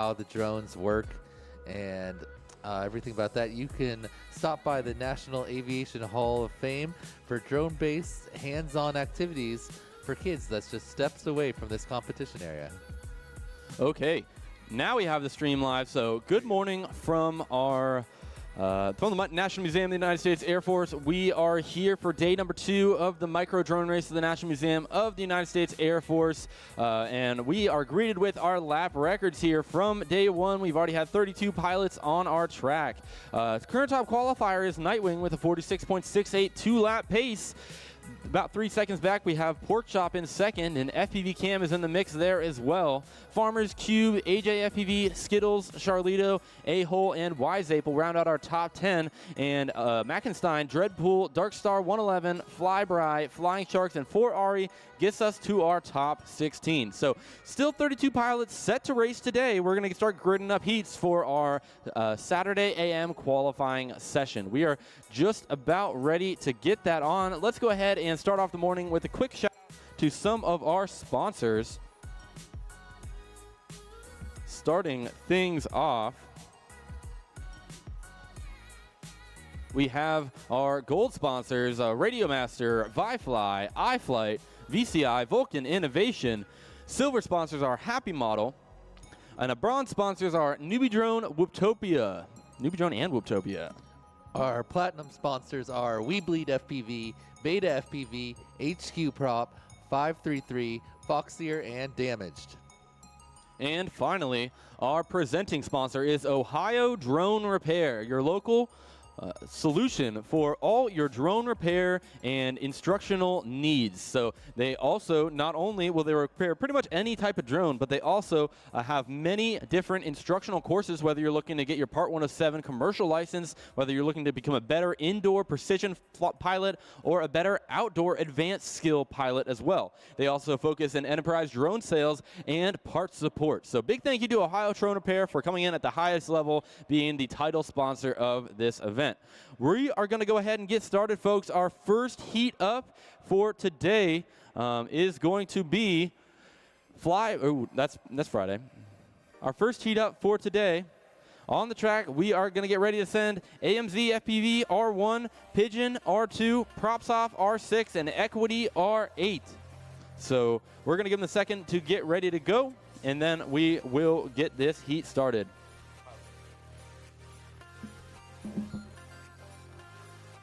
how the drones work and everything about that, you can stop by the National Aviation Hall of Fame for drone-based hands-on activities for kids that's just steps away from this competition area. Okay, now we have the stream live. So good morning from our from the National Museum of the United States Air Force. We are here for day number 2 of the micro drone race of the National Museum of the United States Air Force. And we are greeted with our lap records here from day 1. We've already had 32 pilots on our track. Current top qualifier is Nightwing with a 46.68 2-lap pace. About 3 seconds back, we have Pork Chop in second, and FPV Cam is in the mix there as well. Farmers, Cube, AJ FPV, Skittles, Charlito, A-Hole, and Wiseape will round out our top 10. And Mackenstein, Dreadpool, Darkstar 111, Flyby, Flying Sharks, and 4Ari gets us to our top 16. So still 32 pilots set to race today. We're going to start gridding up heats for our Saturday AM qualifying session. We are just about ready to get that on. Let's go ahead and start off the morning with a quick shout out to some of our sponsors. Starting things off, we have our gold sponsors, Radiomaster, ViFly, iFlight, VCI, Vulcan Innovation. Silver sponsors are Happy Model. And our bronze sponsors are Newbie Drone, Whooptopia. Newbie Drone and Whooptopia. Our platinum sponsors are We Bleed FPV, Beta FPV, HQ Prop, 533, Foxier, and Damaged. And finally, our presenting sponsor is Ohio Drone Repair, your local solution for all your drone repair and instructional needs. So they also, not only will they repair pretty much any type of drone, but they also have many different instructional courses, whether you're looking to get your Part 107 commercial license, whether you're looking to become a better indoor precision pilot or a better outdoor advanced skill pilot as well. They also focus in enterprise drone sales and parts support. So big thank you to Ohio Drone Repair for coming in at the highest level, being the title sponsor of this event. We are going to go ahead and get started, folks. Our first heat up for today is going to be that's Friday. Our first heat up for today on the track, we are going to get ready to send AMZ FPV R1, Pigeon R2, Props Off R6, and Equity R8. So we're going to give them a second to get ready to go, and then we will get this heat started.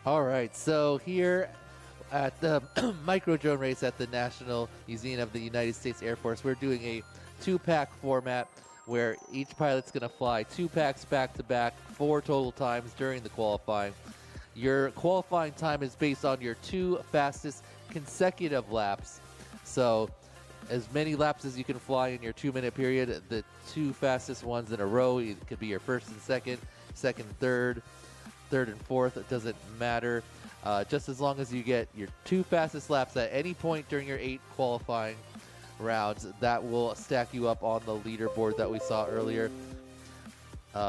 All right, so here at the micro drone race at the National Museum of the United States Air Force, we're doing a 2-pack format where each pilot's going to fly 2 packs back-to-back 4 total times during the qualifying. Your qualifying time is based on your 2 fastest consecutive laps. So as many laps as you can fly in your 2-minute period, the 2 fastest ones in a row, it could be your first and second, third and fourth, it doesn't matter. Just as long as you get your 2 fastest laps at any point during your 8 qualifying rounds, that will stack you up on the leaderboard that we saw earlier.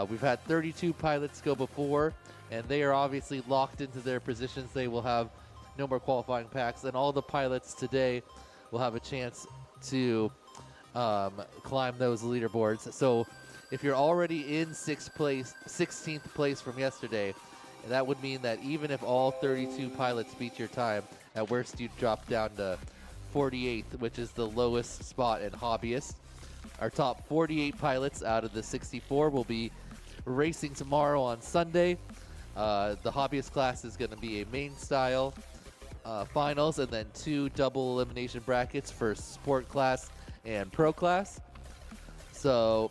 We've had 32 pilots go before, and they are obviously locked into their positions. They will have no more qualifying packs, and all the pilots today will have a chance to climb those leaderboards. So if you're already in 16th place from yesterday, that would mean that even if all 32 pilots beat your time, at worst you'd drop down to 48th, which is the lowest spot in Hobbyist. Our top 48 pilots out of the 64 will be racing tomorrow on Sunday. The Hobbyist class is going to be a main style finals, and then 2 double elimination brackets for sport class and pro class. So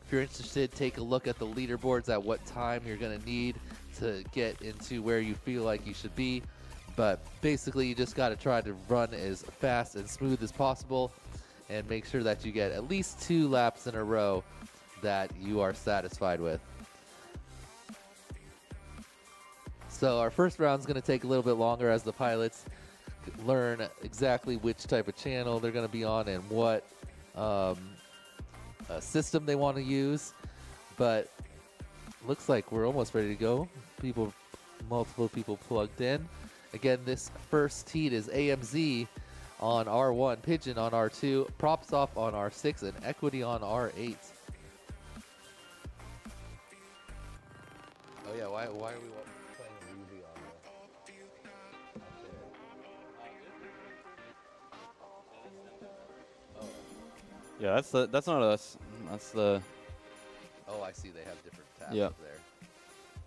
if you're interested, take a look at the leaderboards at what time you're going to need to get into where you feel like you should be. But basically, you just got to try to run as fast and smooth as possible and make sure that you get at least 2 laps in a row that you are satisfied with. So our first round is going to take a little bit longer as the pilots learn exactly which type of channel they're going to be on and what system they want to use. But looks like we're almost ready to go. Multiple people plugged in. Again, this first heat is AMZ on R1, Pigeon on R2, Props Off on R6, and Equity on R8. Why are we playing a movie on the? Yeah, that's not us. That's the. Oh, I see. They have different tabs Yeah. up there.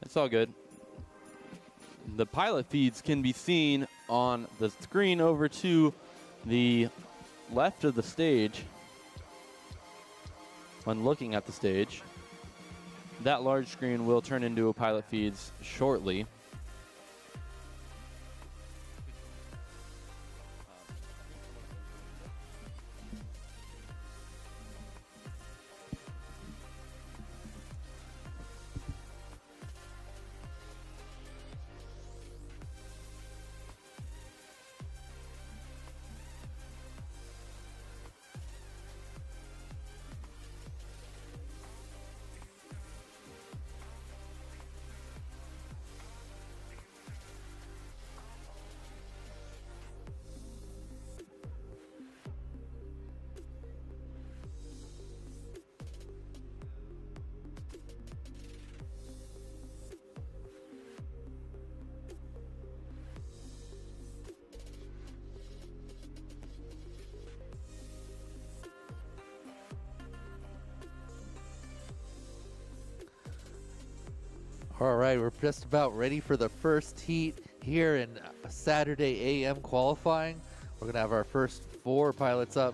It's all good. The pilot feeds can be seen on the screen over to the left of the stage when looking at the stage. That large screen will turn into a pilot feeds shortly. All right, we're just about ready for the first heat here in Saturday AM qualifying. We're going to have our first 4 pilots up.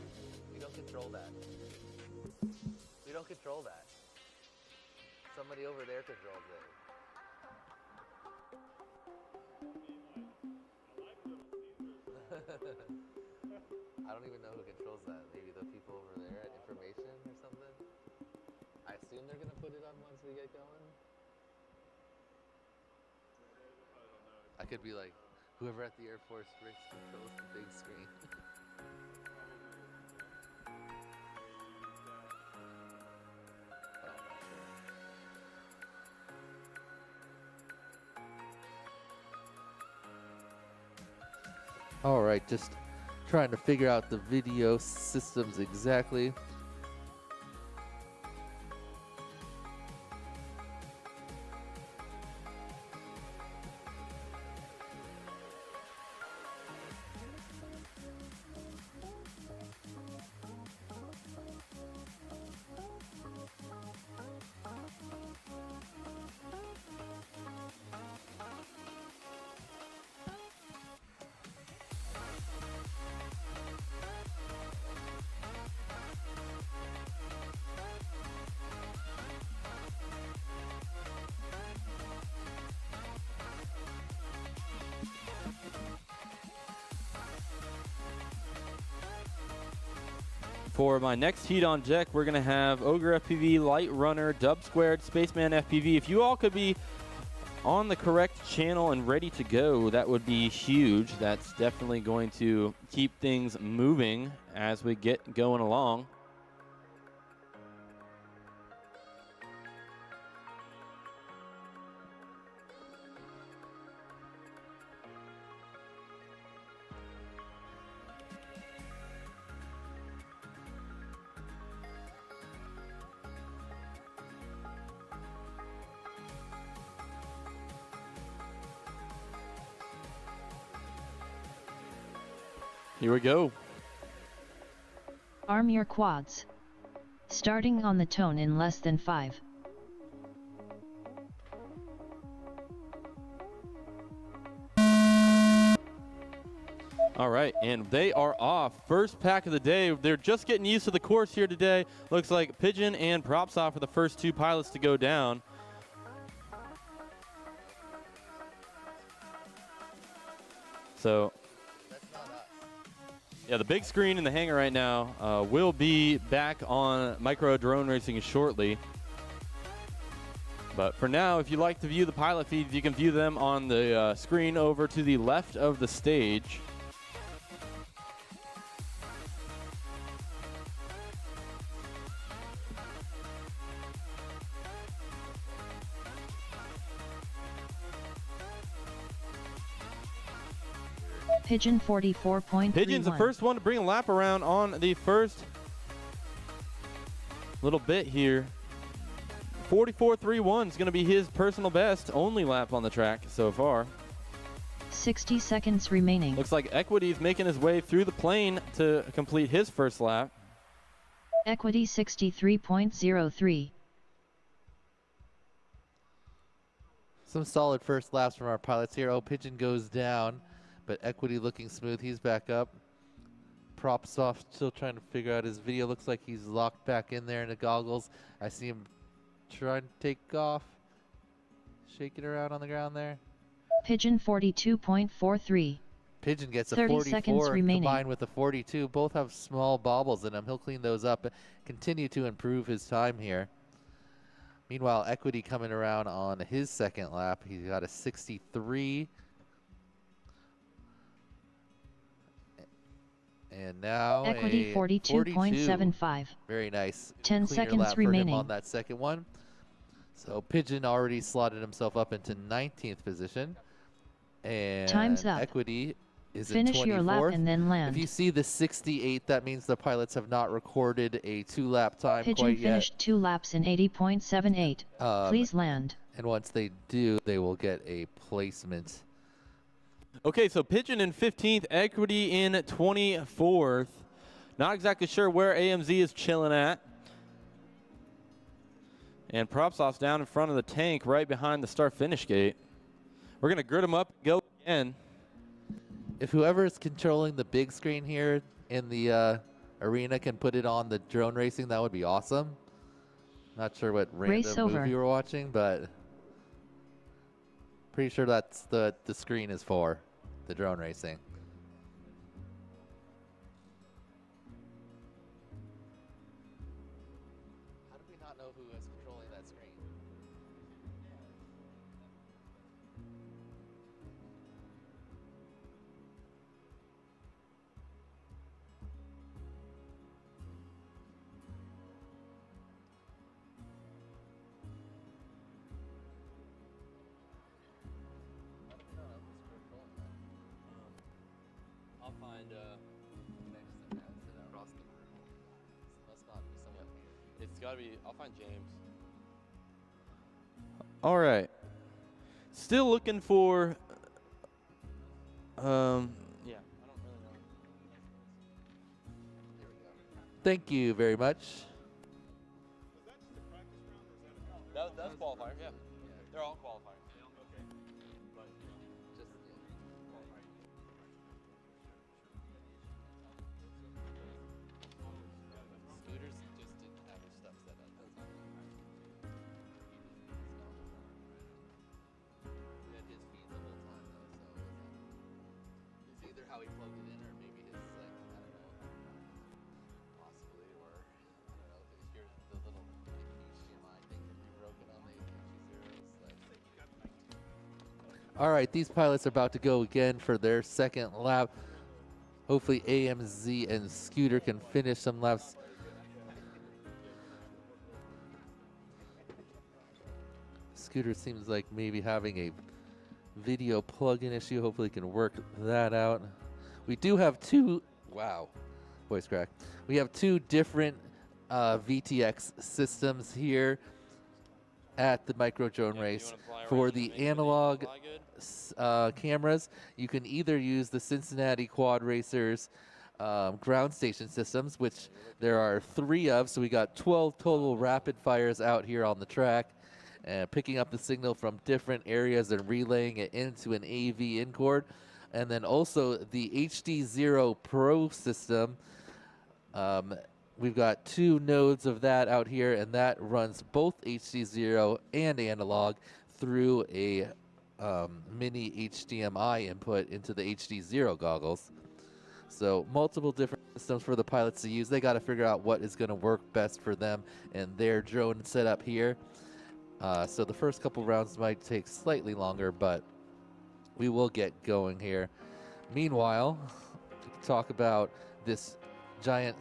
We don't control that. We don't control that. Somebody over there controls it. I don't even know who controls that. Maybe the people over there at information or something? I assume they're going to put it on once we get going. I could be like, whoever at the Air Force Bricks controls the big screen. All right, just trying to figure out the video systems exactly. For my next heat on deck, we're going to have Ogre FPV, Light Runner, Dub Squared, Spaceman FPV. If you all could be on the correct channel and ready to go, that would be huge. That's definitely going to keep things moving as we get going along. Here we go. Arm your quads. Starting on the tone in less than 5. All right, and they are off. First pack of the day. They're just getting used to the course here today. Looks like Pigeon and Props off for the first 2 pilots to go down. So, yeah, the big screen in the hangar right now will be back on Micro Drone Racing shortly. But for now, if you like to view the pilot feeds, you can view them on the screen over to the left of the stage. Pigeon 44.31. Pigeon's the first one to bring a lap around on the first little bit here. 44.31 is going to be his personal best, only lap on the track so far. 60 seconds remaining. Looks like Equity's making his way through the plane to complete his first lap. Equity 63.03. Some solid first laps from our pilots here. Oh, Pigeon goes down, but Equity looking smooth. He's back up. Props off, still trying to figure out his video. Looks like he's locked back in there in the goggles. I see him trying to take off, shaking around on the ground there. Pigeon 42.43. Pigeon gets a 30 seconds 44 remaining. combined with a 42. Both have small bobbles in them. He'll clean those up, continue to improve his time here. Meanwhile, Equity coming around on his second lap. He's got a 63. And now Equity a 42.75. Very nice. 10 Cleaner seconds lap for him remaining. on that second one. So Pigeon already slotted himself up into 19th position. And Time's up. Equity is Finish in 24th. your lap and then land. If you see the 68, that means the pilots have not recorded a 2-lap time Pigeon quite finished 2 laps in 80.78. yet. Please land. And once they do, they will get a placement. Okay, so Pigeon in 15th, Equity in 24th. Not exactly sure where AMZ is chilling at. And Propsoft's down in front of the tank right behind the start-finish gate. We're going to grid them up, go again. If whoever is controlling the big screen here in the arena can put it on the drone racing, that would be awesome. Not sure what Race random over. movie you were watching, but pretty sure that's the screen is for, the drone racing. How do we not know who is controlling that screen? I'll find, Across the room. Must not be someone here. it's got to be, I'll find James. All right. Still looking for, yeah, I don't really know. Thank you very much. That's qualifier, yeah. They're all qualifiers. Scooters just didn't have her stuff set up. That's all. He had his feed the whole time though, so it wasn't. It's either how he plugged it in or maybe his like I don't know, possibly or I don't know. Here's the little HDMI thing can be broken on the HG0s. All right, these pilots are about to go again for their second lap. Hopefully AMZ and Scooter can finish some laps. Scooter seems like maybe having a video plug-in issue. Hopefully he can work that out. We do have two, wow, voice crack. We have two different VTX systems here at the micro drone race. For the analog cameras, you can either use the Cincinnati Quad Racers ground station systems, which there are 3 of, so we got 12 total rapid fires out here on the track, picking up the signal from different areas and relaying it into an AV in-cord. And then also the HD0 Pro system, we've got 2 nodes of that out here, and that runs both HD0 and analog through a mini HDMI input into the HD0 goggles. So multiple different systems for the pilots to use. They got to figure out what is going to work best for them and their drone setup here. So the first couple rounds might take slightly longer, but we will get going here. Meanwhile, talk about this giant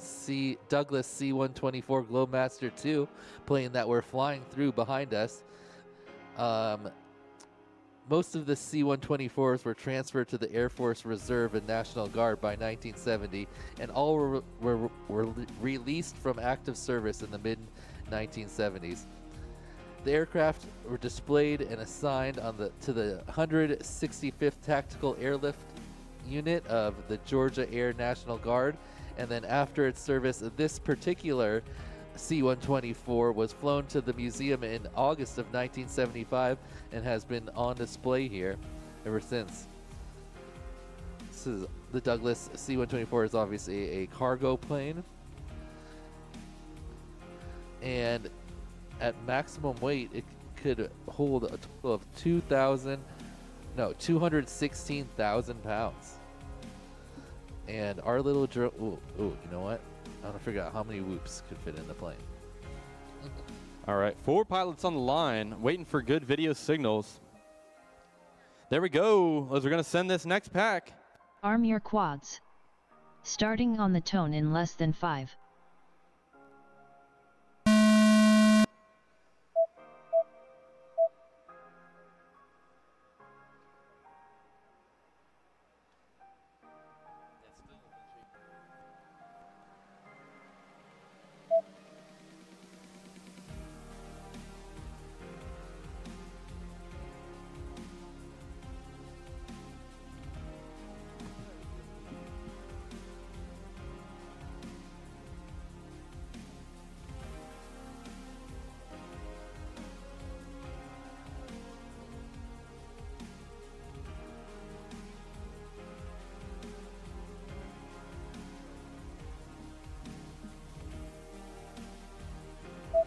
Douglas C-124 Globemaster 2 plane that we're flying through behind us. Most of the C-124s were transferred to the Air Force Reserve and National Guard by 1970, and all were released from active service in the mid-1970s. The aircraft were displayed and assigned to the 165th Tactical Airlift Unit of the Georgia Air National Guard, and then after its service, this particular C-124 was flown to the museum in August of 1975 and has been on display here ever since. This is the Douglas C-124 is obviously a cargo plane, and at maximum weight, it could hold a total of 216,000 pounds. And our little drone, you know what? I want to figure out how many whoops could fit in the plane. All right, 4 pilots on the line, waiting for good video signals. There we go, as we're going to send this next pack. Arm your quads. Starting on the tone in less than 5.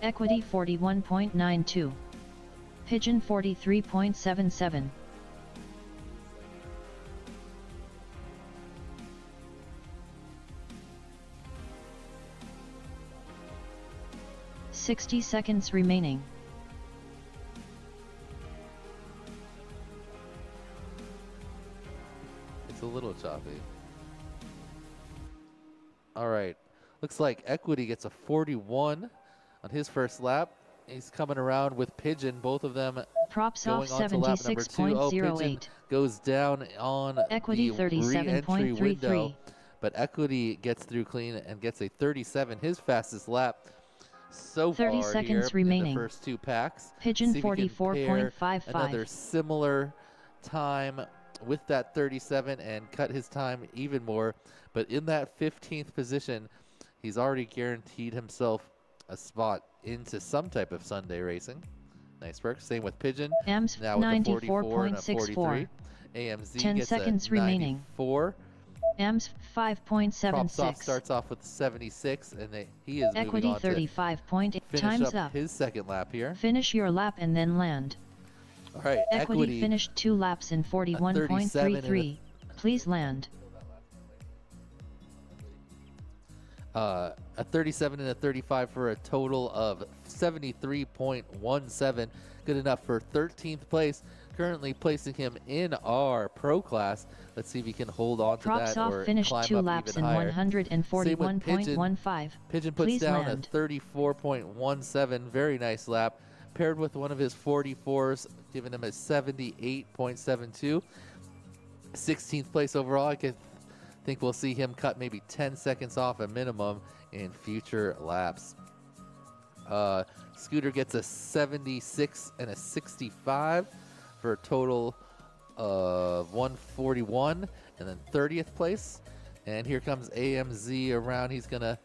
Equity 41.92. Pigeon 43.77. "60 seconds remaining. It's a little choppy. All right. Looks like Equity gets a 41 on his first lap. He's coming around with Pigeon, both of them Props going off on to lap number 2. Oh, Pigeon 76.08. goes down on Equity the re-entry 37.33. window, but Equity gets through clean and gets a 37, his fastest lap so 30 far seconds here remaining. in the first 2 packs. Pigeon See if we can pair 44.55. another similar time with that 37 and cut his time even more. But in that 15th position, he's already guaranteed himself a spot into some type of Sunday racing. Nice work. Same with Pigeon. AMS Now with a 44 and a 43. 94.64. AMZ 10 gets seconds a remaining. 94. AMS Props off 5.76. starts off with 76, and he is Equity moving on to 35.8. finish Time's up up. his second lap here. Finish your lap and then land. All right, Equity finished 2 laps in 41.33. Please land. A 37 and a 35 for a total of 73.17. Good enough for 13th place. Currently placing him in our pro class. Let's see if he can hold on to Props that off or finished climb 2 up laps even in higher. 141.15. Pigeon puts Please down land. a 34.17. Very nice lap. Paired with one of his 44s, giving him a 78.72. 16th place overall. I think we'll see him cut maybe 10 seconds off a minimum in future laps. Scooter gets a 76 and a 65 for a total of 141, and then 30th place. And here comes AMZ around. He's going to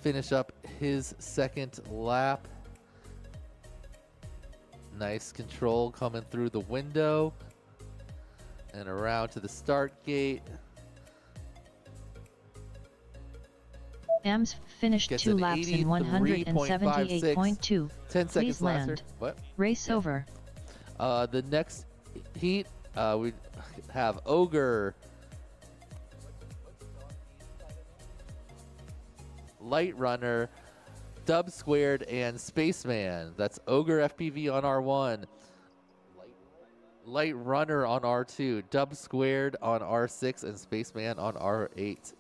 finish up his second lap. Nice control coming through the window and around to the start gate. AMS finished Gets 2 an laps in 178.2. 10 Please seconds land. faster. What? Race over. The next heat, we have Ogre, Light Runner, Dub Squared, and Spaceman. That's Ogre FPV on R1, Light Runner on R2, Dub Squared on R6, and Spaceman on R8.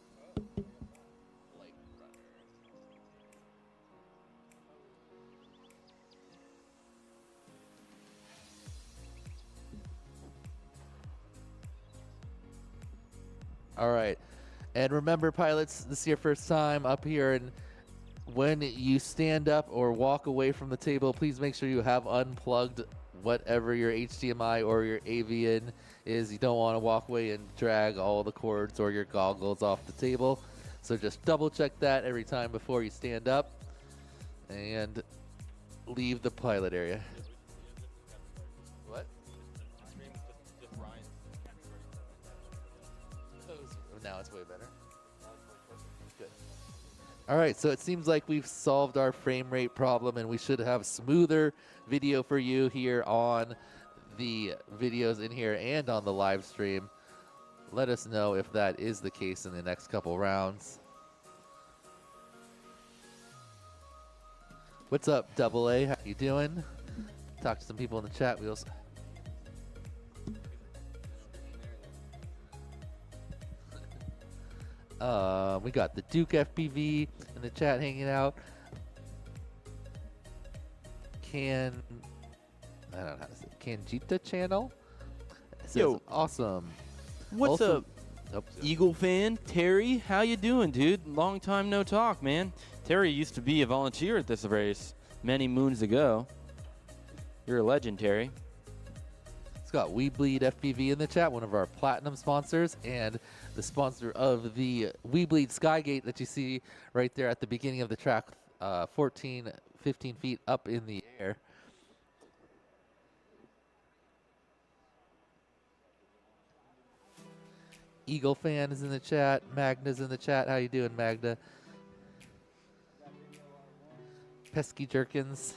All right. And remember, pilots, this is your first time up here in when you stand up or walk away from the table, please make sure you have unplugged whatever your HDMI or your AV in is. You don't want to walk away and drag all the cords or your goggles off the table. So just double check that every time before you stand up and leave the pilot area. What? Now it's way better. Good. All right, so it seems like we've solved our frame rate problem, and we should have smoother video for you here on the videos in here and on the live stream. Let us know if that is the case in the next couple rounds. What's up, Double A? How you doing? Talk to some people in the chat. We also we got the Duke FPV in the chat hanging out. I don't know how to say it. Kanjita channel. It says, Yo. awesome. What's Also- up, Oh, Eagle fan? Terry, how you doing, dude? Long time no talk, man. Terry used to be a volunteer at this race many moons ago. You're a legend, Terry. It's got We Bleed FPV in the chat, one of our platinum sponsors, and the sponsor of the We Bleed Skygate that you see right there at the beginning of the track, 15 feet up in the air. Eagle fan is in the chat. Magna's in the chat. How you doing, Magna? Pesky Jerkins.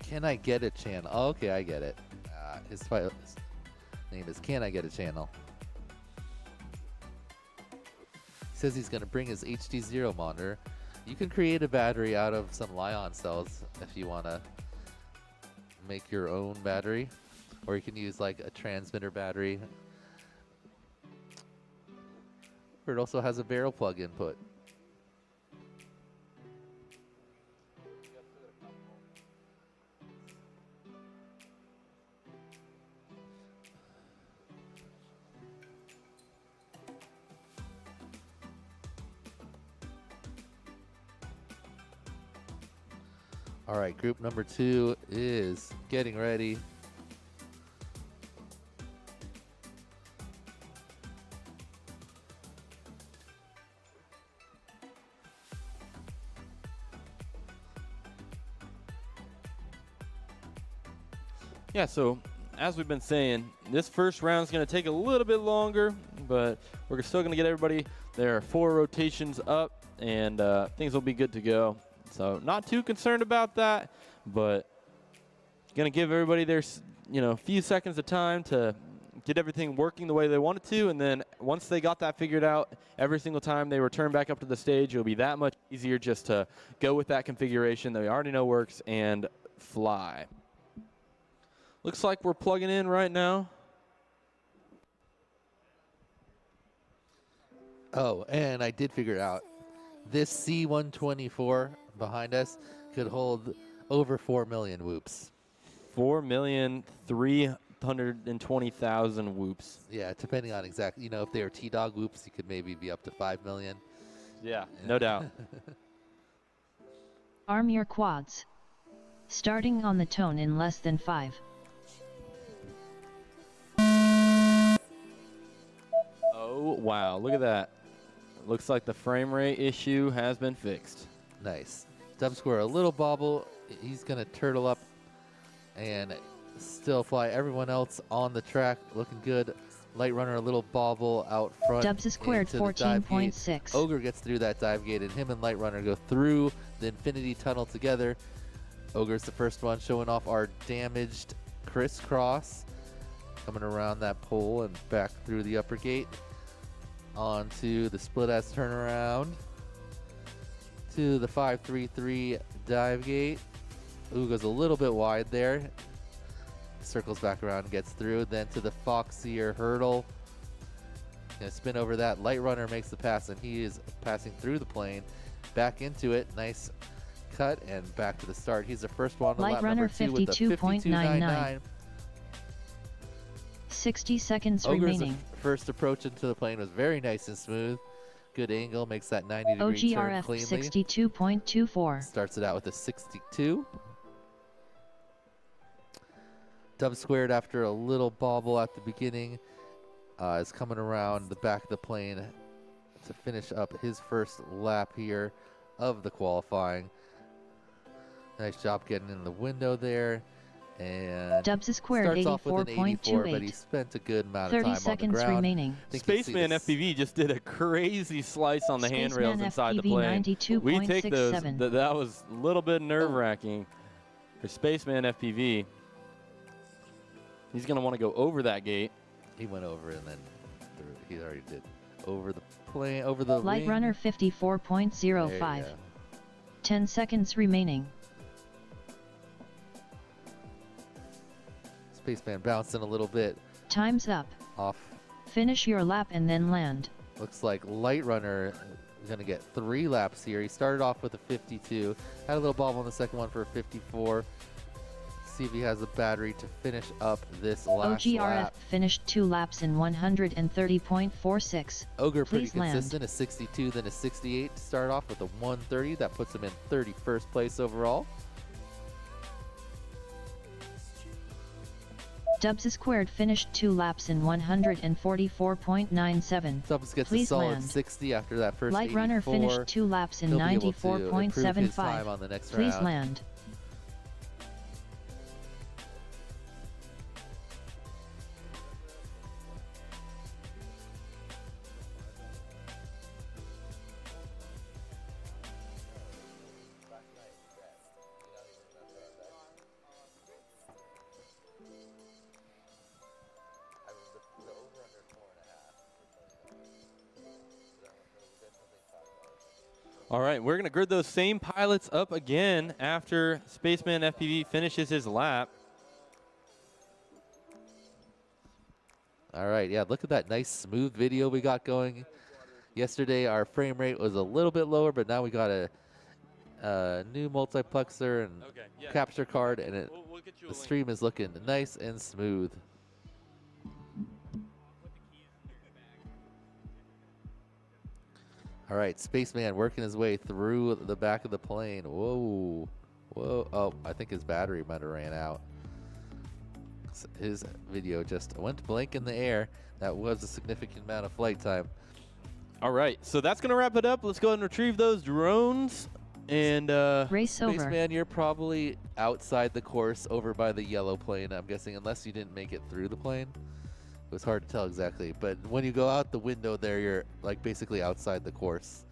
Can I get a channel? Oh, okay, I get it. His name is Can I Get a Channel. He says he's going to bring his HD0 monitor. You can create a battery out of some Lion cells if you want to make your own battery. Or you can use like a transmitter battery. Or it also has a barrel plug input. All right, group number 2 is getting ready. Yeah, so as we've been saying, this first round is going to take a little bit longer, but we're still going to get everybody their 4 rotations up, and things will be good to go. So not too concerned about that, but going to give everybody their few seconds of time to get everything working the way they want it to, and then once they got that figured out, every single time they return back up to the stage, it'll be that much easier just to go with that configuration that we already know works and fly. Looks like we're plugging in right now. Oh, and I did figure it out. This C-124 behind us could hold over 4 million whoops. 4,320,000 whoops. Yeah, depending on exactly, if they were T-Dog whoops, you could maybe be up to 5 million. Yeah, no doubt. Arm your quads. Starting on the tone in less than 5. Oh, wow, look at that. Looks like the frame rate issue has been fixed. Nice. Dub Square, a little bobble. He's going to turtle up and still fly. Everyone else on the track looking good. Light Runner, a little bobble out front. Dubs is squared into the dive gate. 14.6. Ogre gets through that dive gate, and him and Light Runner go through the Infinity Tunnel together. Ogre's the first one, showing off our damaged crisscross. Coming around that pole and back through the upper gate. Onto the split-ass turnaround. To the 533 dive gate. Ooh, goes a little bit wide there. Circles back around, gets through. Then to the Foxier hurdle. Gonna spin over that. Light Runner makes the pass, and he is passing through the plane. Back into it. Nice cut, and back to the start. He's the first one on the Light lap Runner number 2 with the 52.99. 60 seconds Ogre's remaining. First approach into the plane was very nice and smooth. Good angle, makes that 90-degree turn OGRF cleanly. 62.24. Starts it out with a 62. Dub squared after a little bobble at the beginning is coming around the back of the plane to finish up his first lap here of the qualifying. Nice job getting in the window there. And Dubs squared starts off with an 84, but he 84.28. spent a good amount of 30 time on the seconds ground. remaining. Think you see Spaceman this- FPV just did a crazy slice on the handrails Spaceman inside the FPV plane. 92.67. We take those. That was a little bit nerve-wracking for Spaceman FPV. He's going to want to go over that gate. He went over and then he already did over the plane, over the Light wing. Runner There you 54.05. go. 10 seconds remaining. Spaceman bouncing a little bit Time's up. off. Finish your lap and then land. Looks like Light Runner is going to get 3 laps here. He started off with a 52. Had a little bobble on the second one for a 54. See if he has the battery to finish up this last OGRF lap. finished 2 laps in 130.46. Ogre pretty Please land. consistent, a 62, then a 68 to start off with a 130. That puts him in 31st place overall. Dubs squared finished 2 laps in 144.97. Stubbs gets a Please solid land. 60 after that first Light 84. Runner finished 2 laps in He'll be able to improve his time 94.75. on the next Please round. land. All right, we're going to grid those same pilots up again after Spaceman FPV finishes his lap. All right, yeah, look at that nice smooth video we got going. Yesterday our frame rate was a little bit lower, but now we got a new multiplexer and capture card, and the stream is looking nice and smooth. All right, Spaceman working his way through the back of the plane. Whoa, whoa. Oh, I think his battery might have ran out. His video just went blank in the air. That was a significant amount of flight time. All right, so that's going to wrap it up. Let's go ahead and retrieve those drones. And Race over. Spaceman, you're probably outside the course over by the yellow plane, I'm guessing, unless you didn't make it through the plane. It was hard to tell exactly, but when you go out the window there, you're like basically outside the course.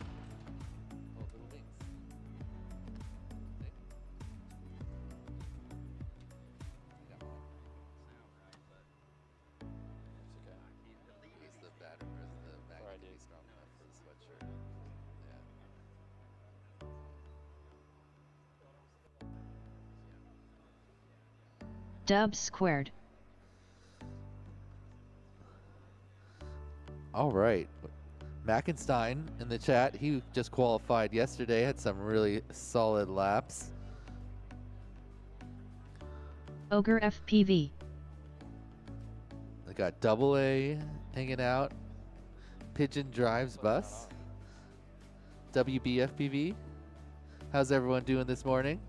Oh, little wings. See? Yeah. It's the batter, or the magnet to be strong enough for the sweatshirt. Yeah. Dubs squared. All right. Mackenstein in the chat, he just qualified yesterday, had some really solid laps. Ogre FPV. They got Double A hanging out. Pigeon Drives Bus. WBFPV. How's everyone doing this morning?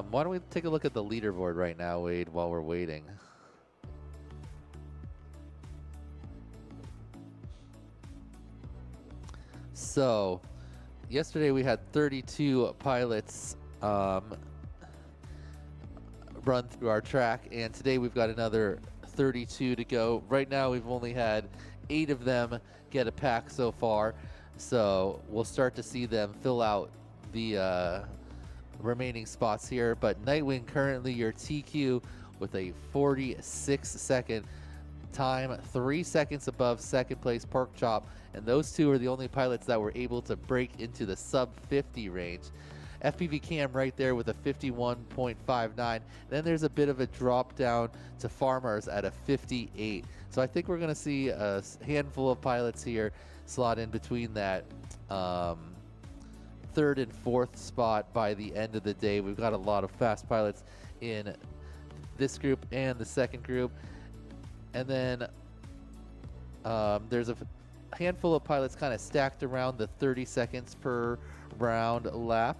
Why don't we take a look at the leaderboard right now, Wade, while we're waiting? So, yesterday we had 32 pilots run through our track, and today we've got another 32 to go. Right now we've only had 8 of them get a pack so far, so we'll start to see them fill out the remaining spots here. But Nightwing, currently your TQ with a 46-second time, 3 seconds above second place Pork Chop, and those two are the only pilots that were able to break into the sub 50 range. FPV Cam right there with a 51.59. Then there's a bit of a drop down to Farmers at a 58. So I think we're going to see a handful of pilots here slot in between that third and fourth spot by the end of the day. We've got a lot of fast pilots in this group and the second group. And then there's a handful of pilots kind of stacked around the 30 seconds per round lap.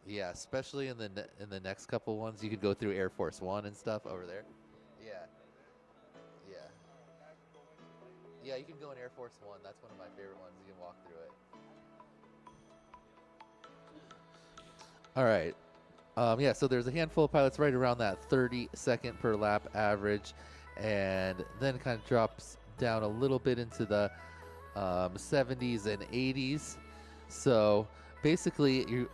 Yeah, especially in the next couple ones, you could go through Air Force One and stuff over there. Yeah, yeah, yeah. You can go in Air Force One. That's one of my favorite ones. You can walk through it. All right. Yeah. So there's a handful of pilots right around that 30-second per lap average, and then kind of drops down a little bit into the 70s and 80s. So basically,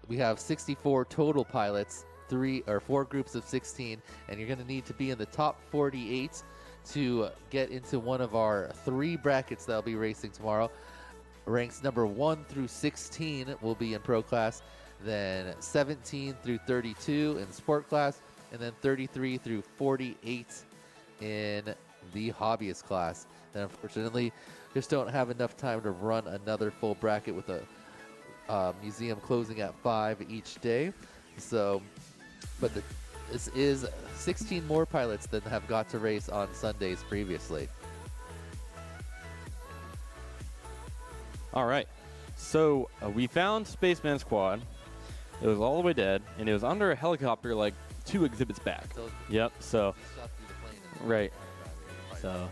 we have 64 total pilots, 3 or 4 groups of 16, and you're going to need to be in the top 48 to get into one of our 3 brackets that'll be racing tomorrow. Ranks number 1 through 16 will be in pro class, then 17 through 32 in sport class, and then 33 through 48 in the hobbyist class. And unfortunately, just don't have enough time to run another full bracket with a museum closing at 5 each day. So, but this is 16 more pilots than have got to race on Sundays previously. All right. So we found Spaceman's quad. It was all the way dead, and it was under a helicopter like 2 exhibits back. So Yep. So, right. So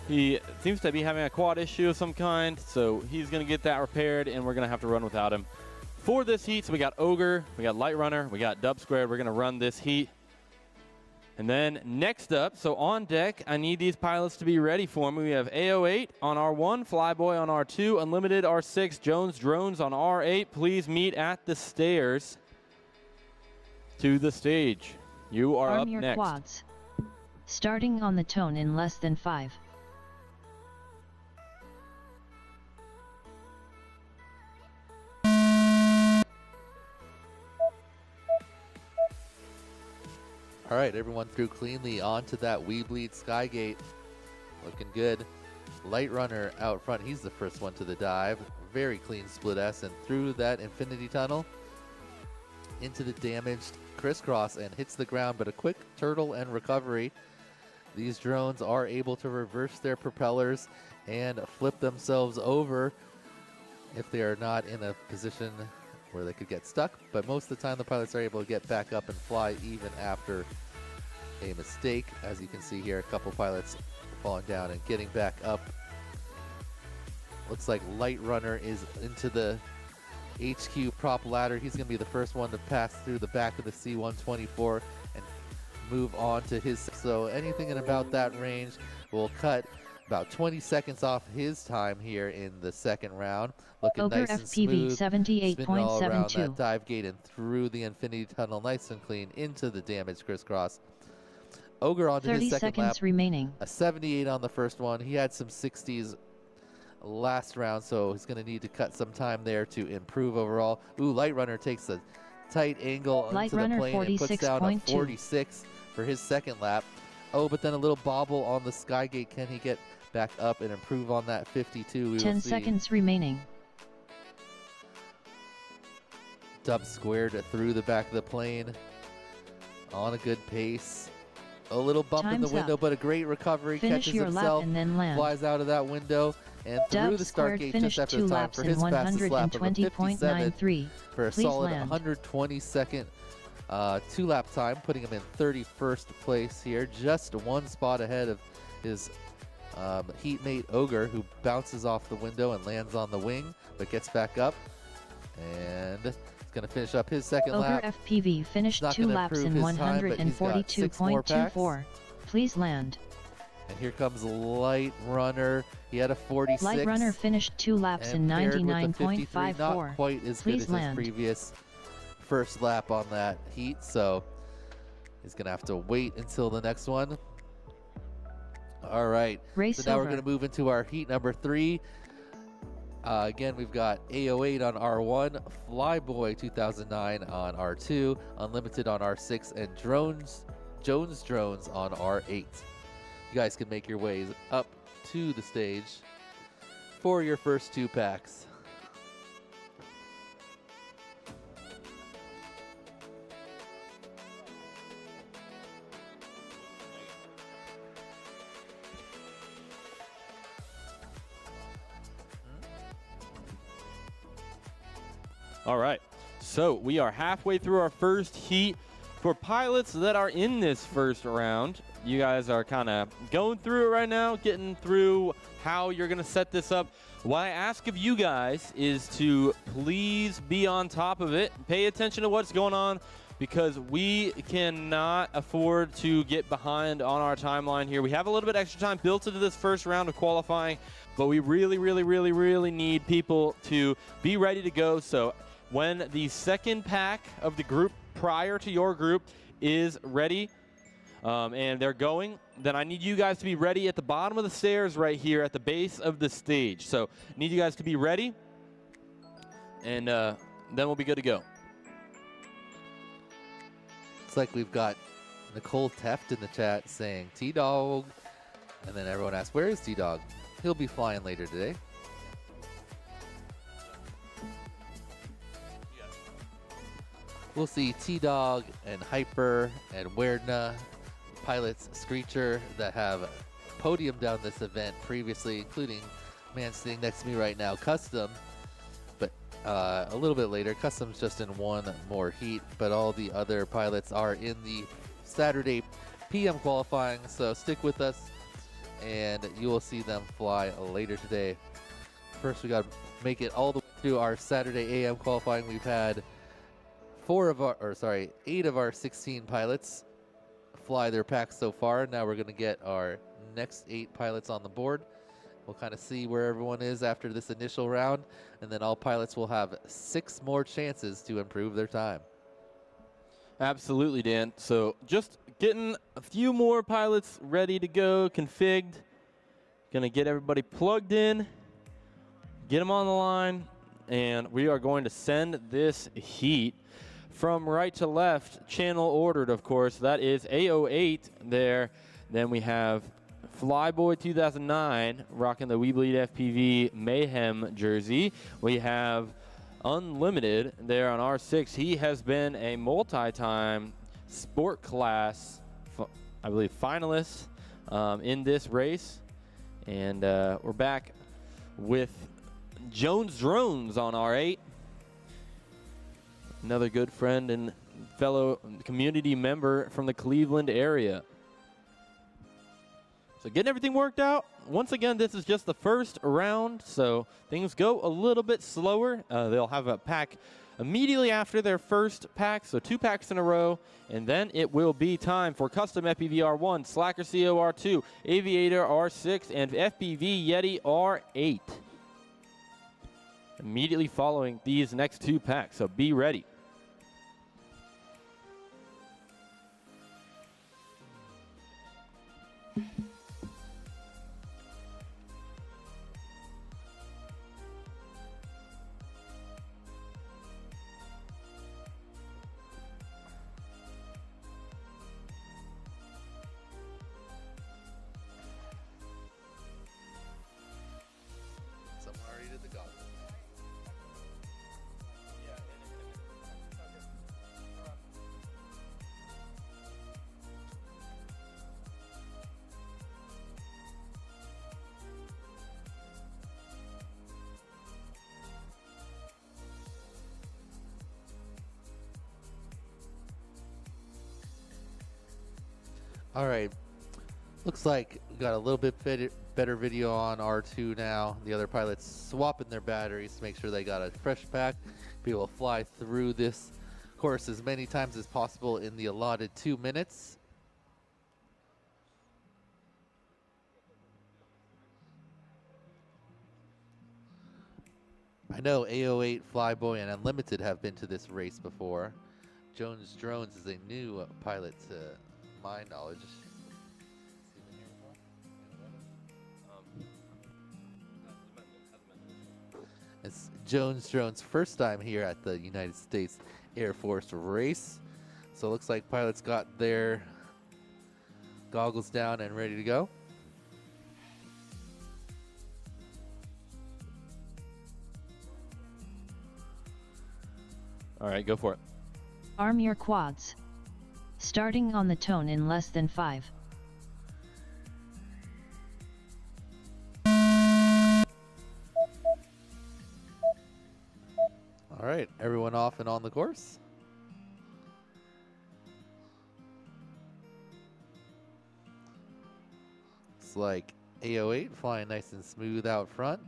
he seems to be having a quad issue of some kind, so he's going to get that repaired, and we're going to have to run without him. For this heat, so we got Ogre, we got Light Runner, we got Dub Squared. We're going to run this heat. And then next up, so on deck, I need these pilots to be ready for me. We have A08 on R1, Flyboy on R2, Unlimited R6, Jones Drones on R8. Please meet at the stairs to the stage. You are Arm up your next. quads. Starting on the tone in less than 5. All right, everyone threw cleanly onto that We Bleed Skygate. Looking good. Light Runner out front. He's the first one to the dive. Very clean split S and through that infinity tunnel into the damaged crisscross and hits the ground, but a quick turtle and recovery. These drones are able to reverse their propellers and flip themselves over if they are not in a position where they could get stuck, but most of the time the pilots are able to get back up and fly even after a mistake. As you can see here, a couple pilots falling down and getting back up. Looks like Light Runner is into the HQ prop ladder. He's going to be the first one to pass through the back of the C-124 and move on to his. So anything in about that range will cut about 20 seconds off his time here in the second round. Looking Ogre nice and FPV smooth, spinning all around 78.72. that dive gate and through the infinity tunnel, nice and clean into the damaged crisscross. Ogre onto 30 his second lap, seconds remaining. a 78 on the first one. He had some 60s last round, so he's going to need to cut some time there to improve overall. Ooh, Light Runner takes a tight angle Light onto the Runner plane and puts down a 46.2. 46 for his second lap. Oh, but then a little bobble on the Skygate. Can he get back up and improve on that 52? We 10 will see. seconds remaining. Dub Squared through the back of the plane on a good pace. A little bump in the Time's window, up. but a great recovery. Finish Catches your himself, lap and then land. flies out of that window and Dub through the start Squared gate finished just after 2 the time laps for in his fastest lap of a 57 120.93. for a Please solid land. 122nd 2-lap time, putting him in 31st place here, just one spot ahead of his heat mate Ogre, who bounces off the window and lands on the wing, but gets back up and He's going to finish up his second Ogre lap. FPV finished Not 2 gonna laps improve in his time, but he's got 6 more packs. 142.24. Please land. And here comes Light Runner. He had a 46. Light Runner finished 2 laps in and paired with the 53, 99.54. not quite as Please good as land. his previous first lap on that heat, so he's going to have to wait until the next one. All right, Race so now over. we're going to move into our heat number 3. Again, we've got A08 on R1, Flyboy 2009 on R2, Unlimited on R6, and Jones Drones on R8. You guys can make your ways up to the stage for your first 2 packs. All right, so we are halfway through our first heat. For pilots that are in this first round, you guys are kind of going through it right now, getting through how you're going to set this up. What I ask of you guys is to please be on top of it. Pay attention to what's going on, because we cannot afford to get behind on our timeline here. We have a little bit extra time built into this first round of qualifying, but we really need people to be ready to go. So when the second pack of the group prior to your group is ready, and they're going, then I need you guys to be ready at the bottom of the stairs right here at the base of the stage. So I need you guys to be ready, and then we'll be good to go. Looks like we've got Nicole Teft in the chat saying T-Dog, and then everyone asks, where is T-Dog? He'll be flying later today. We'll see T-Dog and Hyper and Werdna, pilots Screecher, that have podiumed down this event previously, including man sitting next to me right now, Custom. But a little bit later, Custom's just in one more heat, but all the other pilots are in the Saturday PM qualifying, so stick with us and you will see them fly later today. First, we got to make it all the way through our Saturday AM qualifying. We've had 8 of our 16 pilots fly their packs so far. Now we're going to get our next 8 pilots on the board. We'll kind of see where everyone is after this initial round, and then all pilots will have 6 more chances to improve their time. Absolutely, Dan. So just getting a few more pilots ready to go, configured. Gonna get everybody plugged in, get them on the line, and we are going to send this heat from right to left, channel ordered, of course. That is A08 there. Then we have Flyboy 2009 rocking the We Bleed FPV Mayhem jersey. We have Unlimited there on R6. He has been a multi-time sport class, I believe, finalist in this race. And we're back with Jones Drones on R8. Another good friend and fellow community member from the Cleveland area. So getting everything worked out. Once again, this is just the first round, so things go a little bit slower. They'll have a pack immediately after their first pack, so 2 packs in a row, and then it will be time for Custom FPV R1, Slacker CO R2, Aviator R6, and FPV Yeti R8. Immediately following these next 2 packs, so be ready. Someone already did the goggles. All right, looks like Got a little bit better video on R2 now. The other pilots swapping their batteries to make sure they got a fresh pack. Be able to fly through this course as many times as possible in the allotted 2 minutes. I know AO8, Flyboy, and Unlimited have been to this race before. Jones Drones is a new pilot to my knowledge. It's Jones Drones' first time here at the United States Air Force race. So it looks like pilots got their goggles down and ready to go. All right, go for it. Arm your quads. Starting on the tone in less than 5. All right, everyone off and on the course. It's like AO8 flying nice and smooth out front.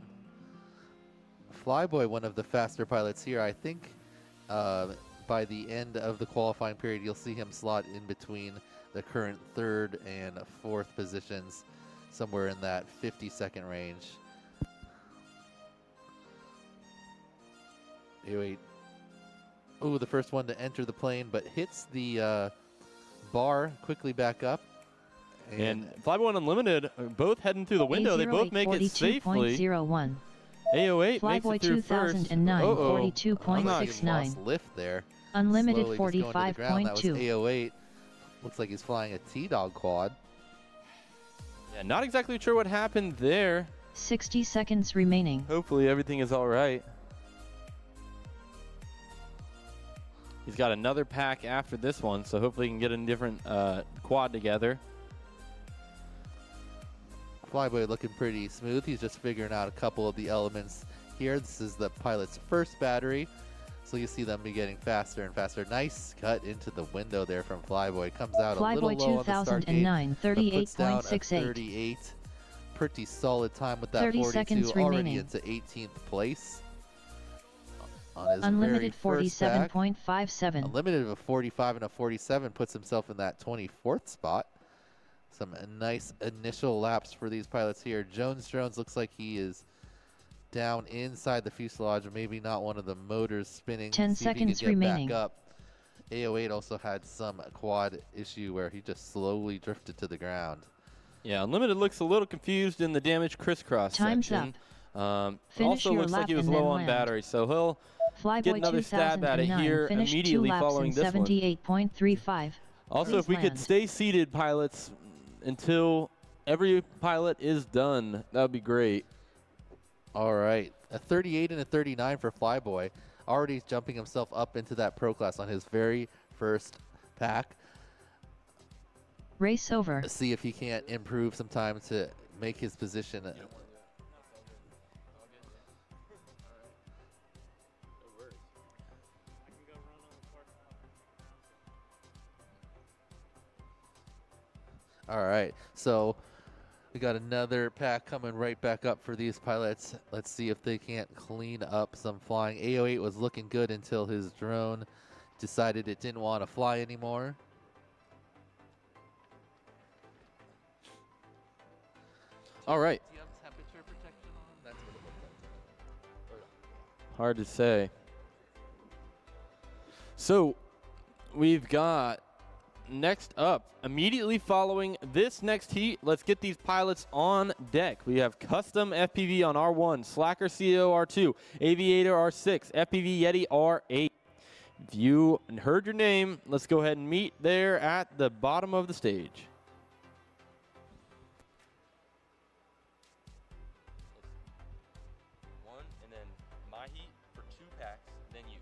Flyboy, one of the faster pilots here, I think. By the end of the qualifying period, you'll see him slot in between the current 3rd and 4th positions, somewhere in that 50-second range. AO8, ooh, the first one to enter the plane, but hits the bar, quickly back up. And Flyboy and Unlimited are both heading through the window. They both make it safely. AO8 makes Flyboy it through first. 2009, Uh-oh. 42.69. Lost lift there. Unlimited Slowly just going to the ground. That was 45.2. AO8. Looks like he's flying a T-Dog quad. Yeah, not exactly sure what happened there. 60 seconds remaining. Hopefully everything is all right. He's got another pack after this one, so hopefully he can get a different quad together. Flyboy looking pretty smooth. He's just figuring out a couple of the elements here. This is the pilot's first battery, so you see them be getting faster and faster. Nice cut into the window there from Flyboy. Comes out a little Flyboy low on the start gate, 2009, but puts down a 38.68. 38. Pretty solid time with that 30 42. seconds Already remaining. into 18th place. On his Unlimited very first pack. 47.57. Unlimited of a 45 and a 47 puts himself in that 24th spot. Some nice initial laps for these pilots here. Jones Drones looks like he is down inside the fuselage, or maybe not one of the motors spinning. 10 See if he can seconds get remaining. Back up. AO8 also had some quad issue where he just slowly drifted to the ground. Yeah, Unlimited looks a little confused in the damaged crisscross Time's section. Finish Also your looks lap like he was and then low on land. battery, so he'll Flyboy get another stab at it 2009 here finished 2 immediately laps following in this one. 78.35. Also, Please if we could land. stay seated, pilots, until every pilot is done, that would be great. All right, a 38 and a 39 for Flyboy. Already jumping himself up into that pro class on his very first pack. Race over. See if he can't improve some time to make his position. All right, so we got another pack coming right back up for these pilots. Let's see if they can't clean up some flying. AO8 was looking good until his drone decided it didn't want to fly anymore. All right. Do you have temperature protection on? That's what it looked like. Hard to say. So we've got next up, immediately following this next heat, let's get these pilots on deck. We have Custom FPV on R1, Slacker CEO R2, Aviator R6, FPV Yeti R8. If you heard your name, let's go ahead and meet there at the bottom of the stage. One, and then my heat for 2 packs, then you.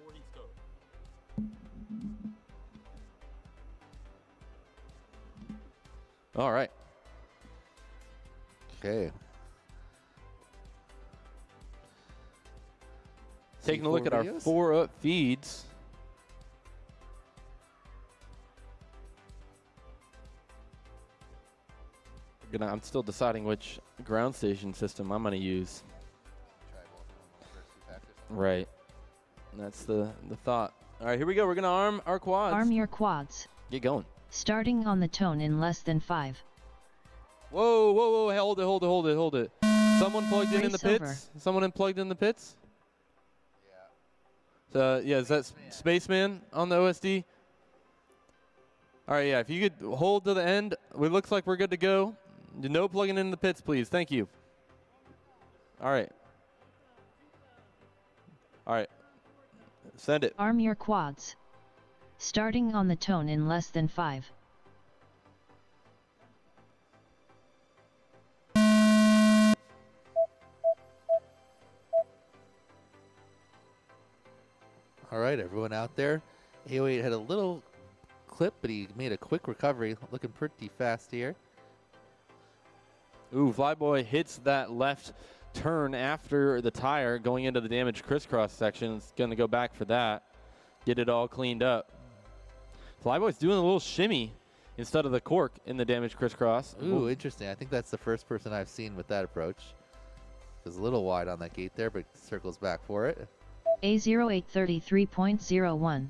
4 heats total. All right. Okay. Taking a look at our videos? 4-up feeds. I'm still deciding which ground station system I'm gonna use. Try both of them, first two packs or something. Right. That's the thought. All right, here we go. We're gonna arm our quads. Arm your quads. Get going. Starting on the tone in less than 5. Whoa, whoa, whoa! Hold it, hold it, hold it, hold it. Someone plugged in the Race pits. over. Someone plugged in the pits. Yeah. Yeah, is that Spaceman on the OSD? All right, yeah. If you could hold to the end, it looks like we're good to go. No plugging in the pits, please. Thank you. All right. All right. Send it. Arm your quads. Starting on the tone in less than 5. All right, everyone out there. AO8 had a little clip, but he made a quick recovery, looking pretty fast here. Ooh, Flyboy hits that left turn after the tire going into the damaged crisscross section. It's going to go back for that. Get it all cleaned up. Flyboy's doing a little shimmy instead of the cork in the damaged crisscross. Ooh, interesting. I think that's the first person I've seen with that approach. It was a little wide on that gate there, but circles back for it. A0833.01.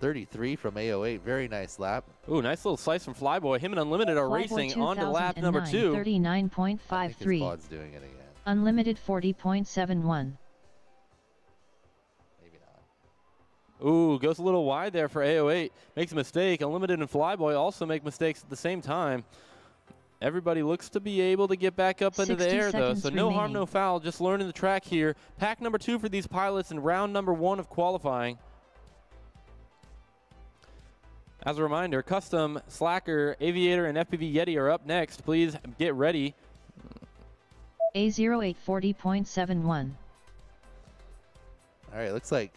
33 from AO8. Very nice lap. Ooh, nice little slice from Flyboy. Him and Unlimited are racing on to lap number 2. 39.53. I think his quad's doing it again. Unlimited 40.71. Maybe not. Ooh, goes a little wide there for AO8. Makes a mistake. Unlimited and Flyboy also make mistakes at the same time. Everybody looks to be able to get back up into the 60 air, though. seconds So no harm, remaining. no foul. Just learning the track here. Pack number 2 for these pilots in round number 1 of qualifying. As a reminder, Custom, Slacker, Aviator, and FPV Yeti are up next. Please get ready. A0840.71. All right, looks like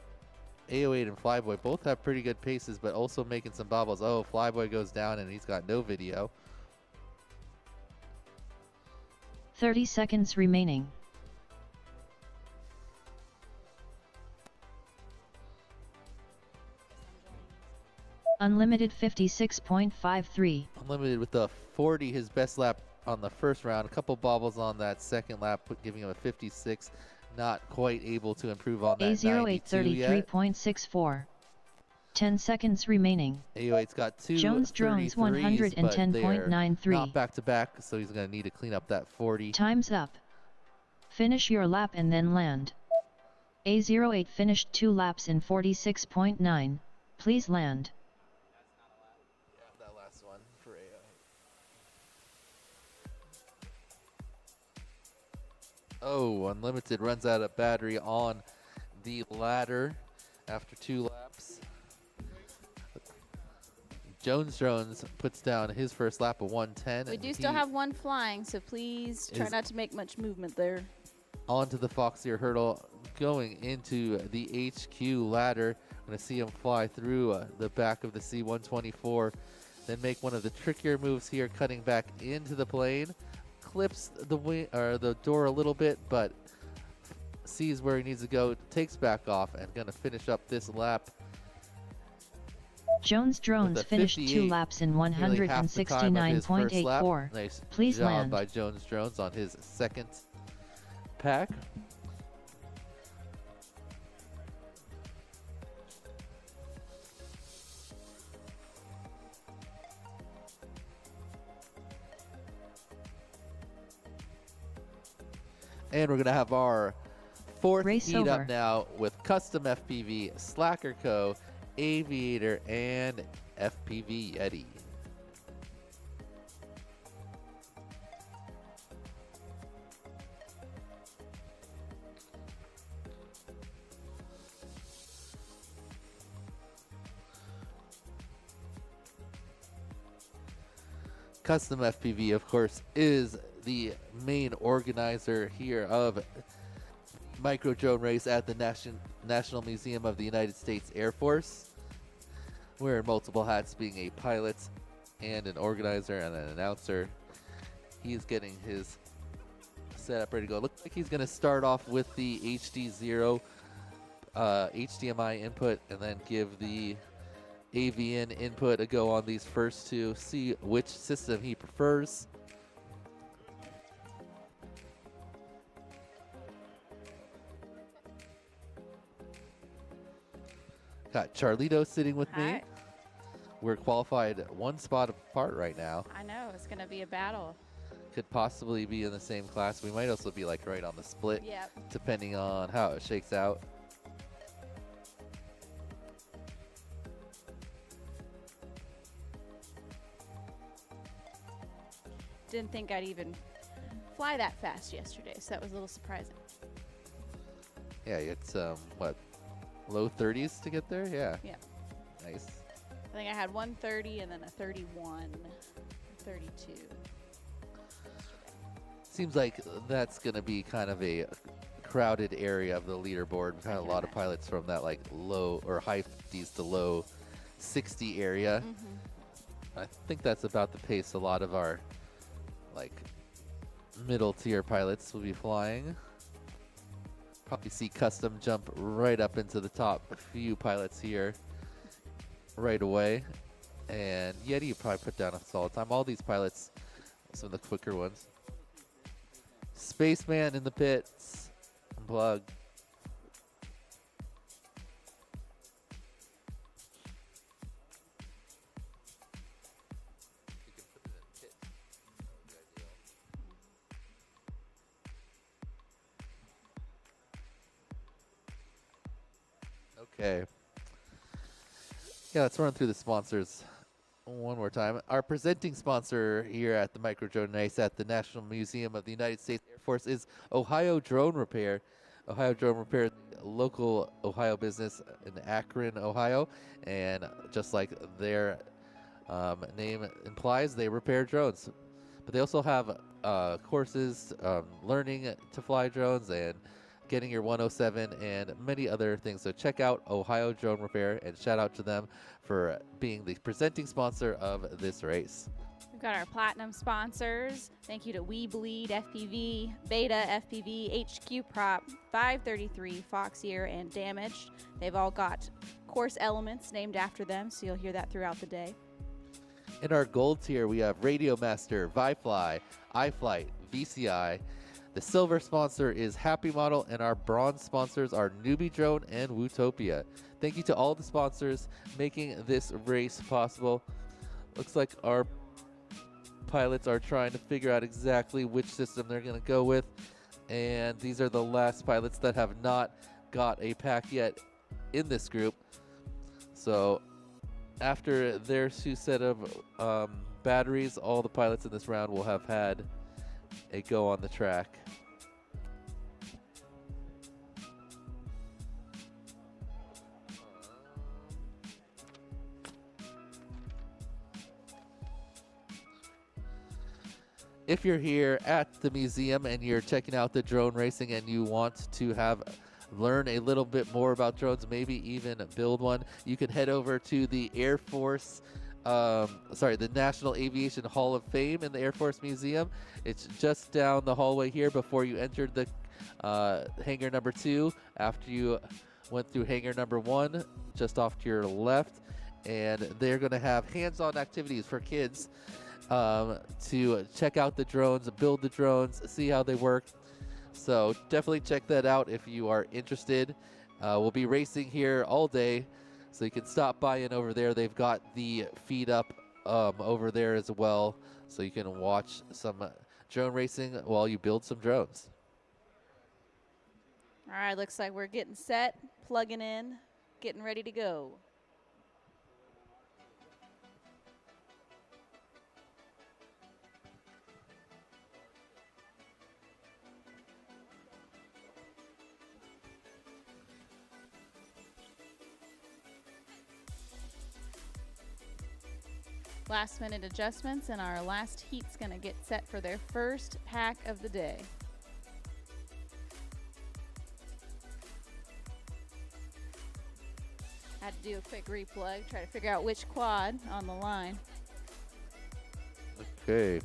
AO8 and Flyboy both have pretty good paces, but also making some bobbles. Oh, Flyboy goes down, and he's got no video. 30 seconds remaining. Unlimited 56.53. Unlimited with the 40, his best lap on the first round. A couple bobbles on that second lap, giving him a 56. Not quite able to improve on that 92 yet. A0833.64. 10 seconds remaining. AO8's got two Jones Drones 33s, but they're 110.93. not back to back, so he's going to need to clean up that 40. Time's up. Finish your lap and then land. A08 finished 2 laps in 46.9. Please land. Yeah, that last one for AO8. Oh, Unlimited runs out of battery on the ladder after 2 laps. Jones Drones puts down his first lap of 110. We and do still he have one flying, so please try is not to make much movement there. onto the Foxier hurdle, going into the HQ ladder. I'm going to see him fly through the back of the C-124, then make one of the trickier moves here, cutting back into the plane. Clips the wing or the door a little bit, but sees where he needs to go, takes back off, and going to finish up this lap. Jones Drones With a finished 2 58, laps in nearly half the time of his first lap. 169.84. Nice Please job land. by Jones Drones on his second pack. And we're going to have our 4th Race heat over. up now with Custom FPV, Slacker Co., Aviator, and FPV Yeti. Custom FPV, of course, is the main organizer here of micro drone race at the National Museum of the United States Air Force. Wearing multiple hats, being a pilot and an organizer and an announcer. He's getting his setup ready to go. Looks like he's going to start off with the HD0 HDMI input and then give the AVN input a go on these first two, see which system he prefers. Got Charlito sitting with me. Hi. We're qualified one spot apart right now. I know, it's going to be a battle. Could possibly be in the same class. We might also be like right on the split, Yep. depending on how it shakes out. Didn't think I'd even fly that fast yesterday, so that was a little surprising. Yeah, it's what, low 30s to get there? Yeah. Yeah. Nice. I think I had 130 and then a 31, 32. Seems like that's going to be kind of a crowded area of the leaderboard. We've had a lot of pilots from that like low or high 50s to low 60 area. I think that's about the pace a lot of our like middle tier pilots will be flying. Probably see Custom jump right up into the top few pilots here right away. And Yeti you probably put down a solid time. All these pilots, some of the quicker ones. Spaceman in the pits. Unplug. Okay. Yeah, let's run through the sponsors one more time. Our presenting sponsor here at the Micro Drone Race at the National Museum of the United States Air Force is Ohio Drone Repair. Ohio Drone Repair, a local Ohio business in Akron, Ohio. And just like their name implies, they repair drones. But they also have courses, learning to fly drones and getting your 107 and many other things. So check out Ohio Drone Repair and shout out to them for being the presenting sponsor of this race. We've got our platinum sponsors. Thank you to We Bleed, FPV, Beta, FPV, HQ Prop, 533, Fox Ear, and Damaged. They've all got course elements named after them, so you'll hear that throughout the day. In our gold tier, we have Radio Master, ViFly, iFlight, VCI. The silver sponsor is Happy Model, and our bronze sponsors are Newbie Drone and Wootopia. Thank you to all the sponsors making this race possible. Looks like our pilots are trying to figure out exactly which system they're going to go with. And these are the last pilots that have not got a pack yet in this group. So after their two set of batteries, all the pilots in this round will have had a go on the track. If you're here at the museum and you're checking out the drone racing and you want to learn a little bit more about drones, maybe even build one, you can head over to the Air Force, the National Aviation Hall of Fame in the Air Force Museum. It's just down the hallway here before you entered the hangar number 2, after you went through hangar number 1, just off to your left. And they're going to have hands-on activities for kids to check out the drones, build the drones, see how they work. So definitely check that out if you are interested. We'll be racing here all day, so you can stop by and over there. They've got the feed up over there as well, so you can watch some drone racing while you build some drones. All right, looks like we're getting set, plugging in, getting ready to go. Last minute adjustments, and our last heat's gonna get set for their first pack of the day. Had to do a quick replug, try to figure out which quad on the line. Okay.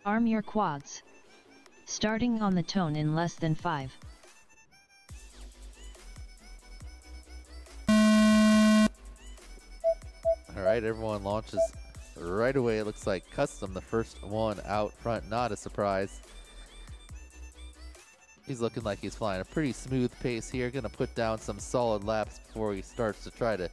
Arm your quads. Starting on the tone in less than 5. All right, everyone launches right away. It looks like Custom, the first one out front. Not a surprise. He's looking like he's flying a pretty smooth pace here. Going to put down some solid laps before he starts to try to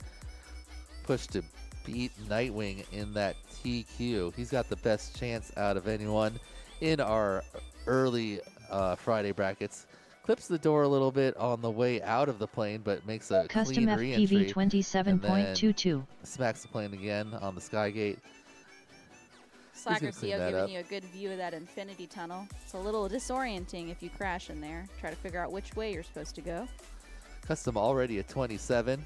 push to beat Nightwing in that TQ. He's got the best chance out of anyone in our early Friday brackets. Clips the door a little bit on the way out of the plane, but makes a Custom clean re-entry. FPV 27.22. Smacks the plane again on the Skygate. Slacker clean CO that giving up. you a good view of that infinity tunnel. It's a little disorienting if you crash in there. Try to figure out which way you're supposed to go. Custom already at 27.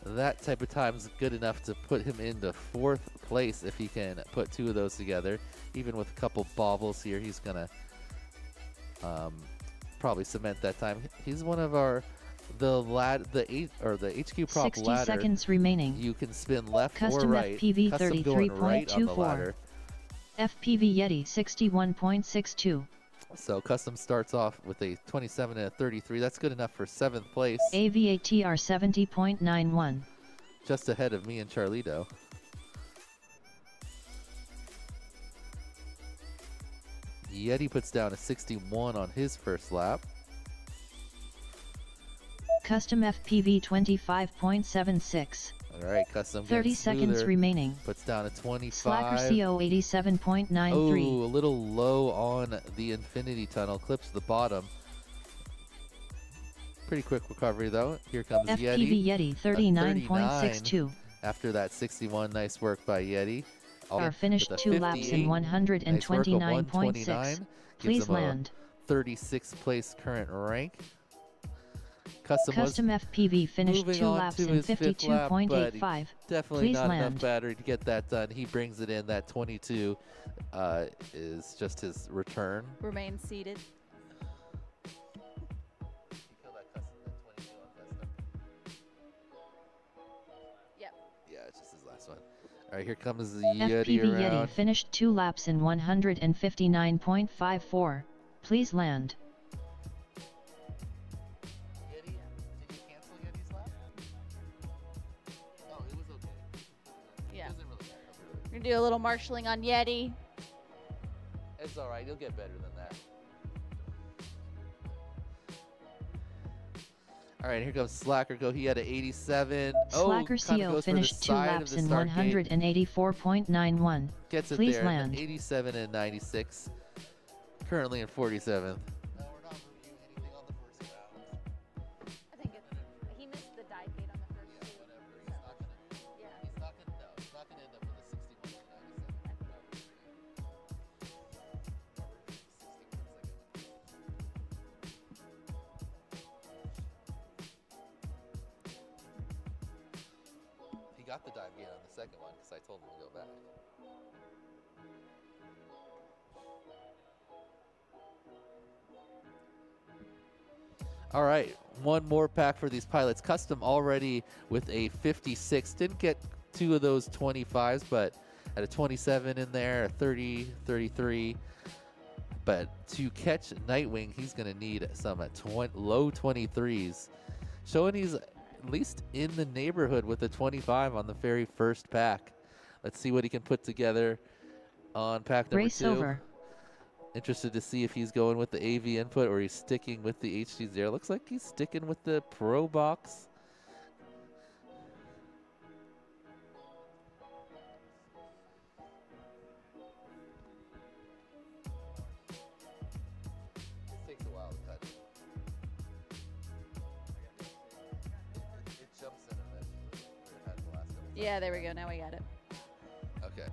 That type of time is good enough to put him into 4th place if he can put 2 of those together. Even with a couple bobbles here, he's gonna probably cement that time. He's one of our the HQ prop 60 ladder. seconds remaining. You can spin left Custom or right. FPV Custom going right on the 33.24. ladder. FPV Yeti 61.62. So Custom starts off with a 27 and a 33. That's good enough for 7th place. AVATR 70.91. Just ahead of me and Charlito. Yeti puts down a 61 on his first lap. Custom FPV 25.76. All right, Custom 30 getting seconds smoother. remaining. Puts down a 25. Slacker CO 87.93. Oh, a little low on the infinity tunnel. Clips the bottom. Pretty quick recovery though. Here comes FPV Yeti. Yeti 39.62. After that 61, nice work by Yeti. Are finished with a 2 laps in 58. Nice work of 129.6. 129. Please Gives him a land. 36th place current rank. Custom was Custom FPV finished moving 2 on laps to in his 5th lap, but 52.85. definitely Please not land. enough battery to get that done. He brings it in. That 22 is just his return. Remain seated. Yep. Yeah, it's just his last one. All right, here comes the FPV Yeti Yeti around. finished 2 laps in 159.54. Please land. Yeti, did you cancel Yeti's lap? Oh, it was okay. Yeah. Doesn't really matter. We're going to do a little marshalling on Yeti. It's all right. You'll get better than that. All right, here comes Slacker. Go. He had an 87. Slacker kinda CO goes for the finished 2 side of laps the in start gate. 184.91. Gets it Please there. land. 87 and 96. Currently in 47th. No, we're not reviewing anything on the first round. I think he missed the dive gate on the first two. Whatever. He's not gonna. Yeah. He's not gonna. No, he's not gonna end up with a 61 and 97. He got the dive gate on the second one because I told him to go back. All right, one more pack for these pilots. Custom already with a 56. Didn't get 2 of those 25s, but had a 27 in there, a 30, 33. But to catch Nightwing, he's going to need some low 23s. Showing he's at least in the neighborhood with a 25 on the very first pack. Let's see what he can put together on pack number Race 2. over. Interested to see if he's going with the AV input or he's sticking with the HD0. Looks like he's sticking with the Pro Box. This takes a while to cut. It jumps in eventually. It had the last couple Yeah, there we go. Now we got it. times. Okay.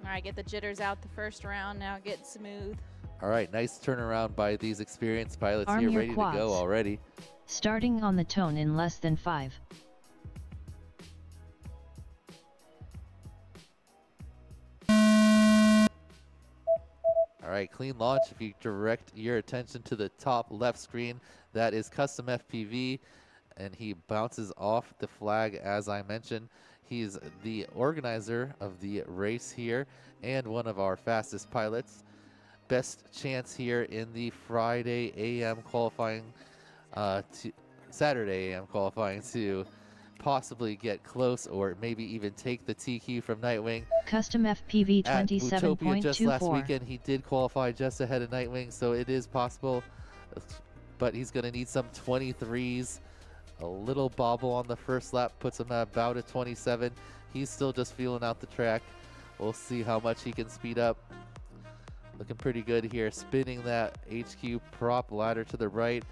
All right, get the jitters out the first round. Now get smooth. All right, nice turnaround by these experienced pilots Arm here, your ready to quads. go already. Starting on the tone in less than 5. All right, clean launch. If you direct your attention to the top left screen, that is Custom FPV, and he bounces off the flag as I mentioned. He's the organizer of the race here and one of our fastest pilots. Best chance here in the Friday AM qualifying, to Saturday AM qualifying to possibly get close or maybe even take the TQ from Nightwing. Custom FPV At Utopia just last 27.24. weekend, he did qualify just ahead of Nightwing, so it is possible. But he's going to need some 23s. A little bobble on the first lap puts him at about a 27. He's still just feeling out the track. We'll see how much he can speed up. Looking pretty good here, spinning that HQ prop ladder to the right.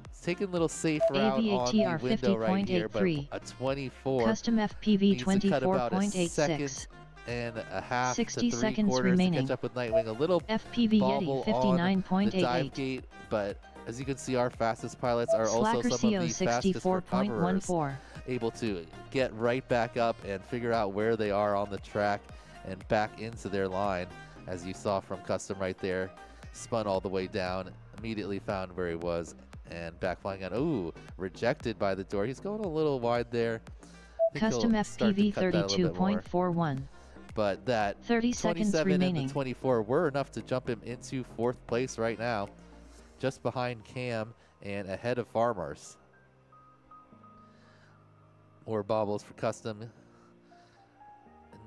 It's taking a little safe route on AVATR the window right here, but 50.83. a 24 Custom FPV needs to cut about a 24.86. second and a half 60 to seconds 3/4 to remaining. catch up with Nightwing. A little FPV bobble Yeti on the dive 59.88. gate, but as you can see, our fastest pilots are also Slacker some CO of the fastest recoverers, 64.14. able to get right back up and figure out where they are on the track and back into their line. As you saw from Custom right there, spun all the way down, immediately found where he was, and back flying out. Ooh, rejected by the door. He's going a little wide there. I think Custom he'll start to FPV cut that a little bit more. 32.41. But that 30 seconds 27 remaining. and the 24 were enough to jump him into 4th place right now, just behind Cam and ahead of Farmers. More bobbles for Custom.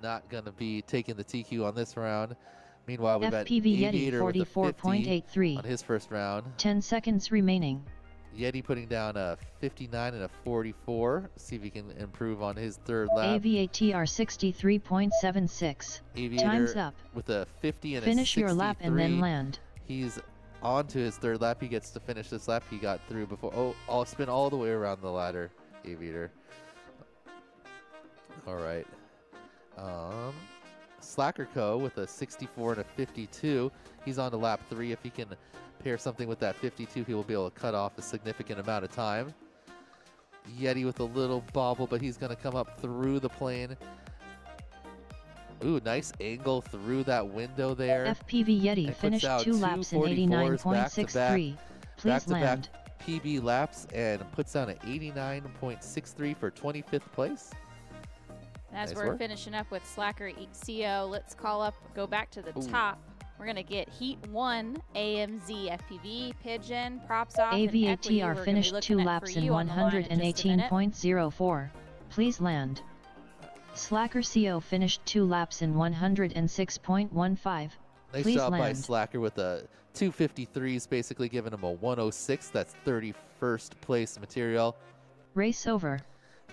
Not going to be taking the TQ on this round. Meanwhile, we've got FPV Yeti Aviator with a 50 on 44.83. his first round. 10 seconds remaining. Yeti putting down a 59 and a 44. See if he can improve on his third lap. AVATR 63.76. Aviator Time's up. with a 50 and Finish a 63. your lap and then land. He's on to his third lap. He gets to finish this lap. He got through before. Oh, I'll spin all the way around the ladder, Aviator. All right. Slacker Co. with a 64 and a 52. He's on to lap 3. If he can pair something with that 52, he will be able to cut off a significant amount of time. Yeti with a little bobble, but he's going to come up through the plane. Ooh, nice angle through that window there. FPV Yeti And finished puts out 2 laps in 244s 89.63. Please Back-to-back land. PB laps and puts down an 89.63 for 25th place. As Nice we're work. finishing up with Slacker CO, let's go back to the Ooh. top. We're going to get Heat 1 AMZ FPV, Pigeon, Props Off, and Equity. AVATR We're gonna be finished 2 looking at laps for in you on the line in just a minute. 118.04. Please land. Slacker CO finished 2 laps in 106.15. Nice Please job by land. Slacker with a 253s, basically giving him a 106. That's 31st place material. Race over.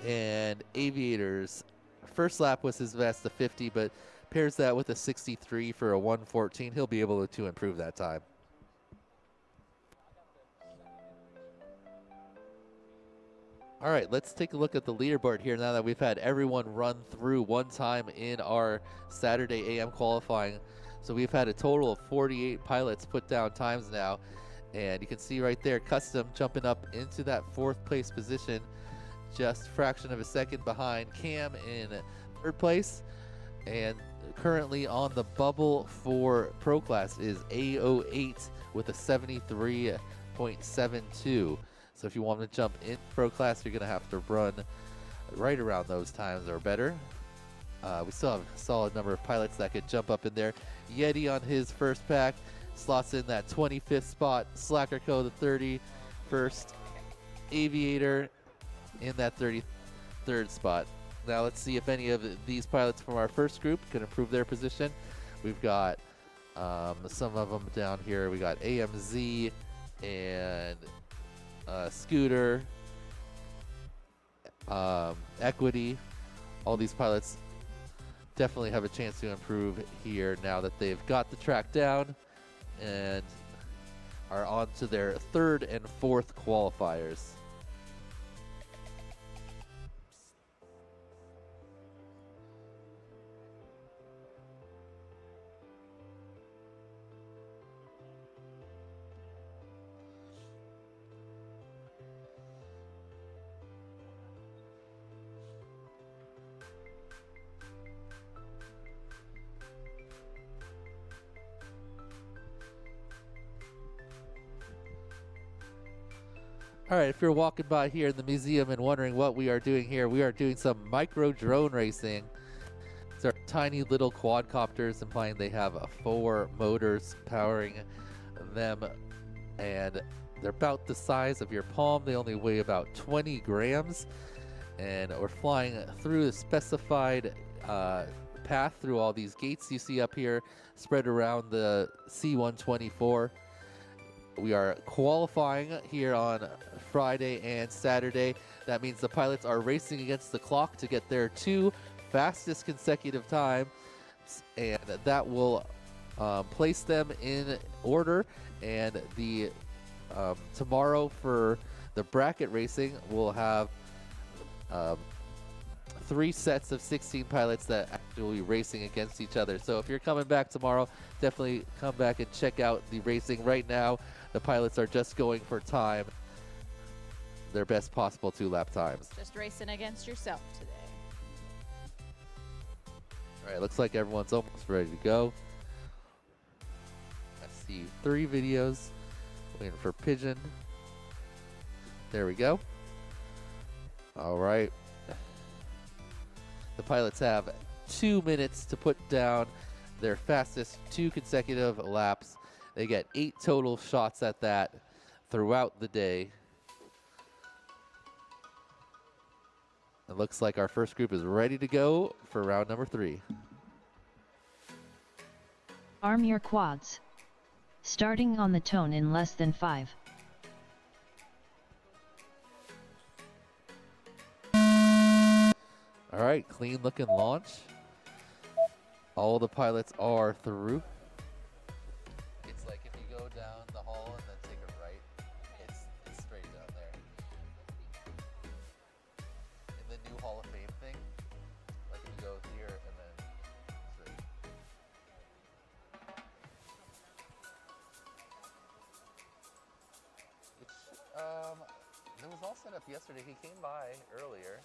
And Aviator's first lap was his best, a 50, but pairs that with a 63 for a 114. He'll be able to improve that time. All right, let's take a look at the leaderboard here now that we've had everyone run through one time in our Saturday AM qualifying. So we've had a total of 48 pilots put down times now. And you can see right there, Custom jumping up into that 4th place position, just fraction of a second behind Cam in 3rd place. And currently on the bubble for Pro Class is A08 with a 73.72. So if you want to jump in Pro Class, you're going to have to run right around those times or better. We still have a solid number of pilots that could jump up in there. Yeti on his first pack slots in that 25th spot. Slacker Co. the 31st. Aviator in that 33rd spot. Now let's see if any of these pilots from our first group can improve their position. We've got some of them down here. We got AMZ and Scooter, Equity. All these pilots definitely have a chance to improve here now that they've got the track down and are on to their 3rd and 4th qualifiers. All right, if you're walking by here in the museum and wondering what we are doing here, we are doing some micro drone racing. These are tiny little quadcopters, implying they have 4 motors powering them, and they're about the size of your palm. They only weigh about 20 grams, And we're flying through the specified path through all these gates you see up here spread around the C-124. We are qualifying here on Friday and Saturday. That means the pilots are racing against the clock to get their 2 fastest consecutive times, and that will place them in order. And the tomorrow for the bracket racing, we'll have 3 sets of 16 pilots that actually will be racing against each other. So if you're coming back tomorrow, definitely come back and check out the racing. Right now, the pilots are just going for time, their best possible 2-lap times. Just racing against yourself today. All right, looks like everyone's almost ready to go. I see 3 videos. Waiting for Pigeon. There we go. All right. The pilots have 2 minutes to put down their fastest 2 consecutive laps. They get 8 total shots at that throughout the day. It looks like our first group is ready to go for round number 3. Arm your quads. Starting on the tone in less than 5. All right, clean looking launch. All the pilots are through. It's like if you go down the hall and then take a right, it's straight down there. In the new Hall of Fame thing, like if you go here and then straight. Which, there was all set up yesterday. He came by earlier.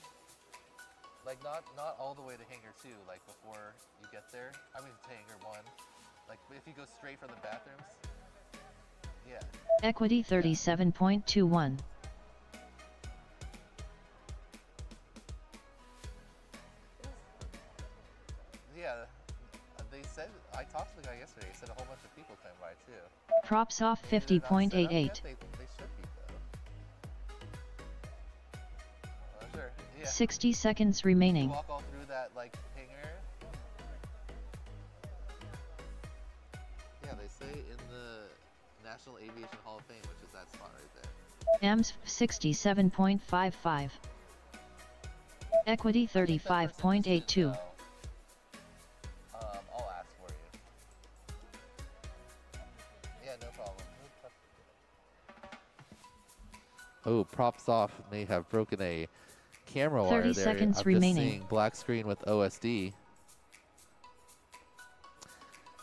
Like not all the way to hangar 2, like before you get there. I mean to hangar 1. Like if you go straight from the bathrooms. Yeah. Equity 37.21. Yeah. They said, I talked to the guy yesterday. He said a whole bunch of people came by too. Props off They're not set up 50.88. yet. They should be though. Sure. Yeah. 60 seconds remaining. Walk all through that like hangar. Yeah, they say in the National Aviation Hall of Fame, which is that spot right there. AMS 67.55. Equity 35.82. I'll ask for you. Yeah, no problem. Oh, props off may have broken a camera wire 30 there. seconds I'm remaining. just seeing black screen with OSD.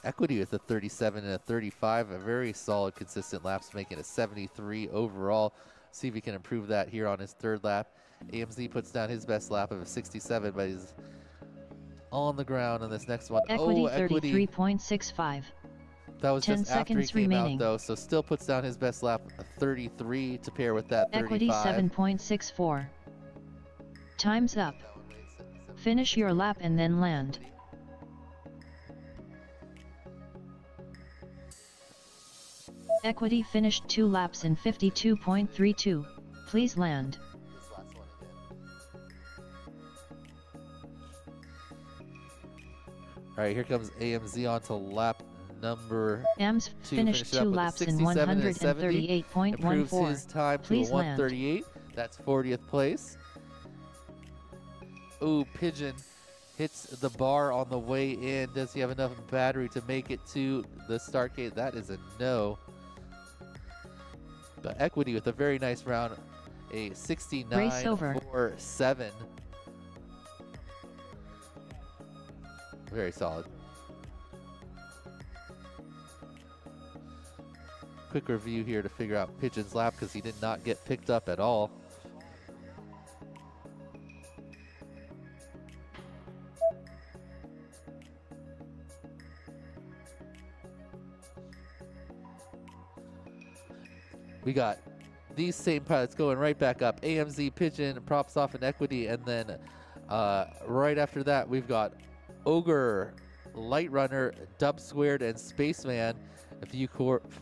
Equity with a 37 and a 35, a very solid, consistent laps, making a 73 overall. See if he can improve that here on his 3rd lap. AMZ puts down his best lap of a 67, but he's on the ground on this next one. Equity Equity 33.65. That was 10 just after he seconds came remaining. out, though, so still puts down his best lap, a 33, to pair with that 35. Equity 7.64. Time's up. Finish your lap and then land. Equity finished 2 laps in 52.32. Please land. This last one again. All right, here comes AMZ on to lap number AMS 2. finished Finishes up 2 with a laps in 67 and a 70. Improves his 138.14. time Please to a land. 138. That's 40th place. Ooh, Pigeon hits the bar on the way in. Does he have enough battery to make it to the start gate? That is a no. But Equity with a very nice round, a 69.47. Very solid. Quick review here to figure out Pigeon's lap because he did not get picked up at all. We got these same pilots going right back up. AMZ, Pigeon, Props Off, and Equity. And then right after that, we've got Ogre, Light Runner, Dub Squared, and Spaceman. If you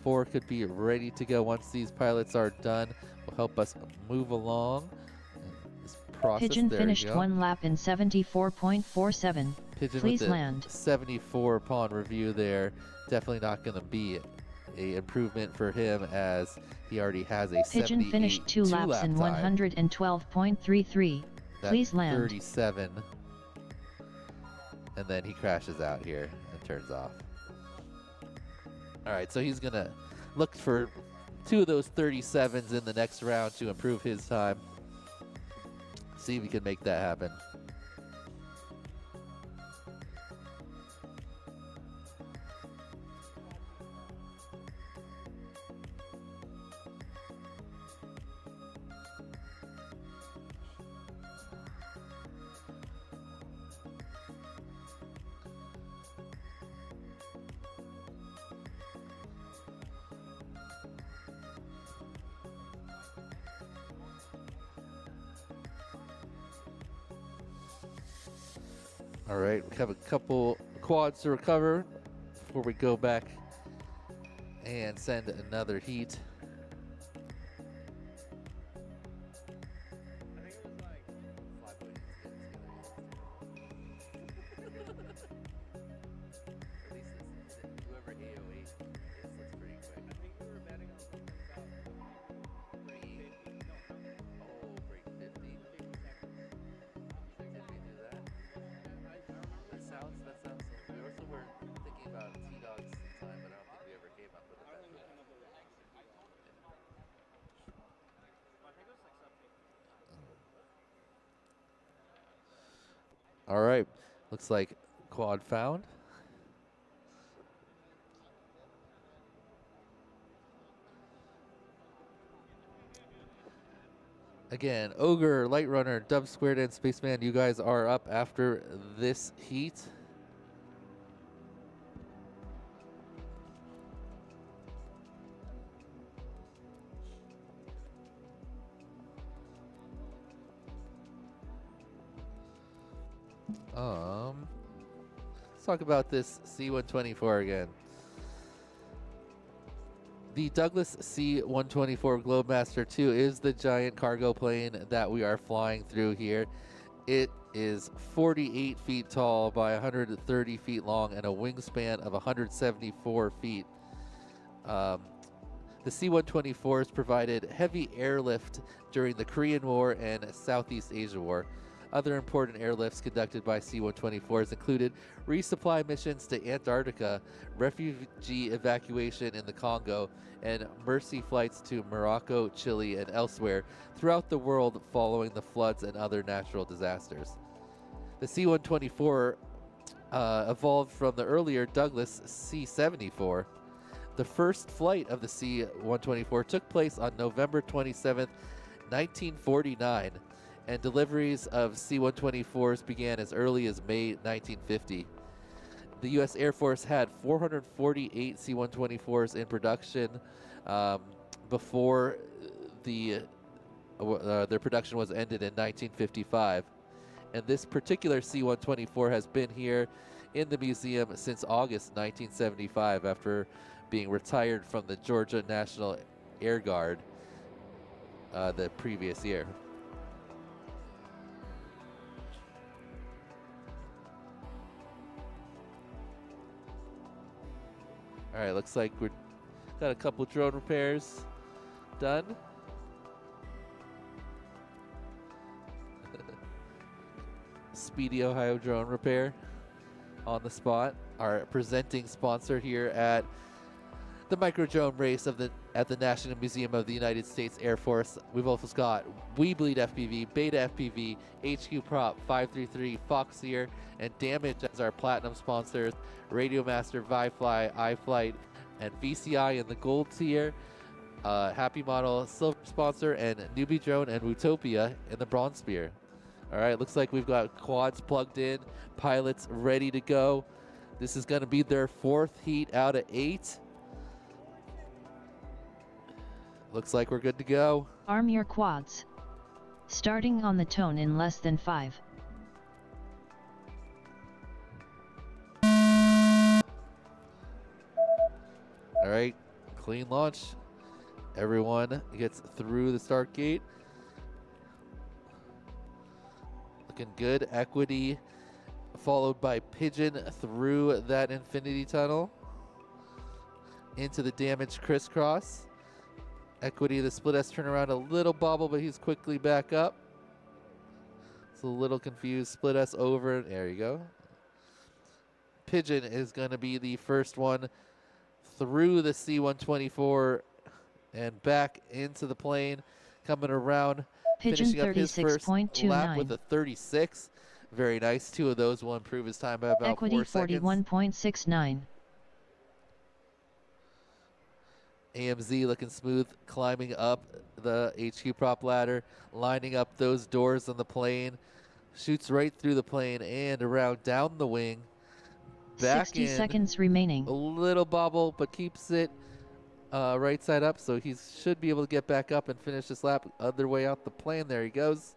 four could be ready to go once these pilots are done, will help us move along. And this process. Pigeon there finished you go. 1 lap in 74.47. Pigeon Please with the land. 74 upon review there. Definitely not going to be a improvement for him as he already has a Pigeon finished 2 laps in 112.33. Please land. 37. And then he crashes out here and turns off. All right, so he's going to look for 2 of those 37s in the next round to improve his time. See if he can make that happen. All right, we have a couple quads to recover before we go back and send another heat. All right, looks like quad found. Again, Ogre, Light Runner, Dub Squared, and Spaceman, you guys are up after this heat. Let's talk about this C-124 again. The Douglas C-124 Globemaster 2 is the giant cargo plane that we are flying through here. It is 48 feet tall by 130 feet long and a wingspan of 174 feet. The C-124s provided heavy airlift during the Korean War and Southeast Asia War. Other important airlifts conducted by C-124s included resupply missions to Antarctica, refugee evacuation in the Congo, and mercy flights to Morocco, Chile, and elsewhere throughout the world following the floods and other natural disasters. The C-124 evolved from the earlier Douglas C-74. The first flight of the C-124 took place on November 27, 1949. And deliveries of C-124s began as early as May 1950. The U.S. Air Force had 448 C-124s in production before their production was ended in 1955. And this particular C-124 has been here in the museum since August 1975 after being retired from the Georgia National Air Guard the previous year. All right, looks like we've got a couple drone repairs done. Speedy Ohio drone repair on the spot. Our presenting sponsor here at the micro drone race at the National Museum of the United States Air Force. We've also got We Bleed FPV, Beta FPV, HQ Prop, 533, Foxier, and Damage as our platinum sponsors. Radio Master, ViFly, iFlight, and VCI in the gold tier. Happy Model, silver sponsor, and Newbie Drone and Utopia in the bronze sphere. All right, looks like we've got quads plugged in, pilots ready to go. This is going to be their 4th heat out of 8. Looks like we're good to go. Arm your quads. Starting on the tone in less than 5. All right, clean launch. Everyone gets through the start gate. looking good. Equity followed by Pigeon through that infinity tunnel into the damaged crisscross. Equity, the split S turn around a little bobble, but he's quickly back up. It's a little confused. Split S over. There you go. Pigeon is going to be the first one through the C-124 and back into the plane, coming around, Pigeon finishing up his first lap with 36.29. a 36. Very nice. 2 of those will improve his time by about Equity 4 seconds. 41.69. AMZ looking smooth, climbing up the HQ prop ladder, lining up those doors on the plane, shoots right through the plane and around down the wing. Back 60 in, seconds remaining. a little bobble, but keeps it right side up, so he should be able to get back up and finish this lap other way out the plane. There he goes.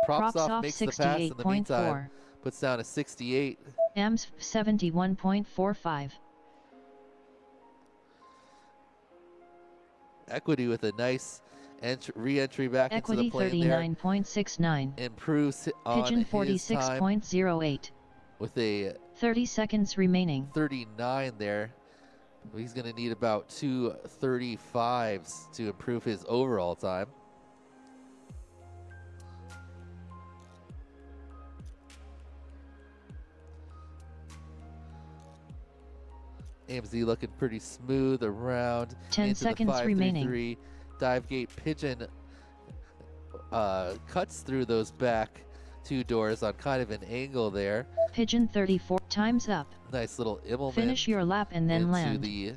Props off, makes the pass in the meantime. 68.4. Puts down a 68. AMS 71.45. Equity with a nice re-entry back Equity into the plane there. 39.69. Improves on Pigeon his time 46.08. with a 30 seconds remaining. 39 there. He's going to need about 2 35s to improve his overall time. AMZ looking pretty smooth around 10 into seconds the remaining. 533 dive gate. Pigeon cuts through those back 2 doors on kind of an angle there. Pigeon 34. Time's up. Nice little Immelman Finish your lap and then into land. the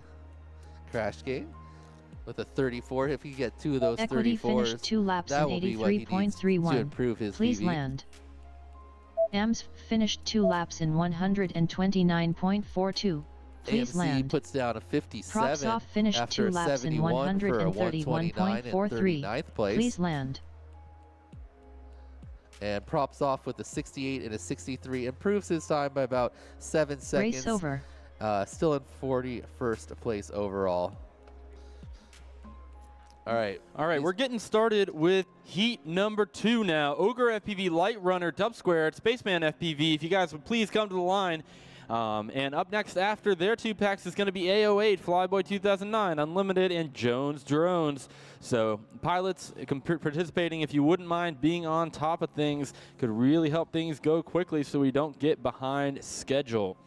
crash gate with a 34. If he get 2 of those Equity 34s, finished 2 laps that in will be what he needs to 83.31. improve his Please PB. land. AMS finished 2 laps in 129.42. Please AMC land. puts down a 57 Props off finished after 2 a laps in 71 for a 129 and 131.43. 39th place. Please land. And props off with a 68 and a 63. Improves his time by about 7 seconds. Race over. Still in 41st place overall. All right. All right, we're getting started with heat number 2 now. Ogre FPV, Light Runner, Dub Squared, Spaceman FPV. If you guys would please come to the line. And up next after their 2 packs is going to be AO8, Flyboy 2009, Unlimited, and Jones Drones. So pilots participating, if you wouldn't mind being on top of things, could really help things go quickly so we don't get behind schedule.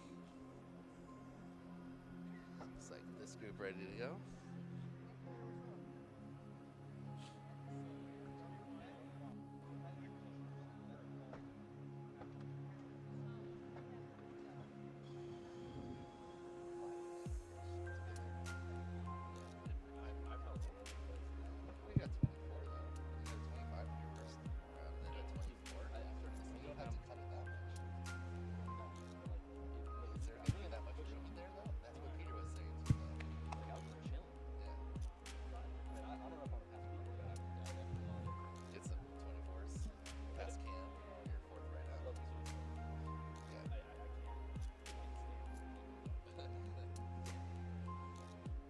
Looks like this group ready to go. We got 24 though. You got 25 in your first round, and then got 24. You don't have to cut it that much. Is there gonna be that much room in there though? That's what Peter was saying too. Yeah. Get some 24s. Pass Cam. You're 4th right now. Yeah. Oh, definitely. Well, you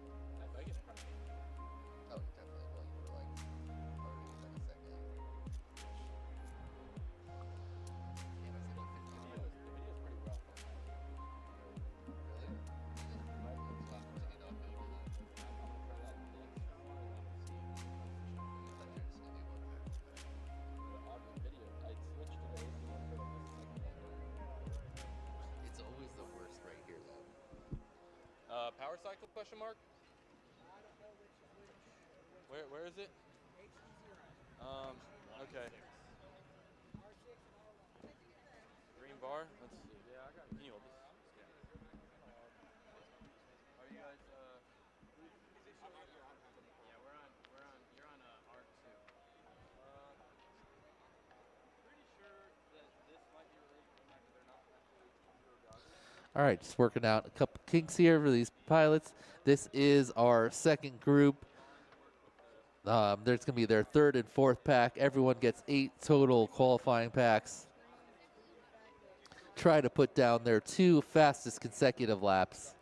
were like already like a second. Yeah, that's like a 50. Really? I'll continue to update you then. It's always the worst right here though. Power cycle question mark? Where is it? Okay. Green bar? Let's see. Yeah, I got it. Can you hold this? Are you guys, yeah, you're on R2. Pretty sure that this might be related to the fact that they're not actually. All right, just working out a couple kinks here for these pilots. This is our second group. There's going to be their 3rd and 4th pack. Everyone gets 8 total qualifying packs. Try to put down their 2 fastest consecutive laps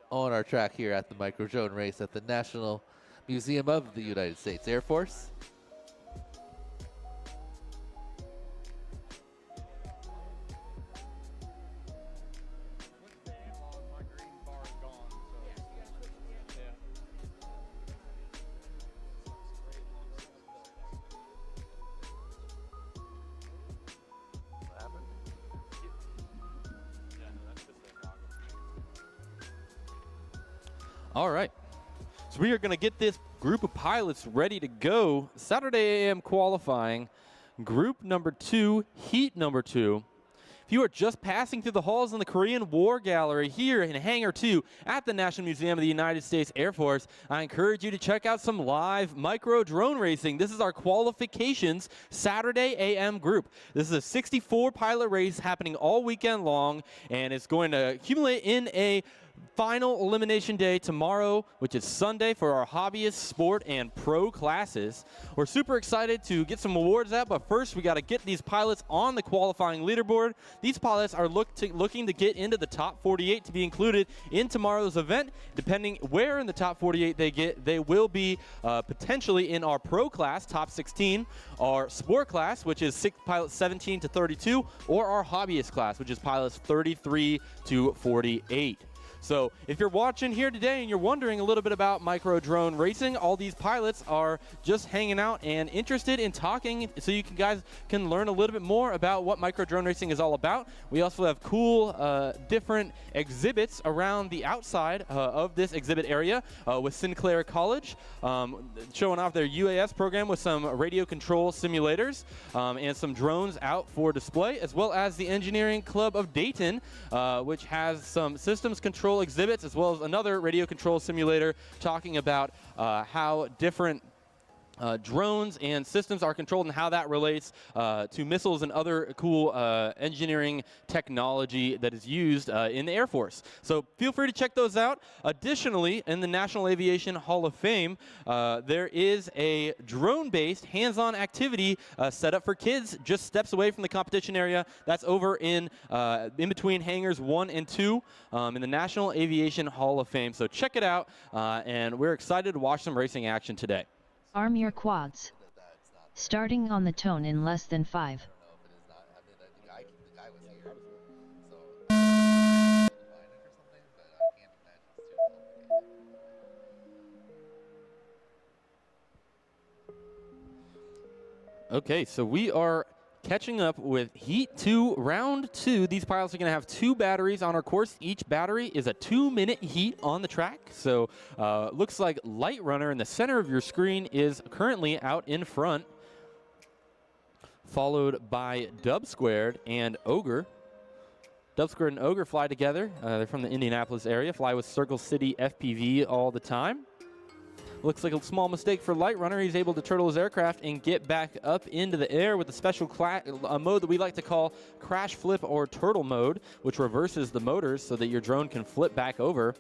on our track here at the Micro Drone Race at the National Museum of the United States Air Force. All right. So we are going to get this group of pilots ready to go. Saturday AM qualifying, group number 2, heat number 2. If you are just passing through the halls in the Korean War Gallery here in Hangar 2 at the National Museum of the United States Air Force, I encourage you to check out some live micro drone racing. This is our Qualifications Saturday AM group. This is a 64 pilot race happening all weekend long, and it's going to accumulate in a final elimination day tomorrow, which is Sunday, for our hobbyist, sport, and pro classes. We're super excited to get some awards out, but first we got to get these pilots on the qualifying leaderboard. These pilots are looking to get into the top 48 to be included in tomorrow's event. Depending where in the top 48 they get, they will be potentially in our pro class, top 16, our sport class, which is pilots 17 to 32, or our hobbyist class, which is pilots 33 to 48. So if you're watching here today and you're wondering a little bit about micro drone racing, all these pilots are just hanging out and interested in talking, so you guys can learn a little bit more about what micro drone racing is all about. We also have cool different exhibits around the outside of this exhibit area with Sinclair College, showing off their UAS program with some radio control simulators and some drones out for display, as well as the Engineering Club of Dayton, which has some systems control exhibits, as well as another radio control simulator talking about how different drones and systems are controlled and how that relates to missiles and other cool engineering technology that is used in the Air Force. So feel free to check those out. Additionally, in the National Aviation Hall of Fame, there is a drone-based hands-on activity set up for kids just steps away from the competition area. That's over in between hangars 1 and 2 in the National Aviation Hall of Fame. So check it out, and we're excited to watch some racing action today. Arm your quads. Starting on the tone in less than 5. Okay, so we are catching up with Heat 2, Round 2. These pilots are going to have 2 batteries on our course. Each battery is a 2-minute heat on the track. So looks like Light Runner in the center of your screen is currently out in front, followed by Dub Squared and Ogre. Dub Squared and Ogre fly together. They're from the Indianapolis area, fly with Circle City FPV all the time. Looks like a small mistake for Light Runner. He's able to turtle his aircraft and get back up into the air with a special mode that we like to call crash flip or turtle mode, which reverses the motors so that your drone can flip back over.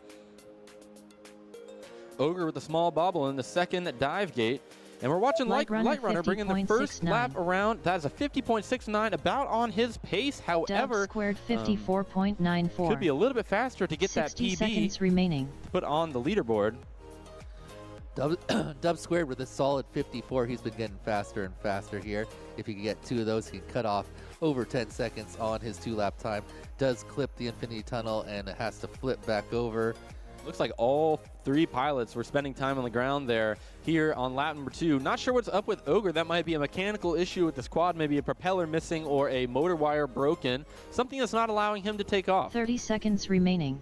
Ogre with a small bobble in the second dive gate. And we're watching Light Runner bringing the first lap around. That's a 50.69, about on his pace. However, Dub Squared 54.94. Could be a little bit faster to get that 60 PB seconds remaining. put on the leaderboard. Dub Squared with a solid 54. He's been getting faster and faster here. If he can get 2 of those, he can cut off over 10 seconds on his 2-lap time. Does clip the Infinity Tunnel and it has to flip back over. Looks like all 3 pilots were spending time on the ground there here on lap number 2. Not sure what's up with Ogre. That might be a mechanical issue with this quad, maybe a propeller missing or a motor wire broken. Something that's not allowing him to take off. 30 seconds remaining.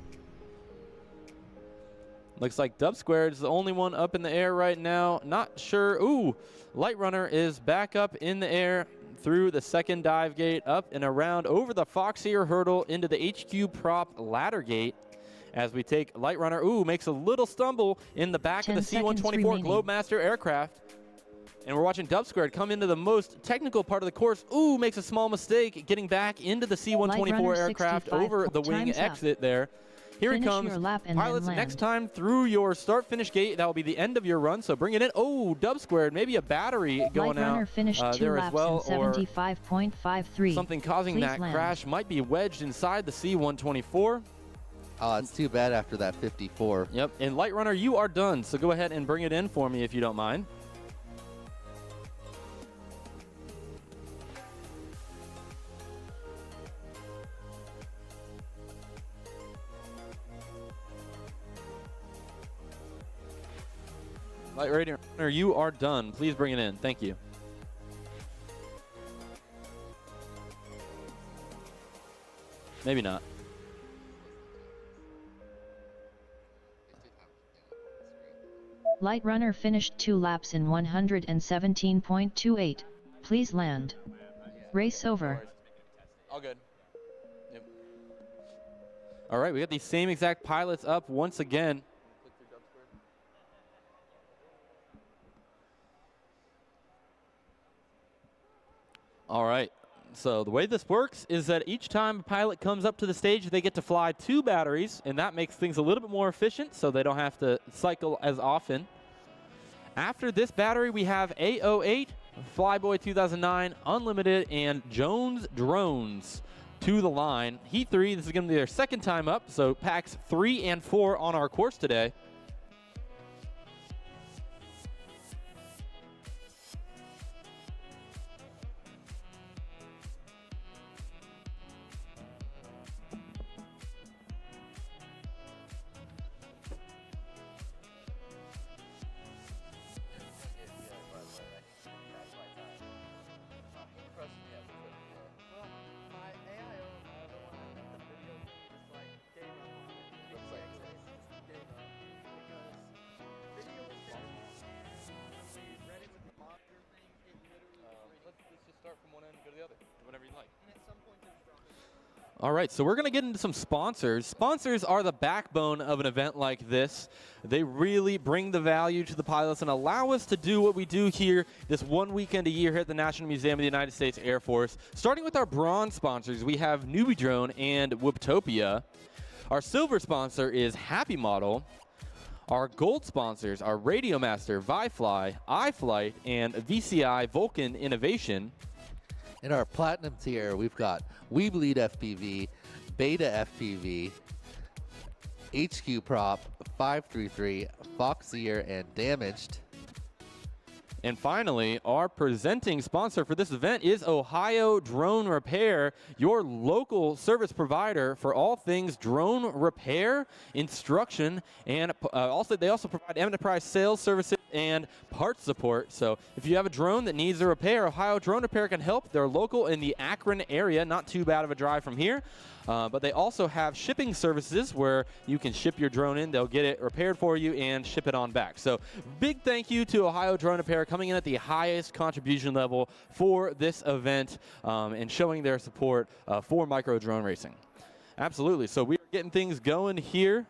Looks like Dub Squared is the only one up in the air right now. Not sure. Ooh, Light Runner is back up in the air through the second dive gate, up and around over the Foxier hurdle into the HQ prop ladder gate. As we take Light Runner, ooh, makes a little stumble in the back of the C-124 Globemaster aircraft. And we're watching Dub Squared come into the most technical part of the course. Ooh, makes a small mistake getting back into the C-124 aircraft over the wing exit there. Here he comes. Pilots, next time through your start-finish gate, that will be the end of your run, so bring it in. Oh, Dub Squared, maybe a battery going out there as well, or something causing that crash. Might be wedged inside the C-124. Oh, it's too bad after that 54. Yep, and Light Runner, you are done, so go ahead and bring it in for me if you don't mind. Light Runner, you are done. Please bring it in. Thank you. Maybe not. Light runner finished 2 laps in 117.28. Please land. Race over. All good. Yep. All right, we got these same exact pilots up once again. All right, so the way this works is that each time a pilot comes up to the stage, they get to fly 2 batteries, and that makes things a little bit more efficient so they don't have to cycle as often. After this battery, we have A08, Flyboy 2009, Unlimited, and Jones Drones to the line. Heat 3, this is going to be their second time up, so packs 3 and 4 on our course today. All right, so we're going to get into some sponsors. Sponsors are the backbone of an event like this. They really bring the value to the pilots and allow us to do what we do here this one weekend a year here at the National Museum of the United States Air Force. Starting with our bronze sponsors, we have Newbie Drone and Whooptopia. Our silver sponsor is Happy Model. Our gold sponsors are Radiomaster, ViFly, iFlight, and VCI Vulcan Innovation. In our platinum tier, we've got We Bleed FPV, Beta FPV, HQ Prop, 533, Fox Ear, and Damaged. And finally, our presenting sponsor for this event is Ohio Drone Repair, your local service provider for all things drone repair, instruction, and they also provide enterprise sales services and parts support. So if you have a drone that needs a repair, Ohio Drone Repair can help. They're local in the Akron area, not too bad of a drive from here. But they also have shipping services where you can ship your drone in. They'll get it repaired for you and ship it on back. So big thank you to Ohio Drone Repair coming in at the highest contribution level for this event and showing their support for micro drone racing. Absolutely. So we are getting things going here.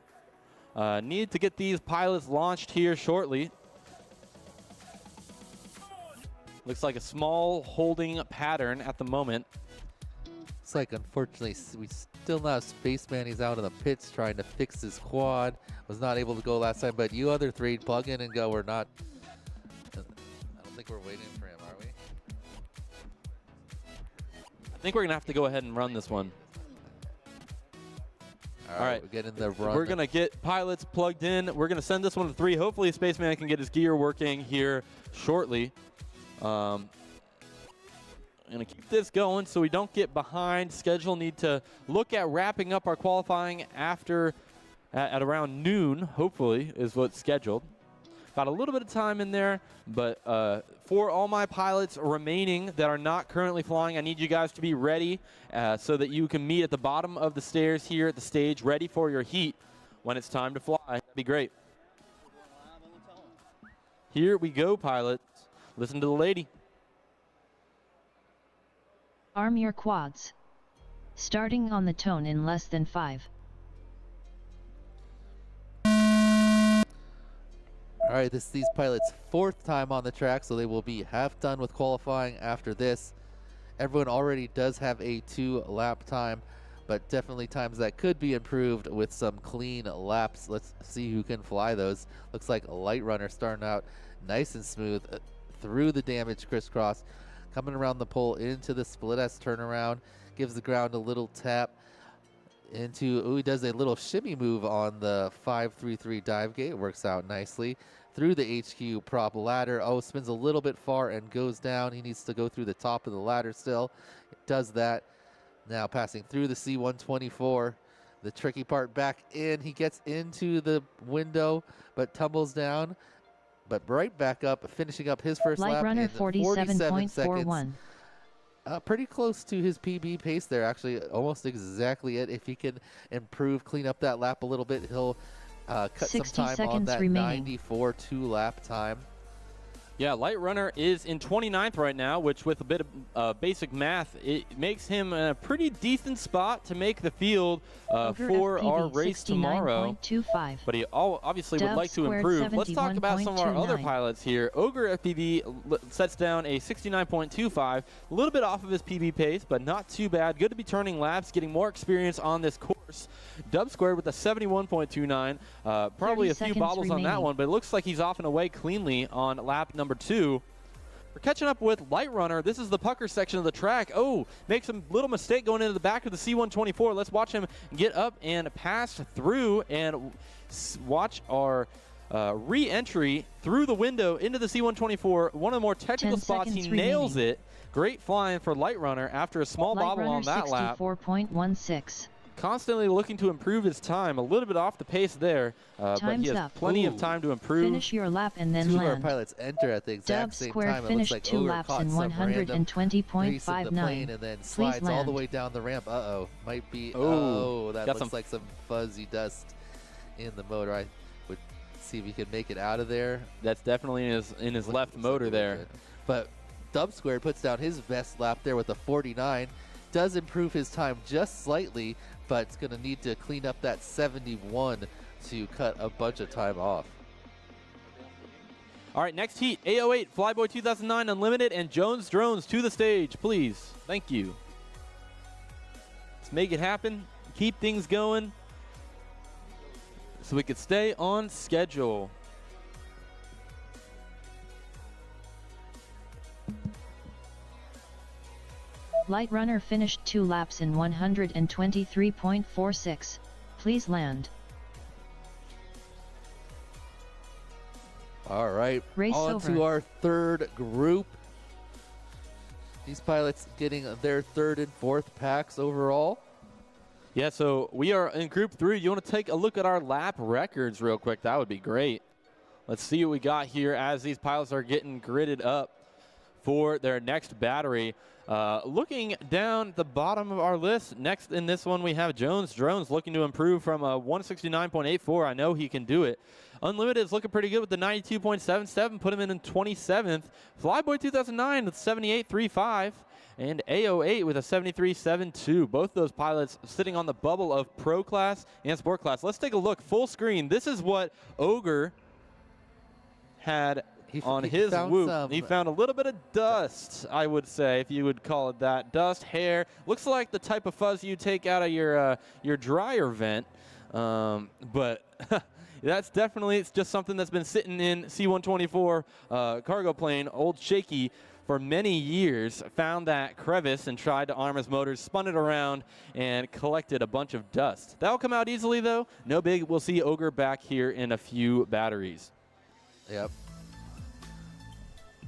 Need to get these pilots launched here shortly. Looks like a small holding pattern at the moment. It's like, unfortunately, we still not have Spaceman. He's out in the pits trying to fix his quad. Was not able to go last time, but you other three plug in and go. We're not. I don't think we're waiting for him, are we? I think we're going to have to go ahead and run this one. All right, we're getting the run. We're going to get pilots plugged in. We're going to send this one to 3. Hopefully, Spaceman can get his gear working here shortly. Going to keep this going so we don't get behind schedule. Need to look at wrapping up our qualifying after at around noon, hopefully, is what's scheduled. Got a little bit of time in there, but for all my pilots remaining that are not currently flying, I need you guys to be ready so that you can meet at the bottom of the stairs here at the stage, ready for your heat when it's time to fly. That'd be great. Here we go, pilots. Listen to the lady. Arm your quads. Starting on the tone in less than 5. All right, this is these pilots' 4th time on the track, so they will be half done with qualifying after this. Everyone already does have a 2-lap time, but definitely times that could be improved with some clean laps. Let's see who can fly those. Looks like a Light Runner starting out nice and smooth through the damage crisscross. Coming around the pole into the split S turnaround, gives the ground a little tap into, he does a little shimmy move on the 533 dive gate, works out nicely. Through the HQ prop ladder, spins a little bit far and goes down. He needs to go through the top of the ladder still. Does that. Now passing through the C-124, the tricky part back in. He gets into the window, but tumbles down. But right back up, finishing up his first Light lap runner in 47 seconds. 47.41. Pretty close to his PB pace there, actually almost exactly it. If he can improve, clean up that lap a little bit, he'll cut some 60 time on seconds that remaining. 94 two-lap time. Yeah, Light Runner is in 29th right now, which with a bit of basic math, it makes him in a pretty decent spot to make the field Ogre for FPV our race tomorrow. 69.25. But he obviously would Dub like to squared improve. Let's talk about some of our other 71.29. pilots here. Ogre FPV sets down a 69.25, a little bit off of his PB pace, but not too bad. Good to be turning laps, getting more experience on this course. Dub squared with a 71.29, probably a few 30 bobbles seconds on that remaining. one, but it looks like he's off and away cleanly on lap number 2. We're catching up with Light Runner. This is the pucker section of the track. Oh, makes a little mistake going into the back of the C124. Let's watch him get up and pass through and watch our re-entry through the window into the C124. One of the more technical 10 spots. He seconds nails remaining. it. Great flying for Light Runner after a small Light bobble Runner on that lap. 64.16. Constantly looking to improve his time. A little bit off the pace there, but Time's he has up. plenty of Ooh. time to improve. Finish your lap and then Two of our land. pilots enter at the exact Dub same square time. It looks finished like 2 Ogre laps caught in some random grease of the plane 120.59. and then slides all the land. way down the ramp. Uh-oh. Might be, Oh, that got looks some- like some fuzzy dust in the motor. I would see if he can make it out of there. That's definitely in his left Looks like motor a little there. bit. But Dub Squared puts down his best lap there with a 49. Does improve his time just slightly, but it's going to need to clean up that 71 to cut a bunch of time off. All right, next heat, AO8, Flyboy 2009 Unlimited, and Jones Drones to the stage, please. Thank you. Let's make it happen, keep things going, so we could stay on schedule. Light Runner finished 2 laps in 123.46. Please land. All right, Race on over. to our third group. These pilots getting their third and fourth packs overall. Yeah, so we are in Group 3. You want to take a look at our lap records real quick? That would be great. Let's see what we got here as these pilots are getting gridded up for their next battery. Looking down the bottom of our list, next in this one we have Jones Drones looking to improve from a 169.84. I know he can do it. Unlimited is looking pretty good with the 92.77, put him in 27th. Flyboy 2009 with 78.35. And AO8 with a 73.72. Both those pilots sitting on the bubble of Pro Class and Sport Class. Let's take a look full screen. This is what Ogre had on his whoop. He found a little bit of dust, I would say, if you would call it that. Dust, hair. Looks like the type of fuzz you take out of your dryer vent. But that's definitely, it's just something that's been sitting in C-124 cargo plane, old Shaky, for many years. Found that crevice and tried to arm his motors, spun it around, and collected a bunch of dust. That'll come out easily, though. No big. We'll see Ogre back here in a few batteries. Yep.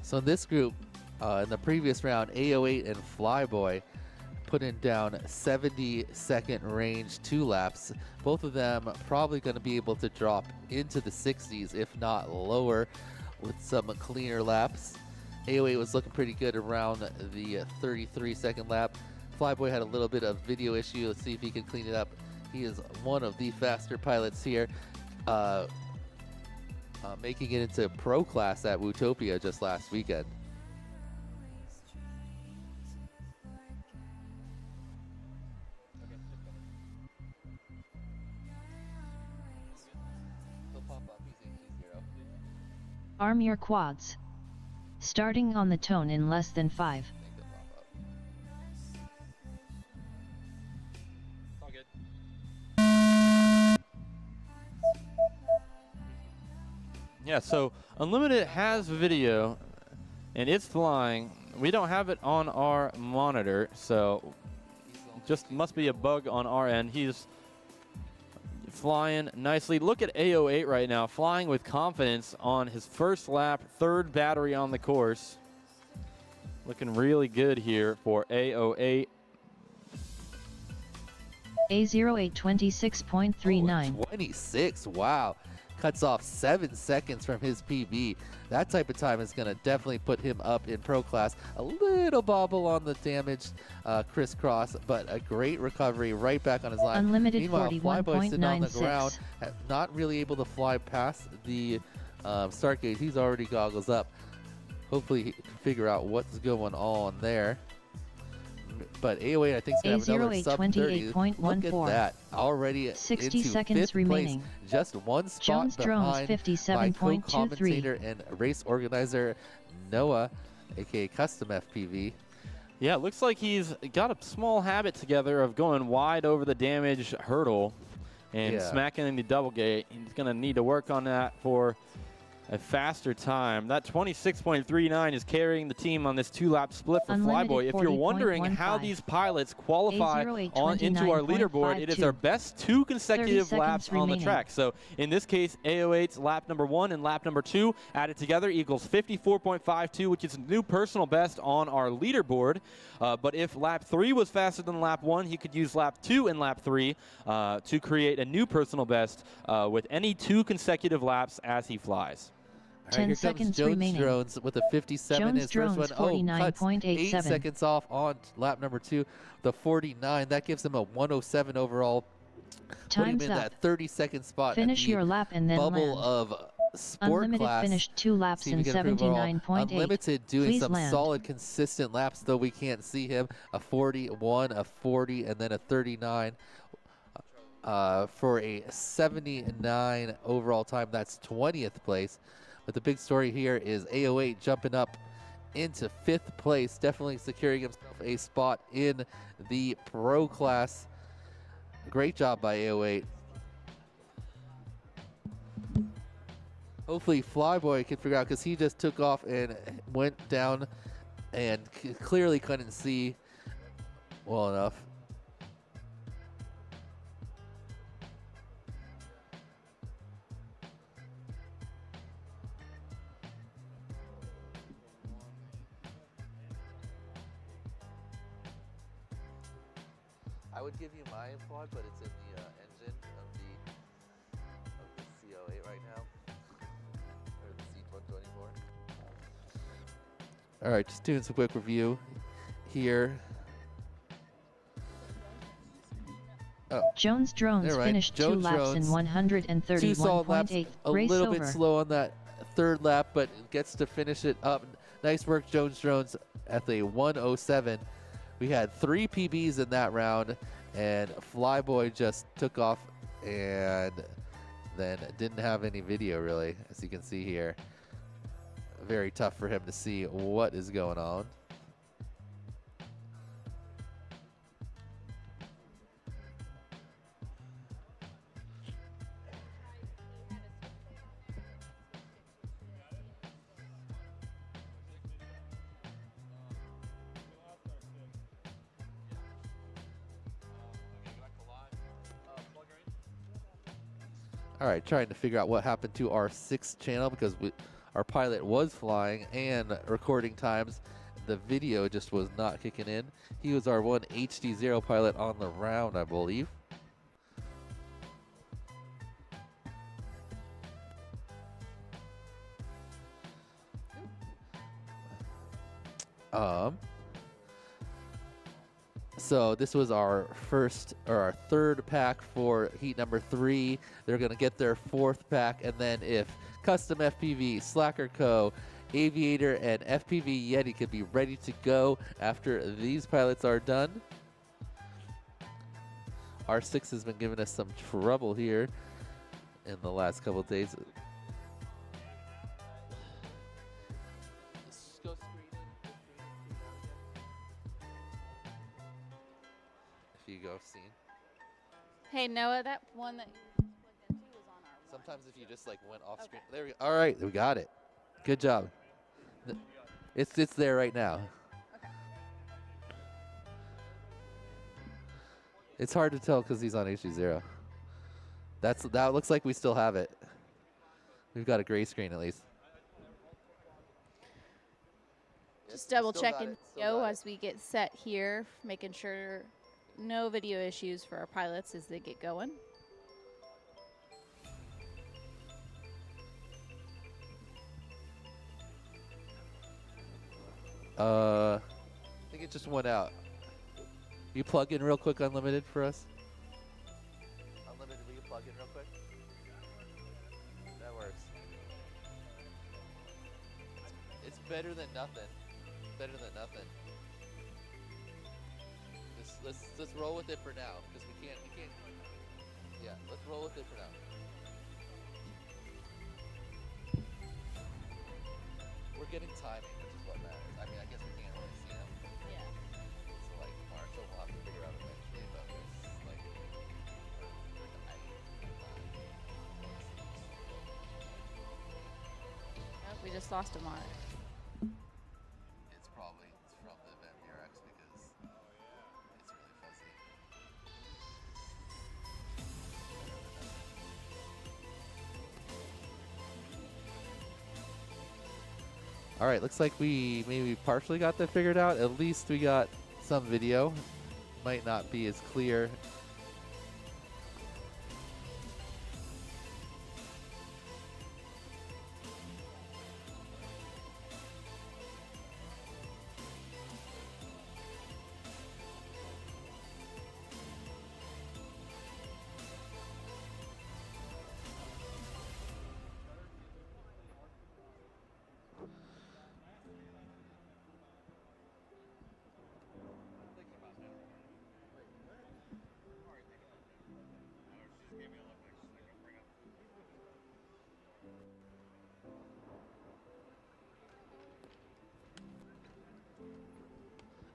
So in this group, in the previous round, AO8 and Flyboy putting down 70-second range 2 laps. Both of them probably going to be able to drop into the 60s, if not lower, with some cleaner laps. AO8 was looking pretty good around the 33-second lap. Flyboy had a little bit of video issue. Let's see if he can clean it up. He is one of the faster pilots here, making it into Pro Class at Wootopia just last weekend. Arm your quads. Starting on the tone in less than 5. Yeah, so Unlimited has video, and it's flying. We don't have it on our monitor, so just must be a bug on our end. He's flying nicely. Look at AO8 right now, flying with confidence on his first lap, third battery on the course. Looking really good here for AO8. A08 26.39. 26, wow. cuts off 7 seconds from his PB. That type of time is going to definitely put him up in pro class. A little bobble on the damaged crisscross, but a great recovery right back on his line. Unlimited Meanwhile, Flyboy sitting on the 41.96. ground, not really able to fly past the start gate. He's already goggles up. Hopefully he can figure out what's going on there. But 808, I think, is going to have another sub 30. Look at that. Already 60 into seconds 5th remaining. place. Just one spot Jones Drones behind my 57.23. co-commentator and race organizer Noah, aka Custom FPV. Yeah, it looks like he's got a small habit together of going wide over the damage hurdle and smacking in the double gate. He's going to need to work on that for a faster time. That 26.39 is carrying the team on this 2-lap split for Flyboy. If you're wondering how these pilots qualify into our leaderboard, it is our best 2 consecutive laps on the track. So in this case, A08's lap number 1 and lap number 2 added together equals 54.52, which is a new personal best on our leaderboard. But if lap 3 was faster than lap 1, he could use lap 2 and lap 3 to create a new personal best with any 2 consecutive laps as he flies. All right, 10 seconds remaining. Jones with a 57 Jones his first one. Cuts 8 49.87. seconds off on lap number 2. The 49, that gives him a 107 overall. Put him Time's in up. that 30-second spot. Finish at the your lap and then bubble land. of sport Unlimited class. finished 2 laps See if in we can improve overall. 79.8. Unlimited doing Please some land. solid, consistent laps, though we can't see him. A 41, a 40, and then a 39 for a 79 overall time. That's 20th place. But the big story here is A08 jumping up into 5th place, definitely securing himself a spot in the pro class. Great job by A08. Hopefully Flyboy can figure out, because he just took off and went down and clearly couldn't see well enough. I would give you my applaud, but it's in the engine of the CO8 right now, or the C124. All right, just doing some quick review here. Oh, Jones Drones Never mind. finished 2 Jones laps in Drones, 2 solid laps, 131.8. a Race little over. bit slow on that 3rd lap, but gets to finish it up. Nice work, Jones Drones, at the 107. We had 3 PBs in that round, and Flyboy just took off and then didn't have any video, really, as you can see here. Very tough for him to see what is going on. All right, trying to figure out what happened to our 6th channel, because our pilot was flying and recording times. The video just was not kicking in. He was our 1 HD0 pilot on the round, I believe. So this was our first, or our 3rd pack for heat number 3. They're going to get their 4th pack, and then if Custom FPV, Slacker Co., Aviator, and FPV Yeti could be ready to go after these pilots are done. R6 has been giving us some trouble here in the last couple of days. You go, scene. Hey Noah, that one that you plugged into was on our. Sometimes if you just like went off screen, there we go. All right, we got it. Good job. It's there right now. Okay. It's hard to tell because he's on HD0. That looks like we still have it. We've got a gray screen at least. Just double checking video as we get set here, making sure no video issues for our pilots as they get going. I think it just went out. You plug in real quick, Unlimited, for us? Unlimited, will you plug in real quick? That works. It's better than nothing. Better than nothing. Let's roll with it for now, because we can't. Yeah, let's roll with it for now. We're getting timing, which is what matters. I mean, I guess we can't really see them. Yeah. So like Marshall will have to figure out eventually, but it's like Nope, we just lost a Mark. it's from the event DRX because it's really fuzzy. All right, looks like we maybe partially got that figured out. At least we got some video. Might not be as clear.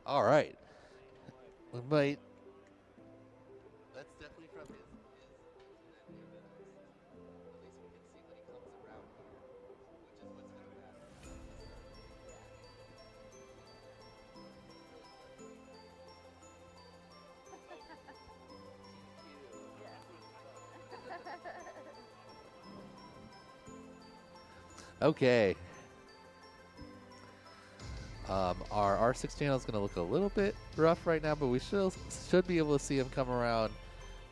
All right. We might. That's definitely from his at least we can see when he comes around here, which is what's going to matter. Okay. Our R6 channel is going to look a little bit rough right now, but we should be able to see him come around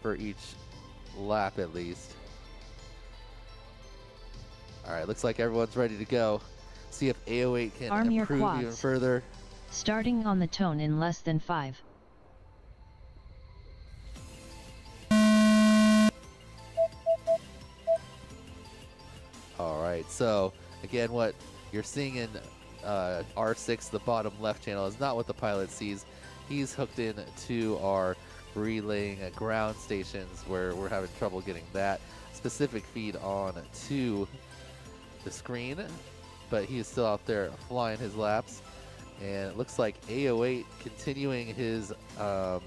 for each lap at least. All right, looks like everyone's ready to go. See if AO8 can Arm your improve even quads. further. Starting on the tone in less than 5. All right, so again, what you're seeing in R6, the bottom left channel, is not what the pilot sees. He's hooked in to our relaying ground stations where we're having trouble getting that specific feed on to the screen, but he is still out there flying his laps. And it looks like AO8 continuing his run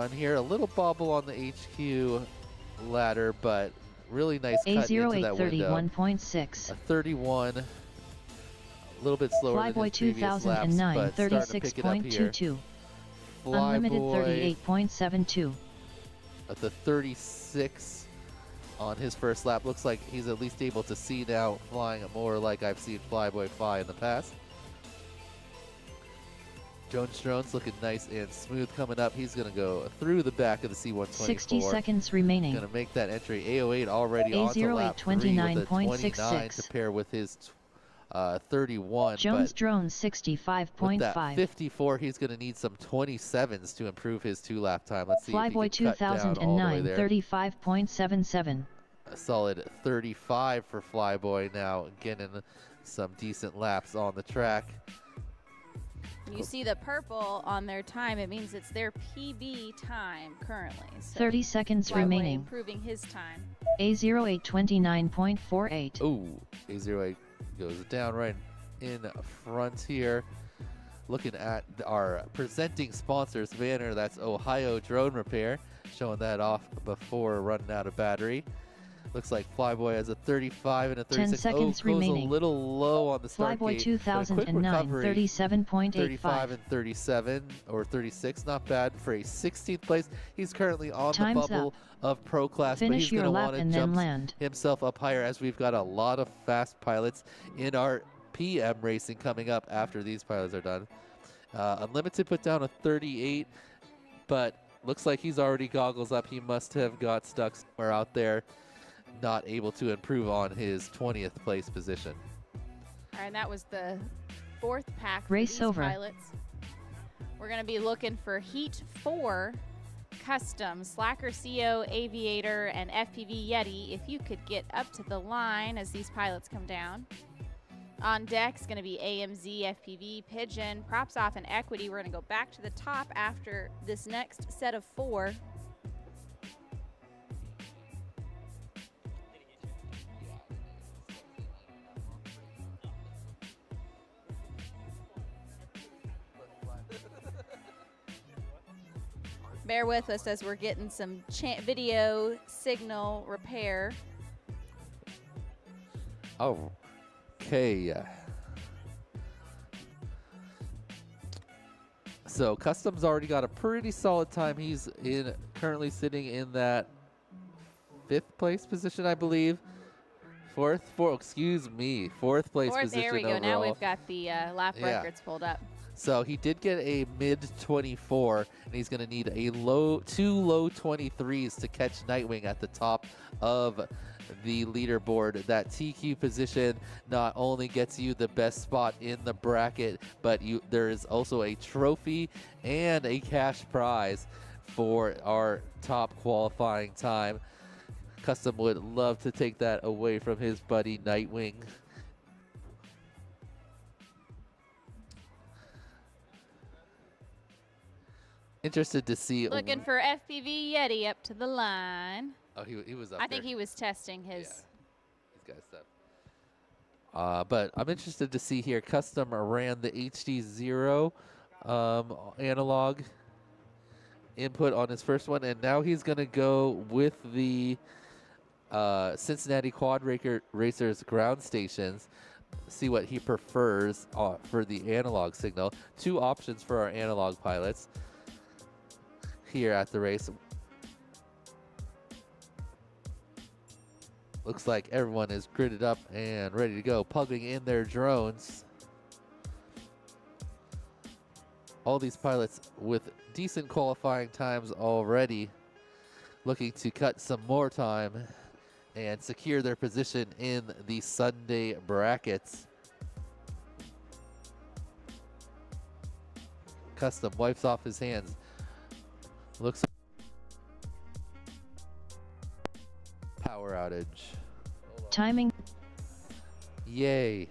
here. A little bobble on the HQ ladder, but really nice cut into that window. A0831.6. A 31, a little bit slower than Flyboy his previous laps, 2009 but starting to pick it up here. 36.22. Unlimited Flyboy 38.72. at the 36 on his first lap. Looks like he's at least able to see now, flying more like I've seen Flyboy fly in the past. Drone's looking nice and smooth coming up. He's going to go through the back of the C-124. 60 seconds remaining. Going to make that entry. AO8 already on to lap 3 with a 29 to pair with his 31. Jones but Drone with 65.5. that 54, he's going to need some 27s to improve his 2-lap time. Let's see Flyboy if he can cut down all the way 2009 there. 35.77. A solid 35 for Flyboy now, getting some decent laps on the track. You see the purple on their time, it means it's their PB time currently. So 30 seconds Flyboy remaining. improving his time. A0829.48. Ooh, A08 goes down right in front here. Looking at our presenting sponsors banner, that's Ohio Drone Repair, showing that off before running out of battery. Looks like Flyboy has a 35 and a 36. 10 seconds goes remaining. a little low on the start Flyboy gate, 2009 37.85. 35 and 37 or 36, not bad for a 16th place. He's currently on Time's the bubble up. of Pro Class, but Finish he's your going to lap want to and then jump land. himself up higher, as we've got a lot of fast pilots in our PM racing coming up after these pilots are done. Unlimited put down a 38, but looks like he's already goggles up. He must have got stuck somewhere out there, not able to improve on his 20th place position. All right, and that was the fourth pack for Race these over. pilots. We're going to be looking for Heat 4, Custom, Slacker CO, Aviator, and FPV Yeti. If you could get up to the line as these pilots come down. On deck is going to be AMZ, FPV, Pigeon, Props Off, and Equity. We're going to go back to the top after this next set of 4. Bear with us as we're getting some video signal repair. Okay. So Custom's already got a pretty solid time. He's currently sitting in that 5th place position, I believe. Fourth place Fourth, position there we go. overall. Now we've got the lap records pulled up. So he did get a mid 24, and he's going to need a two low 23s to catch Nightwing at the top of the leaderboard. That TQ position not only gets you the best spot in the bracket, but there is also a trophy and a cash prize for our top qualifying time. Custom would love to take that away from his buddy Nightwing. Interested to see. Looking for FPV Yeti up to the line. Oh, he was up I there. think he was testing his. Yeah. He's got stuff. But I'm interested to see here. Custom ran the HD0 analog input on his first one, and now he's going to go with the Cincinnati Quad Racers ground stations. See what he prefers for the analog signal. 2 options for our analog pilots here at the race. Looks like everyone is gridded up and ready to go, plugging in their drones. All these pilots with decent qualifying times already, looking to cut some more time and secure their position in the Sunday brackets. Custom wipes off his hands. Looks power outage. Timing. Yay.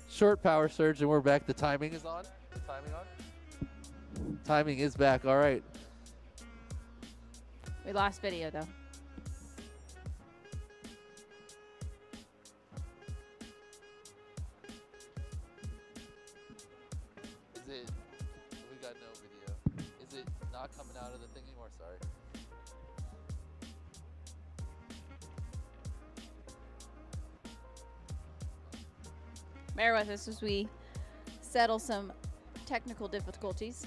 Short power surge, and we're back. The timing is on. The timing on. Timing is back. All right. We lost video though. Is it? We got no video. Is it not coming out of the thing anymore? Sorry. Bear with us as we settle some technical difficulties.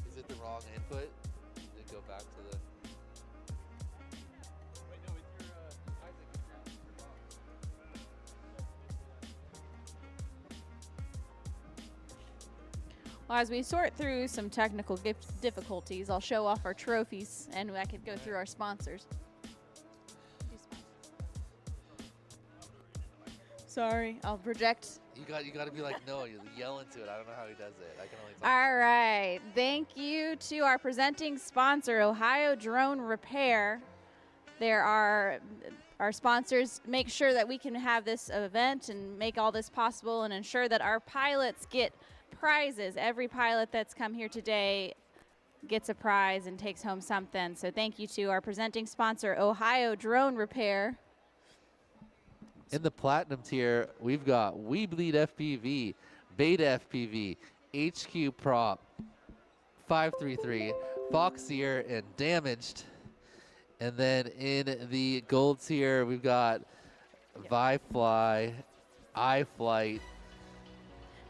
Is it the wrong input? Did it go back to the? Wait, no, it's your Isaac. Well, as we sort through some technical difficulties, I'll show off our trophies, and I could go through our sponsors. Sorry, I'll project. You got to be like, no, you yell into it. I don't know how he does it. I can only talk. All right. Thank you to our presenting sponsor, Ohio Drone Repair. There are our sponsors make sure that we can have this event and make all this possible and ensure that our pilots get prizes. Every pilot that's come here today gets a prize and takes home something. So thank you to our presenting sponsor, Ohio Drone Repair. In the platinum tier, we've got We Bleed FPV, Beta FPV, HQ Prop, 533, Foxier, and Damaged. And then in the gold tier, we've got ViFly, iFlight,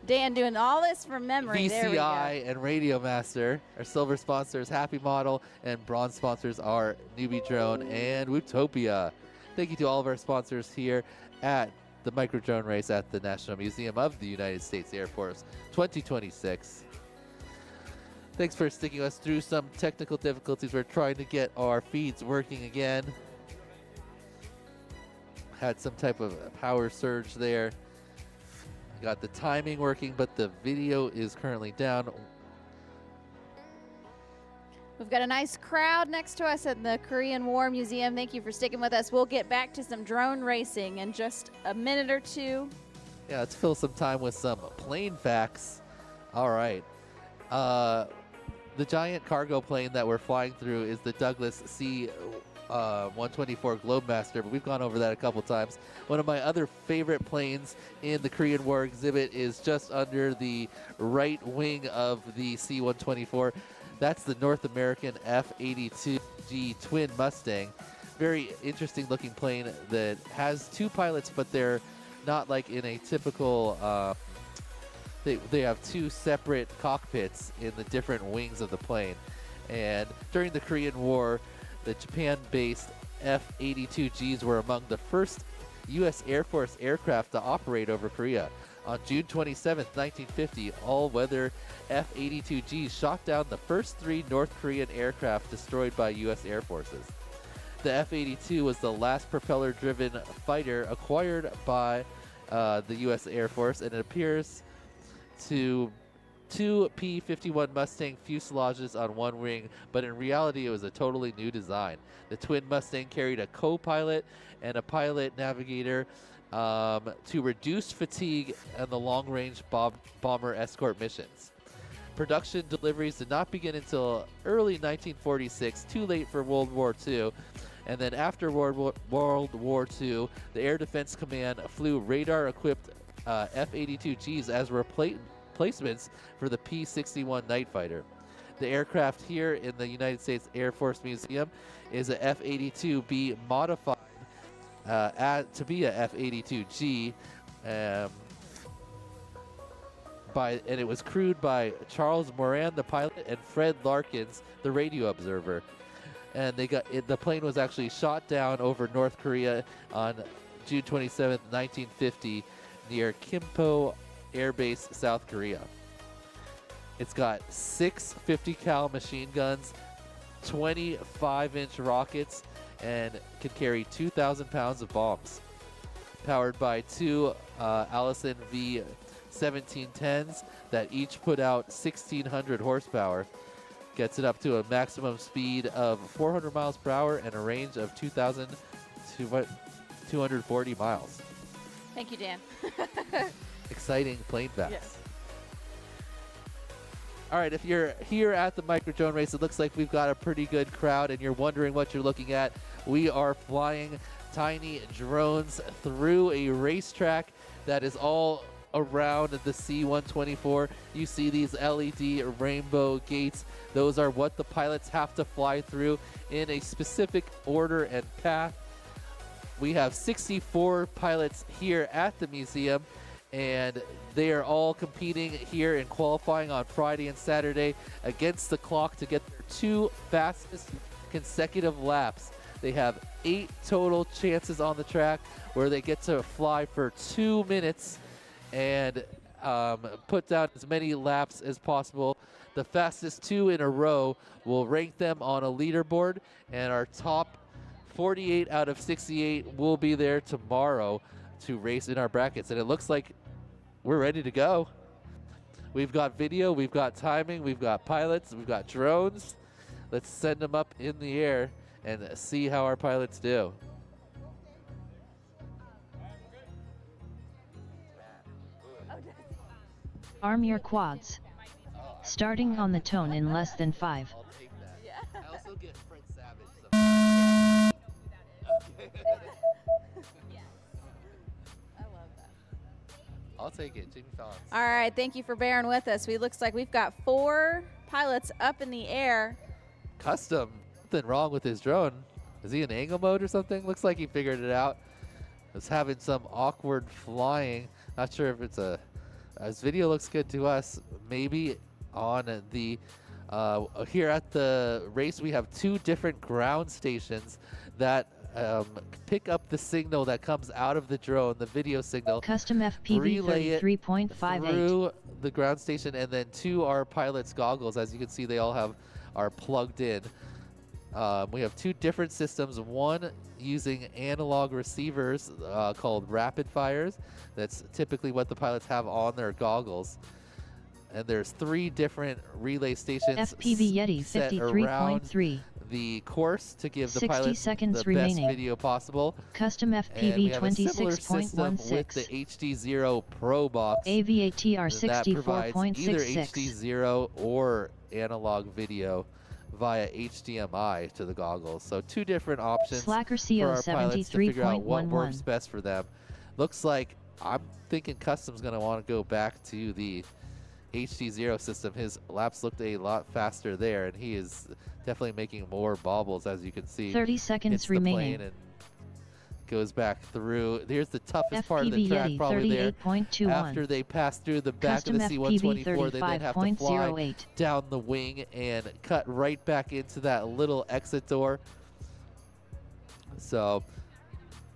Dan doing all this from memory. There we go. VCI, and Radio Master. Our silver sponsors, Happy Model, and bronze sponsors are Newbie Drone and Wootopia. Thank you to all of our sponsors here at the micro drone race at the National Museum of the United States Air Force 2026. Thanks for sticking us through some technical difficulties. We're trying to get our feeds working again. Had some type of power surge there. Got the timing working, but the video is currently down. We've got a nice crowd next to us at the Korean War Museum. Thank you for sticking with us. We'll get back to some drone racing in just a minute or two. Yeah, let's fill some time with some plane facts. All right. The giant cargo plane that we're flying through is the Douglas C-124 Globemaster, but we've gone over that a couple times. One of my other favorite planes in the Korean War exhibit is just under the right wing of the C-124. That's the North American F-82G twin Mustang. Very interesting looking plane that has two pilots, but they're not like in a typical they have two separate cockpits in the different wings of the plane. And during the Korean War, the Japan-based F-82Gs were among the first U.S. Air Force aircraft to operate over Korea. On June 27, 1950, all-weather F-82Gs shot down the first 3 North Korean aircraft destroyed by U.S. Air Forces. The F-82 was the last propeller-driven fighter acquired by the U.S. Air Force, and it appears to 2 P-51 Mustang fuselages on one wing, but in reality it was a totally new design. The twin Mustang carried a co-pilot and a pilot navigator to reduce fatigue and the long-range bomber escort missions. Production deliveries did not begin until early 1946, too late for World War II. And then after World War II, the Air Defense Command flew radar-equipped F-82Gs as replacements for the P-61 Night Fighter. The aircraft here in the United States Air Force Museum is a F-82B modified to be a F-82G, and it was crewed by Charles Moran, the pilot, and Fred Larkins, the radio observer. And the plane was actually shot down over North Korea on June 27, 1950, near Kimpo Air Base, South Korea. It's got 6 50 cal machine guns, 25-inch rockets, and can carry 2,000 pounds of bombs. Powered by 2 Allison V-1710s that each put out 1,600 horsepower. Gets it up to a maximum speed of 400 miles per hour and a range of 2,240 miles. Thank you, Dan. Exciting plane facts. Yes. All right, if you're here at the micro drone race, it looks like we've got a pretty good crowd and you're wondering what you're looking at. We are flying tiny drones through a racetrack that is all around the C-124. You see these LED rainbow gates. Those are what the pilots have to fly through in a specific order and path. We have 64 pilots here at the museum, and they are all competing here and qualifying on Friday and Saturday against the clock to get their 2 fastest consecutive laps. They have 8 total chances on the track where they get to fly for 2 minutes and put down as many laps as possible. The fastest 2 in a row will rank them on a leaderboard, and our top 48 out of 68 will be there tomorrow to race in our brackets. And it looks like we're ready to go. We've got video, we've got timing, we've got pilots, we've got drones. Let's send them up in the air and see how our pilots do. Arm your quads. Starting on the tone in less than 5. I'll take that. I also get Fred Savage. I love that. I'll take it, Jimmy Fallon. All right, thank you for bearing with us. Looks like we've got 4 pilots up in the air. Custom. Something wrong with his drone. Is he in angle mode or something? Looks like he figured it out. It's having some awkward flying. Not sure if it's his video looks good to us. Maybe on the here at the race we have 2 different ground stations that pick up the signal that comes out of the drone, the video signal, Custom FPV relay it 33.58. through the ground station and then to our pilot's goggles. As you can see, they all are plugged in. We have two different systems, one using analog receivers called rapid fires. That's typically what the pilots have on their goggles. And there's 3 different relay stations FPV Yeti set around 53.3. the course to give the 60 pilots seconds the remaining. best video possible. Custom And FPV we have a similar system with the 26.16. HD0 Pro box. AVATR that provides either 64.66. HD0 or analog video via HDMI to the goggles. So 2 different options Slacker for our pilots to figure out what works 73.11. best for them. Looks like I'm thinking Custom's going to want to go back to the HD0 system. His laps looked a lot faster there, and he is definitely making more bobbles, as you can see. 30 seconds Hits the remaining. plane and goes back through. Here's the toughest part of FPV the track, Yeti probably there. 38.21. After they pass through the back Custom of the FPV C-124, they then have to fly 35.08. down the wing and cut right back into that little exit door. So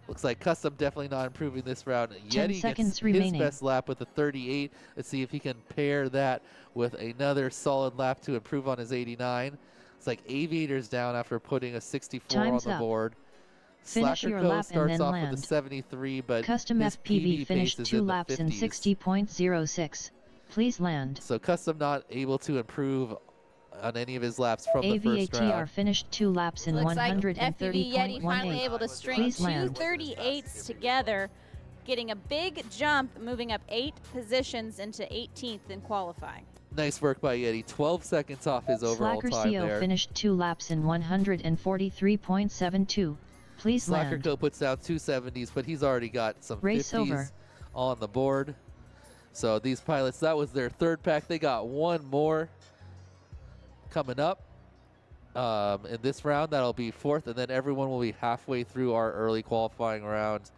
looks like Custom definitely not improving this round. 10 Yeti seconds gets remaining. his best lap with a 38. Let's see if he can pair that with another solid lap to improve on his 89. It's like Aviator's down after putting a 64 Time's on the up. board. Finish Slacker your Co lap and starts then off land. with a 73, but Custom his FPV PB finished pace is 2 in the laps in 50s. 60.06. Please land. So Custom not able to improve on any of his laps from the first AVATR round. finished 2 laps in Looks like FPV Yeti finally 130.18. able to string Please 2 land. 38s together, getting a big jump, moving up 8 positions into 18th in qualifying. Nice work by Yeti. 12 seconds off his overall Slacker time CO there. finished 2 laps in 143.72. Please Slacker land. Co puts down 270s, but he's already got some Race 50s over. on the board. So these pilots, that was their 3rd pack. They got 1 more coming up in this round. That'll be 4th, and then everyone will be halfway through our early qualifying round.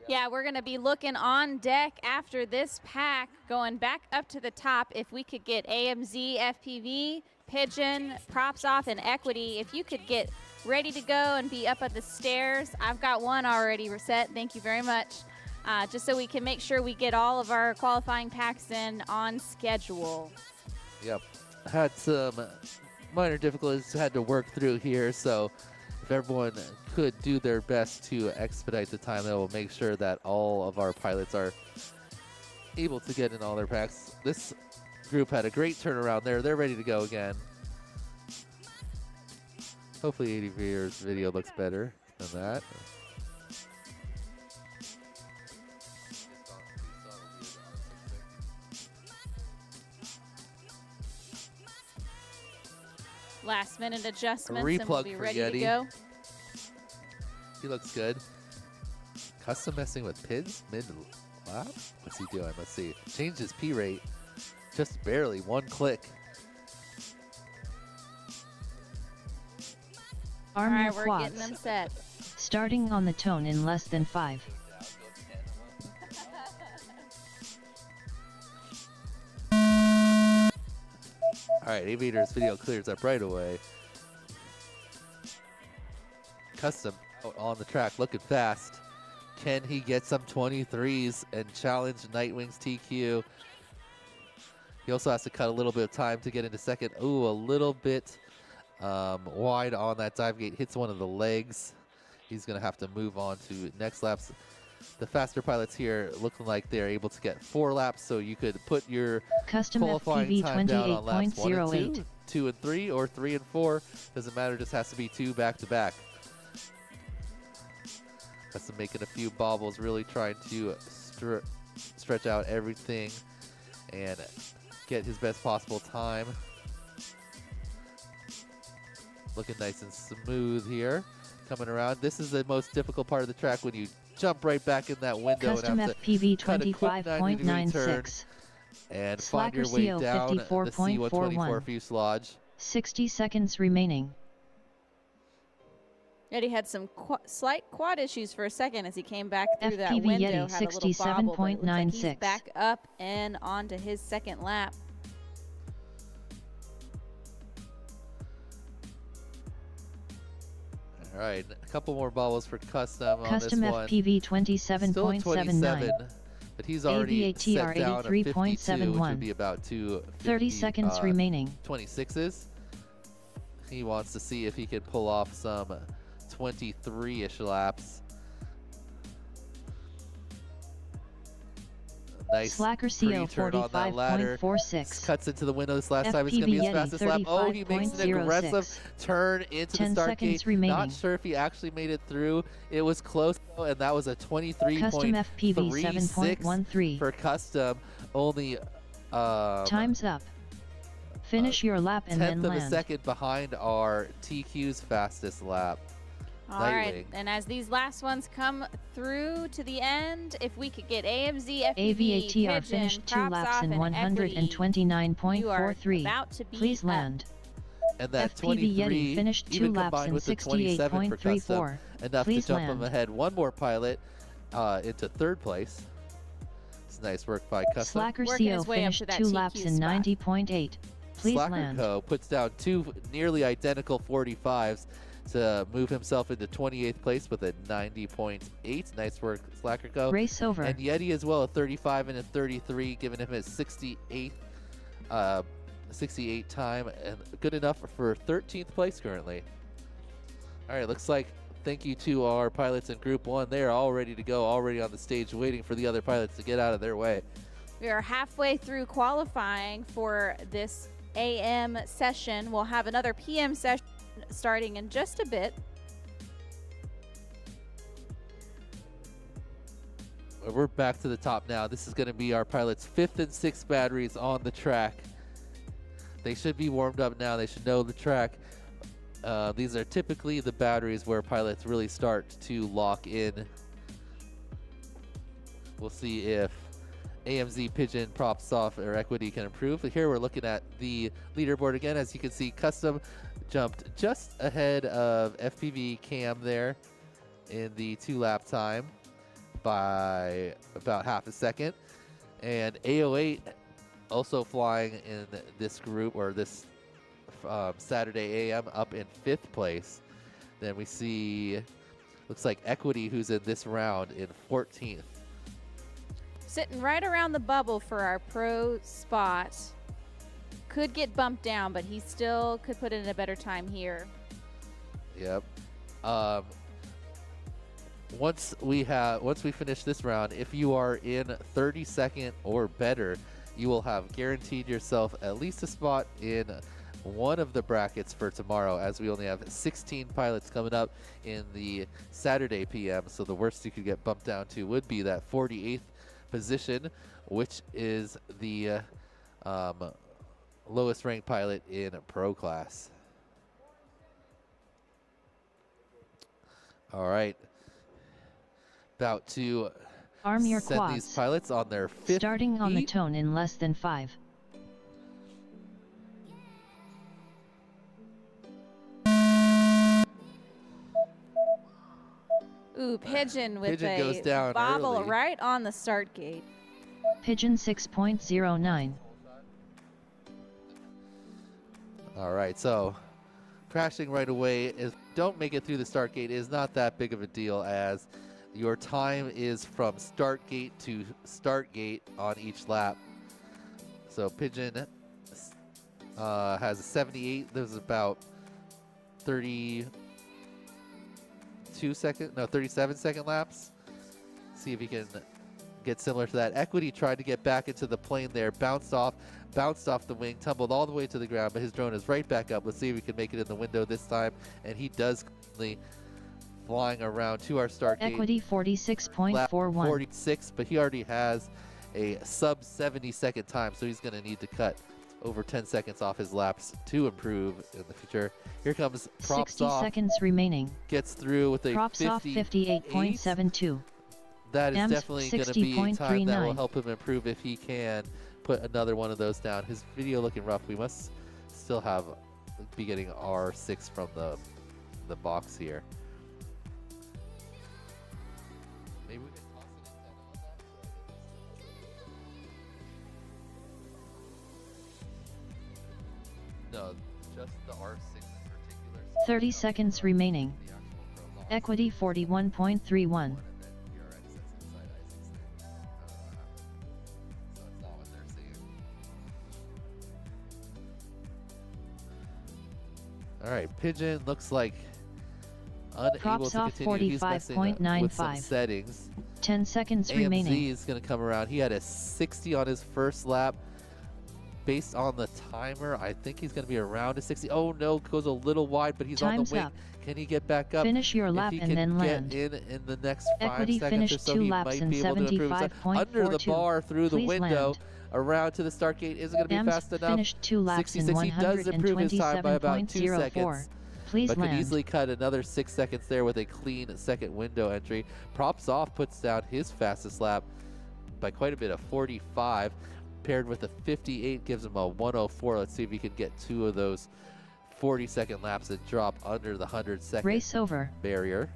Yeah, we're going to be looking on deck after this pack, going back up to the top. If we could get AMZ, FPV, Pigeon, Props Off, and Equity, if you could get ready to go and be up at the stairs. I've got one already set. Thank you very much. Just so we can make sure we get all of our qualifying packs in on schedule. Yep. Had some minor difficulties had to work through here, so if everyone could do their best to expedite the time, that will make sure that all of our pilots are able to get in all their packs. This group had a great turnaround there. They're ready to go again. Hopefully Aviator's video looks better than that. Last minute adjustments and we'll Replug be for ready to Yeti. go. He looks good. Custom messing with PIDs mid lap? What's he doing? Let's see. Changed his P rate just barely, 1 click. All Armor right, we're quads. getting them set. Starting on the tone in less than 5. All right, Aviator's video clears up right away. Custom out on the track, looking fast. Can he get some 23s and challenge Nightwing's TQ? He also has to cut a little bit of time to get into second. Ooh, a little bit wide on that dive gate. Hits one of the legs. He's going to have to move on to next laps. The faster pilots here looking like they're able to get 4 laps, so you could put your Custom qualifying FPV time down on laps 1 and 28.08. 2, 2 and 3, or 3 and 4. Doesn't matter, just has to be 2 back-to-back. Custom making a few bobbles, really trying to stretch out everything and get his best possible time. Looking nice and smooth here. Coming around. This is the most difficult part of the track when you jump right back in that window Custom and have FPV to cut a quick 90-degree turn 25.96. and find Slacker your way CO down the 54.41. C-124 fuselage. 60 seconds remaining. Yeti had some slight quad issues for a second as he came back through that FPV window. Yeti Had a little bobble, but it looks like he's 67.96. back up and onto his second lap. All right, a couple more bubbles for Custom on Custom this one. FPV Still at 27.79. but he's already set AVATR down a 52, which 83.71. would be about 30 seconds remaining. 26s. He wants to see if he can pull off some 23-ish laps. Nice Slacker CO pre-turn on that ladder. 45.46. Cuts into the window this last time. It's FPV going to be his Yeti fastest lap. Oh, he makes an aggressive 35.06. turn into the 10 start seconds gate. remaining. Not sure if he actually made it through. It was close, though, and that was a 23.36 Custom FPV 7.13. for Custom. Only Time's up. Finish your lap and then tenth of a land. second behind our TQ's fastest lap. All right, and as these last ones come through to the end, if we could get AMZ, FPV, AVATR Pigeon, finished 2 Props laps Off, in and Equity, you are 129.43. about to be Please up. land. And that FPV 23, Yeti finished 2 even laps combined in with the 27 for Custom, 68.34. enough Please to jump him land. ahead. One more pilot into third place. It's nice work by Custom. Slacker Working CO his way up to finished that 2 TQ laps in spot. 90.8. Please Slacker land. Co. puts down 2 nearly identical 45s to move himself into 28th place with a 90.8. Nice work, Slacker Co. Race over. And Yeti as well, a 35 and a 33, giving him his 68 time, and good enough for 13th place currently. All right, looks like thank you to our pilots in Group 1. They're all ready to go, already on the stage, waiting for the other pilots to get out of their way. We are halfway through qualifying for this AM session. We'll have another PM session starting in just a bit. We're back to the top now. This is going to be our pilots' 5th and 6th batteries on the track. They should be warmed up now. They should know the track. These are typically the batteries where pilots really start to lock in. We'll see if AMZ, Pigeon, Props Off, or Equity can improve. But here we're looking at the leaderboard again. As you can see, Custom jumped just ahead of FPV Cam there in the 2-lap time by about half a second. And AO8 also flying in this group, or this Saturday AM, up in 5th place. Then we see, looks like Equity, who's in this round, in 14th. Sitting right around the bubble for our pro spot. Could get bumped down, but he still could put in a better time here. Yep. Once we finish this round, if you are in 32nd or better, you will have guaranteed yourself at least a spot in one of the brackets for tomorrow, as we only have 16 pilots coming up in the Saturday PM. So the worst you could get bumped down to would be that 48th position, which is the lowest ranked pilot in pro class. All right. About to Arm your send quads. these pilots on their 5th Starting on the heat. tone in less than 5. Ooh, Pigeon with Pigeon goes a down bobble early. right on the start gate. Pigeon 6.09. All right, so crashing right away, if don't make it through the start gate, is not that big of a deal, as your time is from start gate to start gate on each lap. So Pigeon has a 78. There's about 37-second laps. See if he can get similar to that. Equity tried to get back into the plane there, bounced off the wing, tumbled all the way to the ground, but his drone is right back up. Let's see if he can make it in the window this time, and he does, flying around to our start gate. Equity Lap 46.41. 46, but he already has a sub 70-second time, so he's going to need to cut over 10 seconds off his laps to improve in the future. Here comes Props 60 Off, seconds remaining. gets through with a Props off 58.72. That is M's definitely going to be a time that will 60.39. help him improve if he can put another one of those down. His video looking rough. We must still be getting R6 from the box here. Maybe we can toss it in that. No, just the R6 in particular. 30 seconds remaining. The actual Equity 41.31. All right, Pigeon looks like unable Props to off continue. He's messing with some 45.95. settings. 10 seconds remaining. AMZ is going to come around. He had a 60 on his first lap. Based on the timer, I think he's going to be around a 60. Oh no, goes a little wide, but he's Time's on the wing. up. Can he get back up? Finish your lap if he and can then get land. in the next 5 Equity seconds or finished so, 2 he laps might in be able to improve his time. Under the 75.42. bar, through the Please window, land. around to the start gate. Isn't going to be Ems fast enough. finished 2 laps in 66, he does improve his time by about 2 127.04. seconds. Please But could land. easily cut another 6 seconds there with a clean second window entry. Props off puts down his fastest lap by quite a bit of 45. Paired with a 58 gives him a 104. Let's see if he can get 2 of those 40-second laps and drop under the 100-second Race over. barrier.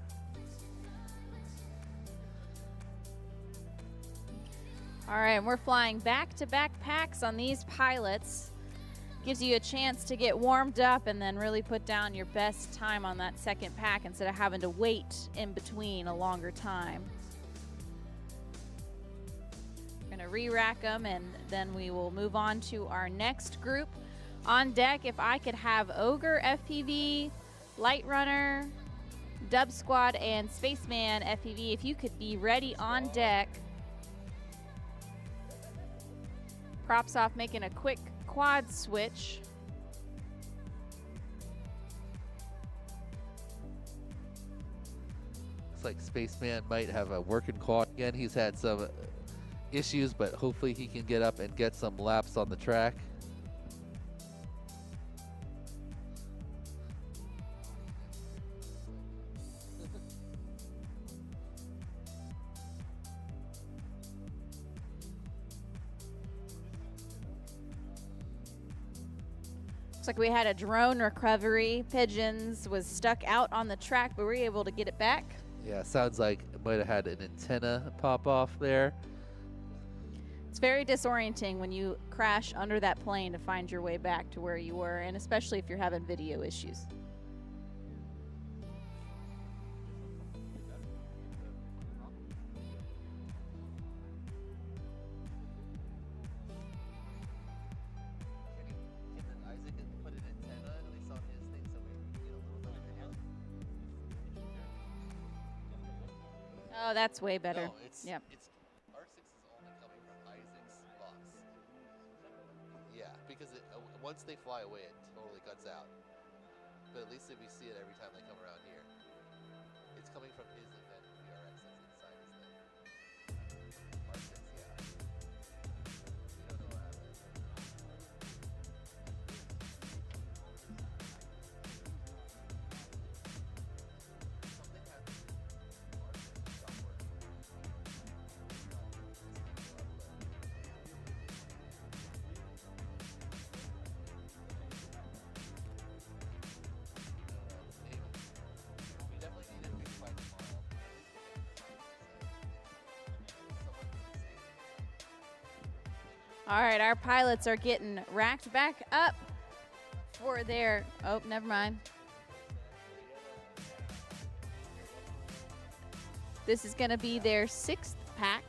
All right, we're flying back-to-back packs on these pilots. Gives you a chance to get warmed up and then really put down your best time on that second pack instead of having to wait in between a longer time. We're going to re-rack them, and then we will move on to our next group. On deck, if I could have Ogre FPV, Light Runner, Dub Squad, and Spaceman FPV, if you could be ready on deck. Props off making a quick quad switch. Looks like Spaceman might have a working quad again. He's had some issues, but hopefully he can get up and get some laps on the track. Looks like we had a drone recovery. Pigeons was stuck out on the track, but we were able to get it back. Yeah, sounds like it might have had an antenna pop off there. It's very disorienting when you crash under that plane to find your way back to where you were, and especially if you're having video issues. Oh, that's way better. No, Yep. it's R6 is only coming from Isaac's box. Yeah, because once they fly away, it totally cuts out. But at least if we see it every time they come around here, it's coming from his event VRX that's inside his thing. R6, yeah. We don't know what happened. Something happened. R6 stopped working. We definitely need it. We can find tomorrow. All right, our pilots are getting racked back up for their, oh, never mind. This is gonna be their 6th pack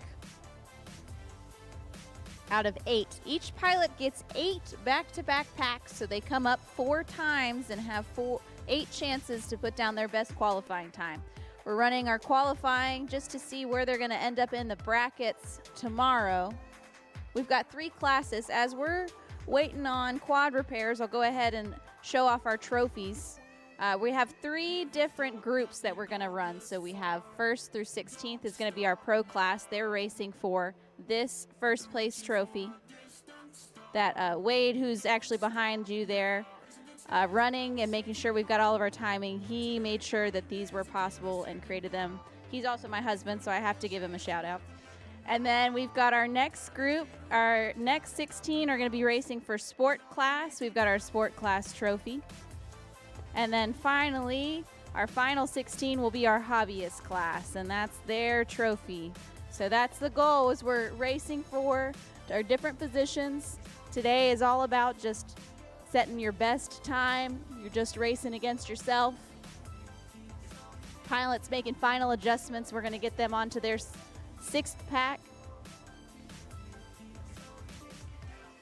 out of 8. Each pilot gets 8 back-to-back packs, so they come up 4 times and have 8 chances to put down their best qualifying time. We're running our qualifying just to see where they're gonna end up in the brackets tomorrow. We've got 3 classes. As we're waiting on quad repairs, I'll go ahead and show off our trophies. We have 3 different groups that we're gonna run. So we have 1st through 16th is gonna be our pro class. They're racing for this first place trophy. That Wade, who's actually behind you there, running and making sure we've got all of our timing. He made sure that these were possible and created them. He's also my husband, so I have to give him a shout out. And then we've got our next group. Our next 16 are going to be racing for sport class. We've got our sport class trophy. And then finally, our final 16 will be our hobbyist class, and that's their trophy. So that's the goal, is we're racing for our different positions. Today is all about just setting your best time. You're just racing against yourself. Pilots making final adjustments. We're going to get them onto their 6th pack.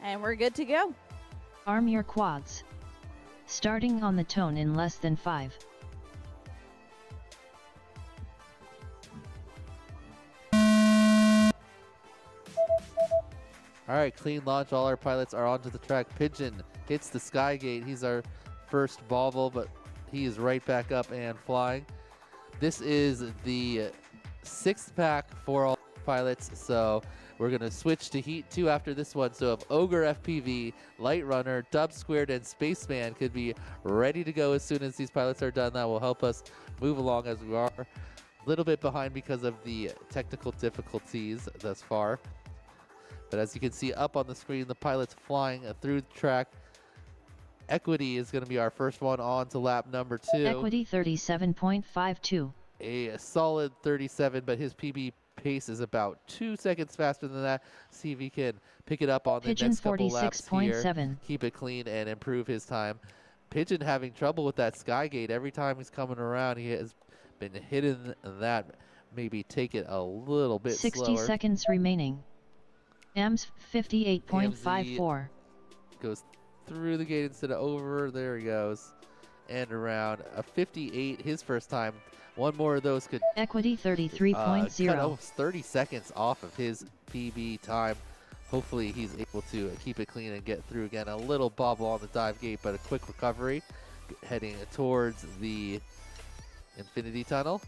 And we're good to go. Arm your quads. Starting on the tone in less than 5. All right, clean launch. All our pilots are onto the track. Pigeon hits the sky gate. He's our first bauble, but he is right back up and flying. This is the 6th pack for all pilots, so we're going to switch to Heat 2 after this one. So if Ogre FPV, Light Runner, Dub Squared, and Spaceman could be ready to go as soon as these pilots are done, that will help us move along, as we are a little bit behind because of the technical difficulties thus far. But as you can see up on the screen, the pilots flying through the track. Equity is going to be our first one on to lap number 2. Equity 37.52. A solid 37, but his PB pace is about 2 seconds faster than that. See if he can pick it up on the Pigeon next couple laps here. 46.7. Keep it clean and improve his time. Pigeon having trouble with that sky gate. Every time he's coming around, he has been hitting that. Maybe take it a little bit 60 slower. seconds remaining. AMS 58.54. Goes through the gate instead of over. There he goes. And around a 58 his first time. One more of those could Equity 33.0. cut almost 30 seconds off of his PB time. Hopefully he's able to keep it clean and get through again. A little bobble on the dive gate, but a quick recovery. Heading towards the Infinity Tunnel.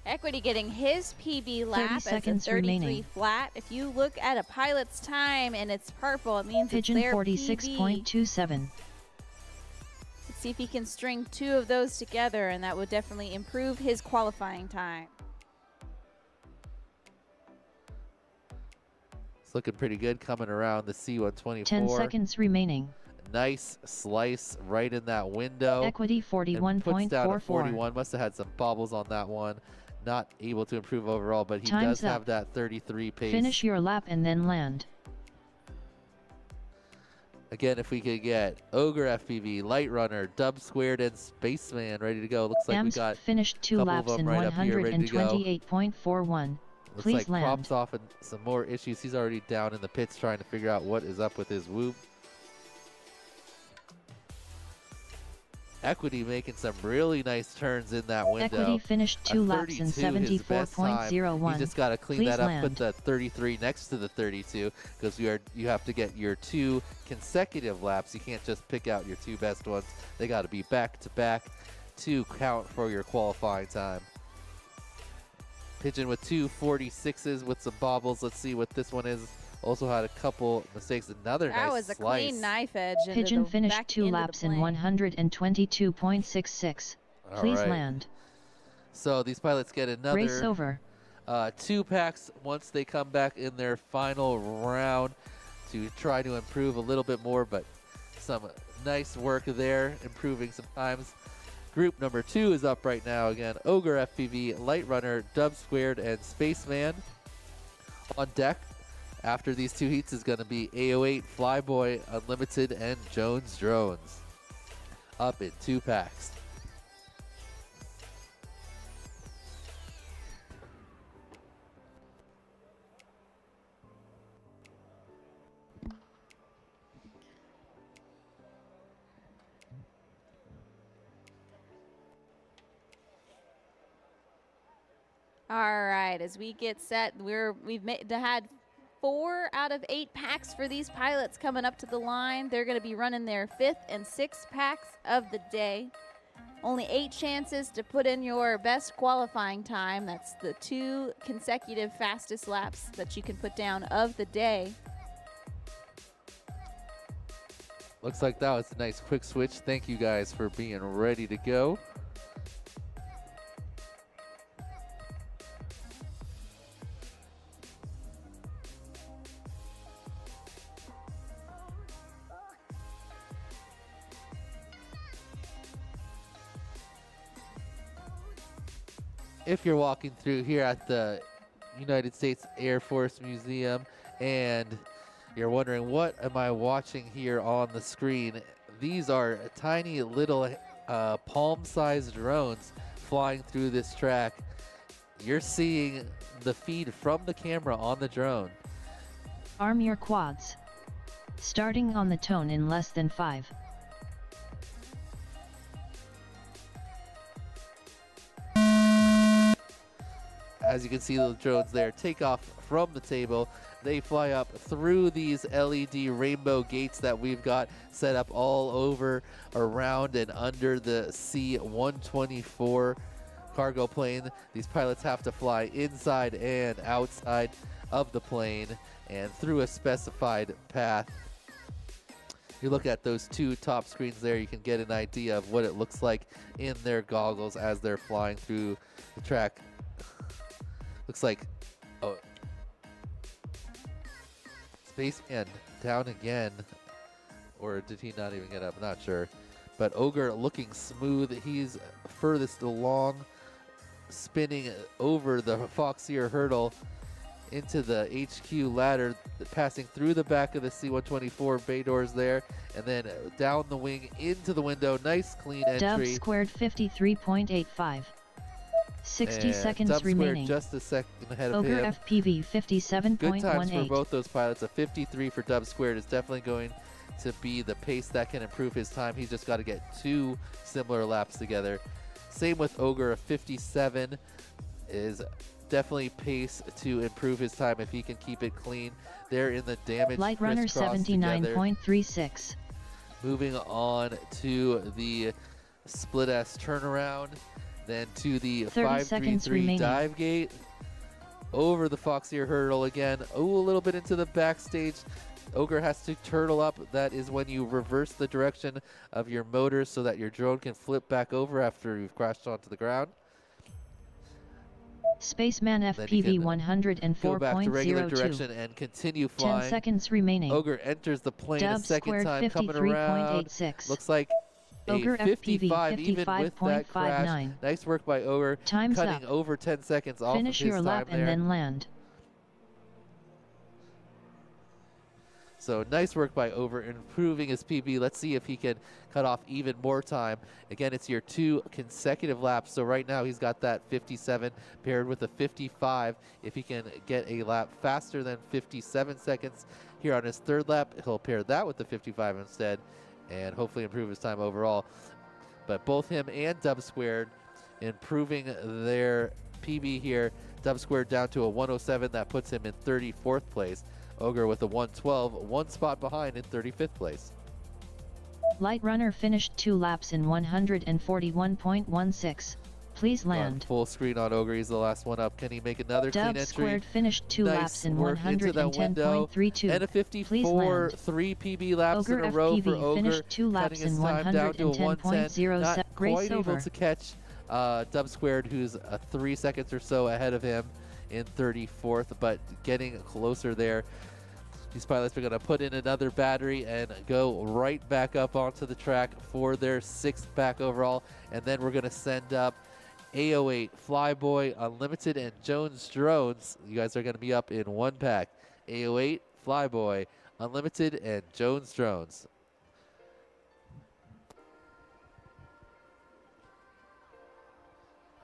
Equity getting his PB lap as a 33 remaining. flat. If you look at a pilot's time and it's purple, it means Pigeon it's their 46.27. PB. Let's see if he can string 2 of those together, and that would definitely improve his qualifying time. It's looking pretty good coming around the C-124. 10 seconds remaining. Nice slice right in that window. Equity And puts down a 41.44. 41. Must have had some bobbles on that one. Not able to improve overall, but he Time's does have that 33 pace. Finish your lap and then land. Again, if we could get Ogre FPV, Light Runner, Dub Squared, and Spaceman ready to go. Looks like AMS we got finished 2 couple of laps them in right up here, ready to go. 128.41. Looks Please like land. Prop's off and some more issues. He's already down in the pits trying to figure out what is up with his whoop. Equity making some really nice turns in that window. Equity finished 2 laps in 32 his best time. 74.01. You just got to clean Please that up, land. put the 33 next to the 32, because you have to get your 2 consecutive laps. You can't just pick out your 2 best ones. They got to be back to back to count for your qualifying time. Pigeon with 2 46s with some bobbles. Let's see what this one is. Also had a couple mistakes. Another That nice was a slice. clean knife edge. Into Pigeon the finished back 2 end of the laps in plane. 122.66. All Please right. land. So these pilots get another Race over. 2 packs once they come back in their final round to try to improve a little bit more, but some nice work there, improving some times. Group number 2 is up right now again. Ogre FPV, Light Runner, Dub Squared, and Spaceman. On deck after these 2 heats is going to be AO8, Flyboy, Unlimited, and Jones Drones. Up in 2 packs. All right, as we get set, we've had 4 out of 8 packs for these pilots coming up to the line. They're going to be running their 5th and 6th packs of the day. Only 8 chances to put in your best qualifying time. That's the 2 consecutive fastest laps that you can put down of the day. Looks like that was a nice quick switch. Thank you guys for being ready to go. If you're walking through here at the United States Air Force Museum and you're wondering, what am I watching here on the screen? These are tiny little palm-sized drones flying through this track. You're seeing the feed from the camera on the drone. Arm your quads. Starting on the tone in less than 5. As you can see, the drones there take off from the table. They fly up through these LED rainbow gates that we've got set up all over, around, and under the C-124 cargo plane. These pilots have to fly inside and outside of the plane and through a specified path. You look at those two top screens there, you can get an idea of what it looks like in their goggles as they're flying through the track. Looks like, oh, Spaceman down again, or did he not even get up? Not sure. But Ogre looking smooth. He's furthest along, spinning over the Foxier hurdle into the HQ ladder, passing through the back of the C-124 bay doors there, and then down the wing into the window. Nice clean entry. Dub squared 53.85. 60 and seconds Dub squared remaining. just a second ahead of Ogre him. FPV 57.18. Good times for both those pilots. A 53 for Dub squared is definitely going to be the pace that can improve his time. He's just got to get 2 similar laps together. Same with Ogre. A 57 is definitely pace to improve his time if he can keep it clean. They're in the damage Light Runner crisscross together. 79.36. Moving on to the split S turnaround, then to the 30 seconds 533 remaining. dive gate, over the Foxier hurdle again. Oh, a little bit into the backstage. Ogre has to turtle up. That is when you reverse the direction of your motor so that your drone can flip back over after you've crashed onto the ground. Spaceman Then you FPV can go back to regular 104.02. direction and continue 10 flying. seconds remaining. Ogre enters the plane a Dub second squared time, coming around. 53.86. Looks like Ogre a FPV 55 even with that crash. 55.59. Nice work by Ogre, Time's cutting up. over 10 seconds off Finish of his your time lap there. and then land. So nice work by Ogre, improving his PB. Let's see if he can cut off even more time. Again, it's your 2 consecutive laps. So right now he's got that 57 paired with a 55. If he can get a lap faster than 57 seconds here on his 3rd lap, he'll pair that with the 55 instead and hopefully improve his time overall. But both him and Dub Squared improving their PB here. Dub Squared down to a 107. That puts him in 34th place. Ogre with a 112, 1 spot behind in 35th place. Light Runner finished 2 laps in 141.16. Please land. Full screen on Ogre. He's the last one up. Can he make another clean Dub entry? squared finished 2 Nice laps in work into that window. 110.32. And a Please 54, land. 3 PB laps Ogre in a row for FPV Ogre. finished 2 laps Cutting his in time down to a 110. 110.07. Not Grace quite over. able to catch Dub Squared, who's 3 seconds or so ahead of him in 34th, but getting closer there. These pilots are going to put in another battery and go right back up onto the track for their 6th back overall. And then we're going to send up A08, Flyboy, Unlimited, and Jones Drones. You guys are going to be up in 1 pack. A08, Flyboy, Unlimited, and Jones Drones.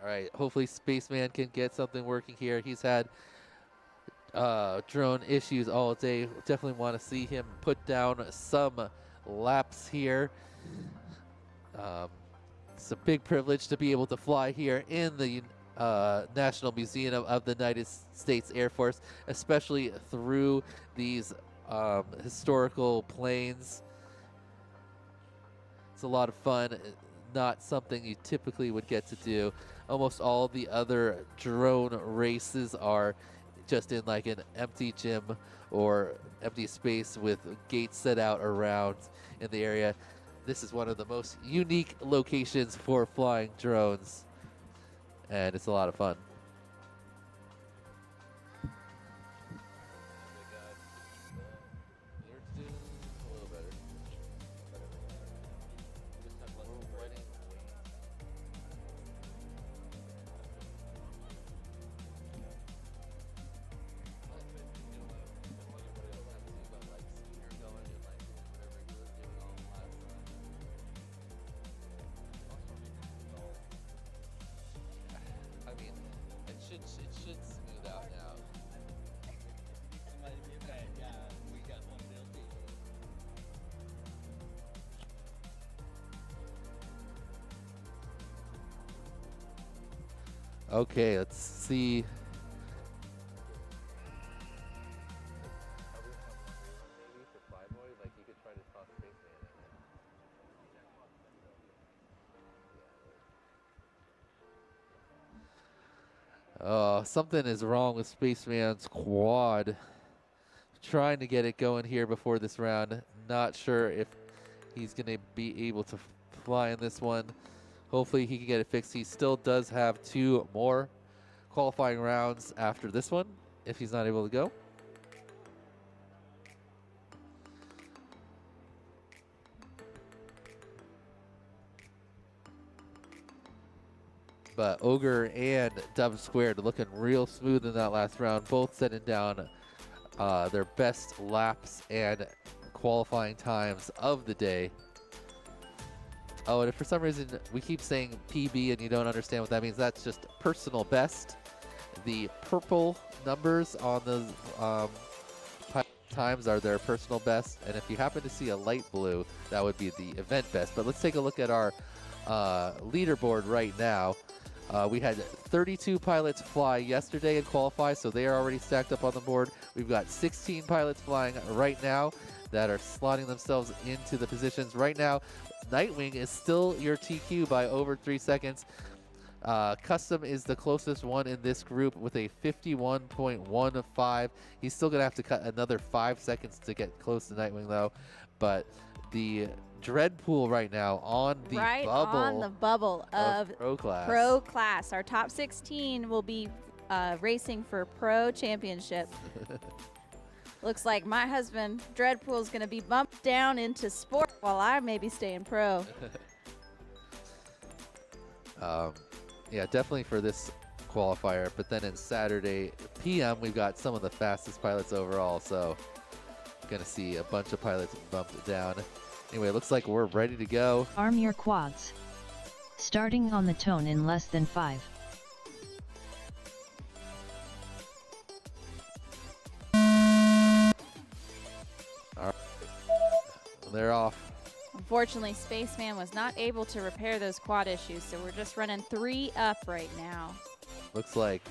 All right, hopefully Spaceman can get something working here. He's had drone issues all day. Definitely want to see him put down some laps here. It's a big privilege to be able to fly here in the National Museum of the United States Air Force, especially through these historical planes. It's a lot of fun, not something you typically would get to do. Almost all the other drone races are just in like an empty gym or empty space with gates set out around in the area. This is one of the most unique locations for flying drones, and it's a lot of fun. Okay, let's see. Something is wrong with Spaceman's quad. Trying to get it going here before this round. Not sure if he's going to be able to fly in this one. Hopefully he can get it fixed. He still does have 2 more qualifying rounds after this one if he's not able to go. But Ogre and Dub Squared looking real smooth in that last round, both setting down their best laps and qualifying times of the day. Oh, and if for some reason we keep saying PB and you don't understand what that means, that's just personal best. The purple numbers on the times are their personal best, and if you happen to see a light blue, that would be the event best. But let's take a look at our leaderboard right now. We had 32 pilots fly yesterday and qualify, so they are already stacked up on the board. We've got 16 pilots flying right now that are slotting themselves into the positions. Right now, Nightwing is still your TQ by over 3 seconds. Custom is the closest one in this group with a 51.15. He's still going to have to cut another 5 seconds to get close to Nightwing, though. But the Dreadpool right now on the bubble of Pro Class. Our top 16 will be racing for Pro Championship. Looks like my husband, Dreadpool, is going to be bumped down into Sport while I maybe stay in Pro. Yeah, definitely for this qualifier. But then in Saturday PM, we've got some of the fastest pilots overall. So going to see a bunch of pilots bumped down. Anyway, it looks like we're ready to go. Arm your quads. Starting on the tone in less than 5. All right. They're off. Unfortunately, Spaceman was not able to repair those quad issues, so we're just running 3 up right now. Looks like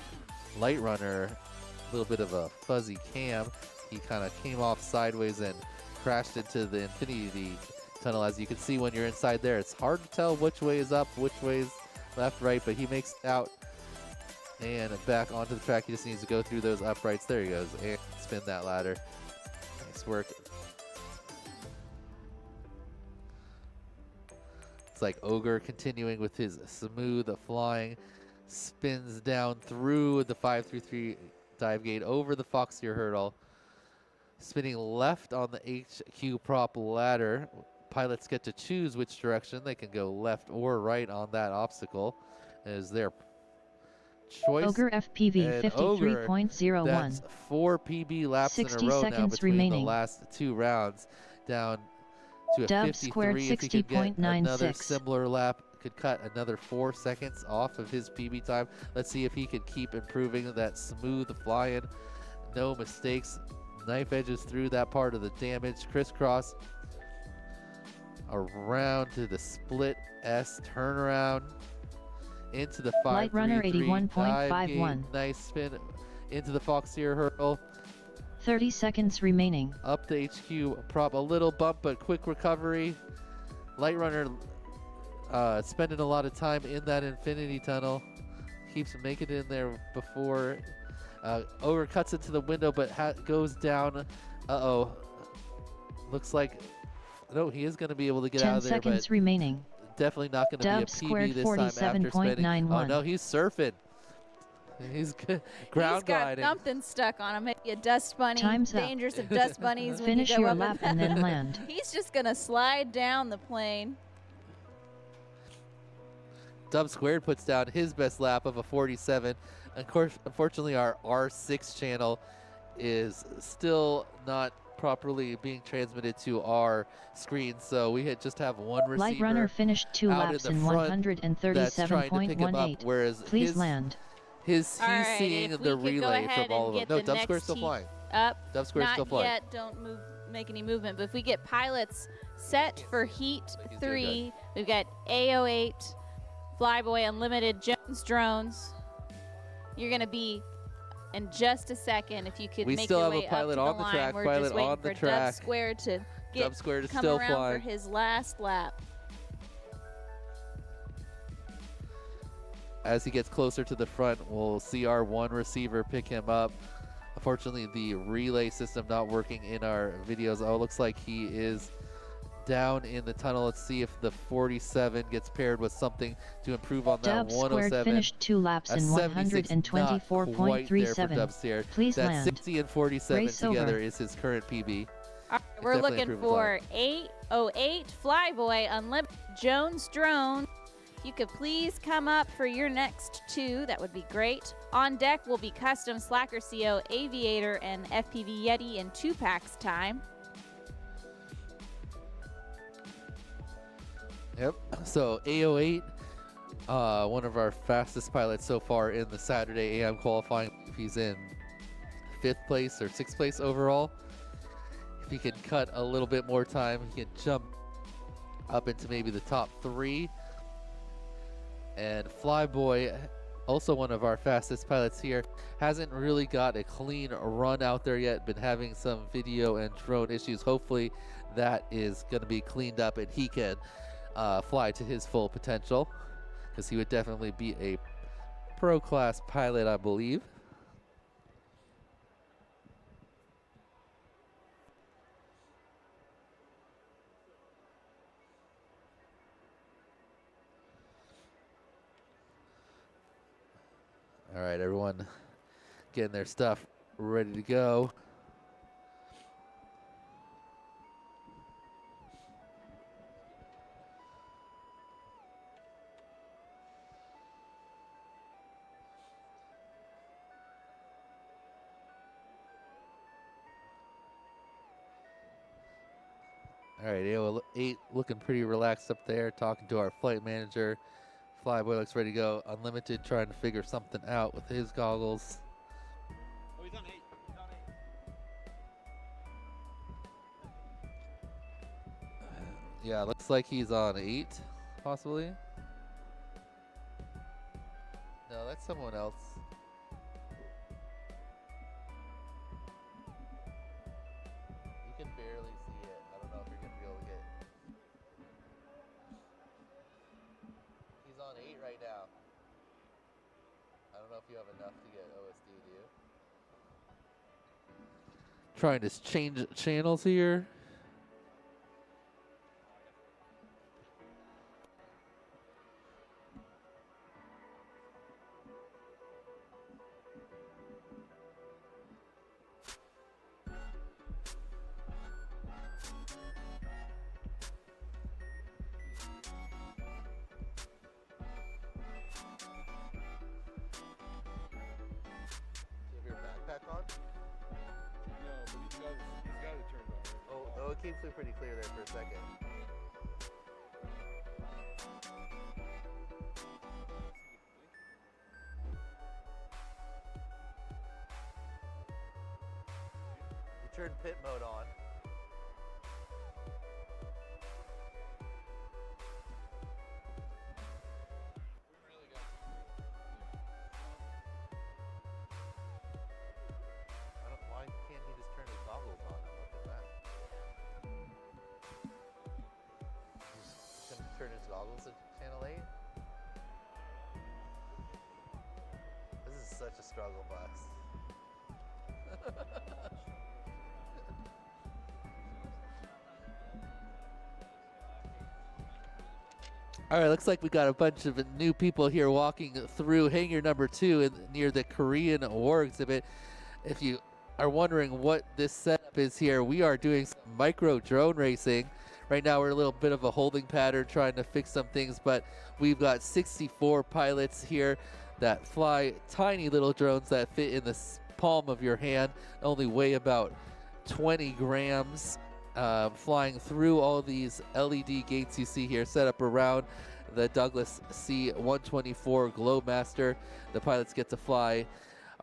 Light Runner, a little bit of a fuzzy cam. He kind of came off sideways and crashed into the Infinity Tunnel. As you can see when you're inside there, it's hard to tell which way is up, which way is left, right, but he makes it out and back onto the track. He just needs to go through those uprights. There he goes, and spin that ladder. Nice work. It's like Ogre continuing with his smooth flying, spins down through the 533 dive gate over the Foxier hurdle, spinning left on the HQ prop ladder. Pilots get to choose which direction. They can go left or right on that obstacle. It is their choice. Ogre FPV 53.01. That's 4 PB laps in a row now between remaining. The last 2 rounds. Down to a Dub 53. squared If he could get another 60.96. similar lap, could cut another 4 seconds off of his PB time. Let's see if he can keep improving that smooth flying. No mistakes. Knife edges through that part of the damage. Crisscross around to the split S turnaround into the 533 Light Runner 81.51. Nice spin into the Foxier hurdle. 30 seconds remaining. Up the HQ prop, a little bump, but quick recovery. Light Runner spending a lot of time in that Infinity Tunnel. Keeps making it in there before. Ogre cuts into the window, but goes down. Uh-oh. Looks like, no, he is going to be able to get out of there. 10 seconds remaining. Definitely not going to be a PB this time after spinning. Oh, no, he's surfing. He's ground gliding. He's got something stuck on him. Maybe a dust bunny. Time's up. Dangerous of dust bunnies. Finish when you go your up lap and then land. He's just going to slide down the plane. Dub Squared puts down his best lap of a 47. Of course, unfortunately, our R6 channel is still not properly being transmitted to our screen, so we just have one receiver. Light Runner finished 2 laps in 137.18. Whereas please land. He's seeing the relay from all of them. No, Dub Square's still flying. Up. Dub Square's still flying. Not yet. Don't make any movement. But if we get pilots set for Heat 3, we've got A08, Flyboy Unlimited, Jones Drones. You're going to be in just a second. If you could We make still your have a way up pilot to on the the line. track, We're pilot just waiting on the for track. Dub Square to Dub Square is come still around flying. for his last lap. As he gets closer to the front, we'll see our one receiver pick him up. Unfortunately, the relay system not working in our videos. Oh, it looks like he is down in the tunnel. Let's see if the 47 gets paired with something to improve on that Dub 107. Squared finished 2 laps in 124.37. Please that land. 60 and 47 Race together over. is his current PB. All right, we're definitely looking improved for 808 Flyboy Unlimited Jones Drone. If you could please come up for your next 2, that would be great. On deck will be Custom Slacker CO Aviator and FPV Yeti in 2 packs time. Yep. So A08, one of our fastest pilots so far in the Saturday AM qualifying. If he's in 5th place or 6th place overall, if he can cut a little bit more time, he can jump up into maybe the top 3. And Flyboy, also one of our fastest pilots here, hasn't really got a clean run out there yet. Been having some video and drone issues. Hopefully that is going to be cleaned up and he can fly to his full potential, because he would definitely be a pro class pilot, I believe. All right, everyone getting their stuff ready to go. All right, AO8 looking pretty relaxed up there, talking to our flight manager. Flyboy looks ready to go. Unlimited trying to figure something out with his goggles. Oh, he's on 8. He's on 8. Yeah, looks like he's on 8, possibly. No, that's someone else. You can barely see it. I don't know if you're going to be able to get. He's on 8 right now. I don't know if you have enough to get OSD, do you? Trying to change channels here. Oh, it keeps me pretty clear there for a second. You turn pit mode on. Why can't he just turn his goggles on and look at that? He's gonna turn his goggles to channel 8? This is such a struggle bus. All right, looks like we got a bunch of new people here walking through hangar number 2 near the Korean War exhibit. If you are wondering what this setup is here, we are doing some micro drone racing. Right now we're a little bit of a holding pattern trying to fix some things, but we've got 64 pilots here that fly tiny little drones that fit in the palm of your hand, only weigh about 20 grams, flying through all these LED gates you see here set up around the Douglas C-124 Globemaster. The pilots get to fly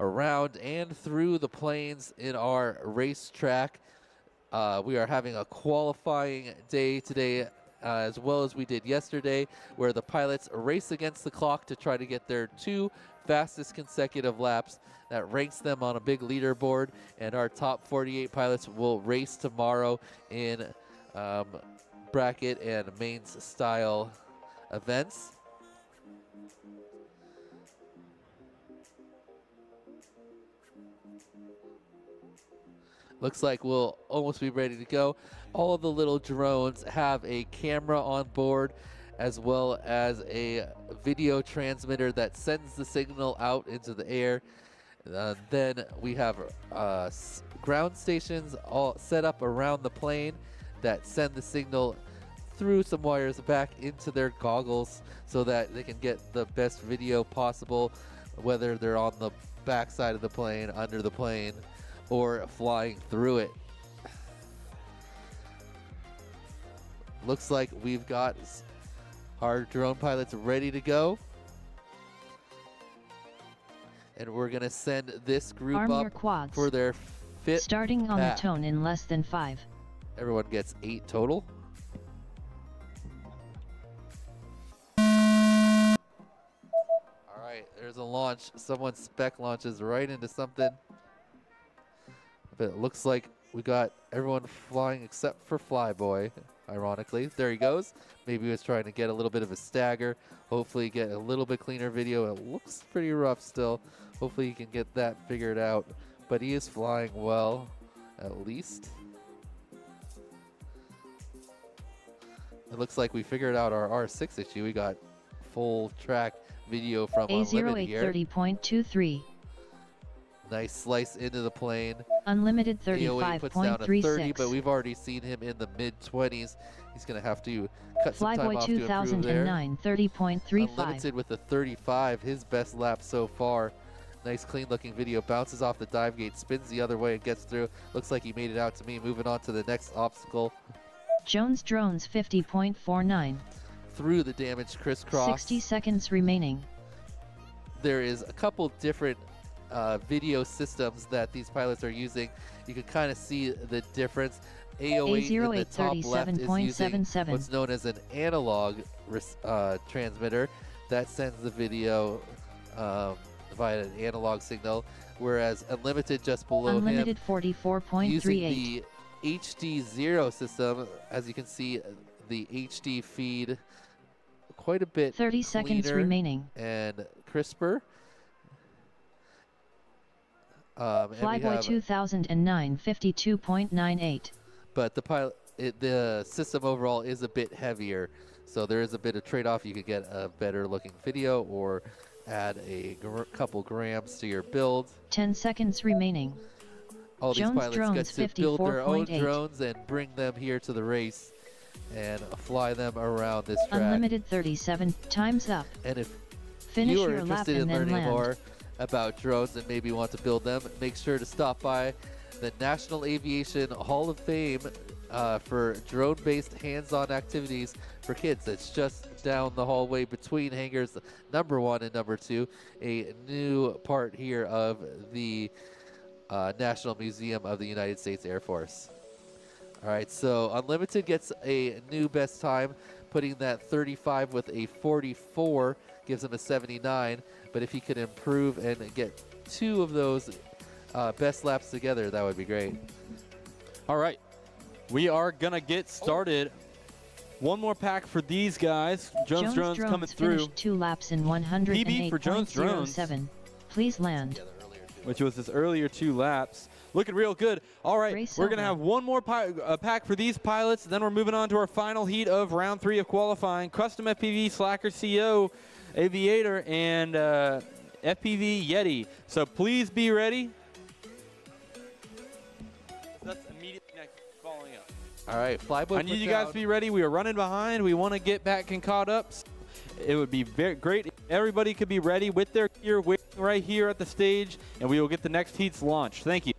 around and through the planes in our racetrack. We are having a qualifying day today as well as we did yesterday, where the pilots race against the clock to try to get their 2 fastest consecutive laps. That ranks them on a big leaderboard, and our top 48 pilots will race tomorrow in bracket and mains style events. Looks like we'll almost be ready to go. All of the little drones have a camera on board, as well as a video transmitter that sends the signal out into the air. Then we have ground stations all set up around the plane that send the signal through some wires back into their goggles so that they can get the best video possible, whether they're on the back side of the plane, under the plane, or flying through it. Looks like we've got our drone pilots ready to go. And we're gonna send this group Arm your up quads. for their 5th Starting on pack. the tone in less than 5. Everyone gets 8 total. All right, there's a launch. Someone spec launches right into something. But it looks like we got everyone flying except for Flyboy, ironically. There he goes. Maybe he was trying to get a little bit of a stagger. Hopefully get a little bit cleaner video. It looks pretty rough still. Hopefully he can get that figured out. But he is flying well, at least. It looks like we figured out our R6 issue. We got full track video from Unlimited here. A0830.23. Nice slice into the plane. Unlimited AOA puts down a 30, 35.36. but we've already seen him in the mid-20s. He's going to have to cut some time Flyboy off to improve there. 2009 30.35. Unlimited with the 35, his best lap so far. Nice clean-looking video. Bounces off the dive gate, spins the other way, and gets through. Looks like he made it out to me. Moving on to the next obstacle. Jones Drones 50.49. Through the damaged crisscross. 60 seconds remaining. There is a couple different video systems that these pilots are using. You can kind of see the difference. A08 in the top left is using what's known as an analog transmitter that sends the video via an analog signal, whereas Unlimited just below Unlimited him 44.38. using the HD0 system. As you can see, the HD feed quite a bit 30 seconds cleaner remaining. and crisper. And we Flyboy have 2009 52.98. but the system overall is a bit heavier, so there is a bit of trade-off. You could get a better looking video or add a couple grams to your build. 10 seconds remaining. All these Jones pilots Drones get to build their own 54.8. drones and bring them here to the race and fly them around this track. Unlimited 37. Time's up. And if Finish you are your lap interested in and then learning land. more about drones and maybe want to build them, make sure to stop by the National Aviation Hall of Fame for drone-based hands-on activities for kids. It's just down the hallway between hangars number 1 and number 2, a new part here of the National Museum of the United States Air Force. All right, so Unlimited gets a new best time, putting that 35 with a 44 gives him a 79. But if he could improve and get 2 of those best laps together, that would be great. All right, we are gonna get started. One more pack for these guys. Jones Drones coming through. Finished 2 laps in 108.07. PB for Jones Drones. Please land. Which was his earlier 2 laps. Looking real good. All right, Race we're going to over. have one more pack for these pilots. Then we're moving on to our final heat of round 3 of qualifying. Custom FPV Slacker CO, Aviator, and FPV Yeti. So please be ready. That's immediately next, following up. All right, Flyboy. I need you guys to be ready. We are running behind. We want to get back and caught up. It would be very great if everybody could be ready with their gear waiting right here at the stage, and we will get the next heats launched. Thank you.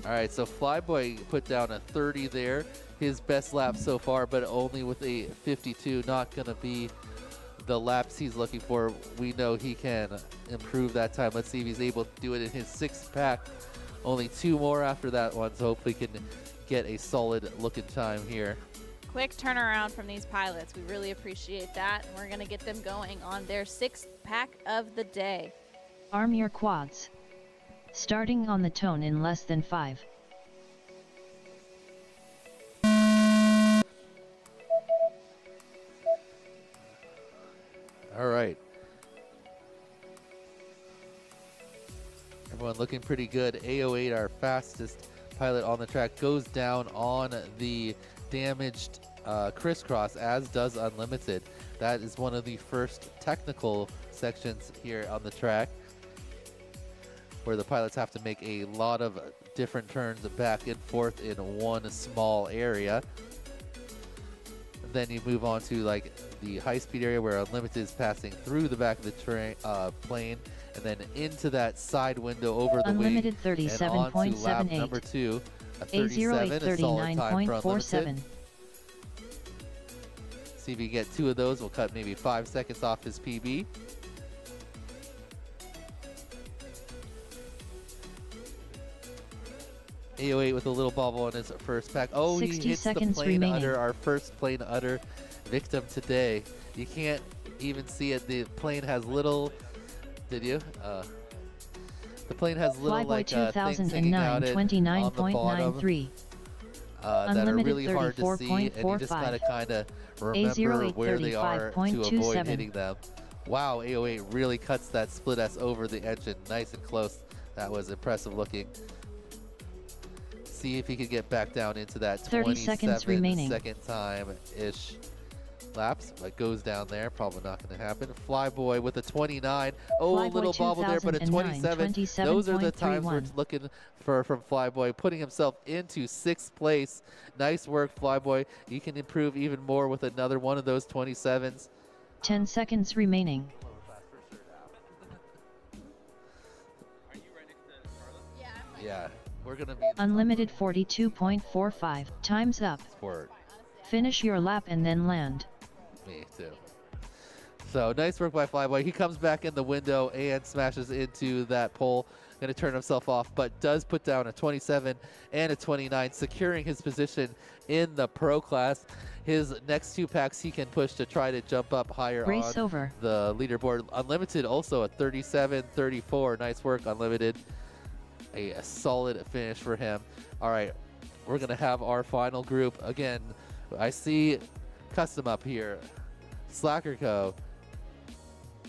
All right, so Flyboy put down a 30 there. His best lap so far, but only with a 52. Not going to be the laps he's looking for. We know he can improve that time. Let's see if he's able to do it in his 6th pack. Only 2 more after that one, so hopefully he can get a solid looking time here. Quick turnaround from these pilots. We really appreciate that. And we're going to get them going on their 6th pack of the day. Arm your quads. Starting on the tone in less than 5. All right. Everyone looking pretty good. A08, our fastest pilot on the track, goes down on the damaged crisscross, as does Unlimited. That is one of the first technical sections here on the track, where the pilots have to make a lot of different turns back and forth in one small area. And then you move on to like the high-speed area where Unlimited is passing through the back of the plane, and then into that side window over the Unlimited wing, and on to lap 37.78. number 2. A A08 37, a solid time for Unlimited. 39.47. See if you get 2 of those. We'll cut maybe 5 seconds off his PB. A08 with a little bobble on his first pack. Oh, he 60 hits the seconds plane remaining. udder, our first plane udder victim today. You can't even see it. The plane has little, did you? The plane has little Flyboy like things hanging out 2009 on the bottom 29.93. that are Unlimited really hard to see, and you just 34.45. gotta kind of remember A08 where they are to avoid 35.27. hitting them. Wow, A08 really cuts that split S over the engine, nice and close. That was impressive looking. See if he could get back down into that 30 seconds 27 remaining. second time-ish laps, but goes down there, probably not going to happen. Flyboy with a 29. Oh, a Flyboy little bobble there, but a 27. 27. Those are the times we're 27.31. looking for from Flyboy, putting himself into 6th place. Nice work, Flyboy. You can improve even more with another one of those 27s. 10 seconds remaining. Yeah, we're going to be Unlimited 42.45. Time's up. sport. Finish your lap and then land. Me too. So nice work by Flyboy. He comes back in the window and smashes into that pole. Going to turn himself off, but does put down a 27 and a 29, securing his position in the pro class. His next 2 packs he can push to try to jump up higher Race on over. the leaderboard. Unlimited also a 37, 34. Nice work, Unlimited. A solid finish for him. All right, we're going to have our final group. Again, I see Custom up here. Slacker Co.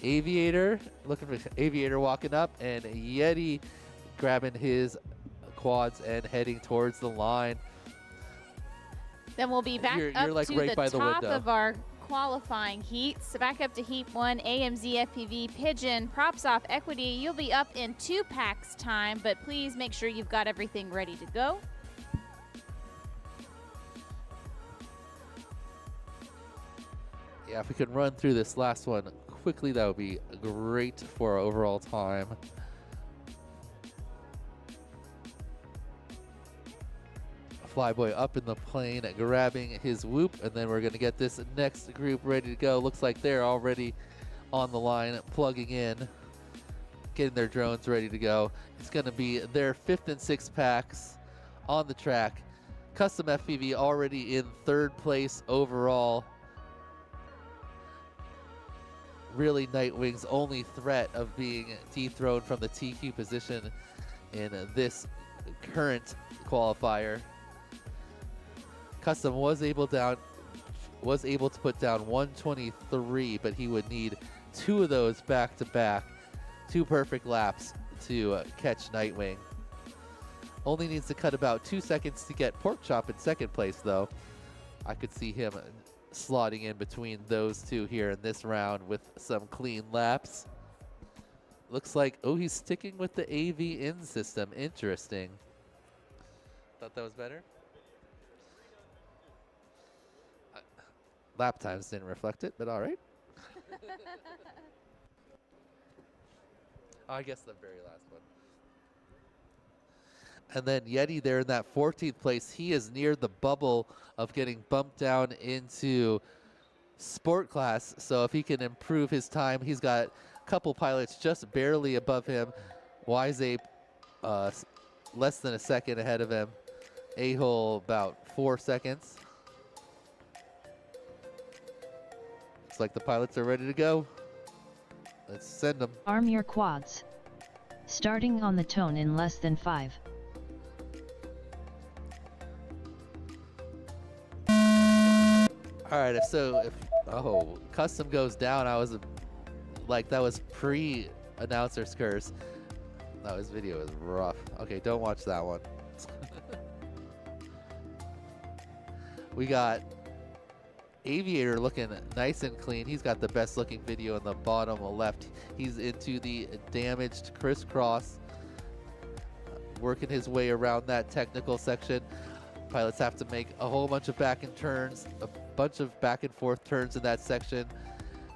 Aviator, looking for Aviator walking up, and Yeti grabbing his quads and heading towards the line. Then we'll be back You're up like to right the by the top window. of our qualifying heats. Back up to Heat 1, AMZ, FPV, Pigeon, Props Off, Equity. You'll be up in 2 packs time, but please make sure you've got everything ready to go. Yeah, if we could run through this last one quickly, that would be great for our overall time. Flyboy up in the plane, grabbing his whoop, and then we're going to get this next group ready to go. Looks like they're already on the line, plugging in, getting their drones ready to go. It's going to be their 5th and 6th packs on the track. Custom FPV already in 3rd place overall. Really Nightwing's only threat of being dethroned from the TQ position in this current qualifier. Custom was able to put down 123, but he would need 2 of those back to back, 2 perfect laps to catch Nightwing. Only needs to cut about 2 seconds to get Porkchop in 2nd place, though. I could see him slotting in between those 2 here in this round with some clean laps. Looks like, oh, he's sticking with the AV in system. Interesting. Thought that was better? Lap times didn't reflect it, but all right. I guess the very last one. And then Yeti there in that 14th place. He is near the bubble of getting bumped down into sport class. So if he can improve his time, he's got a couple pilots just barely above him. Wiseape less than a second ahead of him. A-hole about 4 seconds. Looks like the pilots are ready to go. Let's send them. Arm your quads. Starting on the tone in less than 5. All right, oh, custom goes down. I was like, that was pre-announcer's curse. No, his video is rough. Okay, don't watch that one. We got Aviator looking nice and clean. He's got the best looking video in the bottom left. He's into the damaged crisscross, working his way around that technical section. Pilots have to make a whole bunch of back and turns, a bunch of back and forth turns in that section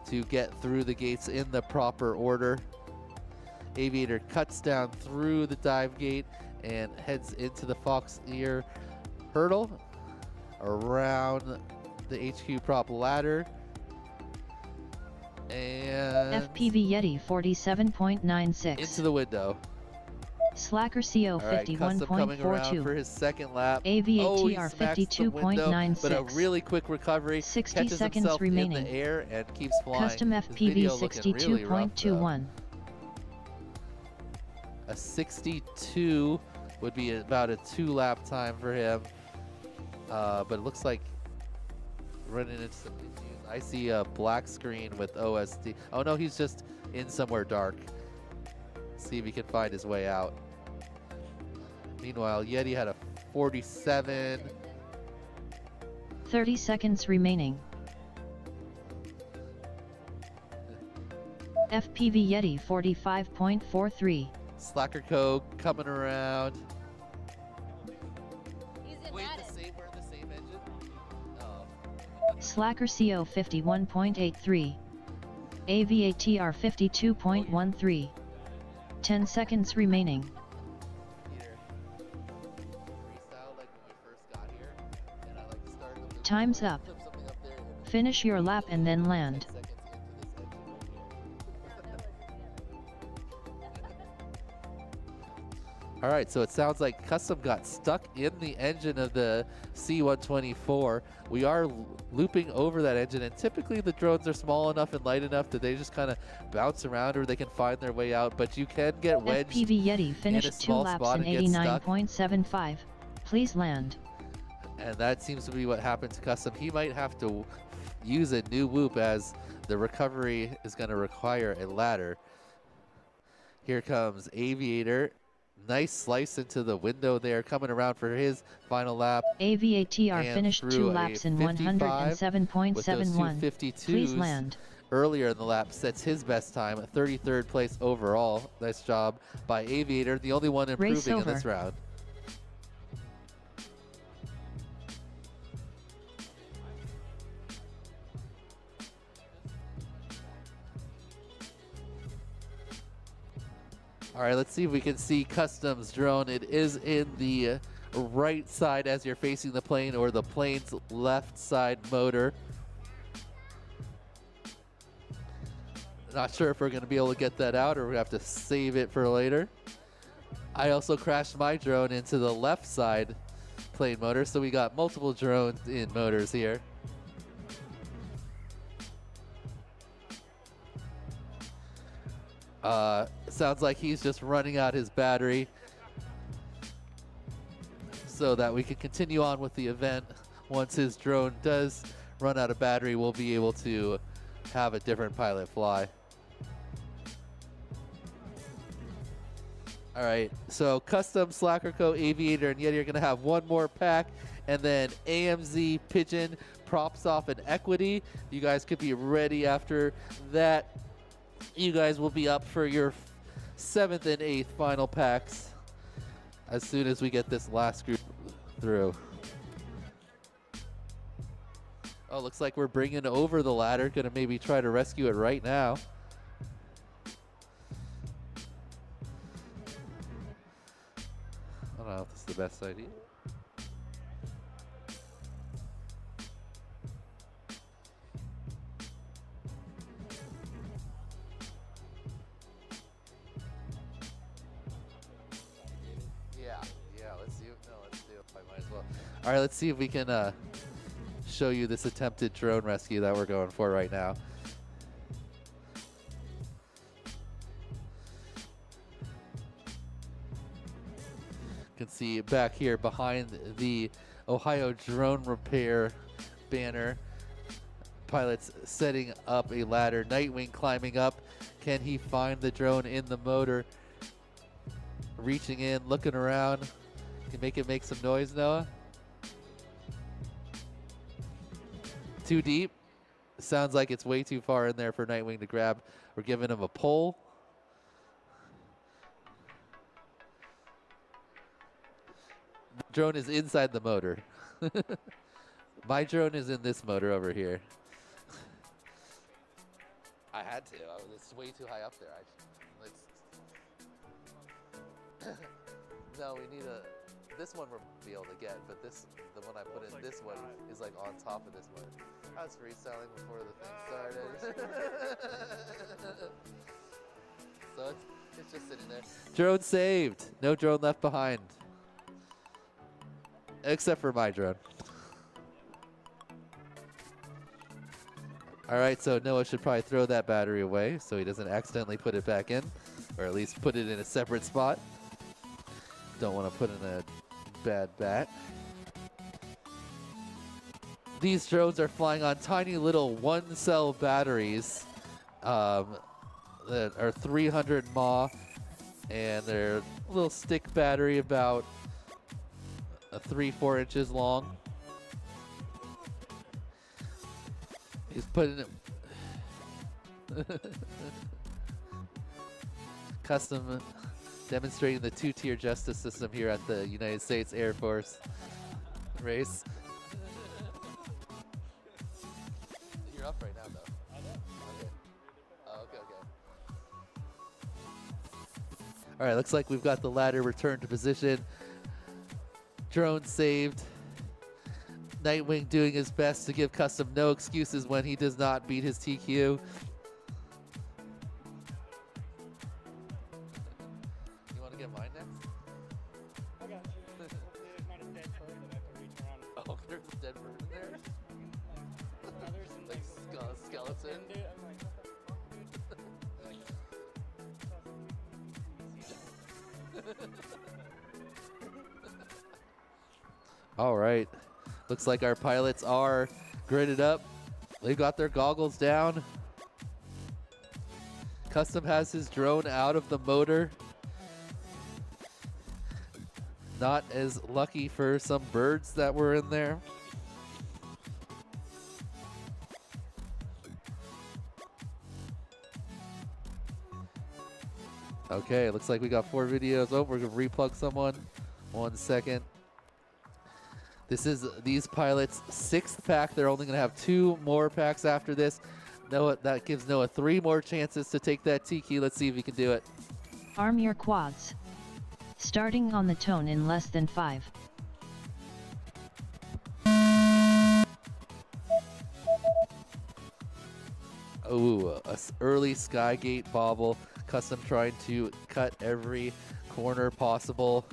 to get through the gates in the proper order. Aviator cuts down through the dive gate and heads into the Fox Ear hurdle around the HQ prop ladder. And FPV Yeti 47.96. into the window. Slacker CO All right, Custom coming around for 51.42. his second lap. AVATR he smacks the window, but a 52.96. really quick recovery. 60 catches seconds himself in remaining. the air and keeps flying. Custom His FPV video looking really rough, though. 62.21. A 62 would be about a 2-lap time for him. But it looks like running into some issues. I see a black screen with OSD. Oh no, he's just in somewhere dark. See if he can find his way out. Meanwhile, Yeti had a 47. 30 seconds remaining. FPV Yeti 45.43. Slacker Co coming around. Wait, we're in the same engine? Oh. Slacker CO 51.83. AVATR 52.13. 10 seconds remaining. Peter, freestyle like when we first got here, and I like to start with the Time's up. flip something up there and Finish your lap and then land. 10 seconds into this engine right here. All right, so it sounds like Custom got stuck in the engine of the C-124. We are looping over that engine, and typically the drones are small enough and light enough that they just kind of bounce around or they can find their way out, but you can get wedged. FPV Yeti a finished 2 small laps spot in and get stuck. 89.75. Please land. And that seems to be what happened to Custom. He might have to use a new whoop as the recovery is going to require a ladder. Here comes Aviator. Nice slice into the window there, coming around for his final lap. AVATR And finished through 2 a laps in 55 with those 107.71. 252s Please land. earlier in the lap, sets his best time at 33rd place overall. Nice job by Aviator, the only one Race improving in over. this round. All right, let's see if we can see Custom's drone. It is in the right side as you're facing the plane, or the plane's left side motor. Not sure if we're going to be able to get that out, or we have to save it for later. I also crashed my drone into the left side plane motor, so we got multiple drones in motors here. Sounds like he's just running out his battery so that we can continue on with the event. Once his drone does run out of battery, we'll be able to have a different pilot fly. All right, so Custom, Slacker Co, Aviator, and Yeti are going to have one more pack, and then AMZ, Pigeon, Props Off, and Equity. You guys could be ready after that. You guys will be up for your 7th and 8th final packs as soon as we get this last group through. Oh, looks like we're bringing over the ladder. Gonna maybe try to rescue it right now. I don't know if this is the best idea. All right, let's see if we can show you this attempted drone rescue that we're going for right now. can see back here behind the Ohio Drone Repair banner. Pilots setting up a ladder. Nightwing climbing up. Can he find the drone in the motor? Reaching in, looking around. Can make it make some noise, Noah? Too deep? Sounds like it's way too far in there for Nightwing to grab. We're giving him a pull. The drone is inside the motor. My drone is in this motor over here. I had to. It's way too high up there. No, we need this one we'll be able to get, but the one I put in this one is like on top of this one. I was freestyling before the thing started. So it's just sitting there. Drone saved. No drone left behind. Except for my drone. All right, so Noah should probably throw that battery away so he doesn't accidentally put it back in, or at least put it in a separate spot. Don't want to put in a bad bat. These drones are flying on tiny little one-cell batteries that are 300 mAh, and they're a little stick battery about 3-4 inches long. He's putting it custom demonstrating the two-tier justice system here at the United States Air Force race. You're up right now, though. I know. Okay. Oh, okay. All right, looks like we've got the ladder returned to position. Drone saved. Nightwing doing his best to give Custom no excuses when he does not beat his TQ. You want to get mine next? I got you. Hopefully there's not a dead bird that I have to reach around. Oh, there's a dead bird in there? Others and Like skeleton? Dude, I'm like, what the fuck, dude? All right. Looks like our pilots are gridded up. They've got their goggles down. Custom has his drone out of the motor. Not as lucky for some birds that were in there. Okay, looks like we got 4 videos. Oh, we're gonna replug someone. 1 second. This is these pilots' 6th pack. They're only going to have 2 more packs after this. Noah, that gives Noah 3 more chances to take that TQ. Let's see if he can do it. Arm your quads. Starting on the tone in less than 5. Oh, a early Skygate bobble. Custom trying to cut every corner possible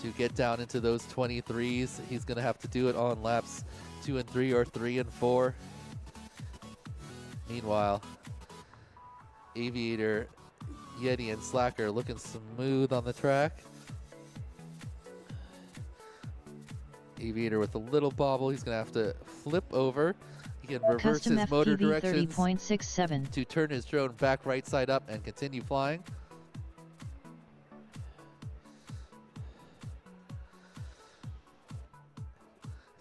to get down into those 23s. He's going to have to do it on laps 2 and 3 or 3 and 4. Meanwhile, Aviator, Yeti, and Slacker looking smooth on the track. Aviator with a little bobble. He's going to have to flip over. He can reverse Custom his motor FPV directions 30.67 to turn his drone back right side up and continue flying.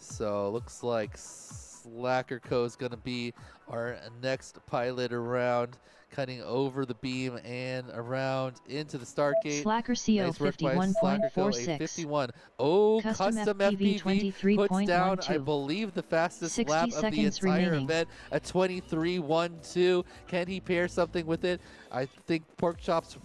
So looks like Slacker Co is going to be our next pilot around, cutting over the beam and around into the start gate. Slacker CO Nice work by Slacker Co, a 51.46. 51. Oh, Custom FPV puts down, I 23.12. believe, the fastest 60 lap of the seconds entire remaining. event, a 23.12. Can he pair something with it? I think Porkchop's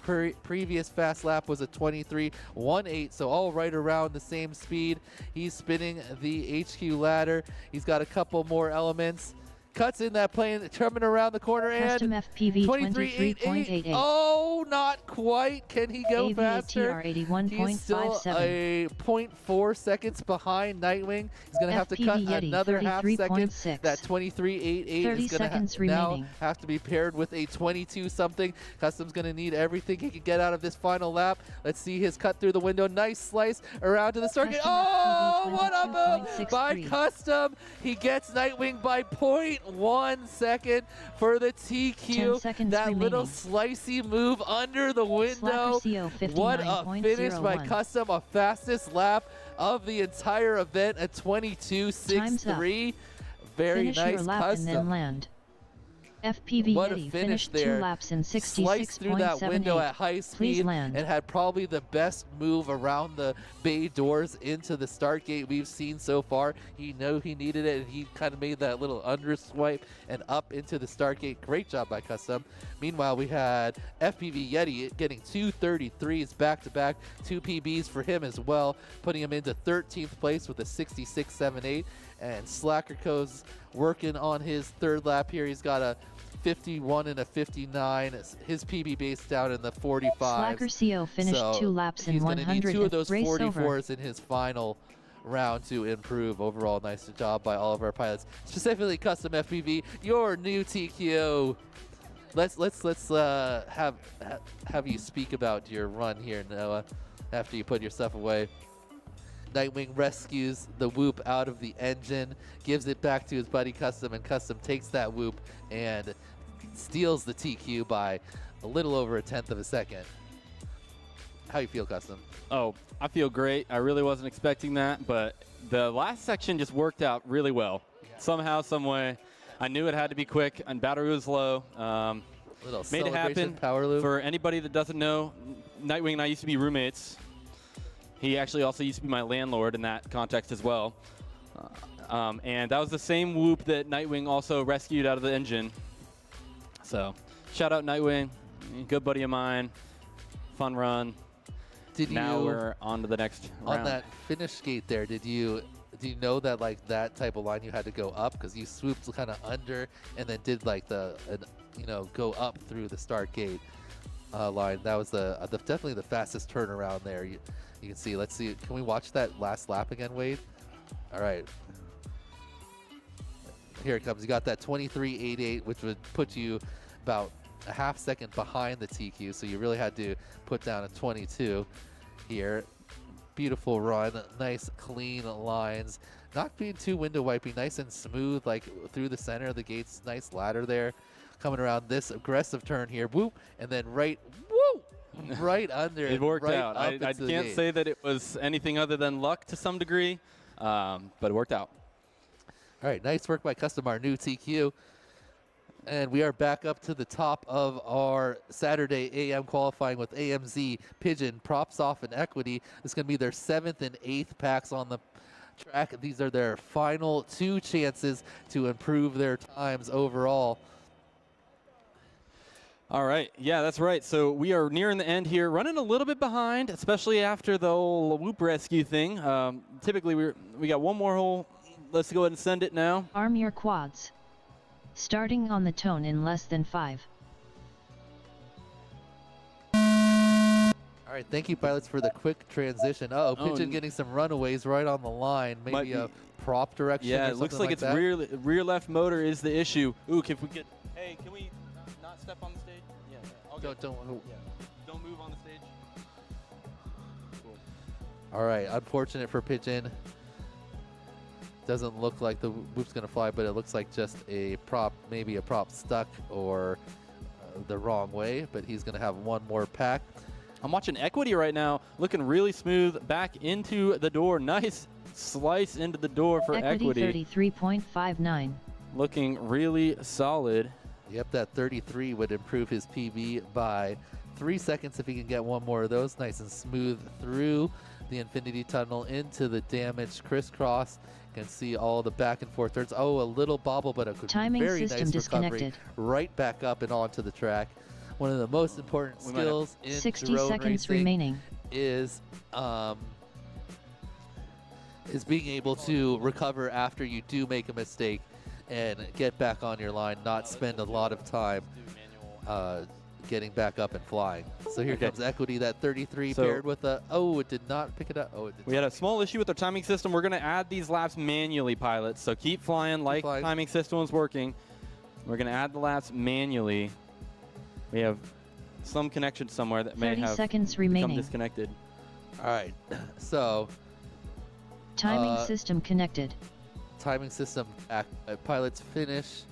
previous fast lap was a 23.18, so all right around the same speed. He's spinning the HQ ladder. He's got a couple more elements. cuts in that plane, coming around the corner, Custom and FPV 23.88. 23.88. Oh, not quite. Can he go faster? AVATR He's still 81.57. a 0.4 seconds behind Nightwing. He's going to have to cut FPV Yeti another half second. 33.6. That 23.88 30 is going seconds to now remaining. have to be paired with a 22 something. Custom's going to need everything he can get out of this final lap. Let's see his cut through the window. Nice slice around to the start gate. Custom Oh, FPV what a move by 22.63. Custom. He gets Nightwing by 0.1 second for the 10 TQ. seconds That little remaining. slicey move under the window. CO What a finish by 59.01. Custom, a fastest lap of the entire event at Time's up. 22.63. Very Finish nice your lap and then Custom. land. FPV What a Yeti finish finished there. 2 laps in Sliced through that window at 66.78. high Please speed land. and had probably the best move around the bay doors into the start gate we've seen so far. He knew he needed it, and he kind of made that little under swipe and up into the start gate. Great job by Custom. Meanwhile, we had FPV Yeti getting 233s back-to-back, 2 PBs for him as well, putting him into 13th place with a 66.78. And Slacker Co's working on his third lap here. He's got a 51 and a 59. His PB base down in the 45. Slacker CO finished So 2 laps in he's gonna need 100. 2 of those Race 44s over. in his final round to improve. Overall, nice job by all of our pilots, specifically Custom FPV, your new TQ. Let's have you speak about your run here, Noah, after you put your stuff away. Nightwing rescues the whoop out of the engine, gives it back to his buddy Custom, and Custom takes that whoop and steals the TQ by a little over 1/10 of a second. How you feel, Custom? Oh, I feel great. I really wasn't expecting that, but the last section just worked out really well. Somehow, some way. I knew it had to be quick, and battery was low. Little Made it celebration happen. power loop. For anybody that doesn't know, Nightwing and I used to be roommates. He actually also used to be my landlord in that context as well. And that was the same whoop that Nightwing also rescued out of the engine. So, shout out Nightwing, good buddy of mine, fun run. Now we're on to the next round. On that finish gate there, do you know that like that type of line you had to go up because you swooped kind of under and then did like go up through the start gate line? That was definitely the fastest turnaround there. You can see. Let's see. Can we watch that last lap again, Wade? All right. Here it comes. You got that 23.88, which would put you about a half second behind the TQ. So you really had to put down a 22 here. Beautiful run. Nice, clean lines. Not being too window wiping. Nice and smooth, like through the center of the gates. Nice ladder there. Coming around this aggressive turn here. Whoop. And then right under. It worked right out. I into the can't gate. say that it was anything other than luck to some degree, but it worked out. All right, nice work by Custom, our new TQ. And we are back up to the top of our Saturday AM qualifying with AMZ, Pigeon, Props Off, and Equity. This is going to be their 7th and 8th packs on the track. These are their final 2 chances to improve their times overall. All right. Yeah, that's right. So we are nearing the end here, running a little bit behind, especially after the old whoop rescue thing. Typically, we got one more hole. Let's go ahead and send it now. Arm your quads. Starting on the tone in less than 5. All right, thank you, pilots, for the quick transition. Uh-oh, Oh, Pigeon getting some runaways right on the line. Might Maybe be- a prop direction Yeah, or it looks something like it's that. rear left motor is the issue. Ooh, if we get, hey, can we not step on the stage? Yeah. Okay. Don't. Yeah. Don't move on the stage. Cool. All right, unfortunate for Pigeon. Doesn't look like the whoop's going to fly, but it looks like just a prop, maybe a prop stuck or the wrong way, but he's going to have one more pack. I'm watching Equity right now, looking really smooth back into the door. Nice slice into the door for Equity. 33.59. Looking really solid. Yep, that 33 would improve his PB by 3 seconds if he can get one more of those. Nice and smooth through the Infinity Tunnel into the damaged crisscross. You can see all the back and forth turns. Oh, a little bobble, but a Timing very system nice recovery. disconnected. Right back up and onto the track. One of the most important We might have skills in 60 drone seconds racing remaining. is being able to recover after you do make a mistake. and get back on your line, not spend a lot of time getting back up and flying. So here comes Equity, that 33 So paired with a, oh, it did not pick it up. Oh, it did. We had a small issue with our timing system. We're going to add these laps manually, pilots. So keep flying like the timing system is working. We're going to add the laps manually. We have some connection somewhere that may have 30 seconds become remaining. disconnected. All right, so. Timing system connected. Timing system pilots finish.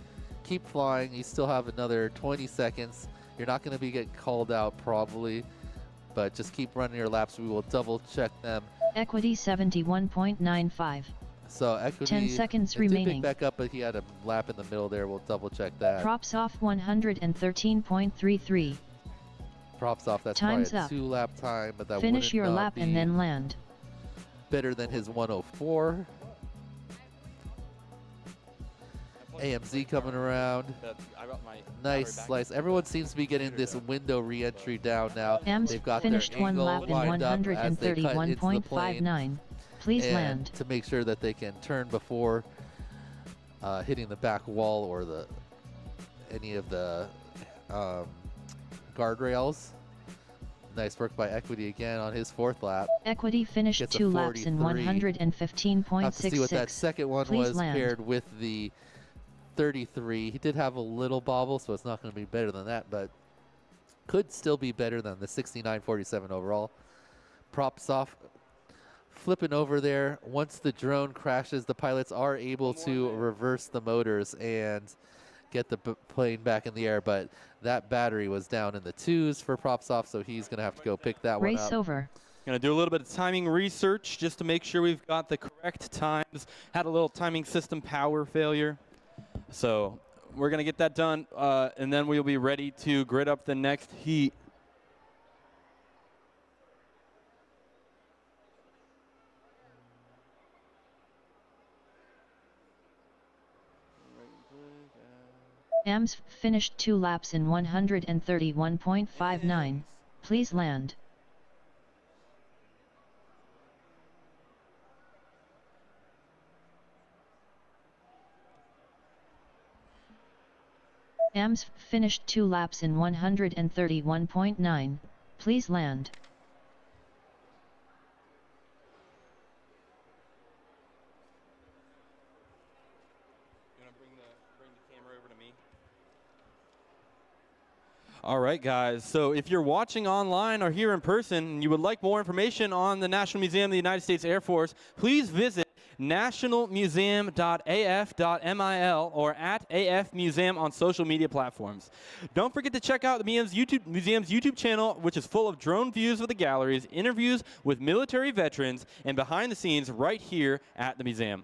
Keep flying. You still have another 20 seconds. You're not going to be getting called out probably, but just keep running your laps. We will double check them. Equity 71.95. So Equity 10 seconds did remaining. pick back up, but he had a lap in the middle there. We'll double check that. Props off 113.33. Props off. That's Time's probably a up. 2-lap time, but that Finish your not lap be and then land. better than his 104. AMZ coming around. Nice slice. Everyone seems to be getting this window re-entry down now. AMS They've got finished their one angle lap in lined up as they cut into the plane, 131.59. Please and land. to make sure that they can turn before hitting the back wall or any of the guardrails. Nice work by Equity again on his 4th lap. Equity finished Gets a 2 laps in 43. Have to see what that 115.66. second one Please was land. paired with the 33. He did have a little bobble, so it's not going to be better than that, but could still be better than the 69.47 overall. Props off. Flipping over there. Once the drone crashes, the pilots are able to reverse the motors and get the plane back in the air, but that battery was down in the 2s for Props off, so he's going to have to go pick that one up. Race over. Going to do a little bit of timing research just to make sure we've got the correct times. Had a little timing system power failure. So we're going to get that done, and then we'll be ready to grid up the next heat. AMS finished 2 laps in 131.59. Please land. AMS finished 2 laps in 131.9. Please land. All right, guys. So if you're watching online or here in person and you would like more information on the National Museum of the United States Air Force, please visit nationalmuseum.af.mil or at AF Museum on social media platforms. Don't forget to check out the museum's YouTube channel, which is full of drone views of the galleries, interviews with military veterans, and behind the scenes right here at the museum.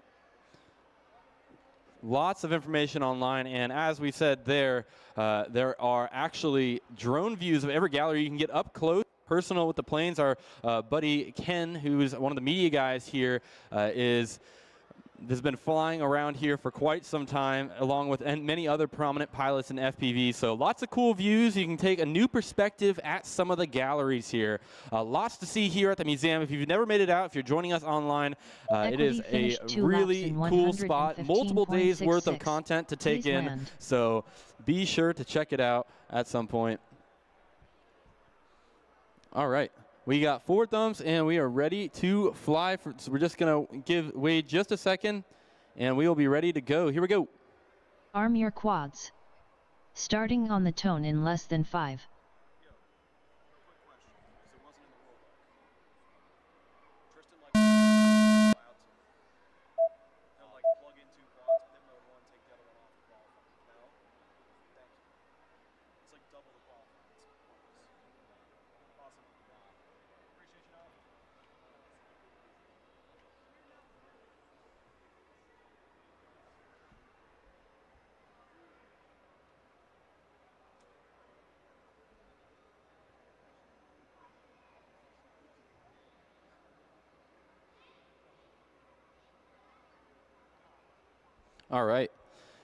Lots of information online, and as we said there are actually drone views of every gallery. You can get up close, personal with the planes. Our buddy Ken, who's one of the media guys here, has been flying around here for quite some time, along with many other prominent pilots in FPV. So lots of cool views. You can take a new perspective at some of the galleries here. Lots to see here at the museum. If you've never made it out, if you're joining us online, it is a really cool spot. Multiple days worth of content to take in. Land. So be sure to check it out at some point. All right. We got 4 thumbs, and we are ready to fly. So we're just going to give Wade just a second, and we will be ready to go. Here we go. Arm your quads. Starting on the tone in less than 5. All right.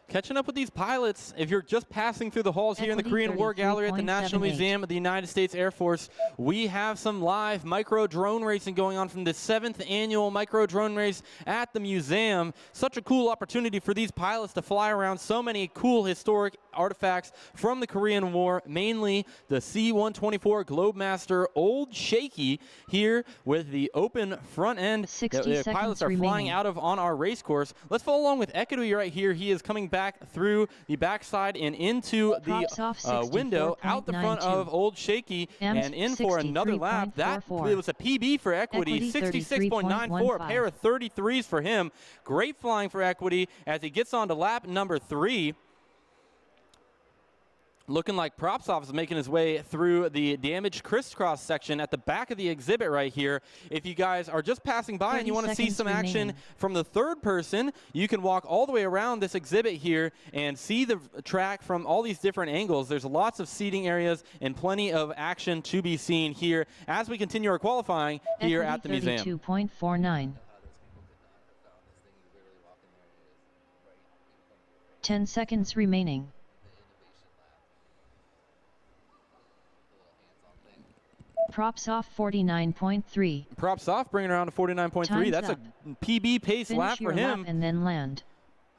catching up with these pilots. If you're just passing through the halls here in the Equity Korean War Gallery at the National 33.78. Museum of the United States Air Force, we have some live micro drone racing going on from the 7th annual micro drone race at the museum. Such a cool opportunity for these pilots to fly around so many cool historic artifacts from the Korean War, mainly the C-124 Globemaster Old Shaky here with the open front end 60 that the seconds pilots are flying remaining. out of on our race course. Let's follow along with Equity right here. He is coming back through the backside and into Props off the window out the front 64.92. of Old Shaky M's and in for another lap. That it was a PB for Equity, Equity 66.94, a pair of 33s for him. Great flying for Equity as he gets on to lap number 3. Looking like Propsoff is making his way through the damaged crisscross section at the back of the exhibit right here. If you guys are just passing by and you want to see some action from the third person, you can walk all the way around this exhibit here and see the track from all these different angles. There's lots of seating areas and plenty of action to be seen here as we continue our qualifying here at the museum. 32.49. 10 seconds remaining. Props off 49.3. Props off, bringing around to 49.3. Time's That's up. a PB pace Finish lap for your him. lap and then land.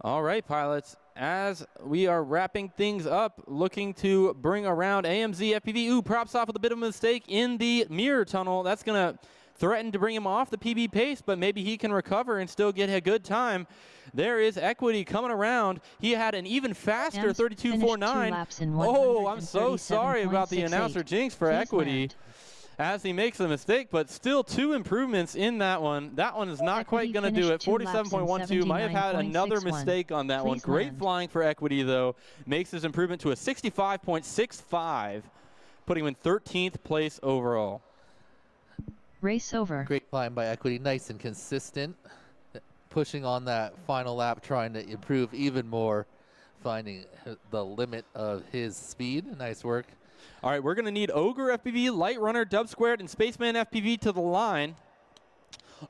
All right, pilots, as we are wrapping things up, looking to bring around AMZ FPV. Ooh, Props off with a bit of a mistake in the mirror tunnel. That's going to threaten to bring him off the PB pace, but maybe he can recover and still get a good time. There is Equity coming around. He had an even faster 32.49. Oh, I'm so sorry about the announcer jinx for Equity. As he makes a mistake, but still 2 improvements in that one. That one is not quite going to do it. 47.12, might have had another mistake on that one. Great flying for Equity, though. Makes his improvement to a 65.65, putting him in 13th place overall. Race over. Great climb by Equity, nice and consistent. Pushing on that final lap, trying to improve even more, finding the limit of his speed. Nice work. All right, we're going to need Ogre FPV, Light Runner, Dub Squared, and Spaceman FPV to the line.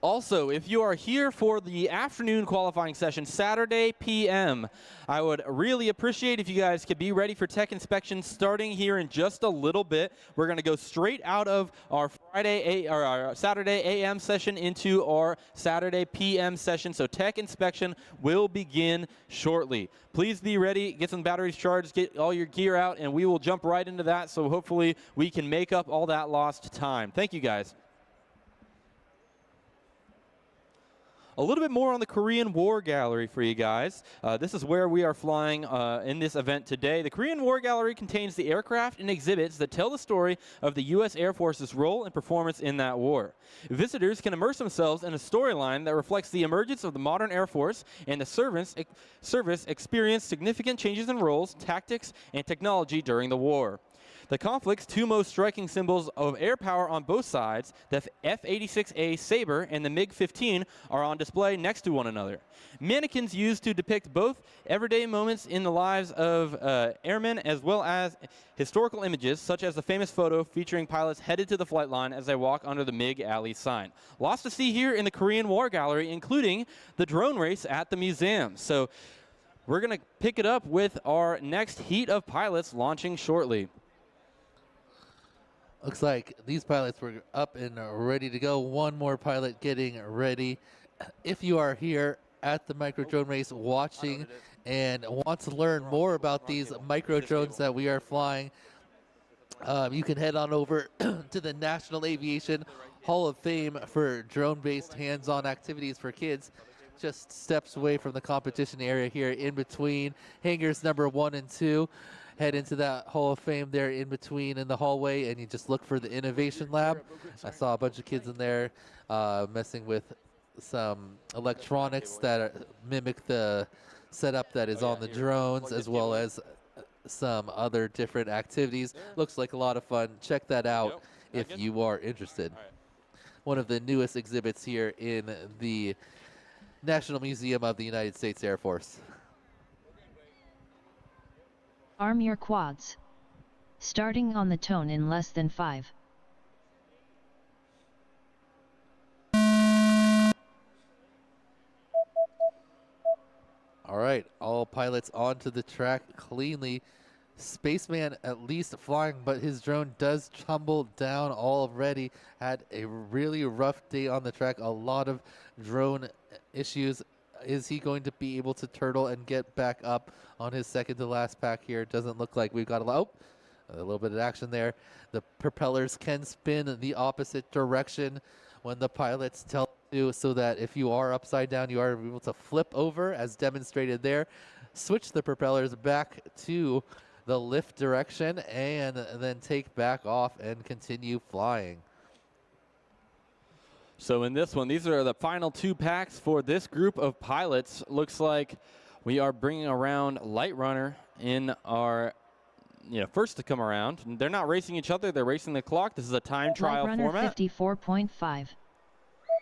Also, if you are here for the afternoon qualifying session, Saturday p.m., I would really appreciate if you guys could be ready for tech inspection starting here in just a little bit. We're going to go straight out of our our Saturday a.m. session into our Saturday p.m. session, so tech inspection will begin shortly. Please be ready, get some batteries charged, get all your gear out, and we will jump right into that, so hopefully we can make up all that lost time. Thank you, guys. A little bit more on the Korean War Gallery for you guys. This is where we are flying in this event today. The Korean War Gallery contains the aircraft and exhibits that tell the story of the U.S. Air Force's role and performance in that war. Visitors can immerse themselves in a storyline that reflects the emergence of the modern Air Force, and the service experienced significant changes in roles, tactics, and technology during the war. The conflict's 2 most striking symbols of air power on both sides, the F-86A Sabre and the MiG-15, are on display next to one another. Mannequins used to depict both everyday moments in the lives of airmen as well as historical images, such as the famous photo featuring pilots headed to the flight line as they walk under the MiG Alley sign. Lots to see here in the Korean War Gallery, including the drone race at the museum. So we're going to pick it up with our next heat of pilots launching shortly. Looks like these pilots were up and ready to go. One more pilot getting ready. If you are here at the micro drone race watching and want to learn more about these micro drones that we are flying, you can head on over to the National Aviation Hall of Fame for drone-based hands-on activities for kids. Just steps away from the competition area here in between hangars number 1 and 2. Head into that Hall of Fame there in between in the hallway, and you just look for the Innovation Lab. I saw a bunch of kids in there messing with some electronics that mimic the setup that is on the drones, as well as some other different activities. Looks like a lot of fun. Check that out if you are interested. One of the newest exhibits here in the National Museum of the United States Air Force. Arm your quads. Starting on the tone in less than 5. All All right, all pilots onto the track cleanly. Spaceman at least flying, but his drone does tumble down already. Had a really rough day on the track, a lot of drone issues. Is he going to be able to turtle and get back up on his second to last pack here? Doesn't look like we've got a little bit of action there. The propellers can spin the opposite direction when the pilots tell you, so that if you are upside down, you are able to flip over as demonstrated there. Switch the propellers back to the lift direction and then take back off and continue flying. So in this one, these are the final 2 packs for this group of pilots. Looks like we are bringing around Light Runner in our first to come around. They're not racing each other, they're racing the clock. This is a time trial Light Runner format. 54.5.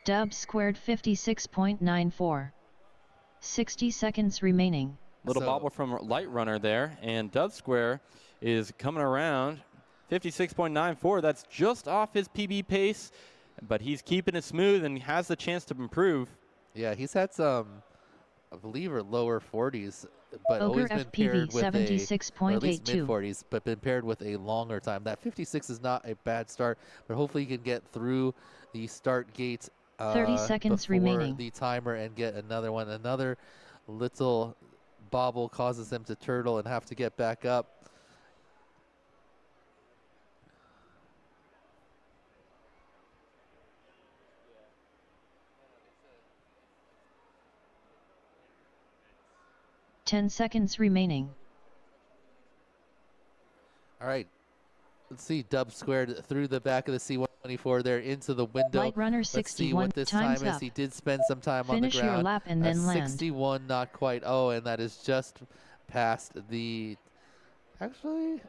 Dub squared 56.94. 60 seconds remaining. Little bobble from Light Runner there, and Dub Square is coming around 56.94. That's just off his PB pace, but he's keeping it smooth and has the chance to improve. Yeah, he's had some, I believe, lower 40s, but Ogre always been FPV paired with or at least 76.82. mid 40s, but been paired with a longer time. That 56 is not a bad start, but hopefully he can get through the start gate 30 seconds before remaining. the timer and get another one. Another little bobble causes him to turtle and have to get back up. Ten seconds remaining. All right. Let's see, Dub squared through the back of the C-124 there into the window. Light Runner Let's see 61. what this Time's time is. up. He did spend some time on the Finish ground. your lap and then land. 61, not quite. Oh, and that is just past the, actually,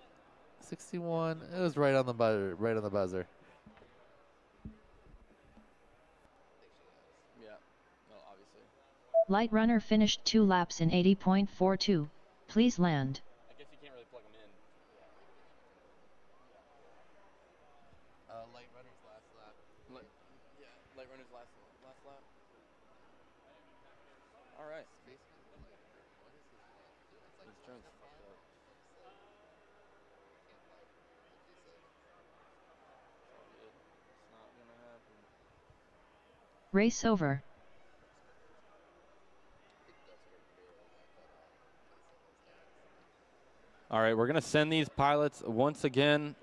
61. It was right on the buzzer. Right on the buzzer. Yeah, no, obviously. Light Runner finished 2 laps in 80.42. Please land. I guess you can't really plug them in. Light Runner's last lap. Light Runner's last lap. All right. His drone's fucked up. It's not gonna happen. Race over. All right, we're gonna send these pilots once again.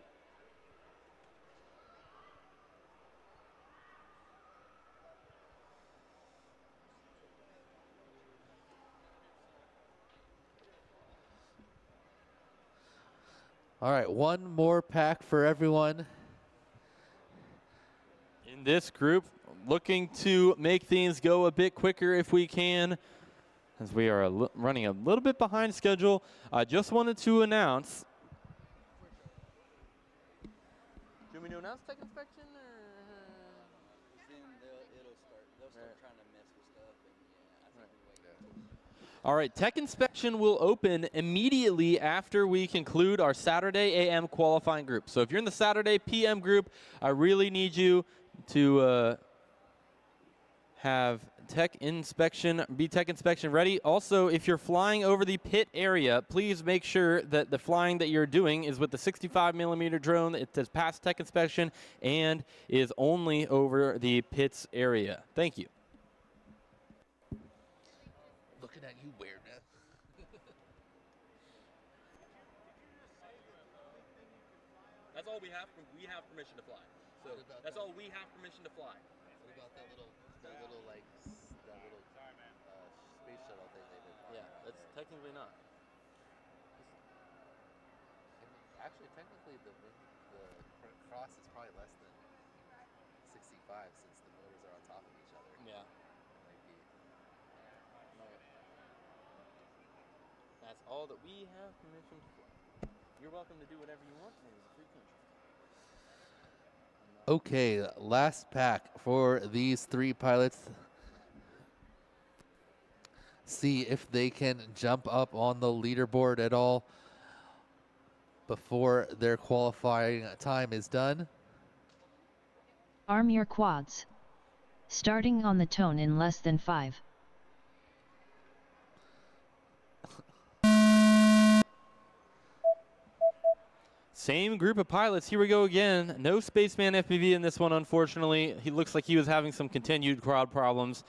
All right, one more pack for everyone. In this group, looking to make things go a bit quicker if we can, as we are running a little bit behind schedule. I just wanted to announce. Do we announce tech inspection, or? Then it'll start. They'll start trying to mess with stuff, and yeah, I think we wait. All right, tech inspection will open immediately after we conclude our Saturday AM qualifying group. So if you're in the Saturday PM group, I really need you to have be tech inspection ready. Also, if you're flying over the pit area, please make sure that the flying that you're doing is with the 65mm drone. It has passed tech inspection and is only over the pits area. Thank you. Looking at you weird, man. That's all we have. We have permission to fly. So that's all we have permission to fly. What about that little like, that little space shuttle thing they did? Yeah, that's technically not. Actually, technically, the cross is probably less than 65 since the motors are on top of each other. Yeah. Might be. That's all that we have permission to fly. You're welcome to do whatever you want. It's a free country. Okay, last pack for these 3 pilots. See if they can jump up on the leaderboard at all before their qualifying time is done. Arm your quads. Starting on the tone in less than 5. Same group of pilots. Here we go again. No Spaceman FPV in this one, unfortunately. He looks like he was having some continued crowd problems.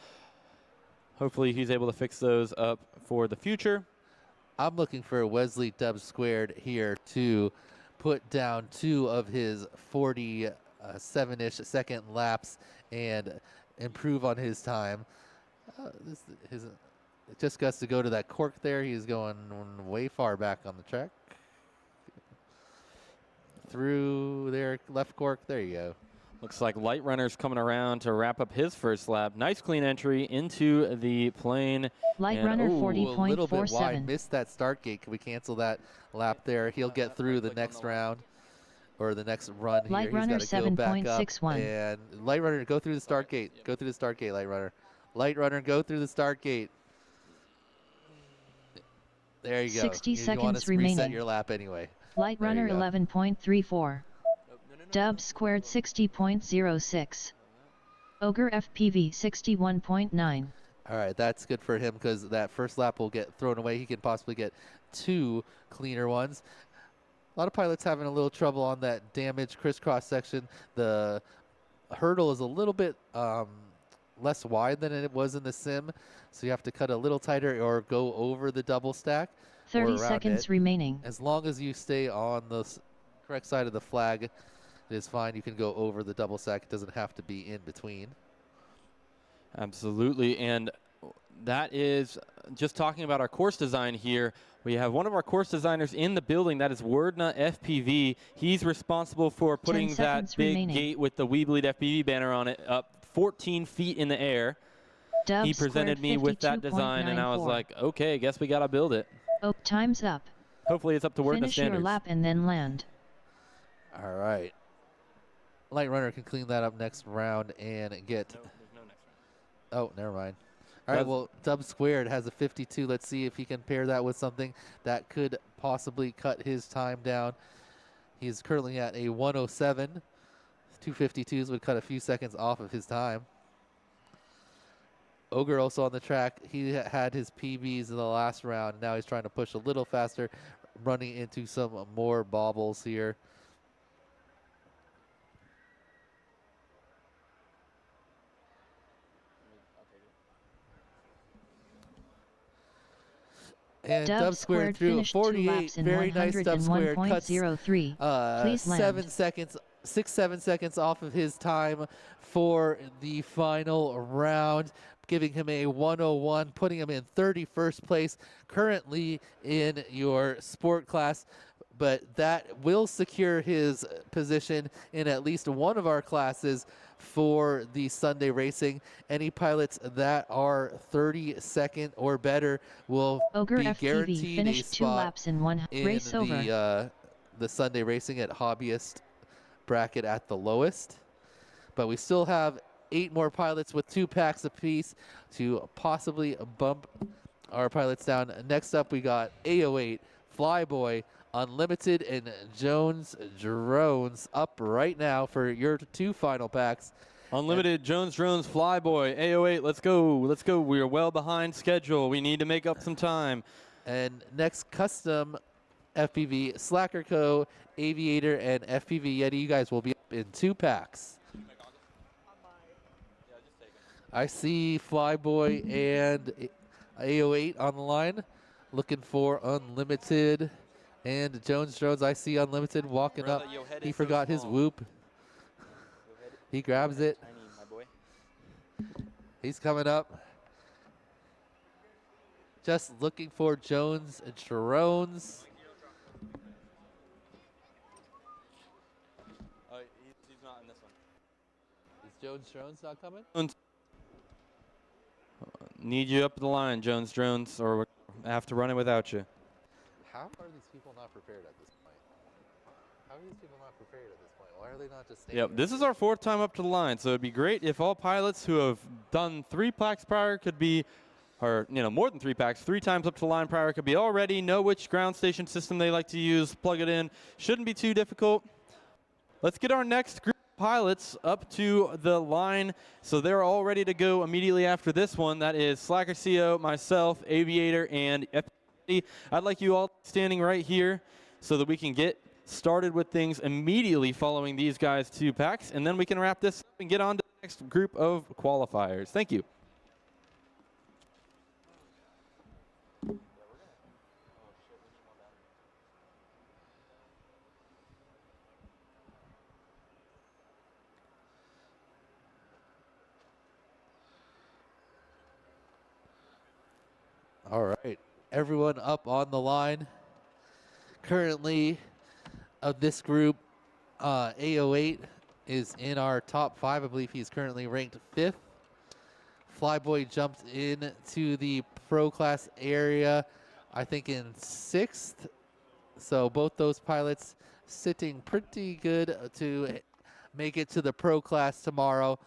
Hopefully he's able to fix those up for the future. I'm looking for Wesley Dub Squared here to put down 2 of his 47-ish second laps and improve on his time. Just got to go to that cork there. He's going way far back on the track. Through there, left cork. There you go. Looks like Light Runner's coming around to wrap up his first lap. Nice clean entry into the plane. Light Runner A little bit 40.47. wide. Missed that start gate. Can we cancel that lap there? He'll get through the next round or the next run here. Light Runner He's got to go back up. 7.61. And Light Runner, go through the start gate. Go through the start gate, Light Runner. Light Runner, go through the start gate. There you go. 60 you seconds want to remaining. reset your lap anyway. Light There Runner you go. 11.34. Dub Squared 60.06. Ogre FPV 61.9. All right, that's good for him because that first lap will get thrown away. He can possibly get 2 cleaner ones. A lot of pilots having a little trouble on that damaged crisscross section. The hurdle is a little bit less wide than it was in the sim, so you have to cut a little tighter or go over the double stack. 30 or around seconds it. remaining. As long as you stay on the correct side of the flag, it is fine. You can go over the double stack. It doesn't have to be in between. Absolutely, and that is just talking about our course design here. We have one of our course designers in the building. That is Wordna FPV. He's responsible for putting 10 that seconds big remaining. gate with the We Bleed FPV banner on it up 14 feet in the air. Dub He presented me with that design, and I was 52.94. like, okay, guess we got to build it. Oh, time's up. Hopefully it's up to Wordna Finish your standards. lap and then land. All right. Light Runner can clean that up next round and get... No, there's no next round. Oh, never mind. All right, well, Dub Squared has a 52. Let's see if he can pair that with something that could possibly cut his time down. He's currently at a 107. 252s would cut a few seconds off of his time. Ogre also on the track. He had his PBs in the last round. Now he's trying to push a little faster, running into some more bobbles here. And Dub Squared Squared through finished 2 48. laps in Very nice Dub Squared. Cuts 101.03. Please land. 7 seconds, 7 seconds off of his time for the final round, giving him a 101, putting him in 31st place currently in your sport class. But that will secure his position in at least one of our classes for the Sunday racing. Any pilots that are 32nd or better will Ogre be FPV guaranteed a finished 2 spot laps in 1 in race over. the Sunday racing at Hobbyist bracket at the lowest. But we still have 8 more pilots with 2 packs apiece to possibly bump our pilots down. Next up, we got AO8, Flyboy, Unlimited, and Jones Drones up right now for your 2 final packs. Unlimited, Jones Drones, Flyboy, AO8, let's go, let's go. We are well behind schedule. We need to make up some time. And next, Custom FPV, Slacker Co., Aviator, and FPV Yeti. You guys will be up in 2 packs. I see Flyboy and AO8 on the line, looking for Unlimited. And Jones Drones, I see Unlimited walking up. He forgot his whoop. He grabs it. He's coming up. Just looking for Jones Drones. Oh, he's not in this one. Is Jones Drones not coming? Need you up the line, Jones Drones, or I have to run it without you. How are these people not prepared at this point? How are these people not prepared at this point? Why are they not just staying Yep, there? this is our 4th time up to the line, so it'd be great if all pilots who have done 3 packs prior could be, or more than 3 packs, 3 times up to the line prior could be already, know which ground station system they like to use, plug it in. Shouldn't be too difficult. Let's get our next group of pilots up to the line, so they're all ready to go immediately after this one. That is Slacker CO, myself, Aviator, and FPV. I'd like you all standing right here so that we can get started with things immediately following these guys' 2 packs, and then we can wrap this up and get on to the next group of qualifiers. Thank you. All right, everyone up on the line. Currently, of this group, A08 is in our top 5. I believe he's currently ranked 5th. Flyboy jumped in to the pro class area, I think in 6th. So both those pilots sitting pretty good to make it to the pro class tomorrow.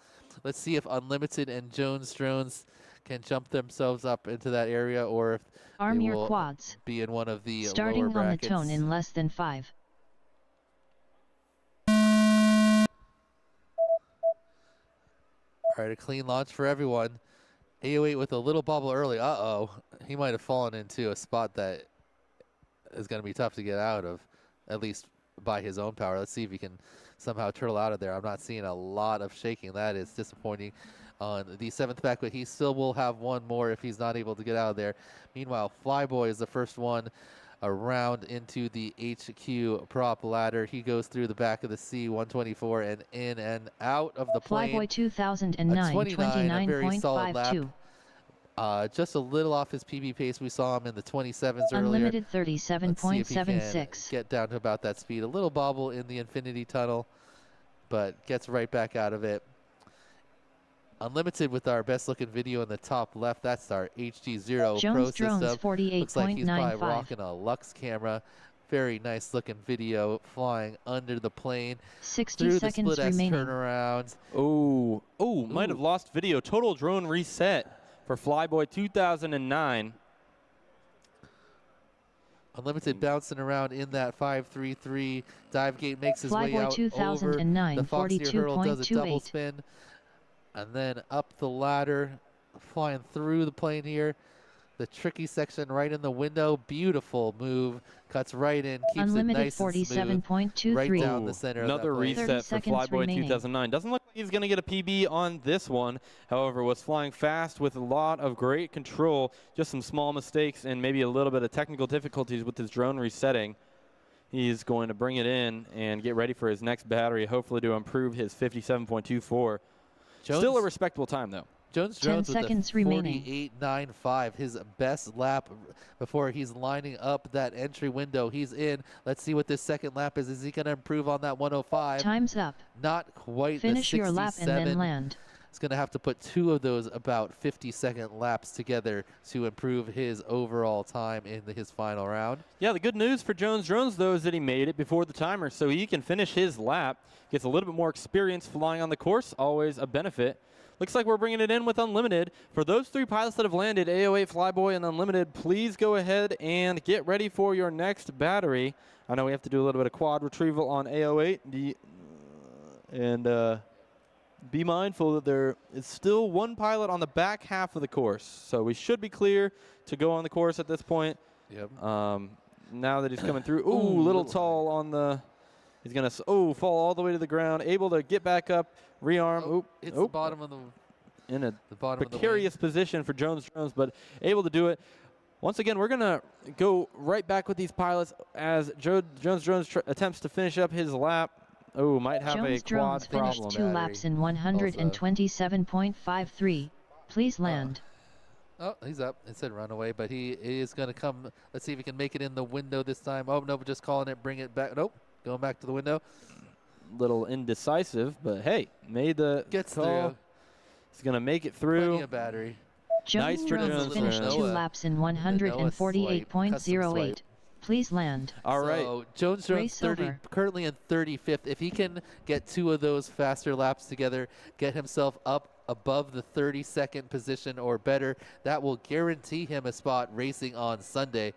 Let's see if Unlimited and Jones Drones can jump themselves up into that area, or if Arm they your will quads. be in one of the Starting lower on the brackets. tone in less than 5. All right, a clean launch for everyone. A08 with a little bubble early. Uh-oh. He might have fallen into a spot that is going to be tough to get out of, at least by his own power. Let's see if he can somehow turtle out of there. I'm not seeing a lot of shaking. That is disappointing on the 7th pack, but he still will have one more if he's not able to get out of there. Meanwhile, Flyboy is the first one around into the HQ prop ladder. He goes through the back of the C-124 and in and out of the plane. Flyboy 2009, 29, a very solid lap. 29.52. Just a little off his PB pace. We saw him in the 27s earlier. Unlimited Let's see if he can 37.76. get down to about that speed. A little bobble in the infinity tunnel, but gets right back out of it. Unlimited with our best looking video in the top left. That's our HD0 Pro Jones Drones system. Looks like he's probably 48.95. rocking a Lux camera. Very nice looking video flying under the plane. 60 Through the seconds split S remaining. turnarounds. Might have lost video. Total drone reset for Flyboy 2009. Unlimited bouncing around in that 5.33. Dive gate makes his way Flyboy out 2009, over the Foxier hurdle, does a double 42.28. spin. And then up the ladder, flying through the plane here. The tricky section right in the window. Beautiful move. Cuts right in, keeps Unlimited it nice and smooth. 47.23. Right down the center Another of that plane. 30 reset for seconds Flyboy remaining. 2009. Doesn't look like he's going to get a PB on this one. However, was flying fast with a lot of great control. Just some small mistakes and maybe a little bit of technical difficulties with his drone resetting. He's going to bring it in and get ready for his next battery, hopefully to improve his 57.24. Still a respectable time, though. Jones 10 Drones with seconds a remaining. 48.95, his best lap before he's lining up that entry window. He's in. Let's see what this second lap is. Is he going to improve on that 105? Time's up. Not quite. Finish the your lap and then land. He's going to have to put 2 of those about 50-second laps together to improve his overall time in his final round. Yeah, the good news for Jones Drones, though, is that he made it before the timer, so he can finish his lap. Gets a little bit more experience flying on the course, always a benefit. Looks like we're bringing it in with Unlimited. For those 3 pilots that have landed, A08, Flyboy, and Unlimited, please go ahead and get ready for your next battery. I know we have to do a little bit of quad retrieval on A08. Be mindful that there is still 1 pilot on the back half of the course. So we should be clear to go on the course at this point. Yep. Now that he's coming through. Ooh, little tall on the... He's going to fall all the way to the ground, able to get back up, rearm. It's the bottom of the in a bottom precarious position for Jones Drones, but able to do it. Once again, we're going to go right back with these pilots as Jones Drones attempts to finish up his lap. Oh, might have Jones a Drones quad finished problem. 2 laps in 127.53. Please land. Oh, he's up. It said runaway, but he is going to come. Let's see if he can make it in the window this time. Oh, no, just calling it, bring it back. Nope, going back to the window. Little indecisive, but hey, made the Gets call. through. He's going to make it through. Plenty of battery. Jones Nice Drones Jones finished Drones. 2 laps in 148.08. Please land. All right. So Jones Drones Race over. currently in 35th. If he can get 2 of those faster laps together, get himself up above the 32nd position or better, that will guarantee him a spot racing on Sunday.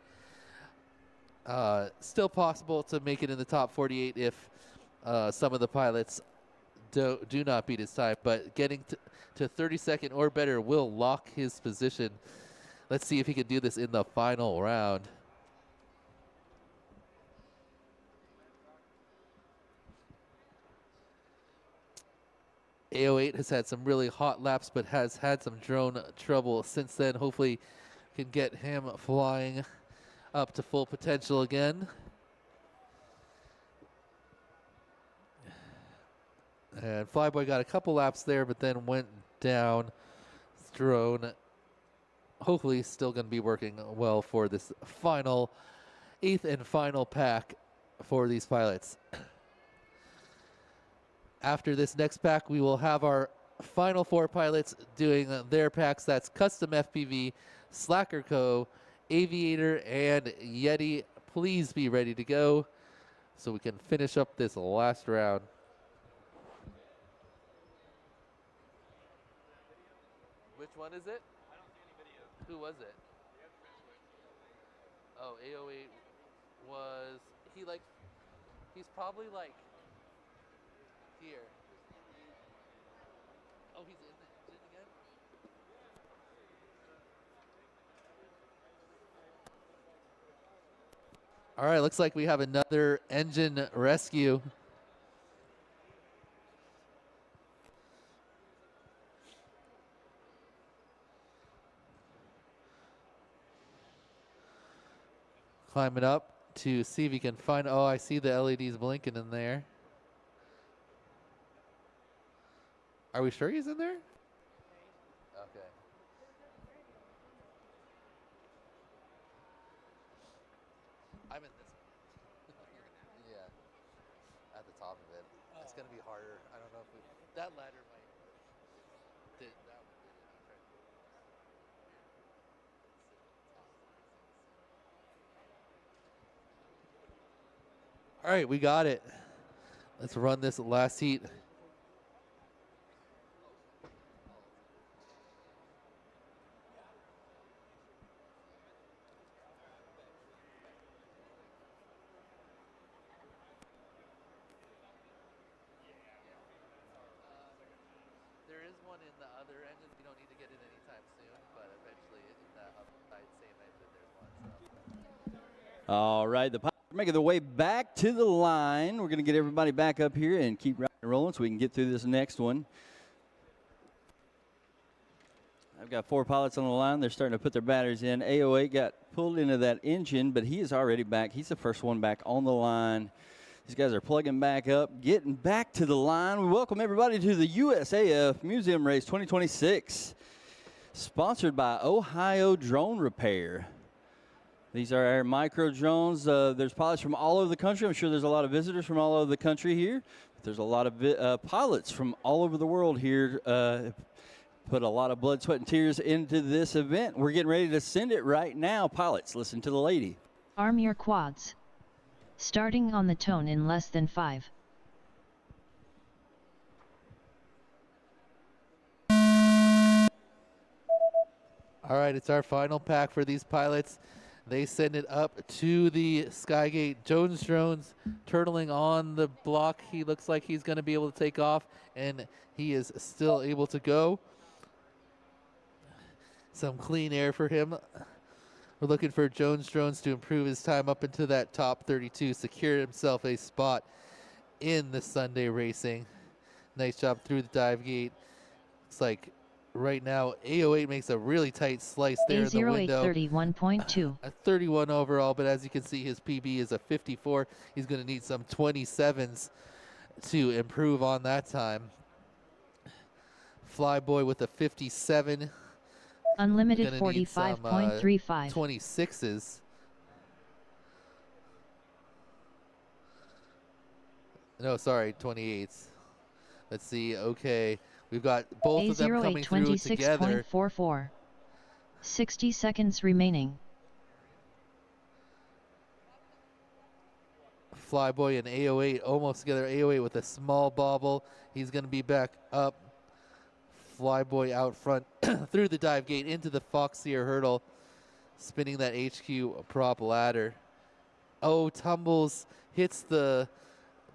Still possible to make it in the top 48 if some of the pilots do not beat his time, but getting to 32nd or better will lock his position. Let's see if he can do this in the final round. AO8 has had some really hot laps, but has had some drone trouble since then. Hopefully can get him flying up to full potential again. And Flyboy got a couple laps there, but then went down. Drone hopefully still going to be working well for this final, 8th and final pack for these pilots. After this next pack, we will have our final 4 pilots doing their packs. That's Custom FPV, Slacker Co., Aviator, and Yeti. Please be ready to go so we can finish up this last round. Which one is it? I don't see any video. Who was it? Oh, AO8 was, he's probably like here. Oh, he's in it again? All right, looks like we have another engine rescue. Climbing up to see if he can find, oh, I see the LEDs blinking in there. Are we sure he's in there? Okay. I'm in this one. Yeah. At the top of it. It's going to be harder. I don't know if we, that ladder might, that one did it. All right, we got it. Let's run this last heat. There is one in the other engine. You don't need to get it anytime soon, but eventually in that upside same engine, there's one. So. All right, the pilots are making their way back to the line. We're going to get everybody back up here and keep rocking and rolling so we can get through this next one. I've got 4 pilots on the line. They're starting to put their batteries in. AO8 got pulled into that engine, but he is already back. He's the first one back on the line. These guys are plugging back up, getting back to the line. We welcome everybody to the USAF Museum Race 2026, sponsored by Ohio Drone Repair. These are our micro drones. There's pilots from all over the country. I'm sure there's a lot of visitors from all over the country here. There's a lot of pilots from all over the world here. Put a lot of blood, sweat, and tears into this event. We're getting ready to send it right now. Pilots, listen to the lady. Arm your quads. Starting on the tone in less than 5. All right, it's our final pack for these pilots. They send it up to the Skygate. Jones Drones turtling on the block. He looks like he's going to be able to take off, and he is still able to go. Some clean air for him. We're looking for Jones Drones to improve his time up into that top 32, secure himself a spot in the Sunday racing. Nice job through the dive gate. Looks like right now AO8 makes a really tight slice there in the window. 31.2. A 31 overall, but as you can see, his PB is a 54. He's going to need some 27s to improve on that time. Flyboy with a 57. Unlimited 45.35. 26s. No, sorry, 28s. Let's see. Okay, we've got both of them coming through together. 26.44. 60 seconds remaining. Flyboy and AO8 almost together. AO8 with a small bobble. He's going to be back up. Flyboy out front through the dive gate into the Foxier hurdle, spinning that HQ prop ladder. Oh, tumbles, hits the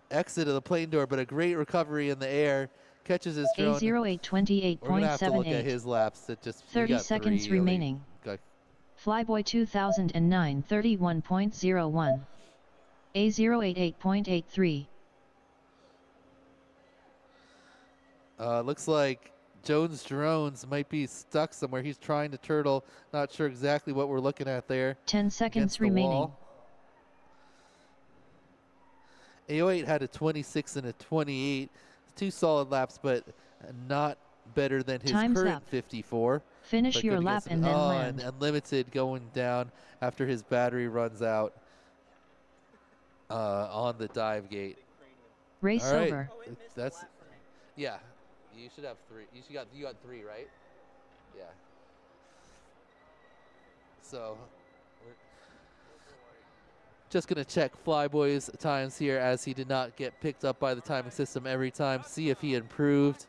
exit of the plane door, but a great recovery in the air. Catches his drone. A0828.78. We're gonna have to look at his laps. It just 30 seconds remaining. Flyboy 2009 31.01. A088.83. Looks like Jones Drones might be stuck somewhere. He's trying to turtle. Not sure exactly what we're looking at there. 10 seconds against the remaining. wall. AO8 had a 26 and a 28. 2 solid laps, but not better than his Time's current up. 54. Finish But your good lap against and then land. and Unlimited going down after his battery runs out on the dive gate. Race All right. over. That's yeah. You should have 3. You got 3, right? Yeah. So we're just gonna check Flyboy's times here, as he did not get picked up by the timing system every time. See if he improved.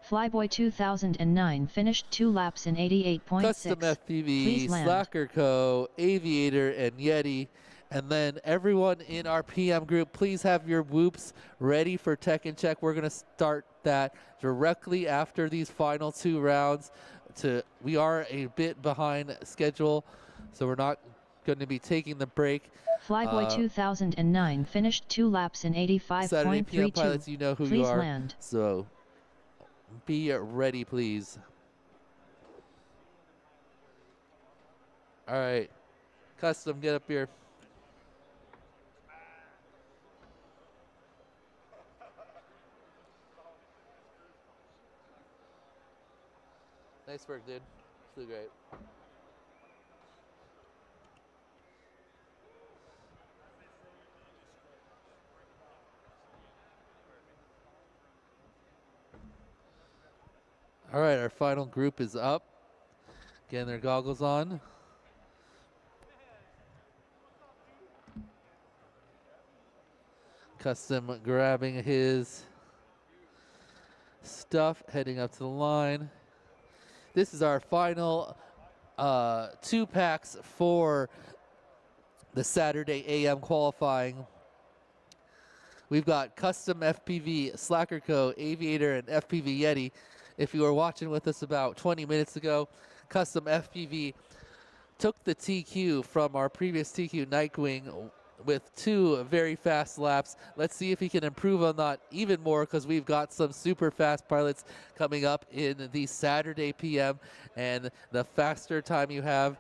Flyboy 2009 finished 2 laps in 88.6. Custom FPV, Please land. Slacker Co., Aviator, and Yeti. And then everyone in our PM group, please have your whoops ready for Tech and Check. We're going to start that directly after these final 2 rounds. We are a bit behind schedule, so we're not going to be taking the break. Flyboy 2009 finished 2 laps in Saturday PM pilots, 85.32. you know who Please you are. land. So be ready, please. All right. Custom, get up here. Nice work, dude. Flew great. All right, our final group is up. Getting their goggles on. Custom grabbing his stuff, heading up to the line. This is our final 2 packs for the Saturday AM qualifying. We've got Custom FPV, Slacker Co., Aviator, and FPV Yeti. If you were watching with us about 20 minutes ago, Custom FPV took the TQ from our previous TQ Nightwing with 2 very fast laps. Let's see if he can improve on that even more, because we've got some super fast pilots coming up in the Saturday PM, and the faster time you have,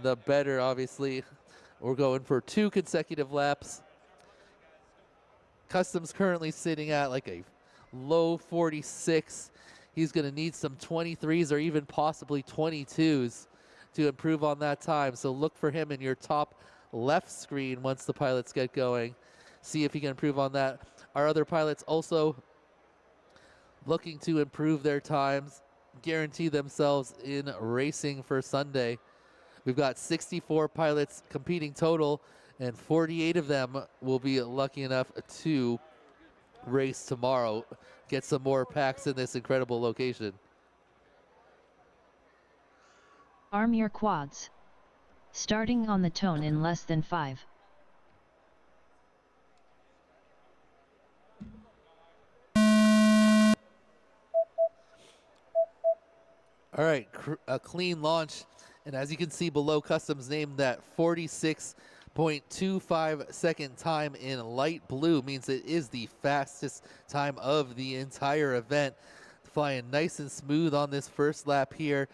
the better, obviously. We're going for 2 consecutive laps. Custom's currently sitting at like a low 46. He's going to need some 23s or even possibly 22s to improve on that time. So look for him in your top left screen once the pilots get going. See if he can improve on that. Our other pilots also looking to improve their times, guarantee themselves in racing for Sunday. We've got 64 pilots competing total, and 48 of them will be lucky enough to race tomorrow. Get some more packs in this incredible location. Arm your quads. Starting on the tone in less than 5. All right, a clean launch. And as you can see below, Custom's name, that 46.25 second time in light blue means it is the fastest time of the entire event. Flying nice and smooth on this first lap here.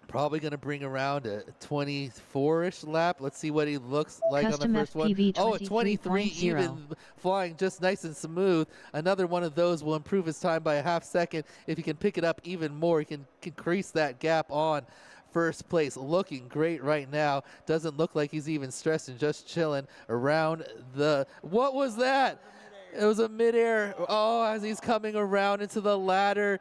Probably going to bring around a 24-ish lap. Let's see what he looks like Custom on the first FPV one. Oh, a 23 23.0. even, flying just nice and smooth. Another one of those will improve his time by a half second. If he can pick it up even more, he can increase that gap on first place. Looking great right now. Doesn't look like he's even stressed and just chilling around the... What was that? It was a midair. Oh, as he's coming around into the ladder.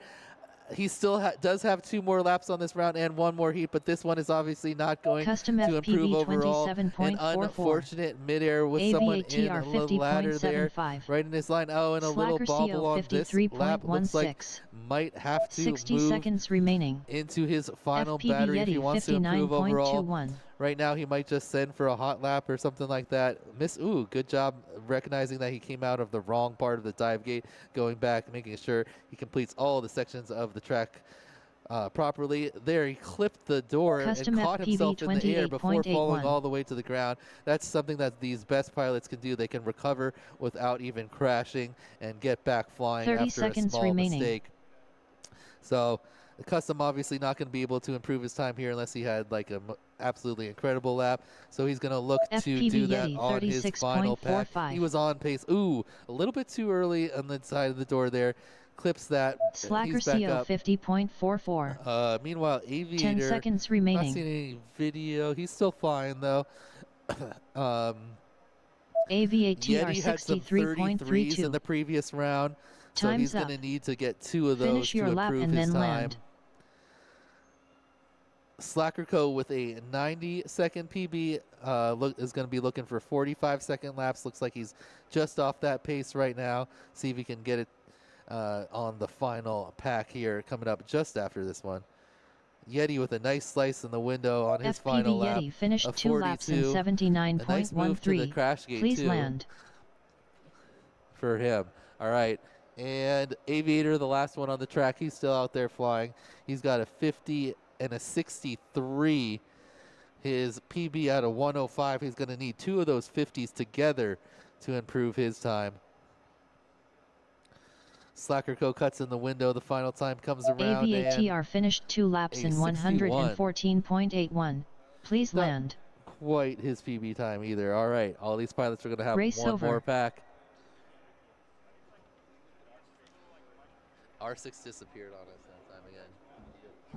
He still does have 2 more laps on this round and 1 more heat, but this one is obviously not going Custom to FPV improve overall. An 27.44. unfortunate midair with someone in AVATR the ladder there, 50.75. right in his line. Oh, and a little Slacker bobble CO on this lap. Looks like 53.16. might have to 60 move seconds remaining. into his final FPV battery if he Yeti wants to improve overall. 59.21. Right now, he might just send for a hot lap or something like that. Ooh, good job recognizing that he came out of the wrong part of the dive gate, going back, making sure he completes all the sections of the track properly. There, he clipped the door Custom and caught FPV himself in the air before falling 28.81. all the way to the ground. That's something that these best pilots can do. They can recover without even crashing and get back flying 30 after a seconds small remaining. mistake. So the Custom obviously not going to be able to improve his time here unless he had like a absolutely incredible lap. So he's going to look to FPV do that Yeti, on his final pack. 36.45. He was on pace. Ooh, a little bit too early on the side of the door there. Clips that. Slacker He's back CO up. 50.44. Meanwhile, Aviator. 10 seconds Not remaining. seeing any video. He's still flying though. AVATR Yeti had some 33s in 63.32. the previous round, so Time's he's going to up. need to get 2 of those Finish to your lap improve and his then time. land. Slacker Co with a 90-second PB is going to be looking for 45-second laps. Looks like he's just off that pace right now. See if he can get it on the final pack here coming up just after this one. Yeti with a nice slice in the window on his FPV final lap. Yeti finished a 2 laps in 42. A nice move to the 79.13. crash gate Please too land. for him. All right. And Aviator, the last one on the track, he's still out there flying. He's got a 50 and a 63. His PB out of 105. He's going to need 2 of those 50s together to improve his time. Slacker Co cuts in the window. The final time comes around. AVATR finished 2 laps in 114.81. Please Not land. quite his PB time either. All right. All these pilots are going to have Race one over. more pack. R6 disappeared on us that time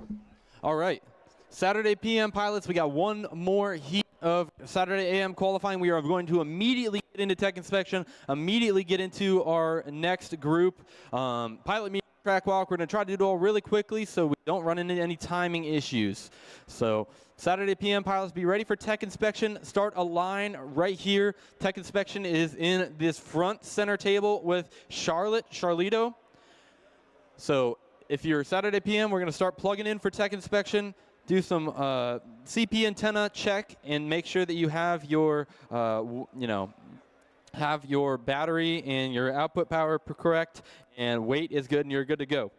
again. All right. Saturday PM pilots, we got one more heat of Saturday AM qualifying. We are going to immediately get into tech inspection, immediately get into our next group. Pilot meeting, track walk. We're going to try to do it all really quickly so we don't run into any timing issues. So Saturday PM pilots, be ready for tech inspection. Start a line right here. Tech inspection is in this front center table with Charlito. So if you're Saturday PM, we're going to start plugging in for tech inspection. Do some CP antenna check and make sure that you have your, have your battery and your output power correct, and weight is good, and you're good to go.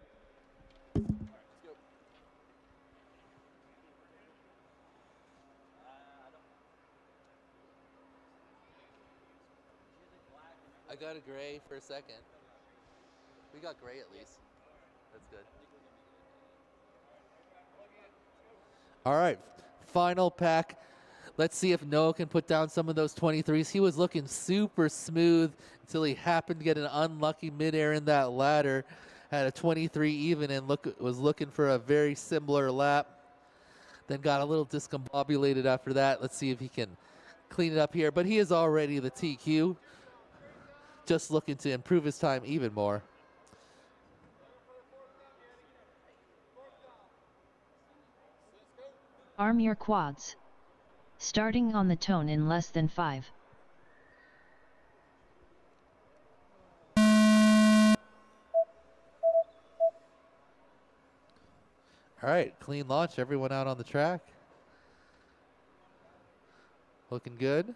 I got a gray for a second. We got gray at least. That's good. All right, final pack. Let's see if Noah can put down some of those 23s. He was looking super smooth until he happened to get an unlucky midair in that ladder. Had a 23 even and was looking for a very similar lap. Then got a little discombobulated after that. Let's see if he can clean it up here. But he is already the TQ. Just looking to improve his time even more. Arm your quads. Starting on the tone in less than 5. All right, clean launch. Everyone out on the track. Looking good.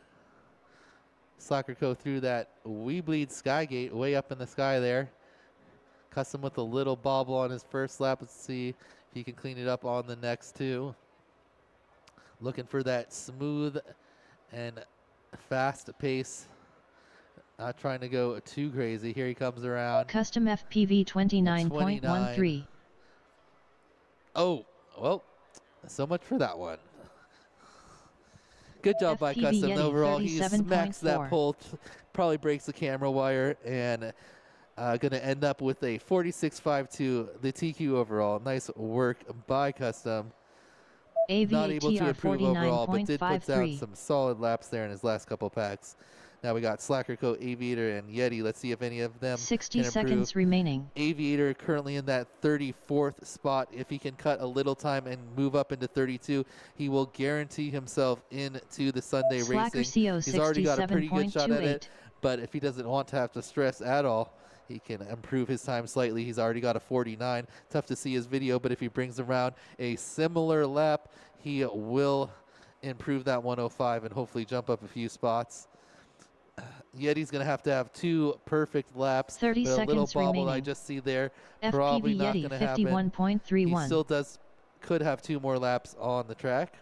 Slacker Co through that We Bleed Skygate way up in the sky there. Custom with a little bobble on his first lap. Let's see if he can clean it up on the next 2. Looking for that smooth and fast pace. Not trying to go too crazy. Here he comes around. Custom FPV 29.13. Oh, well, so much for that one. Good job by FPV Custom. Yeti, Overall, he smacks that 37.4. pole, probably breaks the camera wire, and going to end up with a 46.52, the TQ overall. Nice work by Custom. Not able to AVATR improve overall, but did put down 49.53. some solid laps there in his last couple packs. Now we got Slacker Co, Aviator, and Yeti. Let's see if any of them 60 can improve. seconds remaining. Aviator currently in that 34th spot. If he can cut a little time and move up into 32, he will guarantee himself into the Sunday Slacker racing. CO He's already got a pretty good shot at 67.28. it, but if he doesn't want to have to stress at all, he can improve his time slightly. He's already got a 49. Tough to see his video, but if he brings around a similar lap, he will improve that 105 and hopefully jump up a few spots. Yeti's going to have 2 perfect laps. 30 but a little seconds bobble I remaining. just see there, probably FPV not Yeti going to happen. 51.31. He still could have 2 more laps on the track.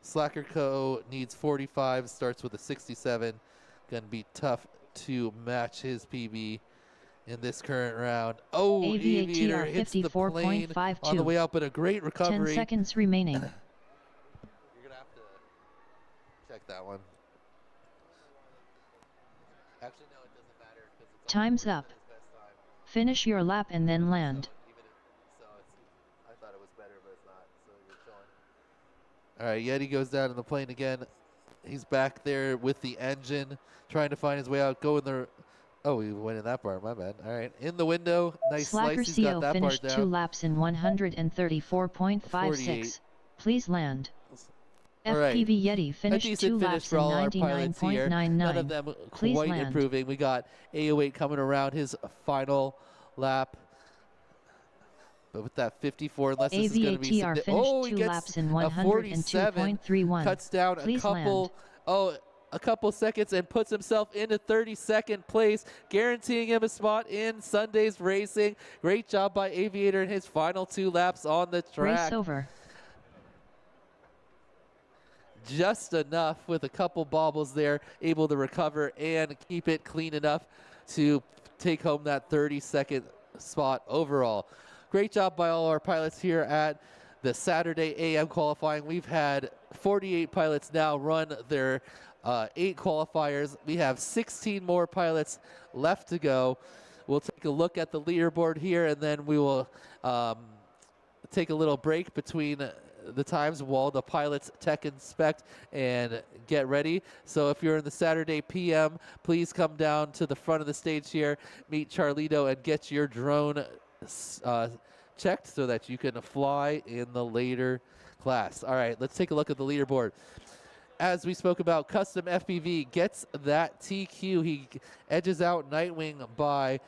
Slacker Co. needs 45, starts with a 67. Going to be tough to match his PB in this current round. Oh, Aviator hits the plane on the way out, but a great recovery. 10 seconds remaining. You're going to have to check that one. Actually, no, it doesn't matter. Time's up. Finish your lap and then land. I thought it was better, but it's not. So you're chilling. All right, Yeti goes down in the plane again. He's back there with the engine, trying to find his way out. Oh, he went in that bar. My bad. All right, in the window. Nice Slacker slice. He's got CO that finished part 2 down. laps in 134.56. 48. Please land. All right. FPV Yeti A finished decent 2 finish laps for in all our pilots here. None of 99.99. them Please quite land. improving. We got A08 coming around his final lap. But with that 54, unless this is going to be... AVATR finished he 2 gets laps in a 47. 102.31. Cuts down Please a couple seconds and puts himself into 32nd place, guaranteeing him a spot in Sunday's racing. Great job by Aviator in his final 2 laps on the track. Race over. Just enough with a couple bobbles there, able to recover and keep it clean enough to take home that 32nd spot overall. Great job by all our pilots here at the Saturday AM qualifying. We've had 48 pilots now run their 8 qualifiers. We have 16 more pilots left to go. We'll take a look at the leaderboard here, and then we will take a little break between the times while the pilots tech inspect and get ready. So if you're in the Saturday PM, please come down to the front of the stage here, meet Charlito, and get your drone checked so that you can fly in the later class. All right, let's take a look at the leaderboard. As we spoke about, Custom FPV gets that TQ. He edges out Nightwing by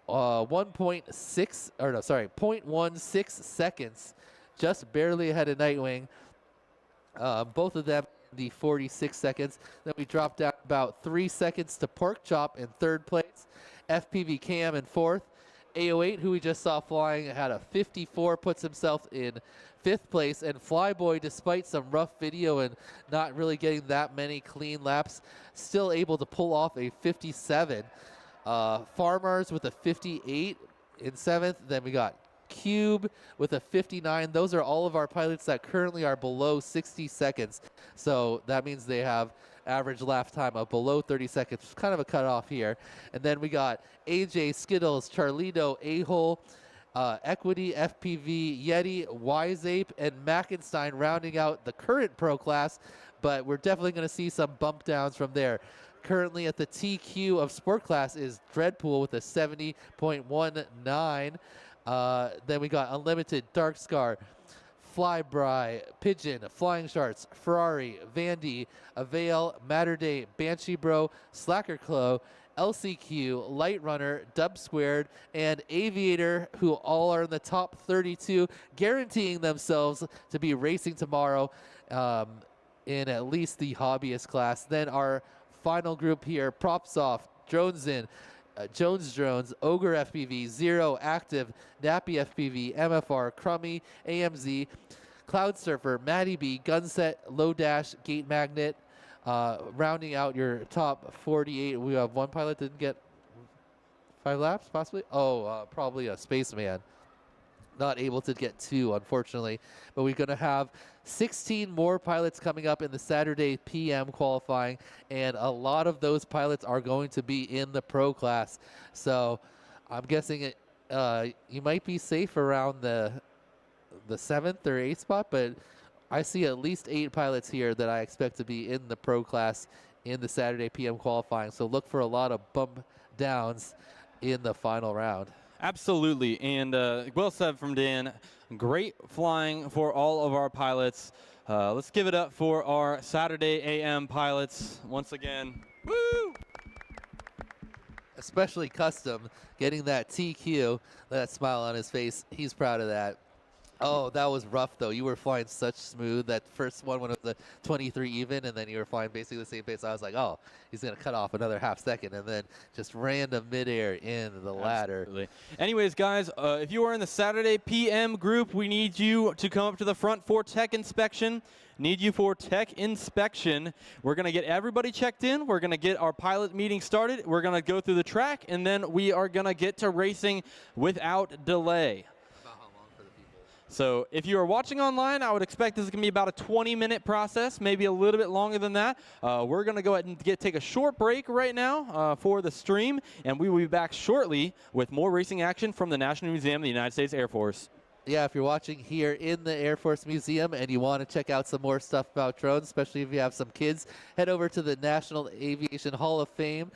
0.16 seconds, just barely ahead of Nightwing. Both of them the 46 seconds. Then we drop down about 3 seconds to Pork Chop in 3rd place. FPV Cam in 4th. A08, who we just saw flying, had a 54, puts himself in 5th place. And Flyboy, despite some rough video and not really getting that many clean laps, still able to pull off a 57. Farmers with a 58 in 7th. Then we got Cube with a 59. Those are all of our pilots that currently are below 60 seconds. So that means they have average lap time of below 30 seconds. Kind of a cutoff here. And then we got AJ, Skittles, Charlito, A-Hole, Equity, FPV, Yeti, Wiseape, and Mackenstein rounding out the current pro class. But we're definitely going to see some bump downs from there. Currently at the TQ of sport class is Dreadpool with a 70.19. Then we got Unlimited, Dark Scar, Flybry, Pigeon, Flying Sharks, Ferrari, Vandy, Avail, Matter Day, Banshee Bro, Slacker Clo, LCQ, Light Runner, Dub Squared, and Aviator, who all are in the top 32, guaranteeing themselves to be racing tomorrow in at least the hobbyist class. Then our final group here, PropSoft, Dronesin, Jones Drones, Ogre FPV, Zero, Active, Nappy FPV, MFR, Crummy, AMZ, Cloud Surfer, Matty B, Gunset, Low Dash, Gate Magnet, rounding out your top 48. We have one pilot didn't get 5 laps, possibly? Probably a Spaceman. Not able to get 2, unfortunately. But we're going to have 16 more pilots coming up in the Saturday PM qualifying, and a lot of those pilots are going to be in the pro class. So I'm guessing you might be safe around the 7th or 8th spot, but I see at least 8 pilots here that I expect to be in the pro class in the Saturday PM qualifying. So look for a lot of bump downs in the final round. Absolutely, and well said from Dan. Great flying for all of our pilots. Let's give it up for our Saturday AM pilots once again. Woo! Especially Custom, getting that TQ, that smile on his face. He's proud of that. Oh, that was rough though. You were flying such smooth. That first one when it was the 23 even, and then you were flying basically the same pace. I was like, oh, he's gonna cut off another half second, and then just random midair in the ladder. Absolutely. Anyways, guys, if you are in the Saturday PM group, we need you to come up to the front for tech inspection. Need you for tech inspection. We're going to get everybody checked in. We're going to get our pilot meeting started. We're going to go through the track, and then we are going to get to racing without delay. So if you are watching online, I would expect this is going to be about a 20-minute process, maybe a little bit longer than that. We're going to go ahead and take a short break right now for the stream, and we will be back shortly with more racing action from the National Museum of the United States Air Force. Yeah, if you're watching here in the Air Force Museum and you want to check out some more stuff about drones, especially if you have some kids, head over to the National Aviation Hall of Fame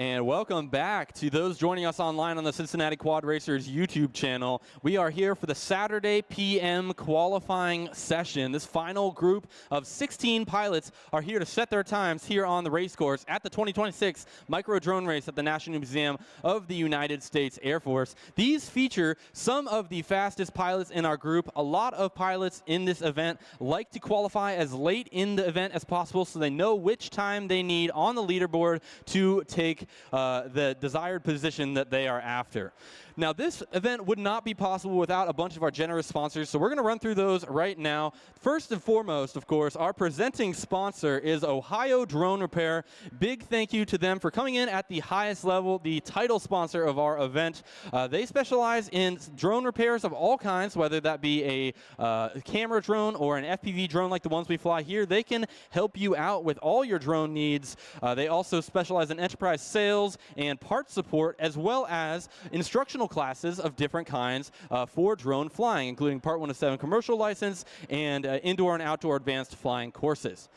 And welcome back to those joining us online on the Cincinnati Quad Racers YouTube channel. We are here for the Saturday PM qualifying session. This final group of 16 pilots are here to set their times here on the race course at the 2026 Micro Drone Race at the National Museum of the United States Air Force. These feature some of the fastest pilots in our group. A lot of pilots in this event like to qualify as late in the event as possible so they know which time they need on the leaderboard to take the desired position that they are after. Now, this event would not be possible without a bunch of our generous sponsors, so we're going to run through those right now. First and foremost, of course, our presenting sponsor is Ohio Drone Repair. Big thank you to them for coming in at the highest level, the title sponsor of our event. They specialize in drone repairs of all kinds, whether that be a camera drone or an FPV drone like the ones we fly here. They can help you out with all your drone needs. They also specialize in enterprise sales and parts support, as well as instructional classes of different kinds for drone flying, including Part 107 commercial license and indoor and outdoor advanced flying courses.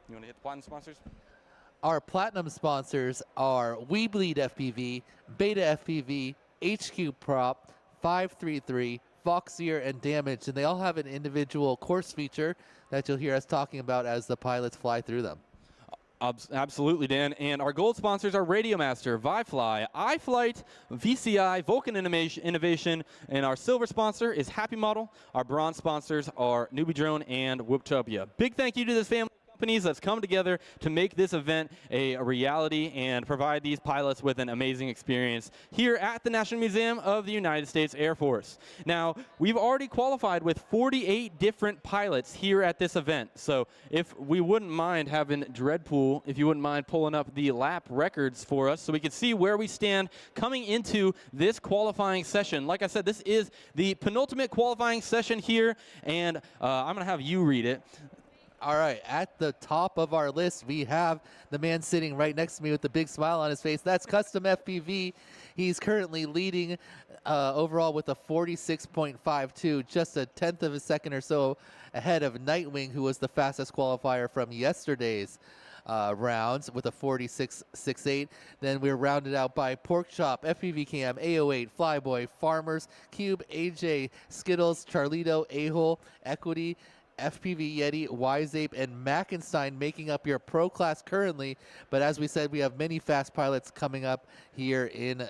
You want to hit the platinum sponsors? Our platinum sponsors are We Bleed FPV, Beta FPV, HQ Prop, 533, Foxier, and Damage, and they all have an individual course feature that you'll hear us talking about as the pilots fly through them. Absolutely, Dan. And our gold sponsors are Radiomaster, ViFly, iFlight, VCI, Vulcan Innovation, and our silver sponsor is Happy Model. Our bronze sponsors are Newbie Drone and Whooptopia. Big thank you to this family of companies that's come together to make this event a reality and provide these pilots with an amazing experience here at the National Museum of the United States Air Force. Now, we've already qualified with 48 different pilots here at this event. So if we wouldn't mind having Dreadpool, if you wouldn't mind pulling up the lap records for us so we can see where we stand coming into this qualifying session. Like I said, this is the penultimate qualifying session here, and I'm going to have you read it. All right, at the top of our list, we have the man sitting right next to me with the big smile on his face. That's Custom FPV. He's currently leading overall with a 46.52, just a tenth of a second or so ahead of Nightwing, who was the fastest qualifier from yesterday's rounds with a 46.68. Then we're rounded out by Pork Chop, FPV Cam, A08, Flyboy, Farmers, Cube, AJ, Skittles, Charlito, A-Hole, Equity, FPV Yeti, Wiseape, and Mackenstein making up your pro class currently. But as we said, we have many fast pilots coming up here in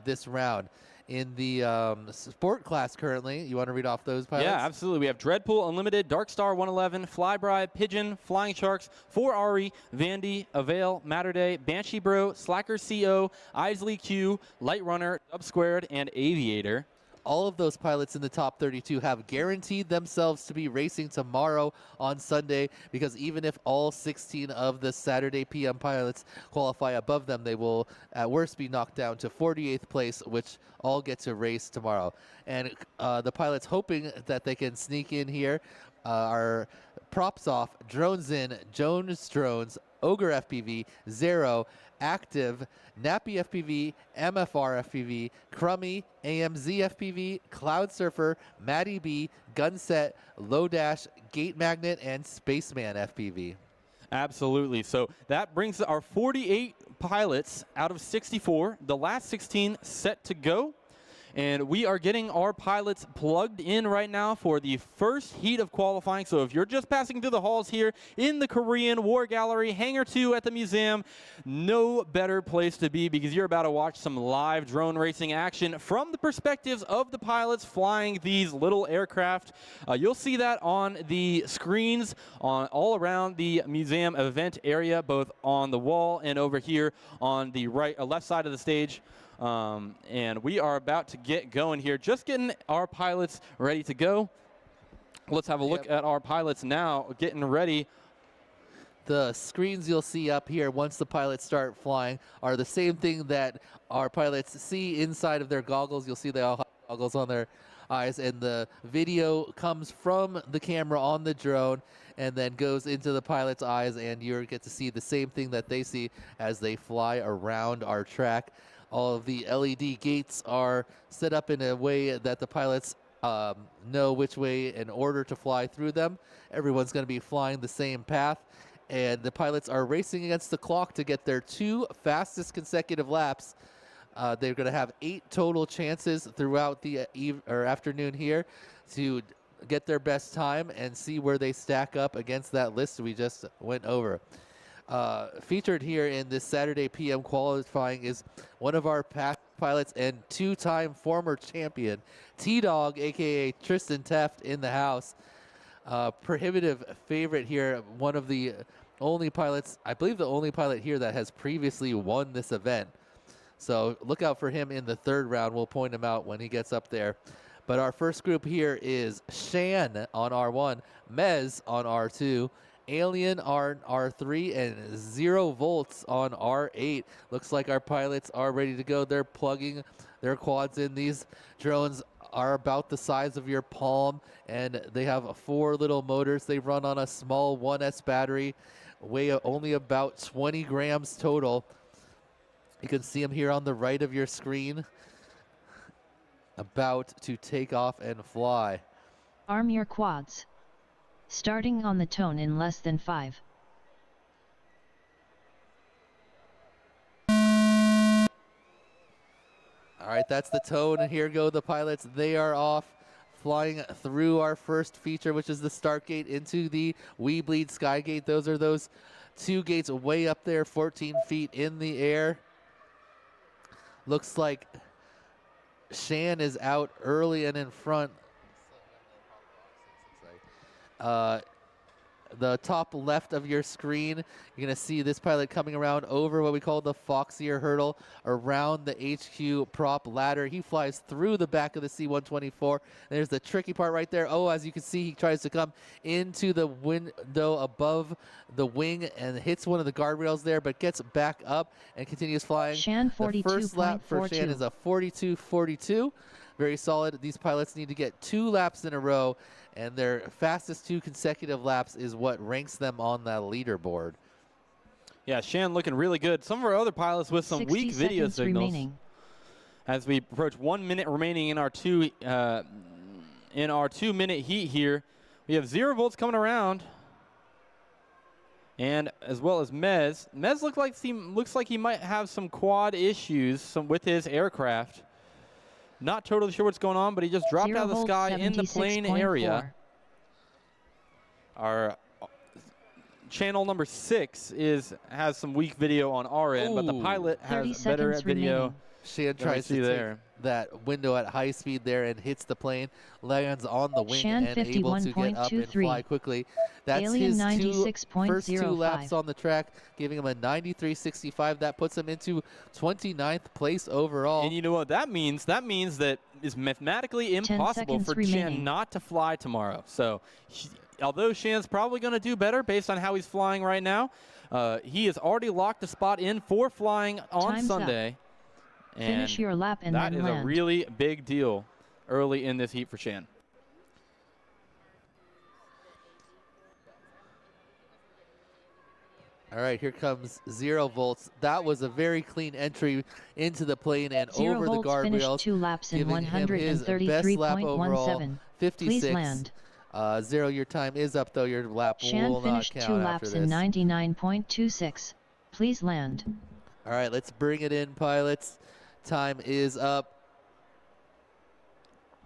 this round. In the sport class currently, you want to read off those pilots? Yeah, absolutely. We have Dreadpool Unlimited, Darkstar 111, Flybride, Pigeon, Flying Sharks, 4RE, Vandy, Avail, Matterday, Banshee Bro, Slacker CO, Isley Q, Light Runner, Dub Squared, and Aviator. All of those pilots in the top 32 have guaranteed themselves to be racing tomorrow on Sunday, because even if all 16 of the Saturday PM pilots qualify above them, they will at worst be knocked down to 48th place, which all get to race tomorrow. And the pilots hoping that they can sneak in here are Props Off, Drones In, Jones Drones, Ogre FPV, Zero, Active, Nappy FPV, MFR FPV, Crummy, AMZ FPV, Cloud Surfer, Matty B, Gunset, Low Dash, Gate Magnet, and Spaceman FPV. Absolutely. So that brings our 48 pilots out of 64, the last 16 set to go. And we are getting our pilots plugged in right now for the first heat of qualifying. So if you're just passing through the halls here in the Korean War Gallery, Hangar 2 at the museum, no better place to be, because you're about to watch some live drone racing action from the perspectives of the pilots flying these little aircraft. You'll see that on the screens all around the museum event area, both on the wall and over here on the left side of the stage. And we are about to get going here, just getting our pilots ready to go. Let's have a look at our pilots now getting ready. The screens you'll see up here once the pilots start flying are the same thing that our pilots see inside of their goggles. You'll see they all have goggles on their eyes, and the video comes from the camera on the drone and then goes into the pilot's eyes, and you get to see the same thing that they see as they fly around our track. All of the LED gates are set up in a way that the pilots know which way in order to fly through them. Everyone's going to be flying the same path, And the pilots are racing against the clock to get their 2 fastest consecutive laps. They're going to have 8 total chances throughout the afternoon here to get their best time and see where they stack up against that list we just went over. Featured here in this Saturday PM qualifying is one of our past pilots and 2-time former champion, T-Dog, a.k.a. Tristan Teft, in the house. Prohibitive favorite here, one of the only pilots, I believe the only pilot here that has previously won this event. So look out for him in the 3rd round. We'll point him out when he gets up there. But our first group here is Shan on R1, Mez on R2, Alien on R3, and 0 volts on R8. Looks like our pilots are ready to go. They're plugging their quads in. These drones are about the size of your palm, and they have 4 little motors. They run on a small 1S battery, weigh only about 20 grams total. You can see them here on the right of your screen, about to take off and fly. Arm your quads. Starting on the tone in less than 5. All right, that's the tone, and here go the pilots. They are off, flying through our first feature, which is the start gate, into the We Bleed Sky Gate. Those are those 2 gates way up there, 14 feet in the air. Looks like Shan is out early and in front. The top left of your screen, you're going to see this pilot coming around over what we call the Fox Ear Hurdle, around the HQ prop ladder. He flies through the back of the C-124. There's the tricky part right there. Oh, as you can see, he tries to come into the window above the wing and hits one of the guardrails there, but gets back up and continues flying. Shan The first lap for Shan is a 42.42. Very solid. These pilots need to get 2 laps in a row, and their fastest 2 consecutive laps is what ranks them on that leaderboard. Yeah, Shan looking really good. Some of our other pilots with some weak video signals. Remaining. As we approach 1 minute remaining in our 2 minute heat here, we have 0 volts coming around, and as well as Mez. Mez looks like he might have some quad issues with his aircraft. Not totally sure what's going on, but he just dropped out of the sky in the plane area. Our channel number 6 has some weak video on our end, but the pilot has better video. Shan tries to take that window at high speed there and hits the plane, lands on the wing Shan and able to get up and fly quickly. That's Alien his first 2 laps on the track, giving him a 93.65. That puts him into 29th place overall. And you know what that means? That means that it's mathematically impossible for Shan not to fly tomorrow. So although Shan's probably going to do better based on how he's flying right now, he has already locked a spot in for flying on Sunday. Up. Finish your lap and that then is land. a really big deal early in this heat for Shan. All right, here comes 0 volts. That was a very clean entry into the plane and over the guardrails. 2 laps in giving him his best lap overall, 56. Please land. 0, your time is up, though. Your lap Shan will not finished count 2 after laps this. in 99.26. Please land. All right, let's bring it in, pilots. Time is up.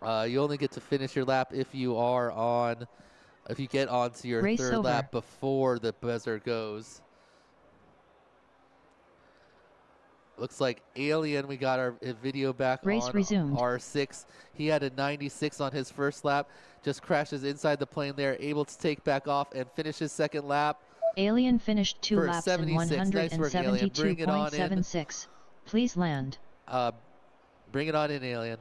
You only get to finish your lap if you get onto your Race 3rd over. lap before the buzzer goes. Looks like Alien, we got our video back Race on resumed. R6. He had a 96 on his first lap, just crashes inside the plane there, able to take back off and finish his 2nd lap. Alien finished 2 For laps in 76. Nice work, Alien. Bring it on in. 172.76. Please land. Bring it on in, Alien.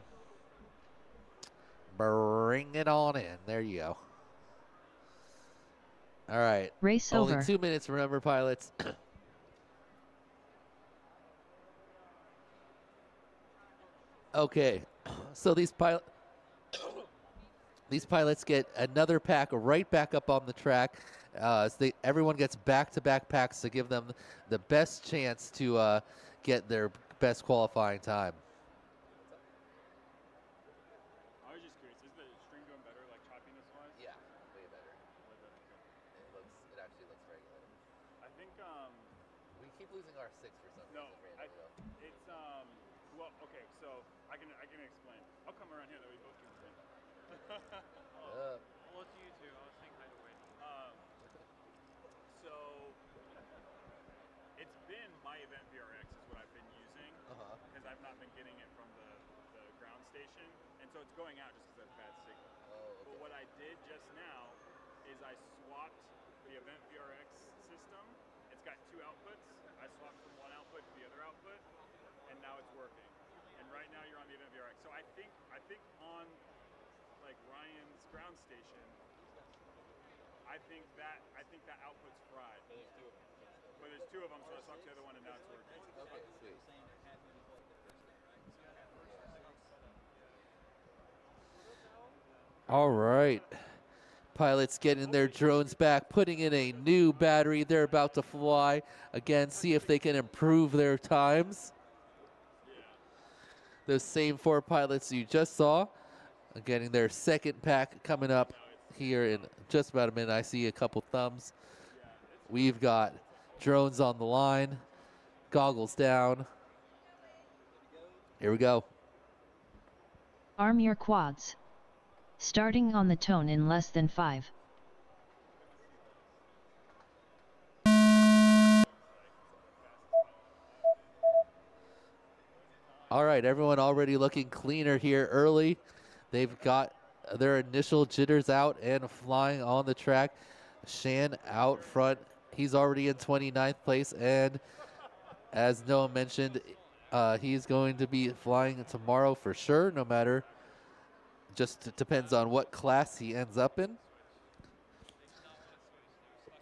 Bring it on in. There you go. All right. Race Only over. 2 minutes, remember, pilots. Okay. So these pilots get another pack right back up on the track. So everyone gets back-to-back packs to give them the best chance to get their best qualifying time. I was just curious, is the stream doing better, like choppiness-wise? Yeah, way better. It actually looks regular. so I can explain. I'll come around here that we both can see. Hello to you too. I was saying hi to Wade. So it's been my event VRX is what I've been using because I've not been getting it from the ground station, and so it's going out just because that's bad signal. But what I did just now is I swapped the event VRX system. It's got two outputs. I swapped from one output to the other output, and now it's working. And right now you're on the event VRX. So I think on like Ryan's ground station, I think that output's fried. But there's two of them, so I swapped the other one, and now it's working. Okay, sweet. All right. Pilots getting their drones back, putting in a new battery. They're about to fly. Again, see if they can improve their times. Those same 4 pilots you just saw are getting their second pack coming up here in just about a minute. I see a couple thumbs. We've got drones on the line, goggles down. Here we go. Arm your quads. Starting on the tone in less than 5. All right, everyone already looking cleaner here early. They've got their initial jitters out and flying on the track. Shan out front. He's already in 29th place, and as Noah mentioned, he's going to be flying tomorrow for sure, no matter. Just depends on what class he ends up in.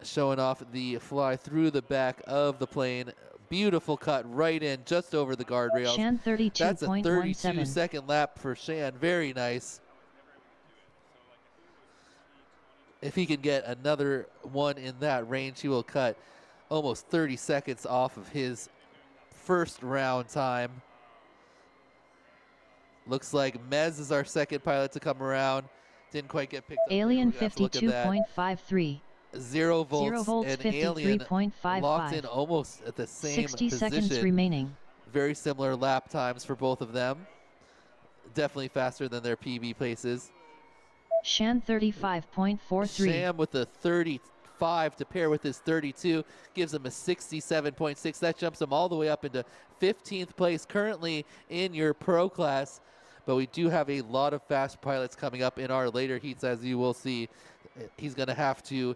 Showing off the fly through the back of the plane. Beautiful cut right in, just over the guardrails. Shan 32.17. That's a 32-second lap for Shan. Very nice. If he can get another one in that range, he will cut almost 30 seconds off of his first round time. Looks like Mez is our second pilot to come around. Didn't quite get picked up. Alien 52.53. 0 volts, 0 volts and Alien 53.55. locked in almost at the same 60 position. seconds remaining. Very similar lap times for both of them. Definitely faster than their PB places. Shan 35.43. Sham with the 35 to pair with his 32 gives him a 67.6. That jumps him all the way up into 15th place currently in your pro class. But we do have a lot of fast pilots coming up in our later heats, as you will see. He's going to have to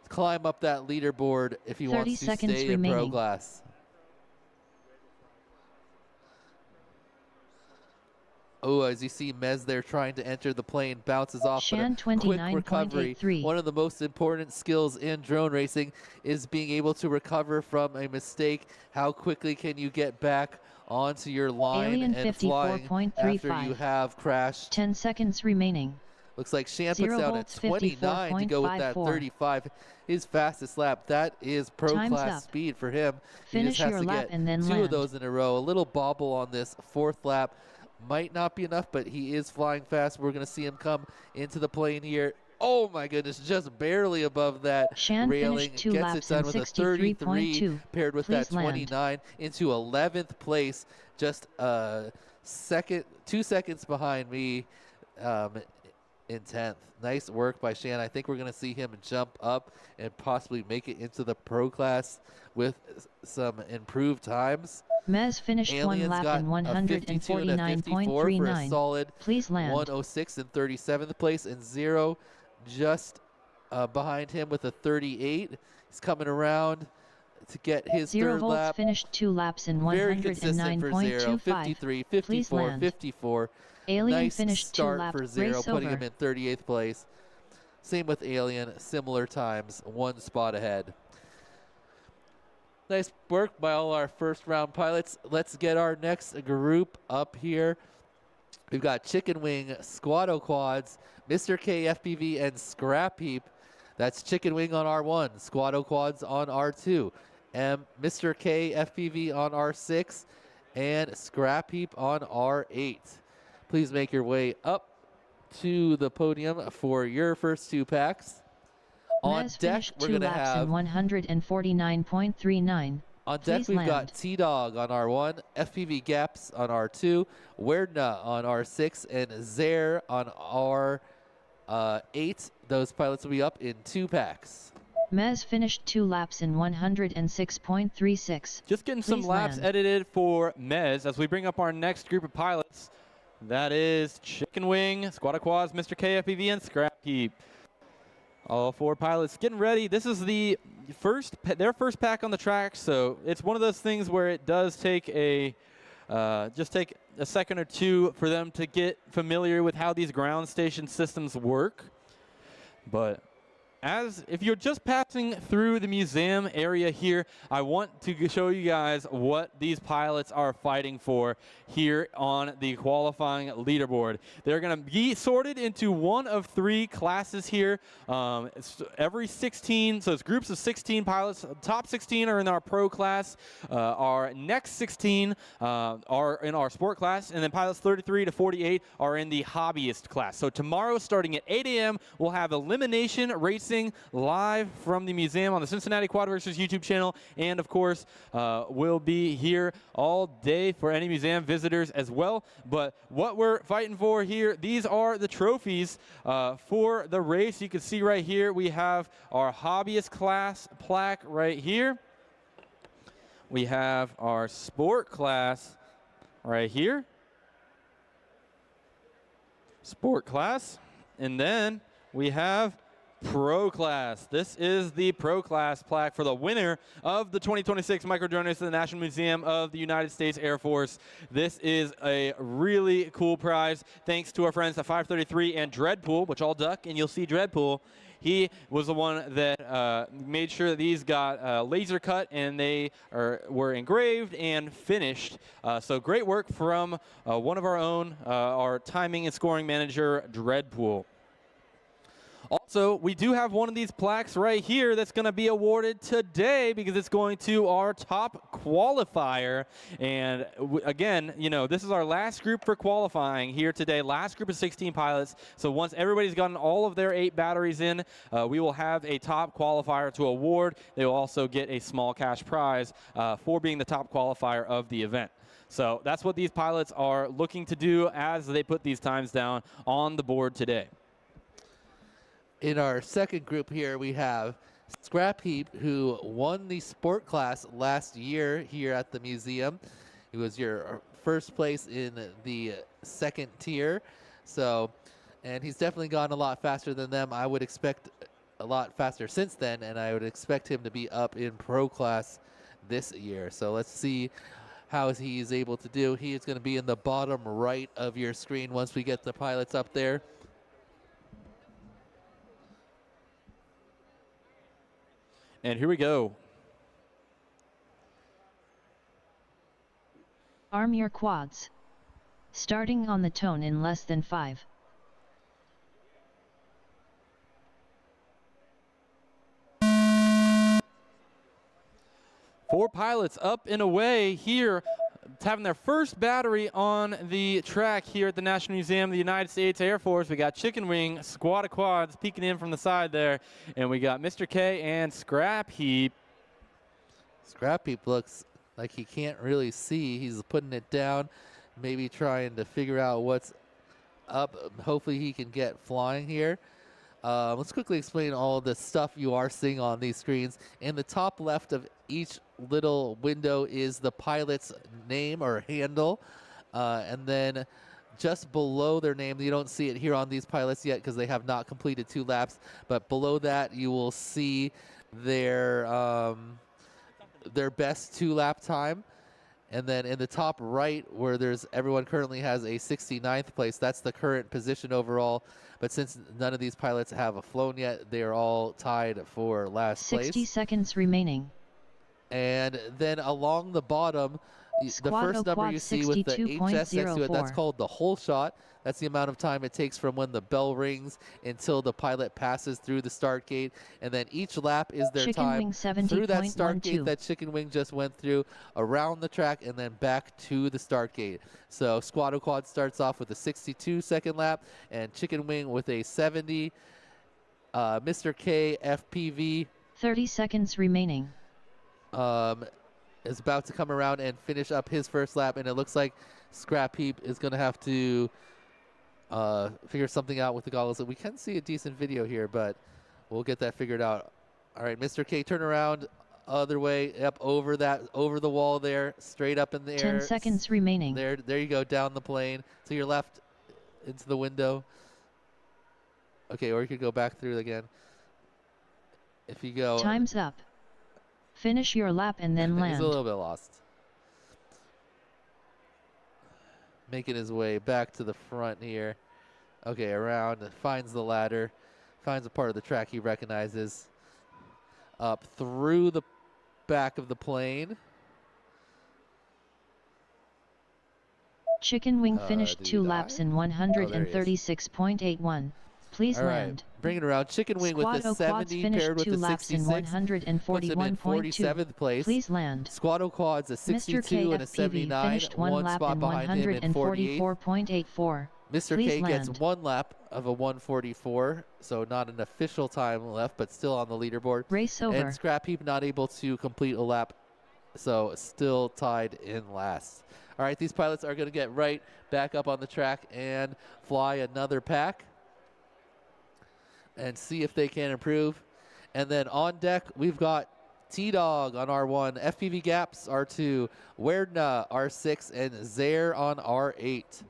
climb up that leaderboard if he wants to stay in pro class. Oh, as you see Mez there trying to enter the plane, bounces off. Shan Quick recovery. 29.83. One of the most important skills in drone racing is being able to recover from a mistake. How quickly can you get back onto your line Alien and flying after you have crashed? 10 seconds remaining. Looks like Shan puts down a 29 to go with that 35. His fastest lap. That is pro Time's class up. speed for him. Finish he just has your to lap get and then 2 land. of those in a row. A little bobble on this 4th lap. Might not be enough, but he is flying fast. We're going to see him come into the plane here. Oh my goodness, just barely above that Shan railing. finished 2 Gets laps it done in with a 33 63.2. paired with Please that 29 into 11th place. Just a second, 2 seconds behind me in 10th. Nice work by Shan. I think we're going to see him jump up and possibly make it into the pro class with some improved times. Mez finished Alien's 1 lap got in a 52 and a 54 for a 149.39. solid Please land. 106 in 37th place, and 0 just behind him with a 38. He's coming around to get his 0 third volts lap. finished 2 laps in Very consistent for 0. 109.25. 53, Please 54, land. 54. Alien Nice finished 2 start laps. for 0, Race putting over. him in 38th place. Same with Alien, similar times, 1 spot ahead. Nice work by all our first round pilots. Let's get our next group up here. We've got Chicken Wing, Squatto Quads, Mr. K FPV, and Scrap Heap. That's Chicken Wing on R1, Squatto Quads on R2, and Mr. K FPV on R6, and Scrap Heap on R8. Please make your way up to the podium for your first 2 packs. On Mez deck, finished we're 2 going to laps have in 149.39. On deck, Please we've land. got T-Dog on R1, FPV Gaps on R2, Werdna on R6, and Zaire on R8. Those pilots will be up in 2 packs. Mez finished 2 laps in 106.36. Just getting some Please laps land. edited for Mez as we bring up our next group of pilots. That is Chicken Wing, Squad Quads, Mr. K, FPV, and Scrap Heap. All 4 pilots getting ready. This is their first pack on the track, so it's one of those things where it does take just take a second or two for them to get familiar with how these ground station systems work. But if you're just passing through the museum area here, I want to show you guys what these pilots are fighting for here on the qualifying leaderboard. They're going to be sorted into one of 3 classes here. Every 16, so it's groups of 16 pilots. Top 16 are in our pro class. Our next 16 are in our sport class, and then pilots 33 to 48 are in the hobbyist class. So tomorrow, starting at 8 a.m., we'll have Elimination Racing live from the museum on the Cincinnati Quadverses YouTube channel, and of course we'll be here all day for any museum visitors as well. But what we're fighting for here, these are the trophies for the race. You can see right here we have our hobbyist class plaque right here. We have our sport class right here, sport class, and then we have Pro Class. This is the Pro Class plaque for the winner of the 2026 Micro Drone Race at the National Museum of the United States Air Force. This is a really cool prize, thanks to our friends at 533 and Dreadpool, which I'll duck and you'll see Dreadpool. He was the one that made sure that these got laser cut and they were engraved and finished. So great work from one of our own, our timing and scoring manager, Dreadpool. Also, we do have one of these plaques right here that's going to be awarded today because it's going to our top qualifier. And again, you know, this is our last group for qualifying here today. Last group of 16 pilots. So once everybody's gotten all of their 8 batteries in, we will have a top qualifier to award. They will also get a small cash prize for being the top qualifier of the event. So that's what these pilots are looking to do as they put these times down on the board today. In our second group here, we have Scrap Heap, who won the sport class last year here at the museum. He was your first place in the 2nd tier. So, and he's definitely gone a lot faster than them. I would expect a lot faster since then, and I would expect him to be up in pro class this year. So let's see how he's able to do. He is going to be in the bottom right of your screen once we get the pilots up there. And here we go. Arm your quads. Starting on the tone in less than 5. Four pilots up and away here, having their first battery on the track here at the National Museum of the United States Air Force. We got Chicken Wing, Squad of Quads peeking in from the side there, and we got Mr. K and Scrap Heap. Scrap Heap looks like he can't really see. He's putting it down, maybe trying to figure out what's up. Hopefully he can get flying here. Let's quickly explain all the stuff you are seeing on these screens. In the top left of each little window is the pilot's name or handle. And then just below their name, you don't see it here on these pilots yet because they have not completed 2 laps. But below that, you will see their best 2-lap time. And then in the top right, where everyone currently has a 69th place, that's the current position overall. But since none of these pilots have flown yet, they are all tied for last place. 60 seconds remaining. And then along the bottom, the first number you see with the HS next to it, that's called the whole shot. That's the amount of time it takes from when the bell rings until the pilot passes through the start gate. And then each lap is their time through that start gate that Chicken Wing just went through, around the track, and then back to the start gate. So Squad Quad starts off with a 62-second lap, and Chicken Wing with a 70. Mr. K, FPV. 30 seconds remaining. is about to come around and finish up his first lap, and it looks like Scrap Heap is going to have to figure something out with the goggles. We can see a decent video here, but we'll get that figured out. All right, Mr. K, turn around, other way, up over the wall there, straight up in the air. 10 seconds remaining. There you go, down the plane to your left, into the window. Okay, or you could go back through again. If you go. Time's up. Finish your lap and then land. He's a little bit lost. Making his way back to the front here. Okay, around, finds the ladder, finds a part of the track he recognizes. Up through the back of the plane. Chicken Wing finished did he 2 die? laps in Oh, there he is. 136.81. Please All land. right, bring it around. Chicken Wing with the Squad Quads 70 finished paired with 2 the laps in 66. Puts him in 141.2. 47th place. Please land. Squad Quads a Mr. 62 and a KFPV 79. finished 1 One lap spot in behind him in 48. 144.84. Mr. Please K gets land. 1 lap of a 144, so not an official time left, but still on the leaderboard. Race over. And Scrap Heap not able to complete a lap, so still tied in last. All right, these pilots are going to get right back up on the track and fly another pack and see if they can improve. And then on deck, we've got T-Dog on R1, FPV Gaps R2, Werdna R6, and Zaire on R8.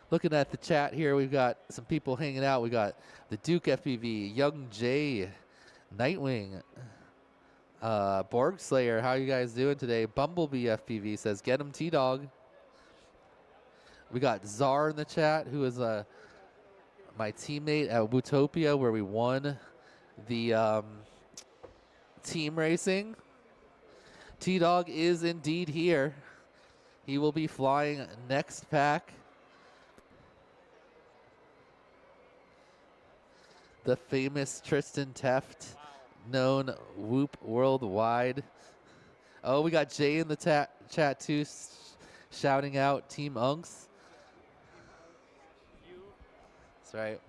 Looking at the chat here, we've got some people hanging out. We got the Duke FPV, Young J, Nightwing, Borg Slayer. How you guys doing today? Bumblebee FPV says, "Get him, T-Dog." We got Czar in the chat, who is my teammate at Wootopia, where we won the team racing. T-Dog is indeed here. He will be flying next pack. The famous Tristan Teft, known Whoop worldwide. Oh, we got Jay in the chat too, shouting out Team Unks. That's right.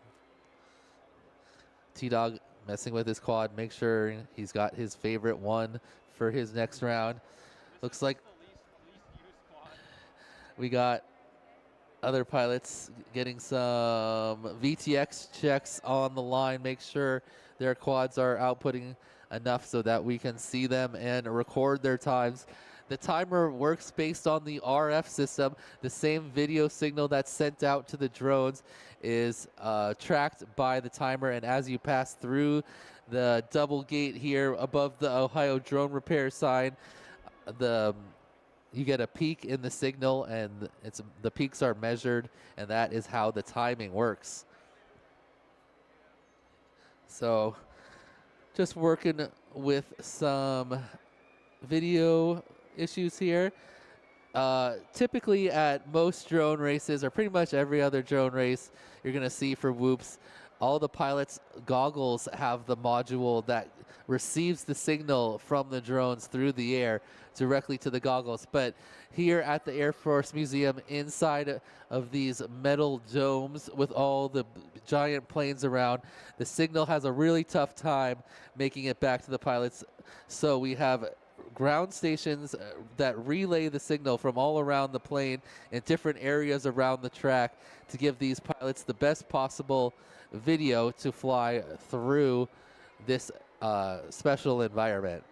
T-Dog messing with his quad. Make sure he's got his favorite one for his next round. Looks like we got other pilots getting some VTX checks on the line. Make sure their quads are outputting enough so that we can see them and record their times. The timer works based on the RF system. The same video signal that's sent out to the drones is tracked by the timer, and as you pass through the double gate here above the Ohio Drone Repair sign, you get a peak in the signal, and the peaks are measured, and that is how the timing works. So just working with some video issues here. Typically at most drone races, or pretty much every other drone race you're going to see for Whoops, all the pilots' goggles have the module that receives the signal from the drones through the air directly to the goggles. But here at the Air Force Museum, inside of these metal domes with all the giant planes around, the signal has a really tough time making it back to the pilots. So we have ground stations that relay the signal from all around the plane in different areas around the track to give these pilots the best possible video to fly through this special environment.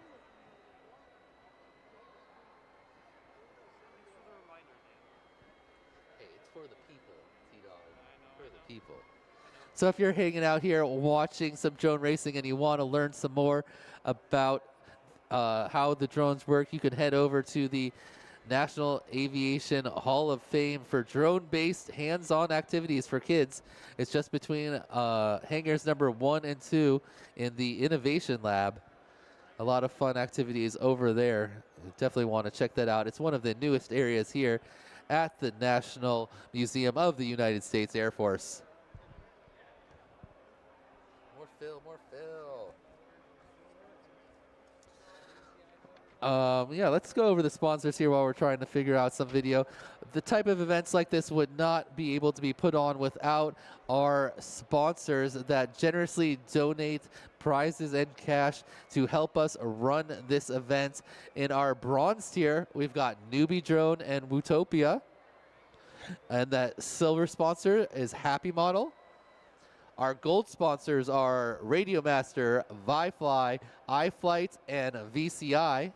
Hey, it's for the people, T-Dog. For the people. So if you're hanging out here watching some drone racing and you want to learn some more about how the drones work, you can head over to the National Aviation Hall of Fame for drone-based hands-on activities for kids. It's just between hangars number 1 and 2 in the Innovation Lab. A lot of fun activities over there. You definitely want to check that out. It's one of the newest areas here at the National Museum of the United States Air Force. More fill, more fill. Yeah, let's go over the sponsors here while we're trying to figure out some video. The type of events like this would not be able to be put on without our sponsors that generously donate prizes and cash to help us run this event. In our bronze tier, we've got Newbie Drone and Wootopia. And that silver sponsor is Happy Model. Our gold sponsors are Radio Master, ViFly, iFlight, and VCI.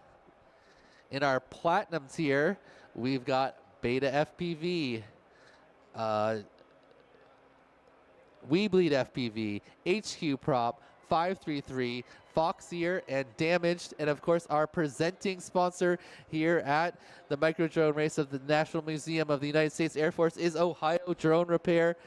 In our platinum tier, we've got Beta FPV, We Bleed FPV, HQ Prop, 533, Foxier, and Damaged. And of course, our presenting sponsor here at the Micro Drone Race of the National Museum of the United States Air Force is Ohio Drone Repair.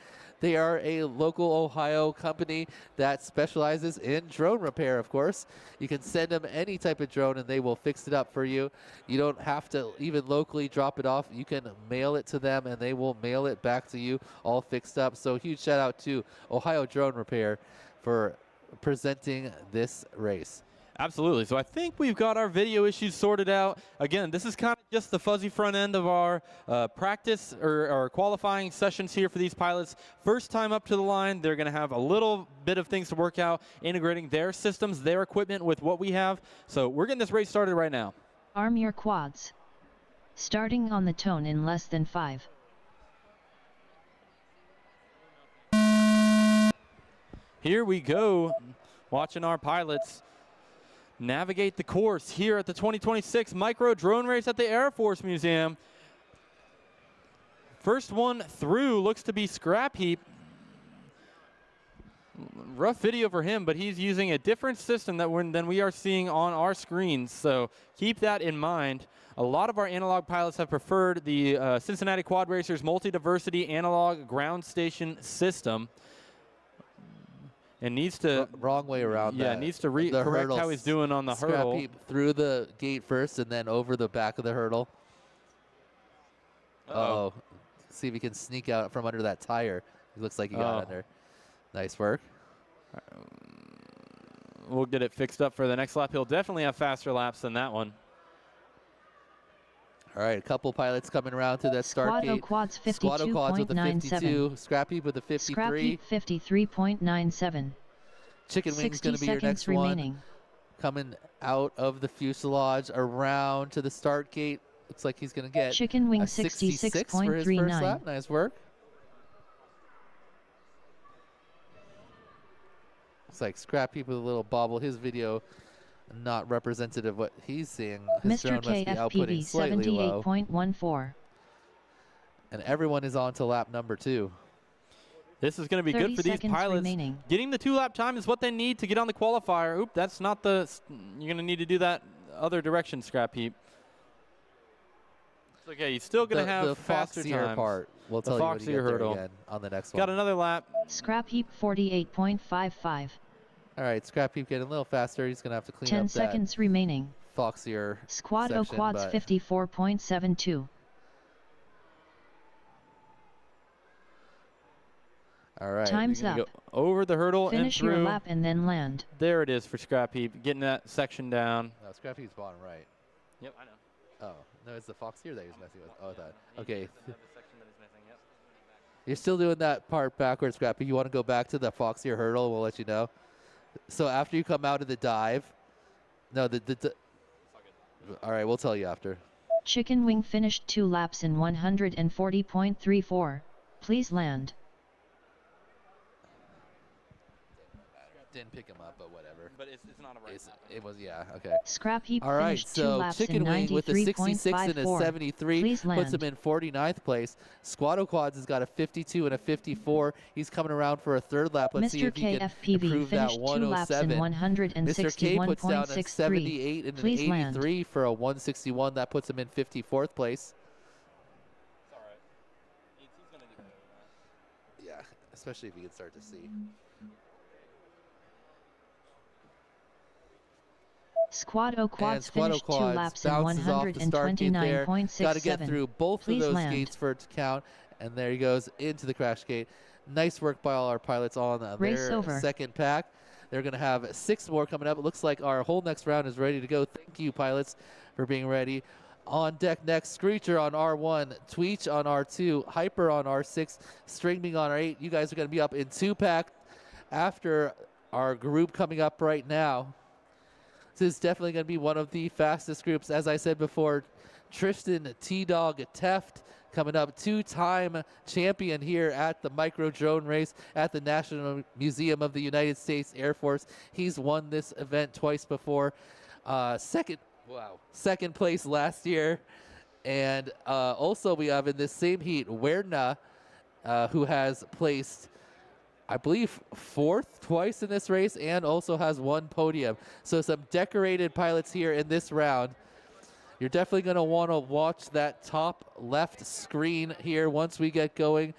They are a local Ohio company that specializes in drone repair, of course. You can send them any type of drone and they will fix it up for you. You don't have to even locally drop it off. You can mail it to them and they will mail it back to you all fixed up. So huge shout out to Ohio Drone Repair for presenting this race. Absolutely. So I think we've got our video issues sorted out. Again, this is kind of just the fuzzy front end of our practice or our qualifying sessions here for these pilots. First time up to the line, they're going to have a little bit of things to work out, integrating their systems, their equipment with what we have. So we're getting this race started right now. Arm your quads. Starting on the tone in less than 5. Here we go, watching our pilots navigate the course here at the 2026 Micro Drone Race at the Air Force Museum. First one through looks to be Scrap Heap. Rough video for him, but he's using a different system than we are seeing on our screens, so keep that in mind. A lot of our analog pilots have preferred the Cincinnati Quad Racers multi-diversity analog ground station system. And needs to wrong way around. Yeah, needs to correct how he's doing on the hurdle. Scrap Heap through the gate first and then over the back of the hurdle. Uh-oh. See if he can sneak out from under that tire. He looks like he got under. Nice work. We'll get it fixed up for the next lap. He'll definitely have faster laps than that one. All right, a couple pilots coming around to that start gate. Quads Squad Quads with a 52. Scrap Heap with a 53. Scrap Heap 53.97. Chicken Wing's going to be your next remaining. one. Coming out of the fuselage around to the start gate. Looks like he's going to get Chicken Wing a 66 for his first lap. Nice work. Looks like Scrap Heap with a little bobble. His video not representative of what he's seeing. His Mr. KFPV 78.14. And everyone is on to lap number 2. This is going to be good for these pilots. Remaining. Getting the 2-lap time is what they need to get on the qualifier. Oop, that's not the... You're going to need to do that other direction, Scrap Heap. It's okay, you're still going to have the faster times. Part. We'll tell you when you get there again on the next one. Got another lap. Scrap Heap 48.55. All right, Scrap Heap getting a little faster. He's going to have to clean 10 up seconds remaining. Foxier Squad O section, Quads 54.72. All right. Time's up. Go over the hurdle Finish and through. your lap and then land. There it is for Scrap Heap, getting that section down. No, Scrap Heap's bottom right. Yep, I know. Oh, no, it's the Foxier that he was messing with. Oh, that. Okay. You're still doing that part backwards, Scrap Heap. You want to go back to the Foxier hurdle, we'll let you know. So after you come out of the dive, no, all right, we'll tell you after. Chicken Wing finished 2 laps in 140.34. Please land. Didn't pick him up, but whatever. But it's not a right lap. It was, yeah, okay. Scrap Heap All right, finished 2 so laps Chicken in Wing with a 66 and a 93.54. 73 Please puts land. him in 49th place. Squad Quads has got a 52 and a 54. He's coming around for a third lap. Let's see Mr. if he can KFPV improve that finished 2 laps in 107. Mr. K puts down a 161.63. 78 and Please an land. 83 for a 161. That puts him in 54th place. It's all right. He's going to do better than that. Yeah, especially if you can start to see. Squad O Quads Squad finished 2 Quads laps in bounces off the start gate there. 129.67. Got to get through both Please of those land. gates for it to count. And there he goes into the crash gate. Nice work by all our pilots on Race their over. second pack. They're going to have 6 more coming up. It looks like our whole next round is ready to go. Thank you, pilots, for being ready. On deck next, Screecher on R1, Tweech on R2, Hyper on R6, Stringbean on R8. You guys are going to be up in 2-pack after our group coming up right now. This is definitely going to be one of the fastest groups. As I said before, Tristan, T-Dog, Teft coming up, 2-time champion here at the micro drone race at the National Museum of the United States Air Force. He's won this event twice before. Second place last year. And also we have in this same heat, Werna, who has placed, I believe, 4th twice in this race and also has 1 podium. So some decorated pilots here in this round. You're definitely going to want to watch that top left screen here once we get going.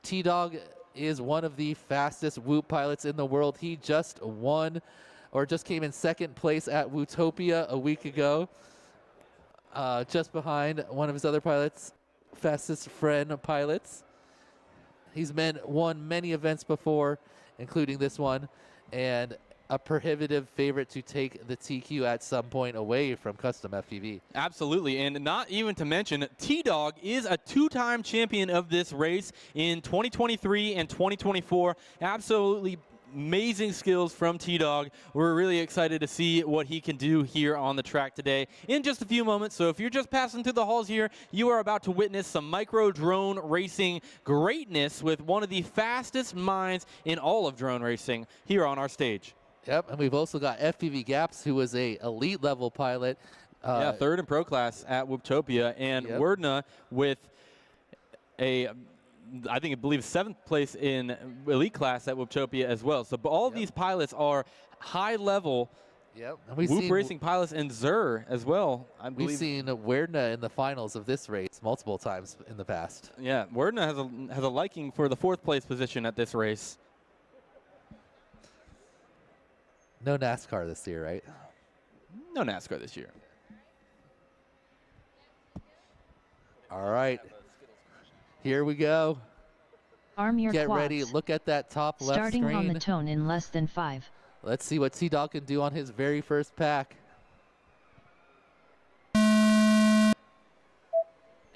T-Dog is one of the fastest Whoop pilots in the world. He just won, or just came in 2nd place at Wootopia a week ago, just behind one of his other pilots, fastest friend pilots. He's won many events before, including this one, and a prohibitive favorite to take the TQ at some point away from custom FPV. Absolutely, and not even to mention, T-Dog is a 2-time champion of this race in 2023 and 2024. Absolutely amazing skills from T-Dog. We're really excited to see what he can do here on the track today in just a few moments. So if you're just passing through the halls here, you are about to witness some micro drone racing greatness with one of the fastest minds in all of drone racing here on our stage. Yep, and we've also got FPV Gaps, who is a elite level pilot. Yeah, 3rd in pro class at Wooptopia, and Yep. Werdna with I believe 7th place in elite class at Wooptopia as well. So all these pilots are high level Whoop racing pilots, and Zur as well. We've seen Werdna in the finals of this race multiple times in the past. Yeah, Werdna has a liking for the 4th place position at this race. No NASCAR this year, right? No NASCAR this year. All right. Here we go. Arm your Get quads. ready. Look at that top left Starting screen. on the tone in less than 5. Let's see what T-Dog can do on his very first pack.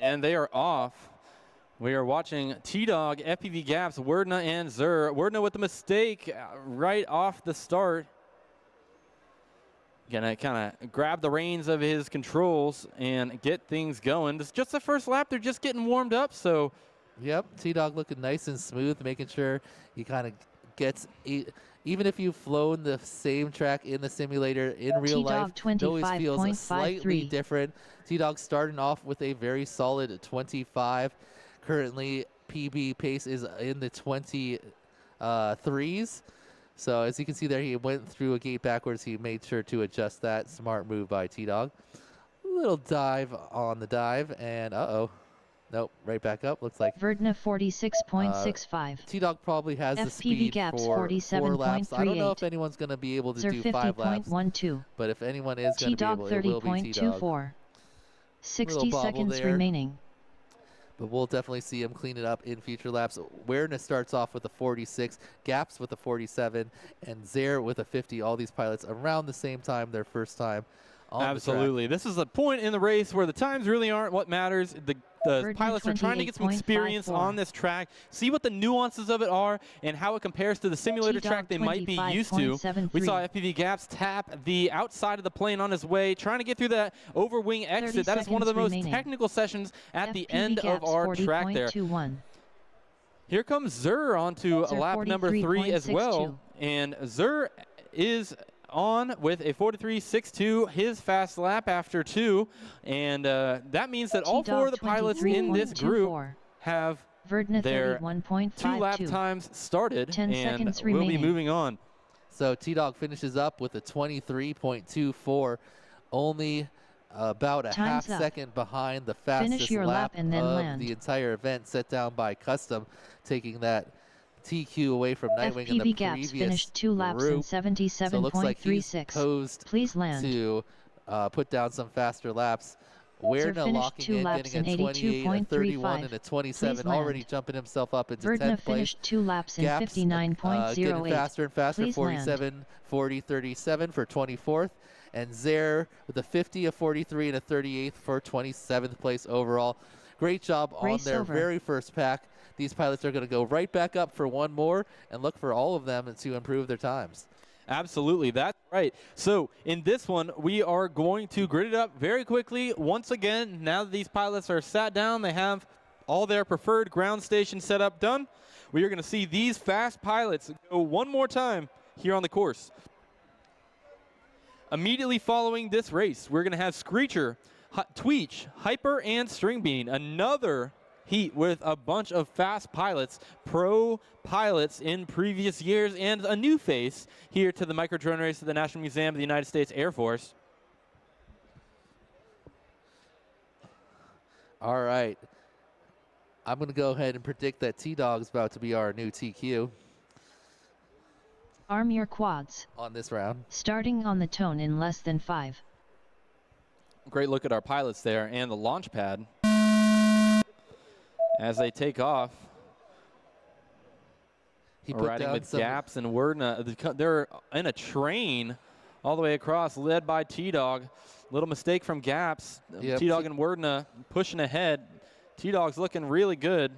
And they are off. We are watching T-Dog, FPV Gaps, Werdna, and Zur. Werdna with the mistake right off the start. Gonna kind of grab the reins of his controls and get things going. This is just the first lap. They're just getting warmed up, so. Yep, T-Dog looking nice and smooth, making sure he kind of gets, even if you've flown the same track in the simulator in real life, it always feels slightly different. T-Dog starting off with a very solid 25. Currently, PB pace is in the 23s. So as you can see there, he went through a gate backwards. He made sure to adjust that. Smart move by T-Dog. Little dive on the dive, and nope, right back up. Looks like Werdna 46.65. T-Dog probably has the FPV speed Gaps for 4 laps. I don't know if 47.38. anyone's going to be able to Zur do 5 laps, 50.12. but if anyone is going to be able, it will be T-Dog. 30.24. 60 bobble seconds there. remaining. But we'll definitely see him clean it up in future laps. Awareness starts off with a 46, Gaps with a 47, and Zare with a 50. All these pilots around the same time, their first time on Absolutely. This is a point in the race where the times really aren't what matters. The pilots are trying to get some experience 28.54. on this track, see what the nuances of it are, and how it compares to the simulator track they might be used to. We saw FPV Gaps tap the outside of the plane on his way, trying to get through that overwing exit. That is one of the most technical sessions at the end of our track there. 40.21. Here comes Zur onto Zur lap number 3 as well. 43.62. And Zur is on with a 43.62, his fast lap after 2. And that means that all 4 of the pilots in this group have Werdna their 31.52. 2 lap times started, 10 and seconds we'll be remaining. moving on. So T-Dog finishes up with a 23.24, only about a Time's half up. second behind the fastest Finish your lap and then of land. the entire event, set down by Custom, taking that TQ away from Nightwing in the FPV Gaps previous finished 2 laps in group. So it looks like he's 77.36. posed Please land. to put down some faster laps. Werna finished locking 2 in, laps getting a in 28, a 31, 82.35. and a 27, already land. jumping himself up into Verdna 10th place. finished 2 laps in Gaps, 59.08. getting faster and faster, Please 47, 40, 37 for 24th. And Zer with a 50, a 43, and a 38 for 27th place overall. Great job on Race their over. very first pack. These pilots are going to go right back up for one more and look for all of them to improve their times. Absolutely, that's right. So in this one, we are going to grid it up very quickly. Once again, now that these pilots are sat down, they have all their preferred ground station setup done. We are going to see these fast pilots go one more time here on the course. Immediately following this race, we're going to have Screecher, Tweech, Hyper, and Stringbean. Another heat with a bunch of fast pilots, pro pilots in previous years, and a new face here to the micro drone race at the National Museum of the United States Air Force. All right. I'm going to go ahead and predict that T-Dog's about to be our new TQ Arm your quads. on this round. Starting on the tone in less than 5. Great look at our pilots there and the launch pad as they take off. He put Riding down with some Gaps and Werna. They're in a train all the way across, led by T-Dog. Little mistake from Gaps. Yep. T-Dog and Werna pushing ahead. T-Dog's looking really good.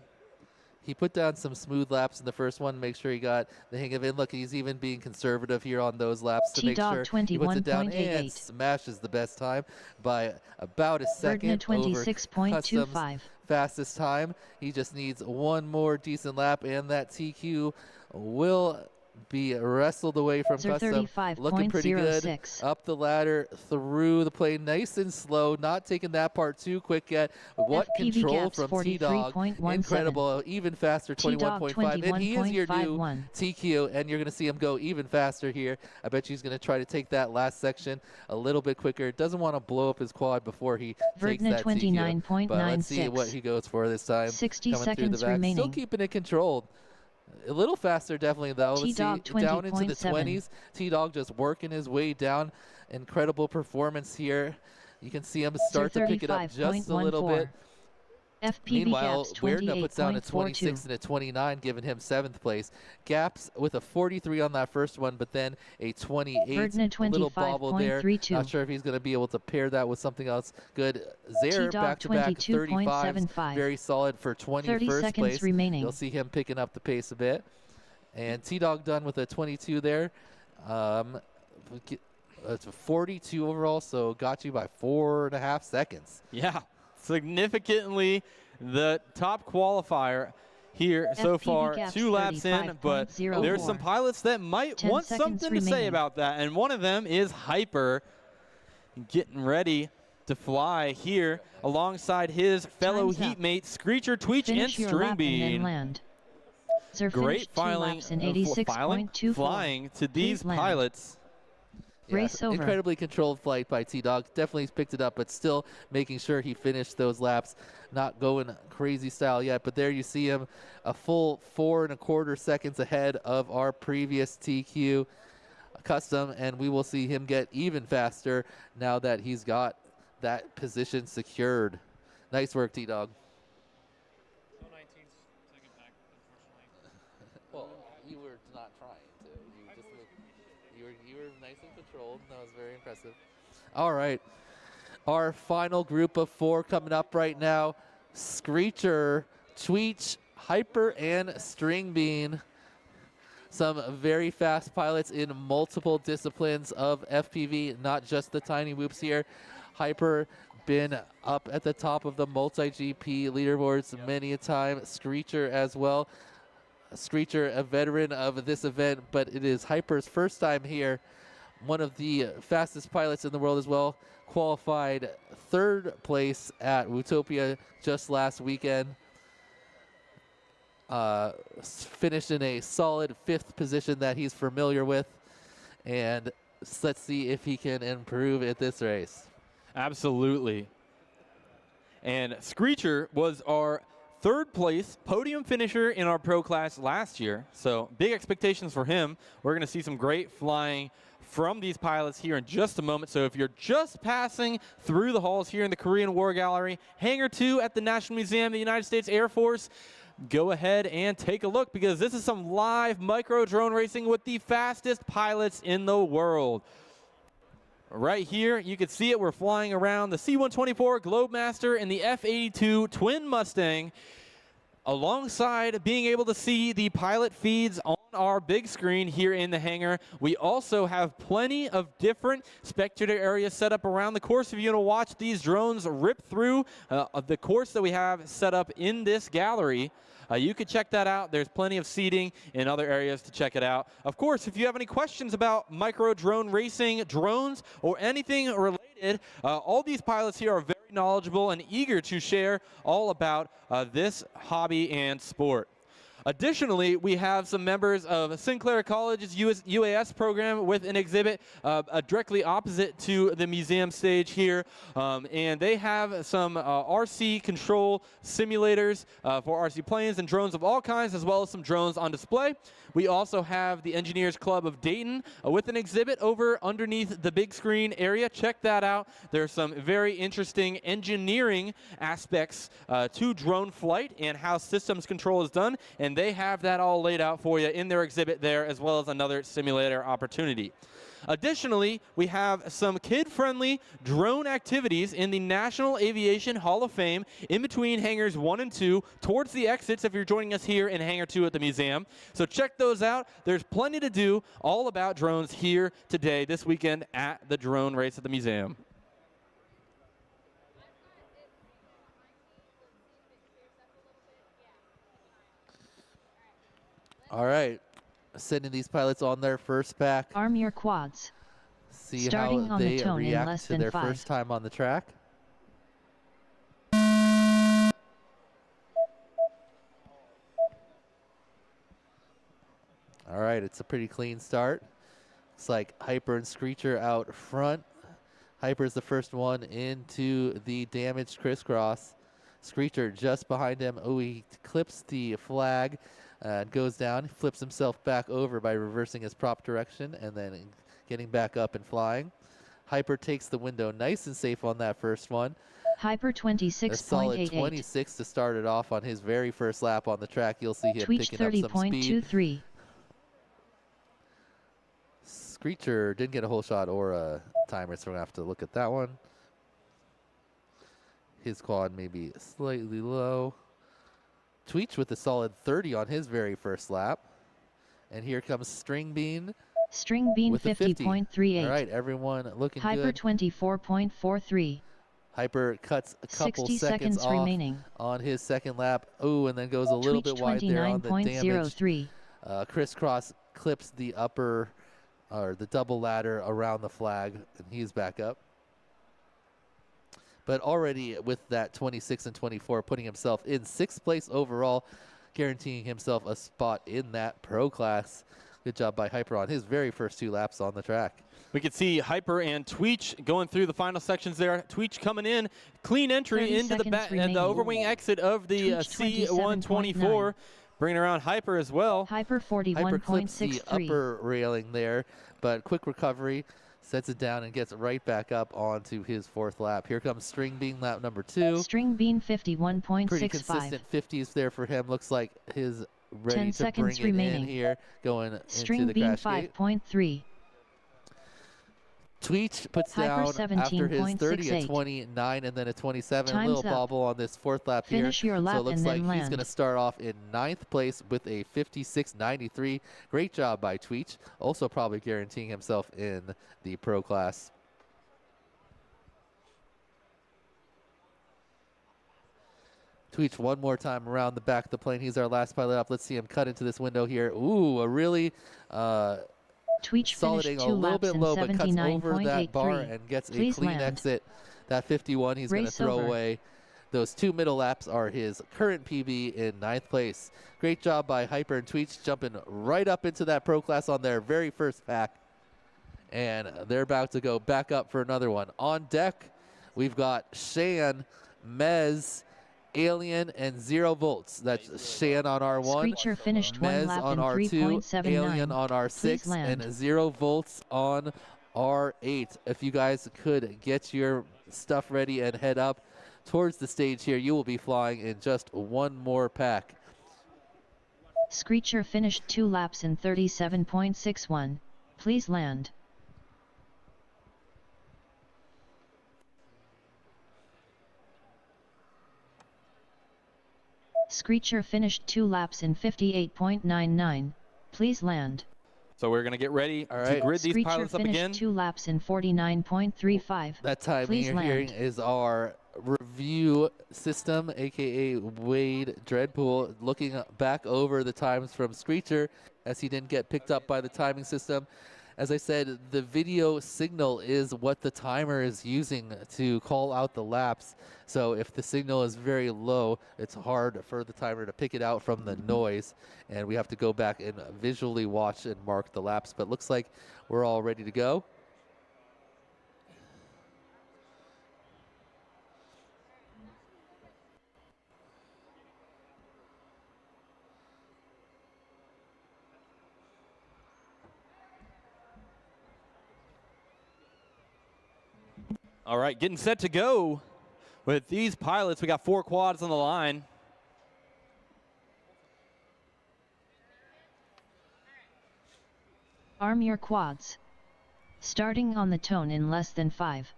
He put down some smooth laps in the first one, make sure he got the hang of it. Look, he's even being conservative here on those laps to make T-Dog sure he puts it down 21.88. and smashes the best time by about a second Verdna over 26.25. Custom's fastest time. He just needs one more decent lap, and that TQ will be wrestled away from Zer Custom. Looking pretty good. 35.06. Up the ladder, through the plane, nice and slow, not taking that part too quick yet. What FPV control gaps from T-Dog. 43.17. Incredible, even faster, T-Dog 21.5. And he is your new 21.51. TQ, and you're going to see him go even faster here. I bet you he's going to try to take that last section a little bit quicker. Doesn't want to blow up his quad before he takes Verdna that TQ. But let's see 29.96. what he goes for this time. 60 Coming through the seconds back. Still remaining. keeping it controlled. A little faster, definitely, though. Let's see, T-Dog down into the 20.7. 20s. T-Dog just working his way down. Incredible performance here. You can see him start to pick it up just a little bit. FPV Meanwhile, gaps Werna puts down a 28.42. 26 and a 29, giving him 7th place. Gaps with a 43 on that first one, but then a 28. Verdna Little bobble there. 25.32. Not sure if he's going to be able to pair that with something else good. Zer T-Dog back-to-back 35s. 22.75. Very solid for 30 21st seconds place. remaining. You'll see him picking up the pace a bit. And T-Dog done with a 22 there. It's a 42 overall, so got you by 4.5 seconds. Yeah, significantly the top qualifier here so FPV far. gaps 2 laps in, but 35.04. there's some pilots that might 10 want seconds something to say remaining. about that, and one of them is Hyper, getting ready to fly here alongside his fellow Time's up. heatmate Screecher, Tweech, Finish and your lap and then Stringbean. land. Zer Great finished 2 laps in 86.24. flying to these Please land. pilots. Race over. Incredibly controlled flight by T-Dog. Definitely picked it up, but still making sure he finished those laps. Not going crazy style yet, but there you see him a full 4.25 seconds ahead of our previous TQ Custom, and we will see him get even faster now that he's got that position secured. Nice work, T-Dog. So 19's second back, unfortunately. Well, you were not trying to. You were nice and controlled. That was very impressive. All right. Our final group of 4 coming up right now. Screecher, Tweech, Hyper, and Stringbean. Some very fast pilots in multiple disciplines of FPV, not just the tiny whoops here. Hyper been up at the top of the multi-GP leaderboards many a time. Screecher as well. Screecher, a veteran of this event, but it is Hyper's first time here. One of the fastest pilots in the world as well. Qualified 3rd place at Wootopia just last weekend. Finished in a solid 5th position that he's familiar with. And let's see if he can improve at this race. Absolutely. And Screecher was our 3rd place podium finisher in our pro class last year. So big expectations for him. We're going to see some great flying from these pilots here in just a moment. So if you're just passing through the halls here in the Korean War Gallery, Hangar 2 at the National Museum of the United States Air Force, go ahead and take a look, because this is some live micro drone racing with the fastest pilots in the world. Right here, you can see it. We're flying around the C-124 Globemaster and the F-82 Twin Mustang, alongside being able to see the pilot feeds on our big screen here in the hangar. We also have plenty of different spectator areas set up around the course if you want to watch these drones rip through the course that we have set up in this gallery. You can check that out. There's plenty of seating in other areas to check it out. Of course, if you have any questions about micro drone racing, drones, or anything related, all these pilots here are very knowledgeable and eager to share all about this hobby and sport. Additionally, we have some members of Sinclair College's UAS program with an exhibit directly opposite to the museum stage here. And they have some RC control simulators for RC planes and drones of all kinds, as well as some drones on display. We also have the Engineers Club of Dayton with an exhibit over underneath the big screen area. Check that out. There's some very interesting engineering aspects to drone flight and how systems control is done. And they have that all laid out for you in their exhibit there, as well as another simulator opportunity. Additionally, we have some kid-friendly drone activities in the National Aviation Hall of Fame in between hangars 1 and 2 towards the exits if you're joining us here in Hangar 2 at the museum. So check those out. There's plenty to do all about drones here today, this weekend at the drone race at the museum. All right, sending these pilots on their first pack. Arm your quads. See Starting how on the they tone in react less to than their 5. first time on the track. All right, it's a pretty clean start. Looks like Hyper and Screecher out front. Hyper's the first one into the damaged crisscross. Screecher just behind him. Oh, he clips the flag and goes down. Flips himself back over by reversing his prop direction and then getting back up and flying. Hyper takes the window nice and safe on that first one. Hyper 26.88. A solid 26 to start it off on his very first lap on the track. You'll see him Tweech picking up some speed. 30.23. Screecher didn't get a whole shot or a timer, so we're going to have to look at that one. His quad may be slightly low. Tweech with a solid 30 on his very first lap. And here comes String Bean. String Bean with a 50.38. All right, everyone looking Hyper good. 24.43. Hyper cuts a couple 60 seconds off remaining. on his second lap. Oh, and then goes a little Tweech bit wide there on the damage. 29.03. Crisscross clips the upper, or the double ladder around the flag, and he's back up. But already with that 26 and 24, putting himself in 6th place overall, guaranteeing himself a spot in that pro class. Good job by Hyper on his very first 2 laps on the track. We can see Hyper and Tweech going through the final sections there. Tweech coming in, clean entry into the overwing exit of the C-124. Bringing around Hyper as well. Hyper Hyper clips the 41.63. upper railing there, but quick recovery, sets it down and gets right back up onto his 4th lap. Here comes String Bean, lap number 2. String Bean 51.65. Pretty consistent 50s there for him. Looks like his ready 10 to seconds bring it remaining. in here, going String into the Bean crash gate. 5.3. Tweech puts Hyper down after his 30 a 17.68. 29 and then a 27. Time's Little up. bobble on this 4th lap Finish here. your lap so it looks and like then he's land. going to start off in 9th place with a 56.93. Great job by Tweech. Also probably guaranteeing himself in the pro class. Tweech one more time around the back of the plane. He's our last pilot up. Let's see him cut into this window here. Ooh, a really Tweech solid finished angle, 2 a little laps bit in low, but cuts over that bar 79.83. and gets Please a clean land. exit. That 51 he's going to Race throw over. away. Those 2 middle laps are his current PB in 9th place. Great job by Hyper and Tweech, jumping right up into that pro class on their very first pack. And they're about to go back up for another one. On deck, we've got Shan, Mez, Alien, and 0 volts. That's Shan on R1. Screecher finished 1 Mez lap on in R2, 3.79. Alien on Please R6, land. and 0 volts on R8. If you guys could get your stuff ready and head up towards the stage here, you will be flying in just 1 more pack. Screecher finished 2 laps in 37.61. Please land. Screecher finished 2 laps in 58.99. Please land. So we're going to get ready All to right. grid these Screecher pilots up finished again. 2 laps in 49.35. That time Please you're land. hearing is our review system, aka Wade Dreadpool, looking back over the times from Screecher as he didn't get picked up by the timing system. As I said, the video signal is what the timer is using to call out the laps. So if the signal is very low, it's hard for the timer to pick it out from the noise. And we have to go back and visually watch and mark the laps. But looks like we're all ready to go. All right, getting set to go with these pilots. We got 4 quads on the line. Arm your quads. Starting on the tone in less than 5.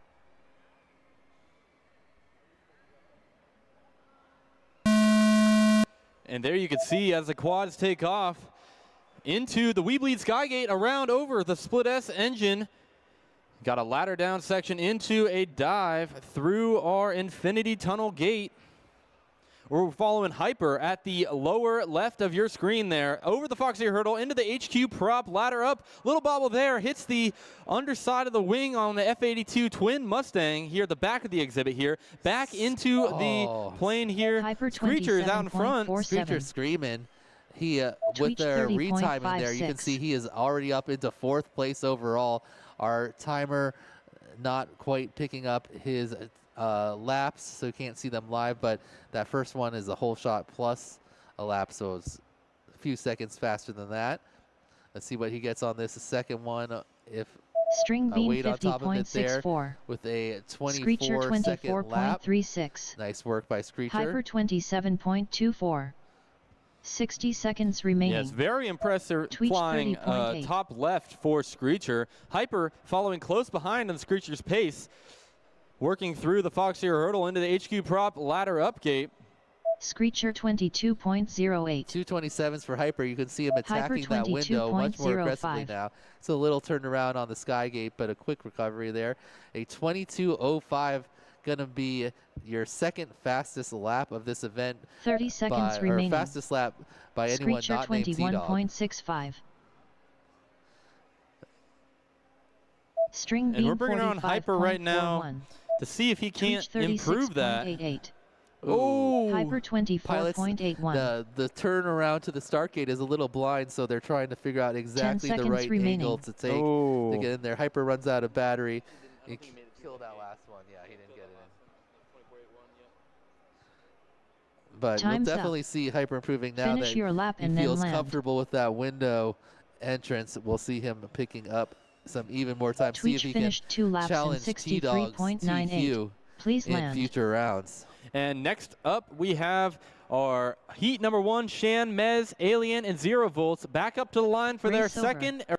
And there you can see as the quads take off into the Weebleed Skygate around over the Split S engine. Got a ladder down section into a dive through our Infinity Tunnel gate. We're following Hyper at the lower left of your screen there. Over the Foxy hurdle into the HQ prop, ladder up. Little bobble there, hits the underside of the wing on the F-82 twin Mustang here at the back of the exhibit here. Back into the plane here. Hyper Screecher is out in front. 27.47. Screecher screaming. He with Tweech their retiming there, you can 30.56. see he is already up into 4th place overall. Our timer not quite picking up his laps, so you can't see them live, but that first one is a whole shot plus a lap, so it's a few seconds faster than that. Let's see what he gets on this second one. If String beam weight on top of it there 50.64. with a Screecher 24-second lap. 24.36. Nice work by Screecher. Hyper 27.24. 60 seconds remaining. Yes, very impressive Tweech flying 30.8. top left for Screecher. Hyper following close behind on Screecher's pace. Working through the Foxy hurdle into the HQ prop ladder up gate. Screecher 22.08. 227s for Hyper. You can see him attacking that window much more aggressively 22.05. now. It's a little turnaround on the Skygate, but a quick recovery there. A 22.05 going to be your second fastest lap of this event. 30 seconds remaining. Or fastest lap by anyone Screecher not named T-Dog. 21.65. String And beam we're bringing on Hyper right now 45.41. to see if he can't Tweech improve that. 36.88. Oh, Hyper Pilots, 24.81. the turnaround to the start gate is a little blind, so they're trying to figure out exactly the seconds right remaining. angle to take Oh. to get in there. Hyper runs out of battery. He killed that last one. Yeah, he didn't get it in. But Time's you'll up. definitely see Hyper improving now Finish that your lap he and then feels land. comfortable with that window entrance. We'll see him picking up some even more time. See if Tweech he finished 2 laps in challenge T-Dog's 63.98. TQ Please in land. future rounds. And next up, we have our heat number 1, Shan, Mez, Alien, and 0 volts back up to the line for their Race over.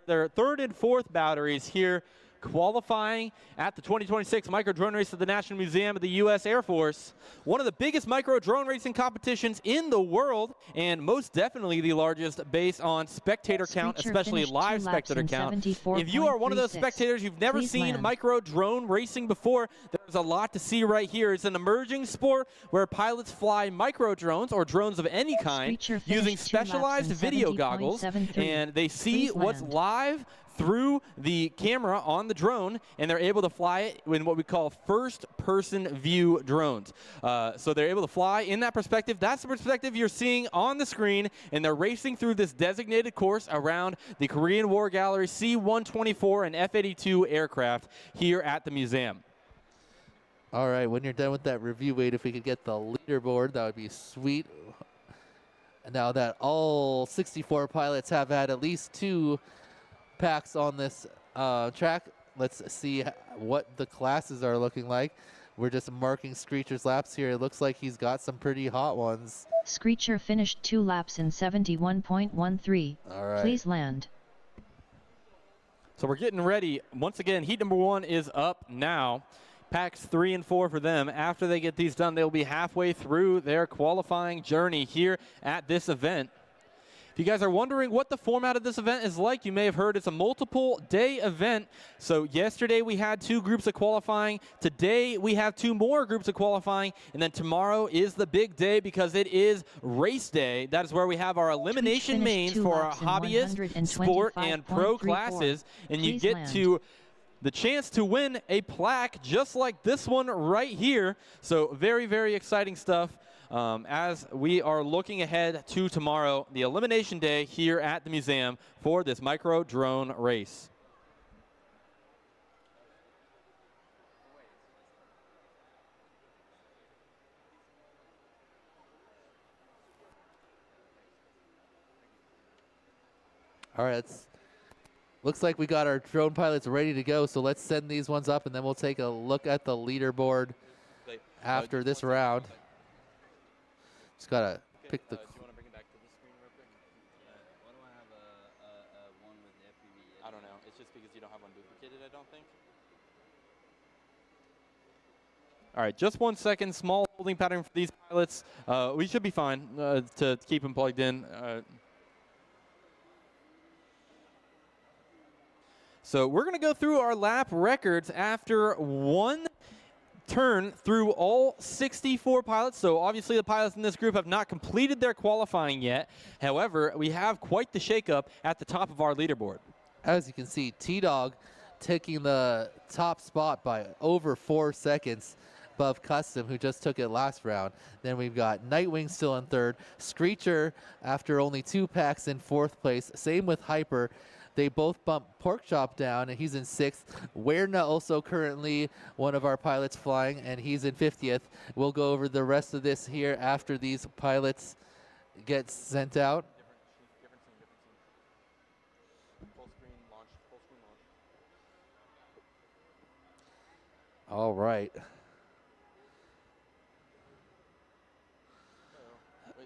their third and fourth batteries here, qualifying at the 2026 Micro Drone Race at the National Museum of the U.S. Air Force. One of the biggest micro drone racing competitions in the world, and most definitely the largest based on spectator count, Screecher especially finished live 2 laps spectator in count. If you are one of those 74.36. spectators you've never Please seen land. micro drone racing before, there's a lot to see right here. It's an emerging sport where pilots fly micro drones or drones of any kind Screecher using finished 2 laps specialized in video goggles, 70.73. and they see Please what's land. live through the camera on the drone, and they're able to fly it in what we call first-person view drones. So they're able to fly in that perspective. That's the perspective you're seeing on the screen, and they're racing through this designated course around the Korean War Gallery C-124 and F-82 aircraft here at the museum. All right, when you're done with that review, Wade, if we could get the leaderboard, that would be sweet. Now that all 64 pilots have had at least 2 packs on this track, let's see what the classes are looking like. We're just marking Screecher's laps here. It looks like he's got some pretty hot ones. Screecher finished 2 laps in 71.13. All right. Please land. So we're getting ready. Once again, heat number 1 is up now. Packs 3 and 4 for them. After they get these done, they'll be halfway through their qualifying journey here at this event. If you guys are wondering what the format of this event is like, you may have heard it's a multiple day event. So yesterday we had 2 groups of qualifying. Today we have 2 more groups of qualifying. And then tomorrow is the big day because it is race day. That is where we have our elimination mains for our hobbyist, sport, and pro classes. And you get to the chance to win a plaque just like this one right here. So very, very exciting stuff. As we are looking ahead to tomorrow, the elimination day here at the museum for this micro drone race. All right, looks like we got our drone pilots ready to go, so let's send these ones up, and then we'll take a look at the leaderboard after this round. Just gotta pick the. Do you want to bring it back to the screen real quick? Why do I have a one with the FPV? I don't know. It's just because you don't have one duplicated, I don't think. All right, just 1 second. Small holding pattern for these pilots. We should be fine to keep them plugged in. So we're going to go through our lap records after 1 turn through all 64 pilots. So obviously the pilots in this group have not completed their qualifying yet. However, we have quite the shakeup at the top of our leaderboard. As you can see, T-Dog taking the top spot by over 4 seconds above Custom, who just took it last round. Then we've got Nightwing still in 3rd. Screecher, after only 2 packs, in 4th place. Same with Hyper. They both bump Porkchop down, and he's in 6th. Werner also currently one of our pilots flying, and he's in 50th. We'll go over the rest of this here after these pilots get sent out. Different scene. Full screen launch. All right.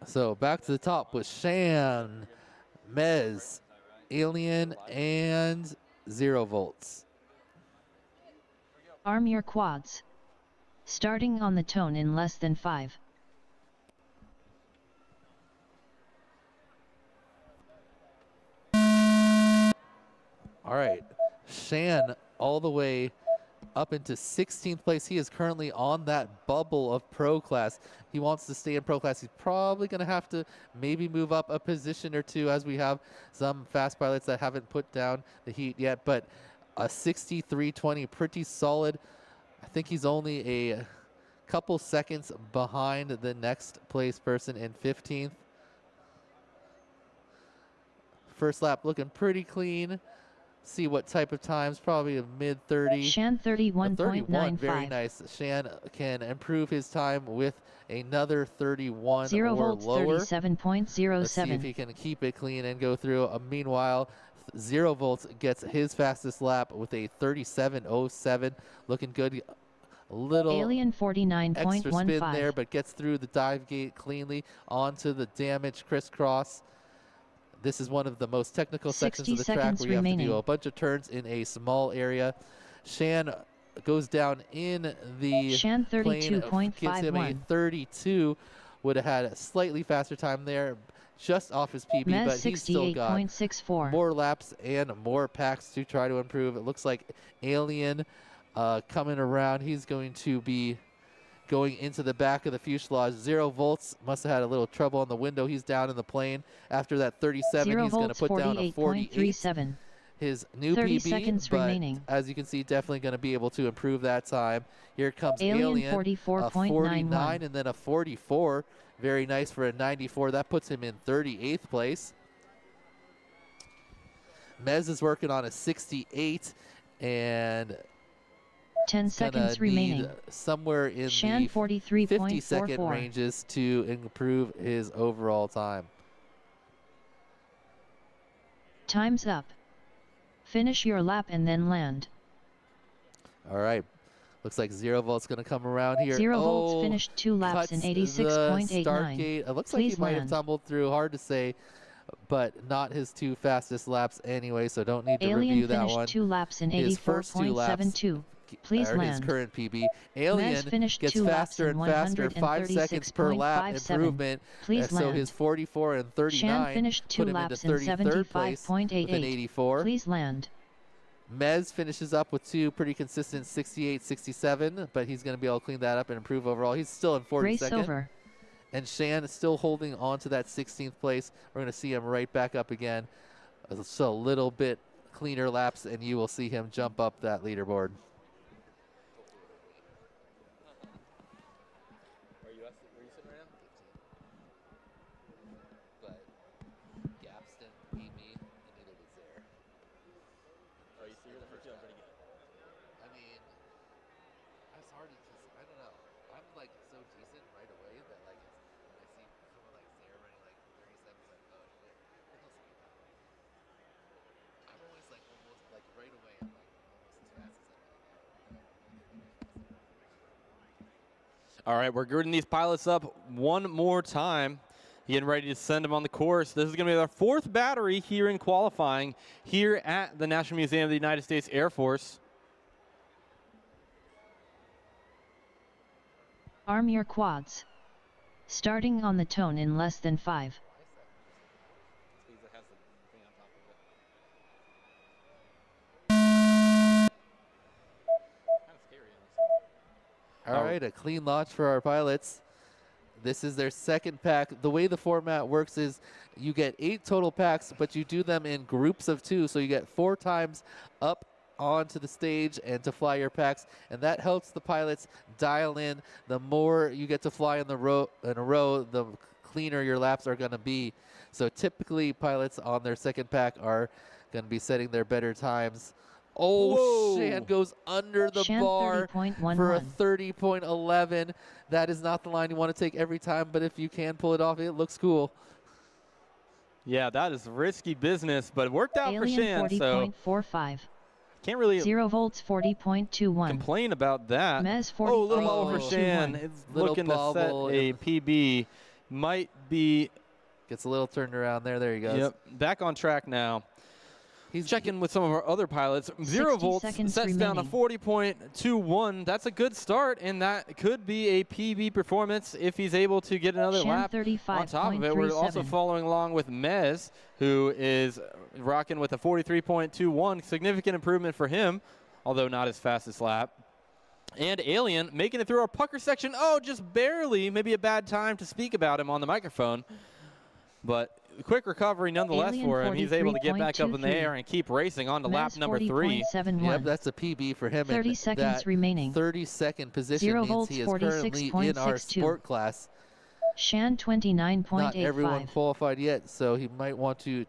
So back to the top with Shan, Mez, Alien, and 0 volts. Arm your quads. Starting on the tone in less than 5. All right, Shan all the way up into 16th place. He is currently on that bubble of pro class. He wants to stay in pro class. He's probably going to have to maybe move up a position or 2, as we have some fast pilots that haven't put down the heat yet. But a 63.20, pretty solid. I think he's only a couple seconds behind the next place person in 15th. First lap looking pretty clean. See what type of times, probably a mid-30. Shan 31.95. Very nice. Shan can improve his time with another 31 0 or volts lower. 37.07. Let's see if he can keep it clean and go through. Meanwhile, 0 volts gets his fastest lap with a 37.07. Looking good. A little Alien 49.15 extra spin there, but gets through the dive gate cleanly onto the damaged crisscross. This is one of the most technical sections of the track where you have to do a bunch of turns in a small area. Shan goes down in the Shan plane, gives him a 32. Would have had a slightly faster time there, just off his PB, Mez but he's still got 68.64. more laps and more packs to try to improve. It looks like Alien coming around. He's going to be going into the back of the fuselage. 0 volts must have had a little trouble on the window. He's down in the plane. After that 37, he's going to put down a 48. His new 30 PB, seconds but remaining. as you can see, definitely going to be able to improve that time. Here comes Alien a 49 and then a 44. Very nice for a 94. That puts him in 38th place. Mez is working on a 68, and 10 gonna seconds need remaining. somewhere in Shan the 50-second 43.44. ranges to improve his overall time. Time's up. Finish your lap and then land. All right. Looks like 0 volt's going to come around here. 0 volts Oh, finished 2 laps in cuts the start 86.89. gate. It looks like he Please might have land. tumbled through. Hard to say, but not his 2 fastest laps anyway, so don't need to Alien review that finished one. 2 laps in His first 2 laps 84.72. Please are his land. current PB. Alien Mez finished gets 2 laps faster in and faster, 5 seconds per lap 136.57. improvement. Please So land. his 44 and 39 Shan finished 2 put him laps into in 33rd place with an 75.88. 84. Please land. Mez finishes up with 2 pretty consistent 68, 67, but he's going to be able to clean that up and improve overall. He's still in 42nd. Race over. And Shan is still holding on to that 16th place. We're going to see him right back up again. So a little bit cleaner laps, and you will see him jump up that leaderboard. Where you sitting right now? But Gapston beat me, and neither did Zare. Oh, you see, you're feeling pretty good. I mean, that's hard because I don't know. I'm like so decent right away that like it's, when I see someone like Zare running like 37, it's like, oh shit, it must be that. I'm always like almost like right away. I'm like almost as fast as I can. All right, we're girding these pilots up one more time. Getting ready to send them on the course. This is going to be our 4th battery here in qualifying here at the National Museum of the United States Air Force. Arm your quads. Starting on the tone in less than 5. Because it has the thing on top of it. Kind of scary, honestly. All right, a clean launch for our pilots. This is their 2nd pack. The way the format works is you get 8 total packs, but you do them in groups of 2. So you get 4 times up onto the stage and to fly your packs, and that helps the pilots dial in. The more you get to fly in a row, the cleaner your laps are going to be. So typically pilots on their 2nd pack are going to be setting their better times. Oh, Whoa. Shan goes under the Shan bar 30.11. for a 30.11. That is not the line you want to take every time, but if you can pull it off, it looks cool. Yeah, that is risky business, but it worked out for Alien Shan, so 40.45. can't really 0 volts 40.21. complain about that. Mez Oh, little bubble for 43.21. Shan. It's Little looking to set bubble a in- PB. Might be, Gets a little turned around there. There he goes. yep, back on track now. He's Checking with some of our other pilots. 0 60 volts seconds sets down to remaining. 40.21. That's a good start, and that could be a PB performance if he's able to get another Shan lap on top of it. We're also 35.37. following along with Mez, who is rocking with a 43.21. Significant improvement for him, although not his fastest lap. And Alien making it through our pucker section. Oh, just barely. Maybe a bad time to speak about him on the microphone. But quick recovery nonetheless Alien for him. He's able to get back up in the 43.23. air and keep racing on to lap Mez number 3. 40.71. Yep, that's a PB for him. 30 and seconds that remaining. 30-second position 0 means volts he is currently in our 46.62. sport class. Shan Not everyone 29.85. qualified yet, so he might want to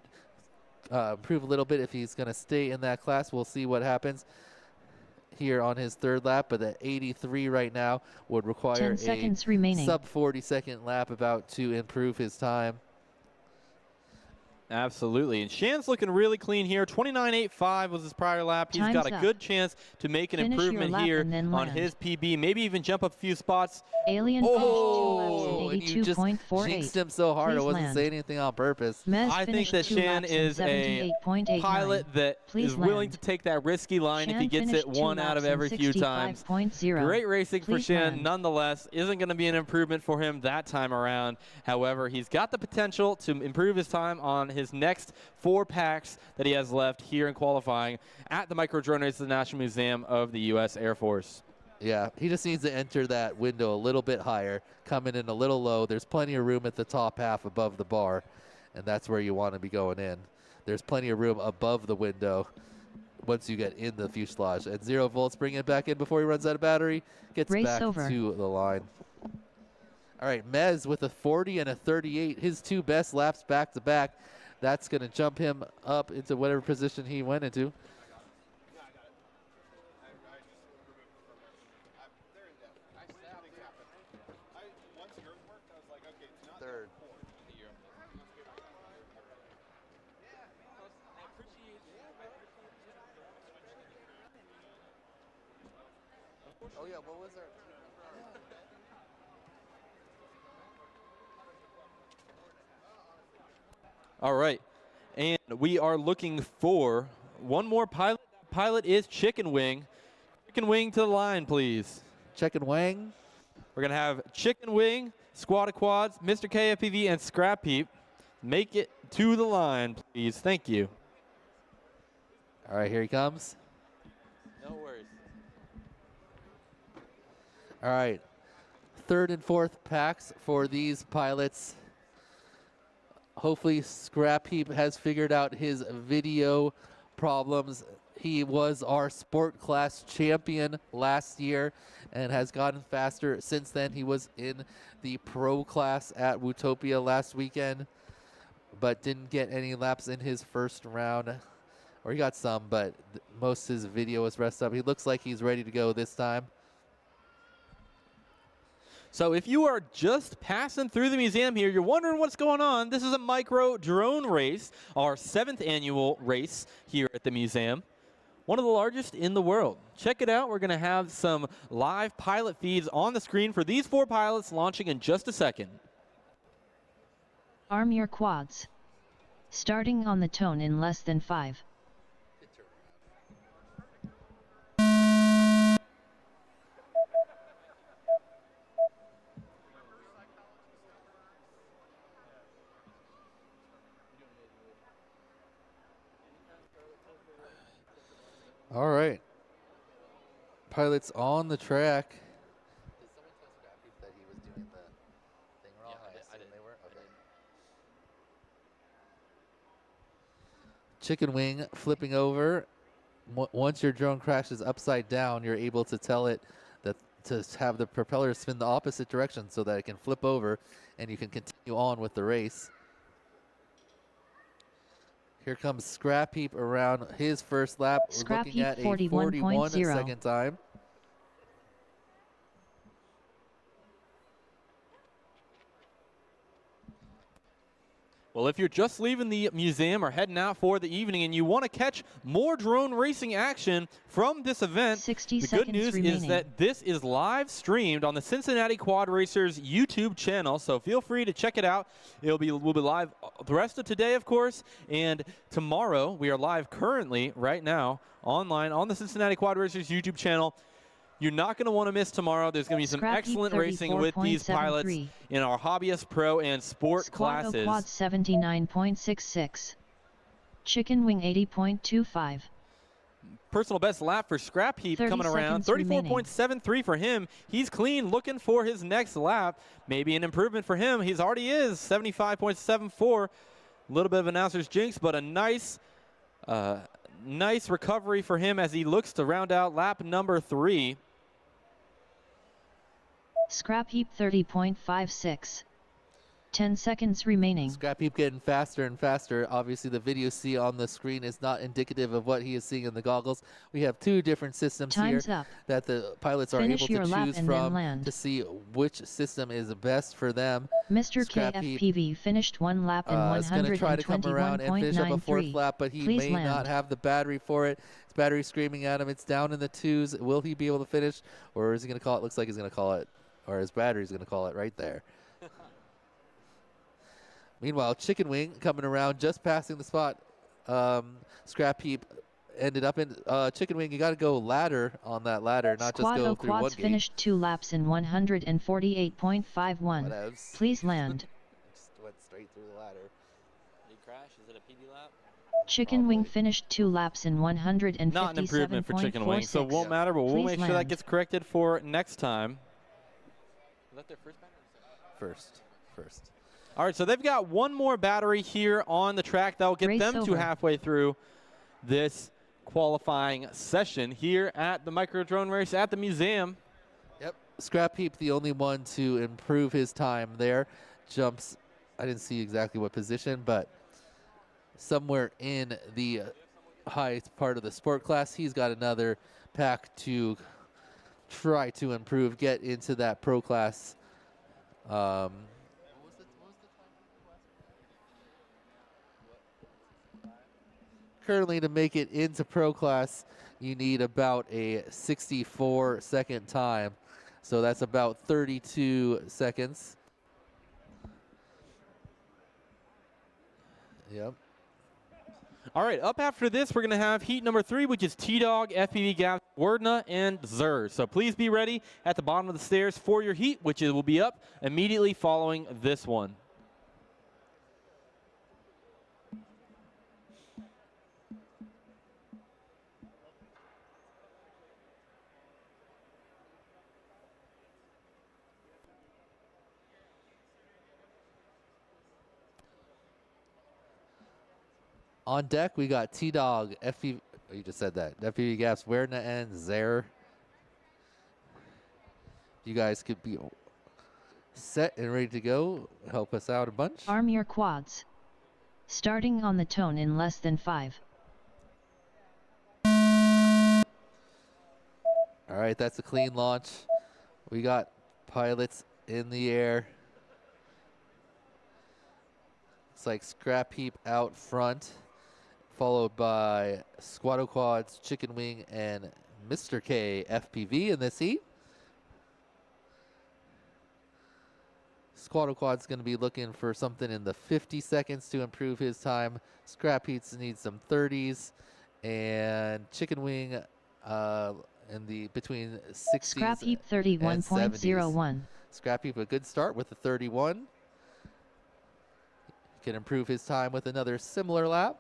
improve a little bit if he's going to stay in that class. We'll see what happens here on his 3rd lap, but at 83 right now would require 10 a seconds remaining. sub 40-second lap about to improve his time. Absolutely. And Shan's looking really clean here. 29.85 was his prior lap. He's Time's got a up. good chance to make an Finish your improvement lap here and then on land. his PB. Maybe even jump up a few spots. Alien Oh, and finished you 2 just laps in jinxed 82.48. him so hard I Please wasn't land. saying anything on purpose. Mez I think finished that 2 Shan laps in is a 78.89. pilot that Please is willing land. to take that risky line if Shan he gets finished it 2 one out of laps in every few times. 65.0. Great racing for Please Shan, land. nonetheless. Isn't going to be an improvement for him that time around. However, he's got the potential to improve his time on his next 4 packs that he has left here in qualifying at the Micro Drone Race of the National Museum of the U.S. Air Force. Yeah, he just needs to enter that window a little bit higher, coming in a little low. There's plenty of room at the top half above the bar, and that's where you want to be going in. There's plenty of room above the window once you get in the fuselage. And 0 volts, bring it back in before he runs out of battery, gets Race back over. to the line. All right, Mez with a 40 and a 38, his 2 best laps back to back. That's going to jump him up into whatever position he went into. Oh yeah, what was our? All right. And we are looking for one more pilot. That pilot is Chicken Wing. Chicken Wing to the line, please. Chicken Wang. We're going to have Chicken Wing, Squad of Quads, Mr. KFPV, and Scrap Heap. Make it to the line, please. Thank you. All right, here he comes. No worries. All right, third and fourth packs for these pilots. Hopefully Scrap Heap has figured out his video problems. He was our sport class champion last year and has gotten faster since then. He was in the pro class at Wootopia last weekend, but didn't get any laps in his first round. Or he got some, but most of his video was rest up. He looks like he's ready to go this time. So if you are just passing through the museum here, you're wondering what's going on, this is a micro drone race, our 7th annual race here at the museum. One of the largest in the world. Check it out. We're going to have some live pilot feeds on the screen for these 4 pilots launching in just a second. Arm your quads. Starting on the tone in less than 5. All right. Pilots on the track. Did someone tell Scrap Heap that he was doing the thing wrong? I didn't. They were? Okay. Chicken Wing flipping over. Once your drone crashes upside down, you're able to tell it that to have the propeller spin the opposite direction so that it can flip over and you can continue on with the race. Here comes Scrap Heap around his first lap. We're looking at a 41 second time. Well, if you're just leaving the museum or heading out for the evening and you want to catch more drone racing action from this event, 60 the seconds good news remaining. is that this is live streamed on the Cincinnati Quad Racers YouTube channel, so feel free to check it out. We'll be live the rest of today, of course, and tomorrow we are live currently, right now, online on the Cincinnati Quad Racers YouTube channel. You're not going to want to miss tomorrow. There's going to be some excellent racing with these pilots in our Hobbyist, Pro, and Sport Squad classes. Quad 79.66. Chicken Wing 80.25. Personal best lap for Scrap Heap 30 coming around. seconds remaining. 34.73 for him. He's clean, looking for his next lap. Maybe an improvement for him. He's already is 75.74. A little bit of announcer's jinx, but a nice recovery for him as he looks to round out lap number 3. Scrap Heap 30.56. 10 seconds remaining. Scrap Heap getting faster and faster. Obviously, the video you see on the screen is not indicative of what he is seeing in the goggles. We have 2 different systems Time's here up. that the pilots are Finish able your to lap choose and then from land. to see which system is best for them. Mr. Scrap Heap, KFPV finished 1 lap in is going to try to come around and finish up a 4th 121.93. lap, but he Please may land. not have the battery for it. His battery screaming at him. It's down in the 2s. Will he be able to finish, or is he going to call it? Looks like he's going to call it, or his battery's going to call it right there. Meanwhile, Chicken Wing coming around, just passing the spot. Scrap Heap ended up in Chicken Wing. You got to go ladder on that ladder, not Squad just go O through one Quads gate. finished 2 laps in 148.51. Whatevs. Please land. Just went straight through the ladder. Did he crash? Is it a PB lap? Chicken Wing finished 2 laps in 157.46. Not an improvement for Chicken Wing, so it won't matter, but we'll Please make sure that land. gets corrected for next time. Was that their first battle or second? First. All right, so they've got one more battery here on the track that will get Race them to over. halfway through this qualifying session here at the Micro Drone Race at the museum. Yep. Scrap Heap, the only one to improve his time there. Jumps, I didn't see exactly what position, but somewhere in the highest part of the sport class. He's got another pack to try to improve, get into that pro class. Currently, to make it into pro class, you need about a 64-second time. So that's about 32 seconds. Yep. All right, up after this, we're going to have heat number 3, which is T-Dog, FPV Gaps, Wordna, and Zur. So please be ready at the bottom of the stairs for your heat, which will be up immediately following this one. On deck, we got T-Dog, FPV, oh, you just said that, FPV Gaps, Werdna, and Zer. You guys could be set and ready to go. Help us out a bunch. Arm your quads. Starting on the tone in less than 5. All right, that's a clean launch. We got pilots in the air. Looks like Scrap Heap out front, followed by Squatto Quads, Chicken Wing, and Mr. K FPV in this heat. Squatto Quad's going to be looking for something in the 50 seconds to improve his time. Scrap Heats needs some 30s, and Chicken Wing in the between 60s Scrap Heap and 31.01. Scrap Heap a good start with the 31. Can improve his time with another similar lap.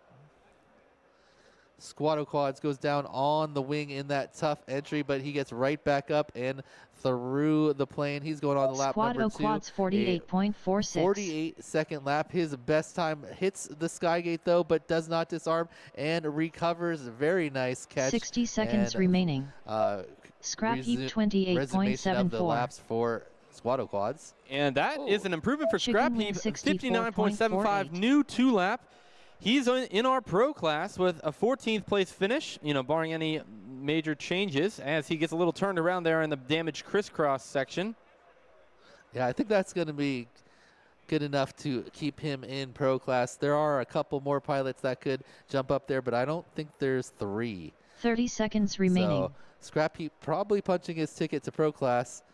Squatto Quads goes down on the wing in that tough entry, but he gets right back up and through the plane. He's going on the lap number 2. Squatto Quads 48.46. 48-second lap. His best time hits the Skygate though, but does not disarm and recovers. Very nice catch. 60 seconds remaining. Scrap Heap Resummation of the 28.74. laps for Squatto Quads. And that is an improvement for Scrap Chicken Wing Heap, 64.48. 59.75 new 2-lap. He's in our pro class with a 14th place finish, you know, barring any major changes, as he gets a little turned around there in the damaged crisscross section. Yeah, I think that's going to be good enough to keep him in pro class. There are a couple more pilots that could jump up there, but I don't think there's 3. 30 seconds remaining. So Scrap Heap probably punching his ticket to pro class.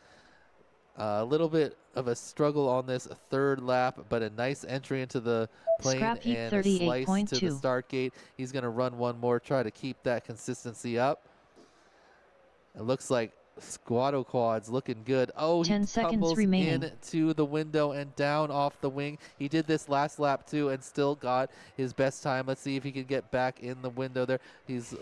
A little bit of a struggle on this 3rd lap, but a nice entry into the plane Scrap Heap and a slice to the 38.2. start gate. He's going to run one more, try to keep that consistency up. It looks like Squatto Quads looking good. Oh, 10 he seconds tumbles remaining. into the window and down off the wing. He did this last lap too and still got his best time. Let's see if he can get back in the window there. He's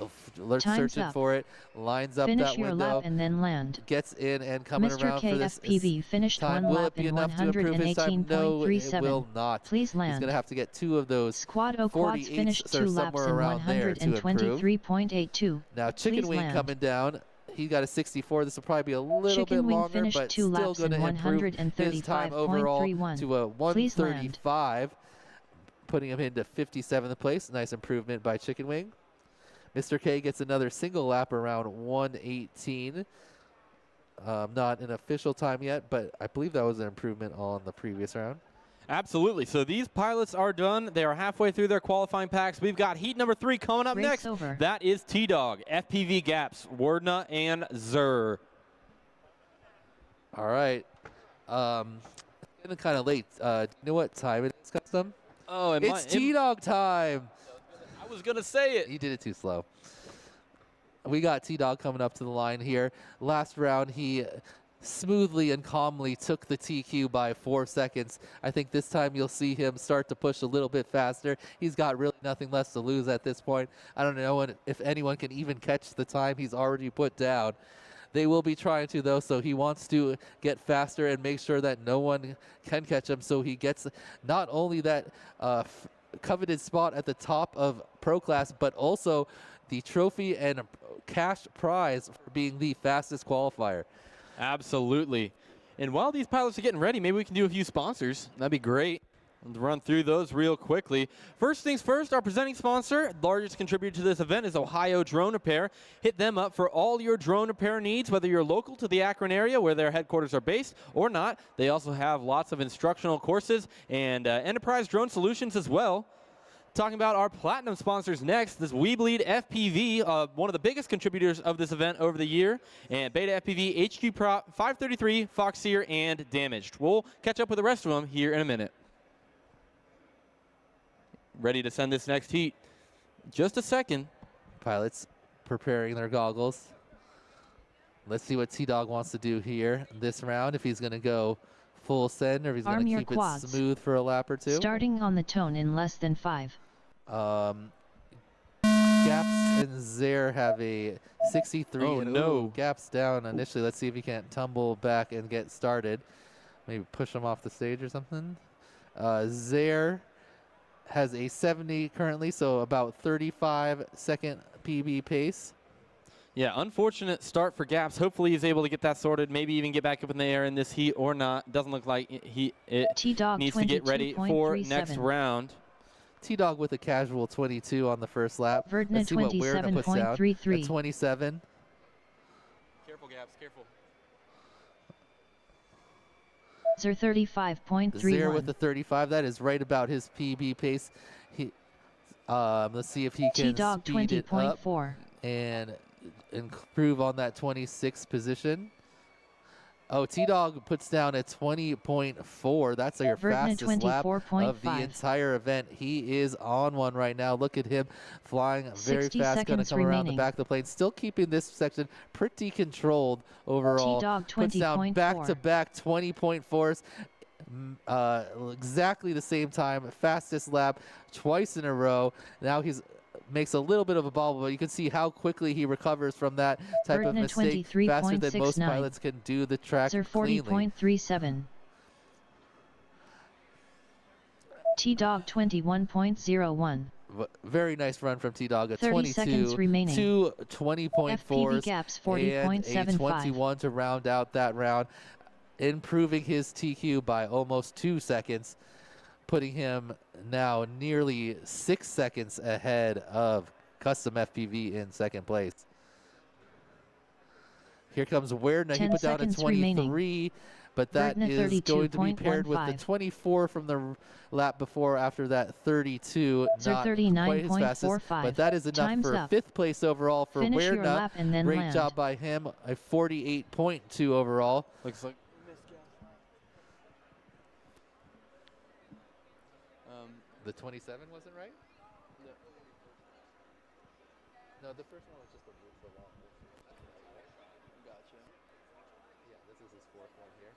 searching up. for it. Lines up Finish that your window. lap and then land. Gets in and coming Mr. around for this KFPV finished time. 1 Will lap it be in enough to improve his time? No, it 118.37. will not. Please He's going land. to have to get 2 of those. Squatto Quads 48s finished or 2 laps somewhere in around there to improve. 123.82. Now Chicken Please Wing land. coming down. He got a 64. This will probably be a little Chicken bit Wing longer, finished but 2 still laps going in to improve his time overall 135.31. to a Please land. 135, putting him into 57th place. Nice improvement by Chicken Wing. Mr. K gets another single lap around 118. Not an official time yet, but I believe that was an improvement on the previous round. Absolutely. So these pilots are done. They are halfway through their qualifying packs. We've got heat number 3 coming up Race next. over. That is T-Dog, FPV Gaps, Wordna, and Zur. All right. Getting kind of late. You know what time it is, Custom? Oh, It's T-Dog time. I was going to say it. You did it too slow. We got T-Dog coming up to the line here. Last round, he smoothly and calmly took the TQ by 4 seconds. I think this time you'll see him start to push a little bit faster. He's got really nothing left to lose at this point. I don't know if anyone can even catch the time he's already put down. They will be trying to, though, so he wants to get faster and make sure that no one can catch him, so he gets not only that coveted spot at the top of Pro Class, but also the trophy and cash prize for being the fastest qualifier. Absolutely. And while these pilots are getting ready, maybe we can do a few sponsors. That'd be great. Let's run through those real quickly. First things first, our presenting sponsor, largest contributor to this event, is Ohio Drone Repair. Hit them up for all your drone repair needs, whether you're local to the Akron area where their headquarters are based or not. They also have lots of instructional courses and enterprise drone solutions as well. Talking about our platinum sponsors next, this We Bleed FPV, one of the biggest contributors of this event over the year, and Beta FPV, HQ Prop, 533, Foxeer, and Damaged. We'll catch up with the rest of them here in a minute. Ready to send this next heat. Just a second. Pilots preparing their goggles. Let's see what T-Dog wants to do here this round, if he's going to go full send or if he's going to keep it smooth for a lap or two. Starting on the tone in less than 5. Gaps and Zare have a 63. Oh, and no. Gaps down initially. Let's see if he can't tumble back and get started. Maybe push him off the stage or something. Zare has a 70 currently, so about 35-second PB pace. Yeah, unfortunate start for Gaps. Hopefully he's able to get that sorted, maybe even get back up in the air in this heat or not. Doesn't look like it needs to get ready for next round. T-Dog with a casual 22 on the first lap. Verdna Let's see what Werner puts down. 27.33. At 27. Careful, Gaps, careful. Zer 35.31. Zare with the 35. That is right about his PB pace. Let's see if he can T-Dog speed it up 20.4. and improve on that 26th position. Oh, T-Dog puts down a 20.4. That's your Verdna fastest lap of the 24.5. entire event. He is on one right now. Look at him flying very 60 fast. Going to seconds come around the remaining. back of the plane. Still keeping this section pretty controlled overall. T-Dog Puts down 20.4. back-to-back 20.4s. Exactly the same time. Fastest lap twice in a row. Now he's makes a little bit of a bobble, but you can see how quickly he recovers from that type of Verdna mistake. Faster than most 23.69. pilots can do the track Zer cleanly. 40.37. T-Dog 21.01. Very nice run from T-Dog at 30 22, seconds remaining. two 20.4s, FPV Gaps and a 40.75. 21 to round out that round, improving his TQ by almost 2 seconds, putting him now nearly 6 seconds ahead of Custom FPV in second place. Here comes Werner. He 10 put down a seconds 23, remaining. but that Verdna is going to be paired with the 32.15. 24 from the lap before after that 32. Zer Not quite his fastest, 39.45. but that is enough Time's for up. 5th place overall for Finish your Werner. lap and then Great land. job by him, a 48.2 overall. Looks like The 27 wasn't right? No, the first one was just the long one. Gotcha. Yeah, this is his 4th one here.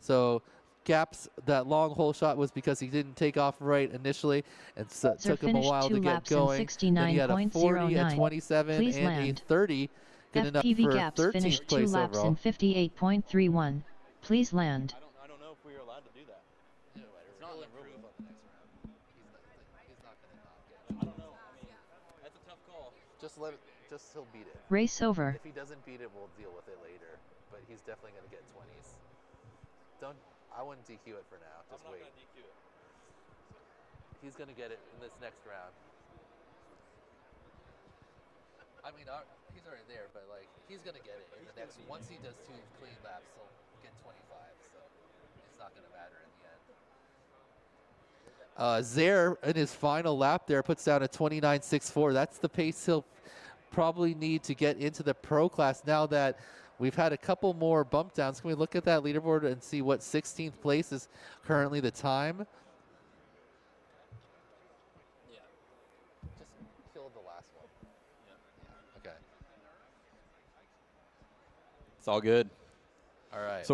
So Gaps, that long hole shot was because he didn't take off right initially, and so it Zer took him a finished while 2 to get laps in going. Then he had a 40, a 69.09. 27, Please and land. a 30. Good enough FPV for Gaps 13th finished 2 place laps overall. in 58.31. Please land. I don't know if we are allowed to do that. It's not in the rule. He's not going to not get it. I don't know. I mean, that's a tough call. Just he'll beat it. Race over. If he doesn't beat it, we'll deal with it later. But he's definitely going to get 20s. I wouldn't DQ it for now. Just wait. I'm not gonna DQ it. He's going to get it in this next round. I mean, he's already there, but like he's going to get it in the next. Once he does 2 clean laps, he'll get 25. So it's not going to matter in the end. Zare in his final lap there puts down a 29.64. That's the pace he'll probably need to get into the pro class now that we've had a couple more bump downs. Can we look at that leaderboard and see what 16th place is currently the time? Yeah. Just kill the last one. Yeah. Okay. It's all good. All right.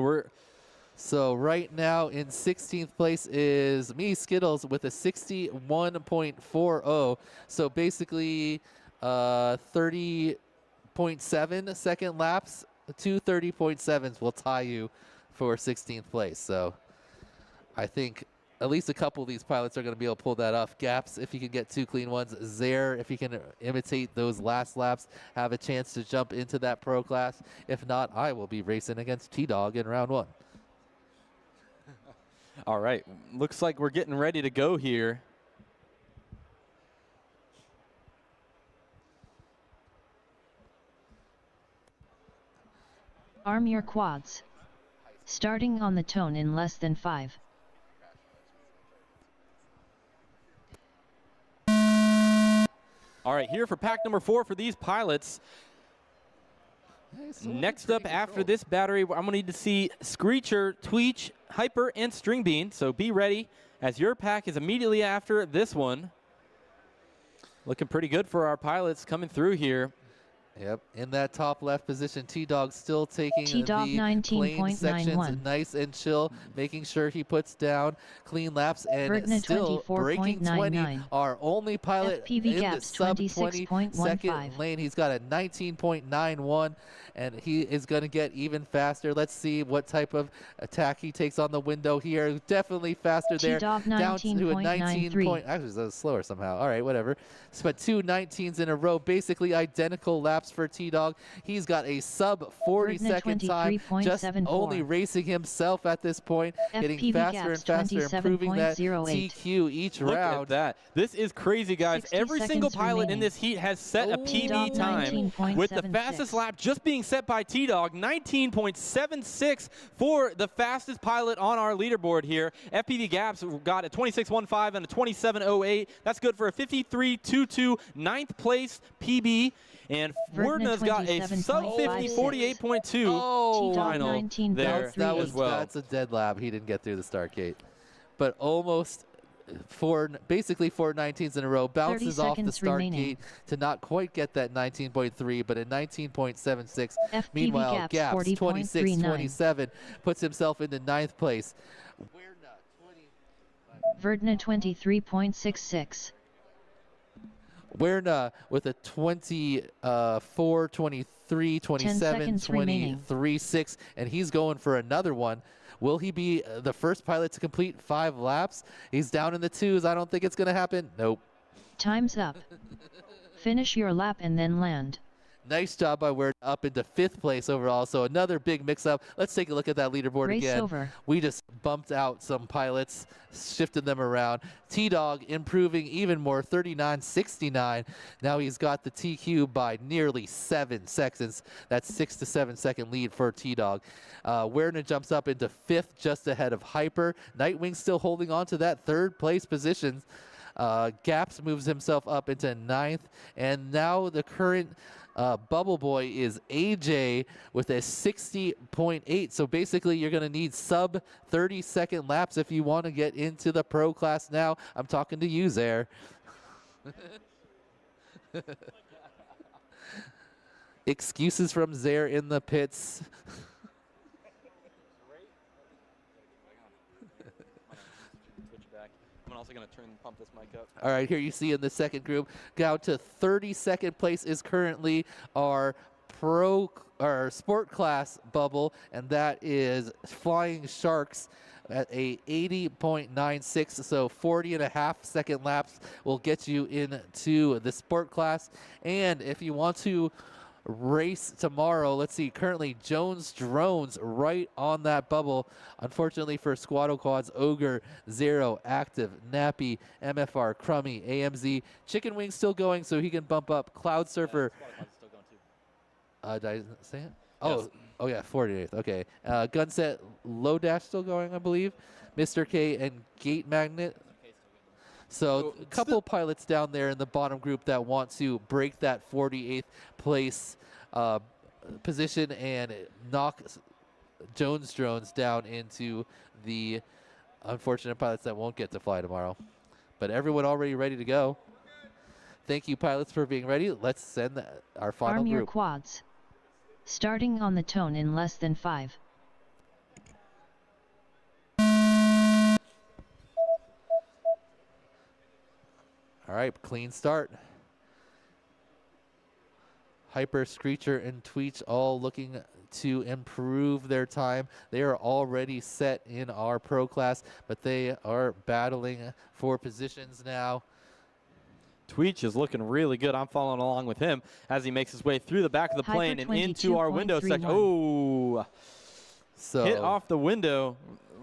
So right now in 16th place is me, Skittles, with a 61.40. So basically 30.7 second laps. 2 30.7s will tie you for 16th place. So I think at least a couple of these pilots are going to be able to pull that off. Gaps, if he can get 2 clean ones. Zare, if he can imitate those last laps, have a chance to jump into that pro class. If not, I will be racing against T-Dog in round 1. All right. Looks like we're getting ready to go here. Arm your quads. Starting on the tone in less than 5. All right, here for pack number 4 for these pilots. Next up after this battery, I'm going to need to see Screecher, Tweech, Hyper, and String Bean. So be ready as your pack is immediately after this one. Looking pretty good for our pilots coming through here. Yep, in that top left position, T-Dog still taking T-Dog the plane sections 19.91. nice and chill, making sure he puts down clean laps and Vertna still breaking 20. 24.99. Our only pilot FPV in the gaps sub 20 second 26.15. lane. He's got a 19.91, and he is going to get even faster. Let's see what type of attack he takes on the window here. Definitely faster there. T-Dog Down to a 19 19.93. point. Actually, that was slower somehow. All right, whatever. But 2 19s in a row, basically identical laps for T-Dog. He's got a sub 40-second time, just only racing himself at this point, getting FPV faster and faster, improving that 27.08. TQ each Look round. at that. This is crazy, guys. 60 Every single seconds pilot in remaining. this heat has set a PB T-Dog time, with the 19.76. fastest lap just being set by T-Dog, 19.76 for the fastest pilot on our leaderboard here. FPV Gaps got a 26.15 and a 27.08. That's good for a 53.22 ninth place PB. And Vertna Vertna's got a sub 50 27.56. 48.2 Oh, final 19 there that as was well. that's a dead lap. He didn't get through the start gate, but almost basically 4 19s in a row. Bounces off the seconds start remaining. gate to not quite get that 19.3, but a 19.76. FPV Meanwhile, Gaps Gaps 26.27 puts himself into 9th place. Vertna 23.66. Werna with a 24, 23, 27, seconds remaining. 23, 6, and he's going for another one. Will he be the first pilot to complete 5 laps? He's down in the 2s. I don't think it's going to happen. Nope. Time's up. Finish your lap and then land. Nice job by Werna, up into 5th place overall. So another big mix-up. Let's take a look at that leaderboard Race again. over. We just bumped out some pilots, shifted them around. T-Dog improving even more, 39.69. Now he's got the TQ by nearly 7 seconds. That's 6 to 7 second lead for T-Dog. Werner jumps up into 5th, just ahead of Hyper. Nightwing still holding on to that 3rd place position. Gaps moves himself up into 9th. And now the current Bubble Boy is AJ with a 60.8. So basically you're going to need sub 30-second laps if you want to get into the pro class now. I'm talking to you, Zaire. Excuses from Zaire in the pits. I'm also going to pump this mic up. All right, here you see in the second group, down to 32nd place is currently our sport class bubble, and that is Flying Sharks at a 80.96. So 40.5-second laps will get you into the sport class. And if you want to race tomorrow, let's see, currently Jones Drones right on that bubble. Unfortunately for Squaddle Quads, Ogre, Zero, Active, Nappy, MFR, Crummy, AMZ, Chicken Wing still going, so he can bump up. Cloud Surfer. Did I say it? Oh, Yes. Oh yeah, 48th. Okay. Gunset, Low Dash still going, I believe. Mr. K and Gate Magnet. So a couple pilots down there in the bottom group that want to break that 48th place position and knock Jones Drones down into the unfortunate pilots that won't get to fly tomorrow. But everyone already ready to go. Thank you, pilots, for being ready. Let's send our final Arm your group. quads. Starting on the tone in less than 5. All right, clean start. Hyper, Screecher, and Tweech all looking to improve their time. They are already set in our pro class, but they are battling for positions now. Tweech is looking really good. I'm following along with him as he makes his way through the back of the Hyper plane and into our window section. 22.31. Oh, So hit off the window,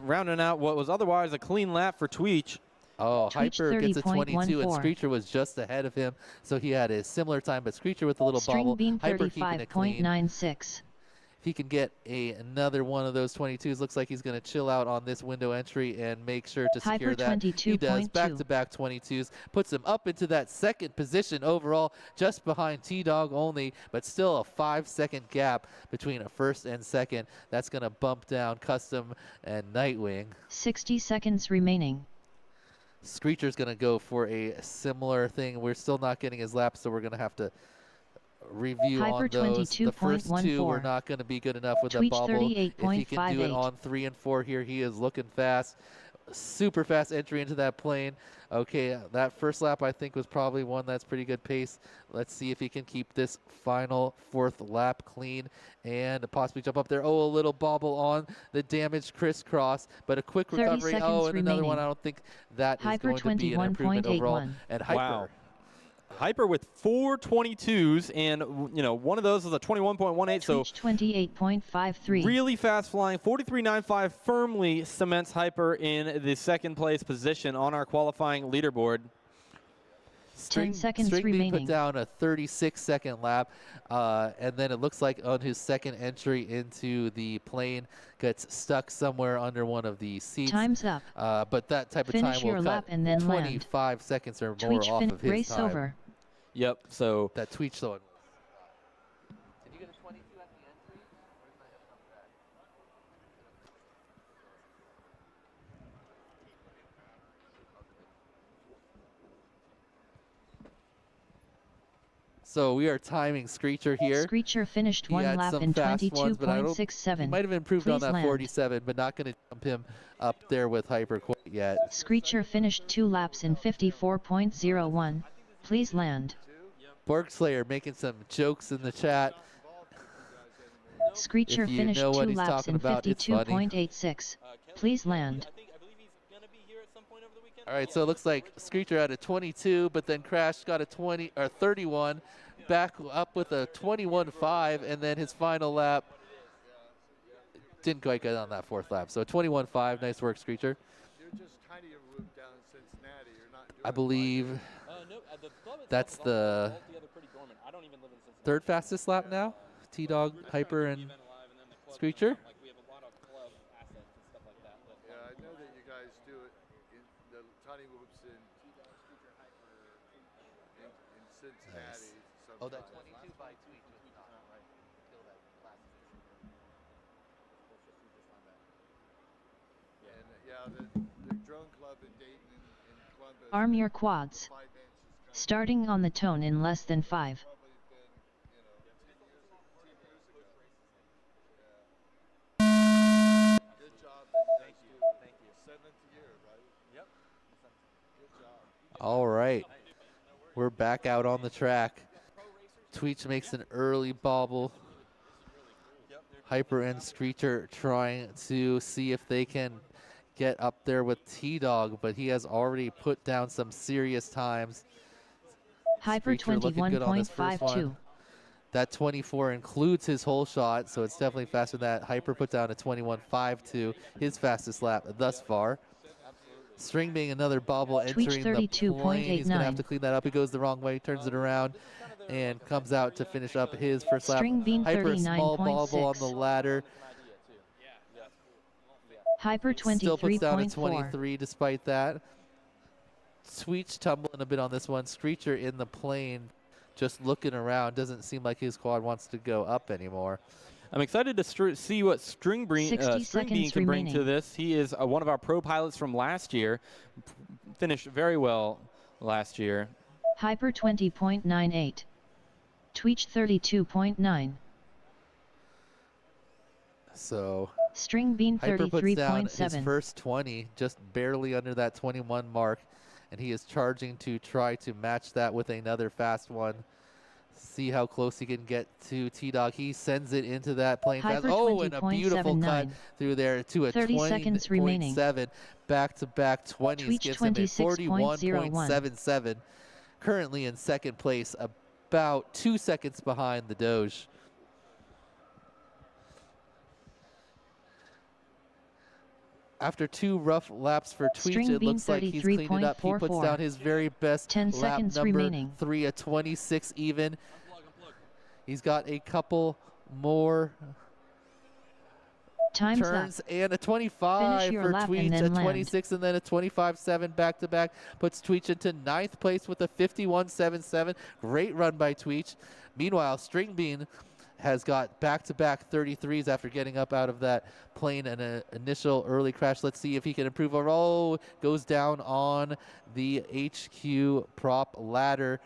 rounding out what was otherwise a clean lap for Tweech. Oh, Tweech Hyper gets a 22, and 30.14. Screecher was just ahead of him, so he had a similar time, but Screecher with a little String bobble. Bean Hyper keeping it clean. 35.96. If he can get another one of those 22s, looks like he's going to chill out on this window entry and make sure to secure that. He does. Back-to-back 22s. Puts him up into that second position overall, just behind T-Dog only, but still a 5-second gap between a first and second. That's going to bump down Custom and Nightwing. 60 seconds remaining. Screecher's going to go for a similar thing. We're still not getting his laps, so we're going to have to review on those. The first two were not going to be good enough with that bobble. If he can do it on 3 and 4 here, he is looking fast. Super fast entry into that plane. Okay, that first lap I think was probably one that's pretty good pace. Let's see if he can keep this final 4th lap clean and possibly jump up there. Oh, a little bobble on the damaged crisscross, but a quick recovery. Oh, and another one. I don't think that is going to be an improvement overall. And Hyper. Wow. Hyper with 4 22s, and one of those is a 21.18, so 28.53. Really fast flying. 43.95 firmly cements Hyper in the 2nd place position on our qualifying leaderboard. 10 seconds String remaining. put down a 36-second lap, and then it looks like on his second entry into the plane gets stuck somewhere under one of the seats. Time's up. But that type of Finish time will your lap cut and then 25 land. seconds or more Tweech off of his race time. over. Yep, so That Tweech though. Did you get a 22 at the entry? Or did I have something back? So we are timing Screecher here. Screecher finished He 1 had lap some in fast ones, but I don't- 22.67. He might have improved on Please that land. 47, but not going to jump him up there with Hyper quite yet. Screecher finished 2 laps in 54.01. Please land. Borgslayer making some jokes in the chat. Screecher If you finished know what 2 he's laps talking in about, it's funny. 52.86. Please land. All right, so it looks like Screecher had a 22, but then Crash got a 20 or 31, back up with a 21.5, and then his final lap didn't quite get on that 4th lap. So 21.5, nice work, Screecher. I believe that's the 3rd fastest lap now. T-Dog, Hyper, and Screecher. Nice. Oh, that 22 by Tweet was not right until that last. And the drone club in Dayton and Columbus. Arm your quads. Starting on the tone in less than 5. Good job. Thank you. 7th year, right? Yep. Good job. All right. We're back out on the track. Tweech makes an early bobble. Hyper and Screecher trying to see if they can get up there with T-Dog, but he has already put down some serious times. Hyper Screecher looking good on this first 21.52. one. That 24 includes his whole shot, so it's definitely faster than that. Hyper put down a 21.52, his fastest lap thus far. String being another bobble entering the plane. He's going to have to clean that up. He goes the wrong way, turns it around, and comes out to finish up his first lap. String being Hyper, small bobble on the 39.6. ladder. Hyper Still puts down a 23.4. 23 despite that. Tweech tumbling a bit on this one. Screecher in the plane, just looking around. Doesn't seem like his quad wants to go up anymore. I'm excited to see what String Bean can bring to this. He is one of our pro pilots from last year. Finished very well last year. Hyper 20.98. Tweech 32.9. So String Bean Hyper puts down his 33.7. first 20, just barely under that 21 mark, and he is charging to try to match that with another fast one. See how close he can get to T-Dog. He sends it into that plane fast. Hyper Oh, and a beautiful cut 20.79. through there to a 30 seconds remaining. 20.7. Back-to-back 20s Tweech gives him a 26.01. 41.77. Currently in second place, about 2 seconds behind the Doge. After 2 rough laps for Tweech, String it Bean looks like he's cleaned it up. He puts 33.44. down his very best 10 lap seconds number remaining. 3, a 26 even. He's got a couple more Time's turns up. and a 25 Finish your for lap and Tweech, then a land. 26 and then a 25-7 back-to-back. Puts Tweech into 9th place with a 51.77. Great run by Tweech. Meanwhile, String Bean has got back-to-back 33s after getting up out of that plane and an initial early crash. Let's see if he can improve. Oh, goes down on the HQ prop ladder.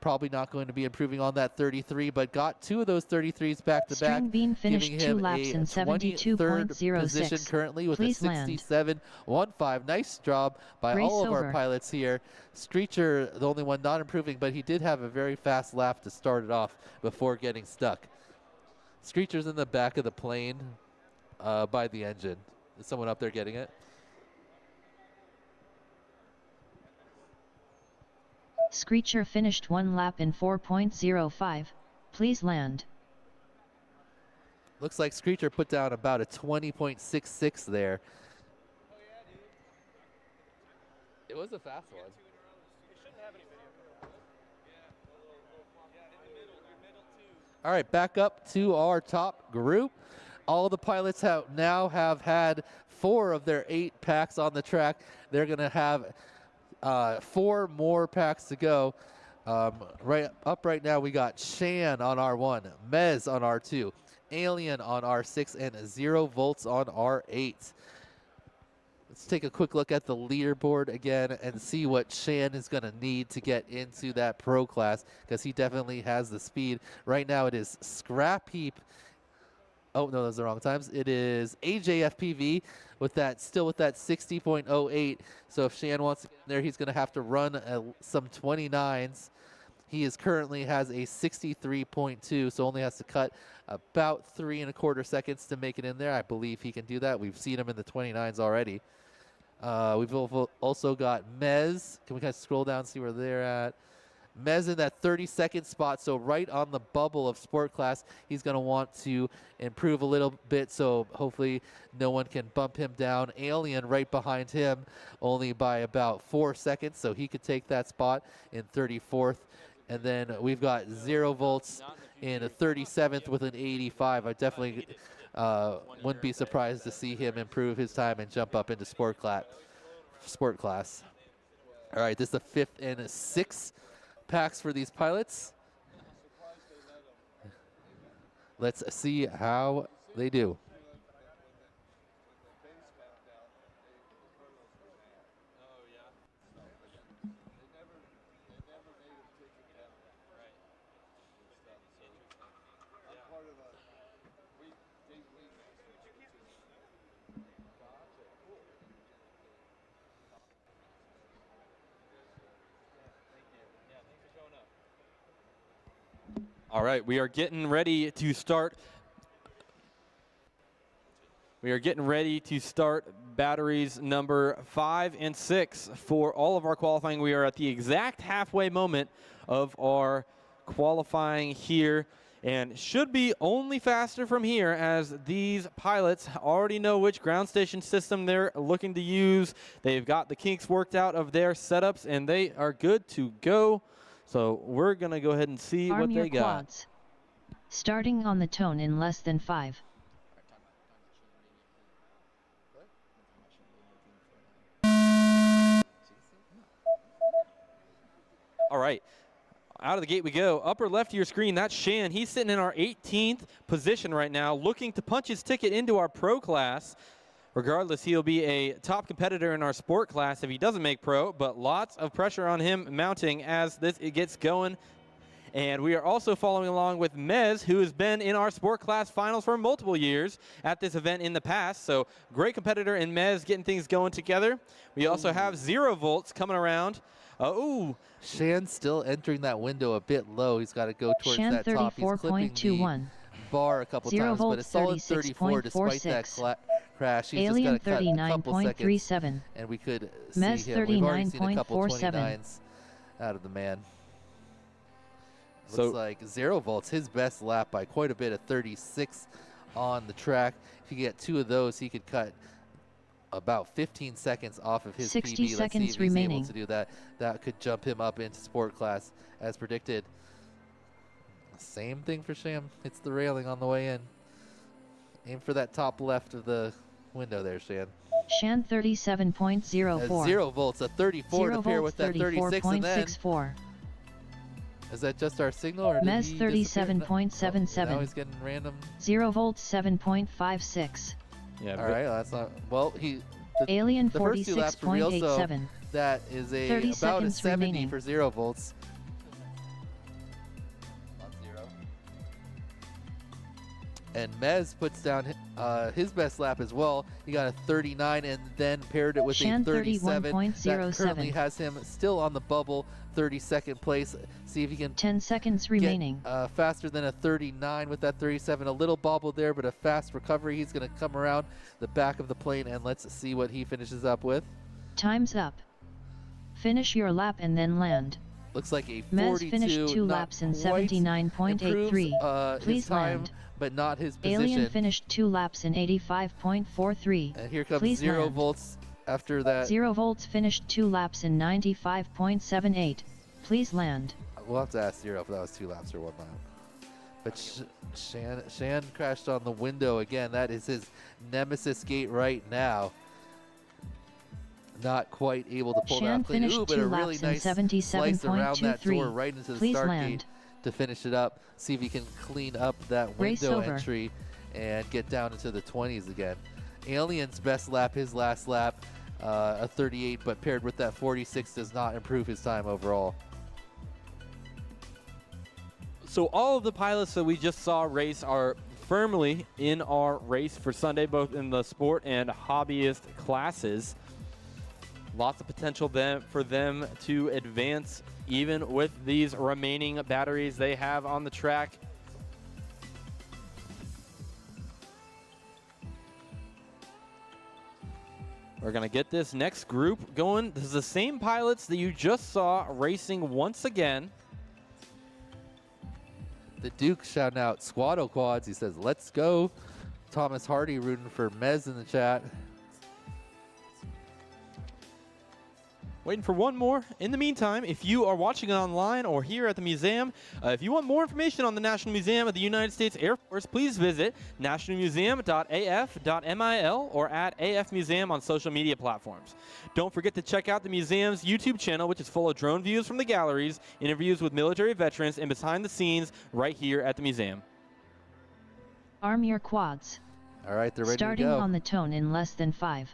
Probably not going to be improving on that 33, but got 2 of those 33s back-to-back, String Bean finished giving 2 him laps a in 23rd position 72.06. currently with Please a land. 67.15. Nice job by Race all of our over. pilots here. Screecher, the only one not improving, but he did have a very fast lap to start it off before getting stuck. Screecher's in the back of the plane by the engine. Is someone up there getting it? Screecher finished 1 lap in 4.05. Please land. Looks like Screecher put down about a 20.66 there. It was a fast one. All right, back up to our top group. All the pilots now have had 4 of their 8 packs on the track. They're going to have 4 more packs to go. Right now, we got Shan on R1, Mez on R2, Alien on R6, and 0 volts on R8. Let's take a quick look at the leaderboard again and see what Shan is going to need to get into that pro class, because he definitely has the speed. Right now it is Scrap Heap. Oh, no, those are the wrong times. It is AJFPV with that, still with that 60.08. So if Shan wants to get in there, he's going to have to run some 29s. He currently has a 63.2, so only has to cut about 3 1/4 seconds to make it in there. I believe he can do that. We've seen him in the 29s already. We've also got Mez. Can we kind of scroll down and see where they're at? Mez in that 32nd spot, so right on the bubble of sport class. He's going to want to improve a little bit, so hopefully no one can bump him down. Alien right behind him, only by about 4 seconds, so he could take that spot in 34th. And then we've got 0 volts in a 37th with an 85. I definitely wouldn't be surprised to see him improve his time and jump up into sport class. All right, this is the 5th and 6th packs for these pilots. Let's see how they do. All right, we are getting ready to start. Batteries number 5 and 6 for all of our qualifying. We are at the exact halfway moment of our qualifying here, and should be only faster from here, as these pilots already know which ground station system they're looking to use. They've got the kinks worked out of their setups, and they are good to go. So we're going to go ahead and see what they got. Quads. Starting on the tone in less than 5. All right. Out of the gate we go. Upper left of your screen, that's Shan. He's sitting in our 18th position right now, looking to punch his ticket into our pro class. Regardless, he'll be a top competitor in our sport class if he doesn't make pro, but lots of pressure on him mounting as it gets going. And we are also following along with Mez, who has been in our sport class finals for multiple years at this event in the past. So great competitor in Mez getting things going together. We also have 0 volts coming around. Shan's still entering that window a bit low. He's got to go towards Shan that top. He's clipping the bar a couple times, but a solid 34 despite that crash. He's Alien just got to cut a couple seconds, and we could Mez see him. We've already seen a couple 29s out of the man. Looks like 0 volts, his best lap by quite a bit, of 36 on the track. If you get 2 of those, he could cut about 15 seconds off of his 60 PB. Let's seconds see if he's remaining. able to do that. That could jump him up into sport class as predicted. Same thing for Sham. Hits the railing on the way in. Aim for that top left of the window there, Shan. Shan 37.04. 0 volts, a 34 0 to pair volts with that 36, and then 34.64. is that just our signal, or did Mez he disappear? No. 37.77. Now he's getting random. 0 volts 7.56. Yeah. All right, that's not. Well, Alien the first 2 laps were real, so 46.87. that is 30 about a seconds 70 remaining. for 0 volts. And Mez puts down his best lap as well. He got a 39 and then paired it with Shan a 37. That 31.07. currently has him still on the bubble, 32nd place. See if he can 10 seconds remaining. get faster than a 39 with that 37. A little bobble there, but a fast recovery. He's going to come around the back of the plane, and let's see what he finishes up with. Time's up. Finish your lap and then land. Looks like a 42. Mez finished 2 not laps in quite 79.83. improves, Please his time, land. but not his position. Alien finished 2 laps in 85.43. And here comes Please 0 land. volts after that. 0 volts finished 2 laps in 95.78. Please land. We'll have to ask 0 if that was 2 laps or 1 lap. But Shan crashed on the window again. That is his nemesis gate right now. Not quite able to pull Shan that clean. finished Ooh, but 2 a really laps in nice slice around that door 77.23. right into the Please start land. gate to finish it up. See if he can clean up that Race window over. entry and get down into the 20s again. Alien's best lap, his last lap, a 38, but paired with that 46 does not improve his time overall. So all of the pilots that we just saw race are firmly in our race for Sunday, both in the sport and hobbyist classes. Lots of potential for them to advance even with these remaining batteries they have on the track. We're going to get this next group going. This is the same pilots that you just saw racing once again. The Duke shouting out Squado Quads. He says, let's go. Thomas Hardy rooting for Mez in the chat. Waiting for one more. In the meantime, if you are watching it online or here at the museum, if you want more information on the National Museum of the United States Air Force, please visit nationalmuseum.af.mil or at AF Museum on social media platforms. Don't forget to check out the museum's YouTube channel, which is full of drone views from the galleries, interviews with military veterans, and behind the scenes right here at the museum. Arm your quads. All right, they're ready Starting to go. on the tone in less than 5.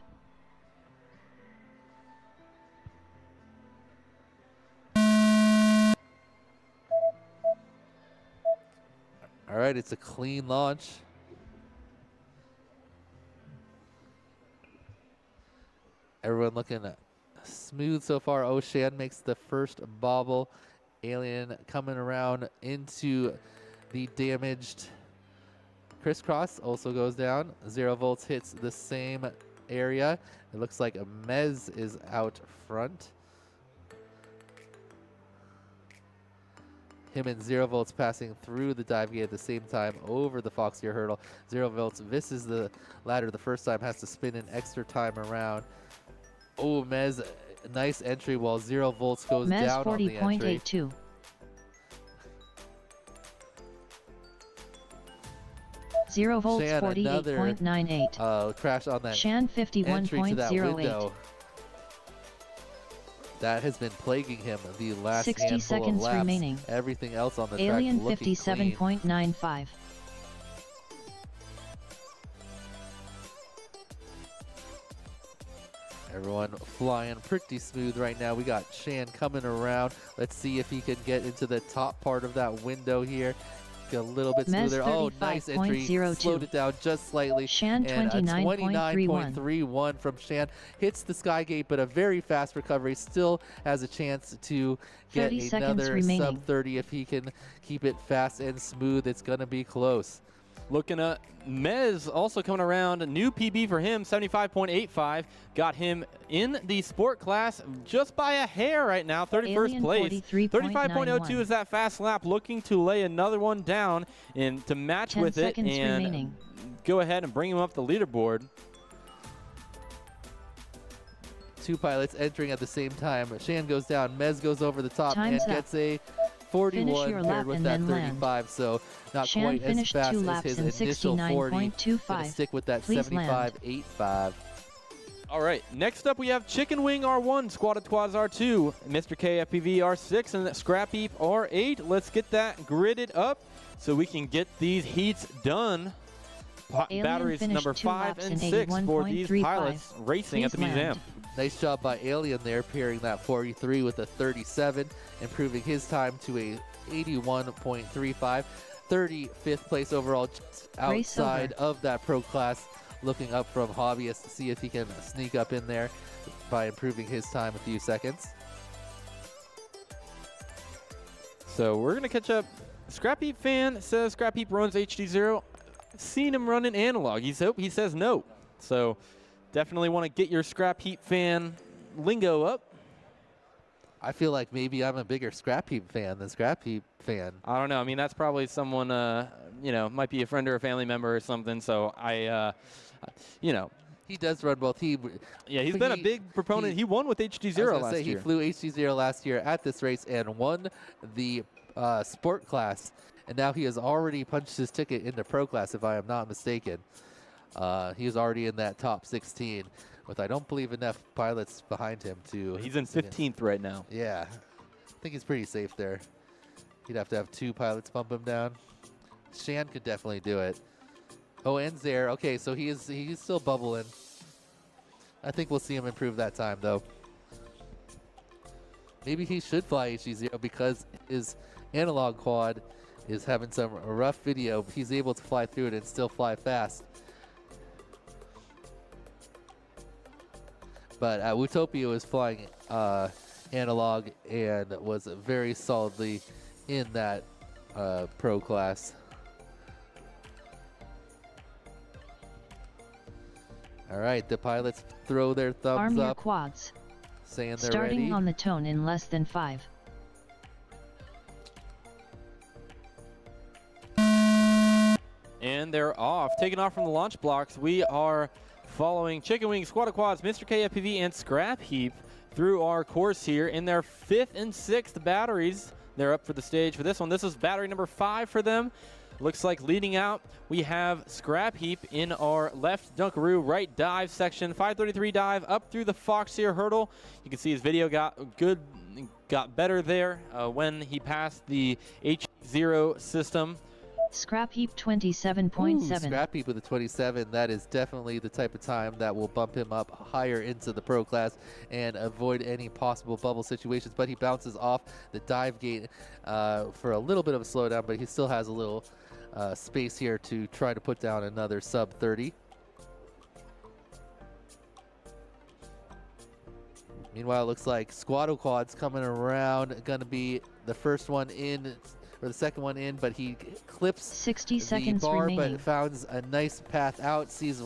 All right, it's a clean launch. Everyone looking smooth so far. Shan makes the first bobble. Alien coming around into the damaged crisscross. Also goes down. 0 volts hits the same area. It looks like Mez is out front. Him and 0 volts passing through the dive gate at the same time over the Foxier hurdle. 0 volts misses the ladder the first time, has to spin an extra time around. Oh, Mez, nice entry while 0 volts goes Mez down on the entry. 40.82. Zero volts Shan, 48.98. Crash on that Shan entry to that 51.08. window. That has been plaguing him the last 60 handful seconds of laps. remaining. Everything else on the Alien track looking clean. 57.95. Everyone flying pretty smooth right now. We got Shan coming around. Let's see if he can get into the top part of that window here. Get a little bit Mez smoother. Oh, nice entry. 35.02. Slowed it down just slightly. Shan And a 29.31. 29.31 from Shan. Hits the sky gate, but a very fast recovery. Still has a chance to get 30 seconds another remaining. sub 30 if he can keep it fast and smooth. It's going to be close. Looking at Mez also coming around, a new PB for him, 75.85. Got him in the sport class just by a hair right now, 31st Alien place. 43.91. 35.02 is that fast lap, looking to lay another one down and to match 10 with it seconds and remaining. go ahead and bring him up the leaderboard. 2 pilots entering at the same time. Shan goes down. Mez goes over the top Time's and up. gets a 41 your paired lap with and that then land. 35, so not Shan quite as finished fast 2 as laps his in initial 40. Gonna 69.25. stick with that Please land. 75.85. All right, next up we have Chicken Wing R1, Squatted Quads R2, Mr. K FPV R6, and Scrap Heap R8. Let's get that gridded up so we can get these heats done. Alien Batteries finished number 2 5 laps and in 6 for these 81.35. pilots racing at the Please museum. land. Nice job by Alien there, pairing that 43 with a 37, improving his time to a 81.35. 35th place overall, just Race over. outside of that pro class, looking up from Hobbyist to see if he can sneak up in there by improving his time a few seconds. So we're going to catch up. Scrap Heap fan says Scrap Heap runs HD0. I've seen him run an analog. He says no. So definitely want to get your Scrap Heap fan lingo up. I feel like maybe I'm a bigger Scrap Heap fan than Scrap Heap fan. I don't know. I mean, that's probably someone, you know, might be a friend or a family member or something. So I, you know. He does run both. Yeah, he's been a big proponent. He won with HD0 last year. He flew HD0 last year at this race and won the sport class. And now he has already punched his ticket into pro class, if I am not mistaken. He's already in that top 16 with, I don't believe, enough pilots behind him to... He's in 15th right now. Yeah. I think he's pretty safe there. He'd have to have 2 pilots bump him down. Shan could definitely do it. Oh, ends there. Okay, so he's still bubbling. I think we'll see him improve that time, though. Maybe he should fly HD0 because his analog quad is having some rough video. He's able to fly through it and still fly fast. But Utopia was flying analog and was very solidly in that pro class. All right, the pilots throw their thumbs Arm your up, quads. saying they're Starting ready. on the tone in less than 5. And they're off. Taking off from the launch blocks, we are following Chicken Wing, Squad of Quads, Mr. K FPV, and Scrap Heap through our course here in their 5th and 6th batteries. They're up for the stage for this one. This is battery number 5 for them. Looks like leading out, we have Scrap Heap in our left Dunkaroo, right dive section. 533 dive up through the Foxier hurdle. You can see his video got better there when he passed the H0 system. Scrap Heap 27.7. Scrap Heap with a 27. That is definitely the type of time that will bump him up higher into the pro class and avoid any possible bubble situations. But he bounces off the dive gate for a little bit of a slowdown, but he still has a little space here to try to put down another sub 30. Meanwhile, it looks like Squatto Quad's coming around, going to be the first one in, or the second one in, but he clips 60 the seconds bar, remaining. but found a nice path out, sees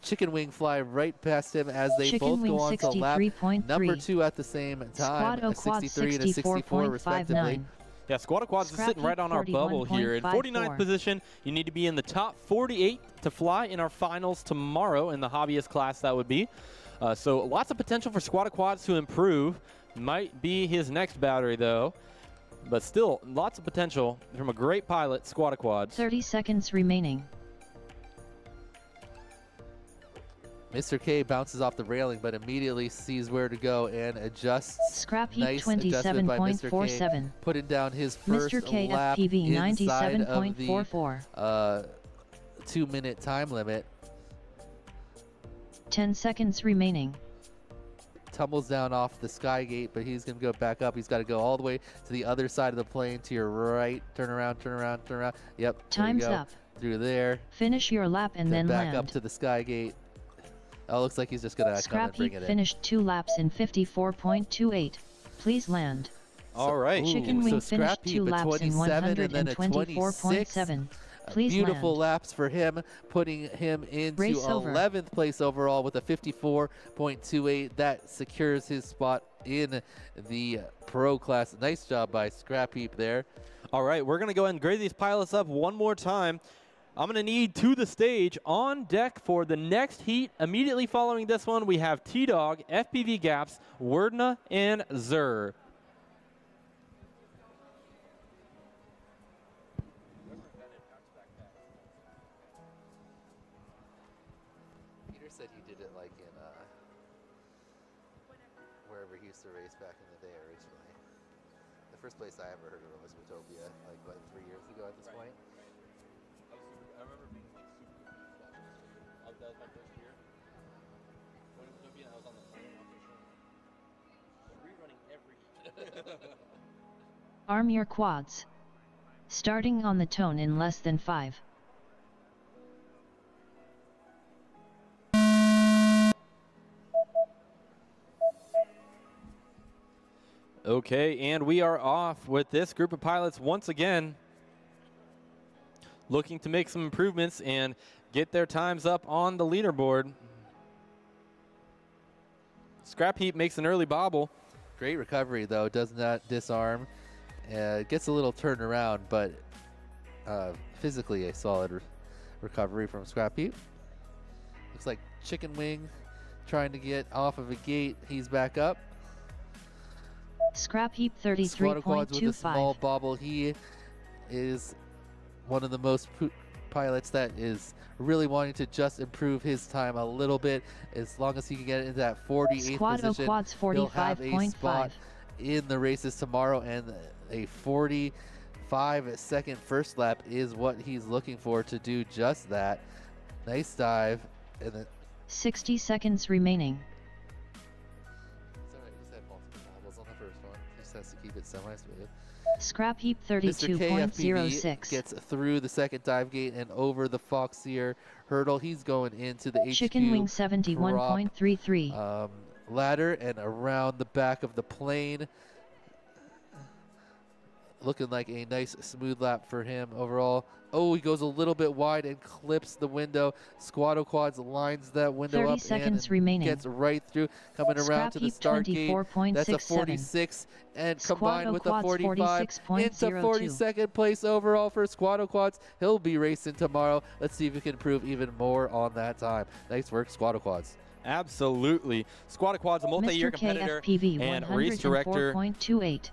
Chicken Wing fly right past him as they Chicken both Wing go on to lap 63.3. number 2 at the same time, Squatto a Quad 63 and a 64 respectively. 64.59. Yeah, Squad of Quads is Scrap sitting right Heap on our bubble here. In 49th 41.54. position, you need to be in the top 48 to fly in our finals tomorrow in the hobbyist class, that would be. So lots of potential for Squad of Quads to improve. Might be his next battery, though. But still, lots of potential from a great pilot, Squad of Quads. 30 seconds remaining. Mr. K bounces off the railing, but immediately sees where to go and adjusts. Scrap Heap Nice adjustment by Mr. K, 27.47. putting down his first Mr. K lap FPV inside of the 97.44. 2-minute time limit. 10 seconds remaining. Tumbles down off the sky gate, but he's going to go back up. He's got to go all the way to the other side of the plane to your right. Turn around, turn around, turn around. Yep. Time's there you go. up. Through there. Finish your lap and then back land. up to the sky gate. Oh, looks like he's just going to come Scrap and bring Heap it in. finished 2 laps in 54.28. Please land. All right. Chicken Wing so Scrap finished 2 Heap at laps in 27 and then a 124.7. Please Beautiful land. laps for him, putting him into Race over. 11th place overall with a 54.28. That secures his spot in the pro class. Nice job by Scrap Heap there. All right, we're going to go ahead and grade these pilots up one more time. I'm going to need to the stage on deck for the next heat. Immediately following this one, we have T-Dog, FPV Gaps, Wordna, and Zur. Peter said he did it like in wherever he used to race back in the day originally. The first place I ever heard of it was Utopia, like what, 3 years ago at this point. I remember being like super watching this. That was my first year. When it was Utopia, I was on the phone rerunning every year. Arm your quads. Starting on the tone in less than 5. Okay, and we are off with this group of pilots once again, looking to make some improvements and get their times up on the leaderboard. Scrap Heap makes an early bobble. Great recovery, though. Does not disarm. Gets a little turned around, but physically a solid recovery from Scrap Heap. Looks like Chicken Wing trying to get off of a gate. He's back up. Scrap Heap Squad of Quads with a small 33.25. bobble. He is one of the most pilots that is really wanting to just improve his time a little bit. As long as he can get into that 48th Squad of position, Quads he'll have a 45.5. spot in the races tomorrow, and a 45-second first lap is what he's looking for to do just that. Nice dive, and then 60 seconds remaining. it's all right, he just had multiple bobbles on the first one. He just has to keep it semi-smooth. Scrap Heap Mr. KFPV 32.06. gets through the second dive gate and over the Foxier hurdle. He's going into the Chicken Wing HQ 71.33. ladder and around the back of the plane. Looking like a nice smooth lap for him overall. Oh, he goes a little bit wide and clips the window. Squad of Quads lines that window 30 up seconds and remaining. gets right through, coming around Scrap to the Heap start gate. That's a 24.67. 46, and Squad combined of with a Quads 45, it's a 46.02. 42nd place overall for Squad of Quads. He'll be racing tomorrow. Let's see if he can improve even more on that time. Nice work, Squad of Quads. Absolutely. Squad of Quads, a multi-year Mr. competitor KFPV and race director 104.28.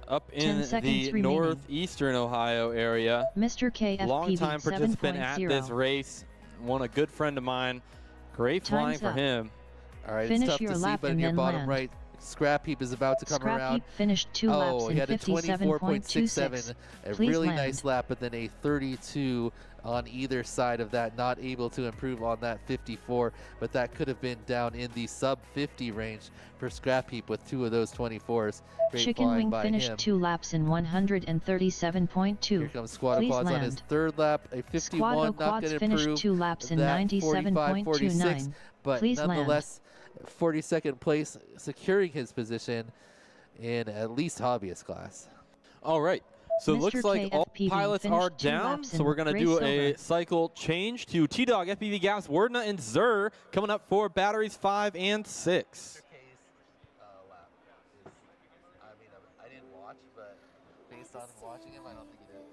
up 10 in seconds the remaining. northeastern Ohio area. Mr. KFPV Long-time participant at this 7.0. race. One a good friend of mine. Great flying Time's for up. him. All right, Finish it's tough your to see, lap but in and your then bottom land. right, Scrap Heap is about to come Scrap around. Heap finished 2 laps Oh, in he had a 24.67, 57.26. a Please really land. nice lap, but then a 32 on either side of that, not able to improve on that 54, but that could have been down in the sub 50 range for Scrap Heap with 2 of those 24s. Great Chicken flying Wing by finished him. 2 laps in 137.2. Here comes Squad of Please Quads on land. his third lap, a 51, Squad of not Quads going to finished improve 2 laps in that 45, 46, 97.29. but Please land. nonetheless, 42nd place, securing his position in at least hobbyist class. All right. So it Mr. looks like all KFPV pilots are finished 2 down. laps So in we're going to gray do a silver. cycle change to T-Dog, FPV Gaps, Wardna, and Zur coming up for batteries 5 and 6. Lap is, I mean, I didn't watch, but based on watching him, I don't think he did it.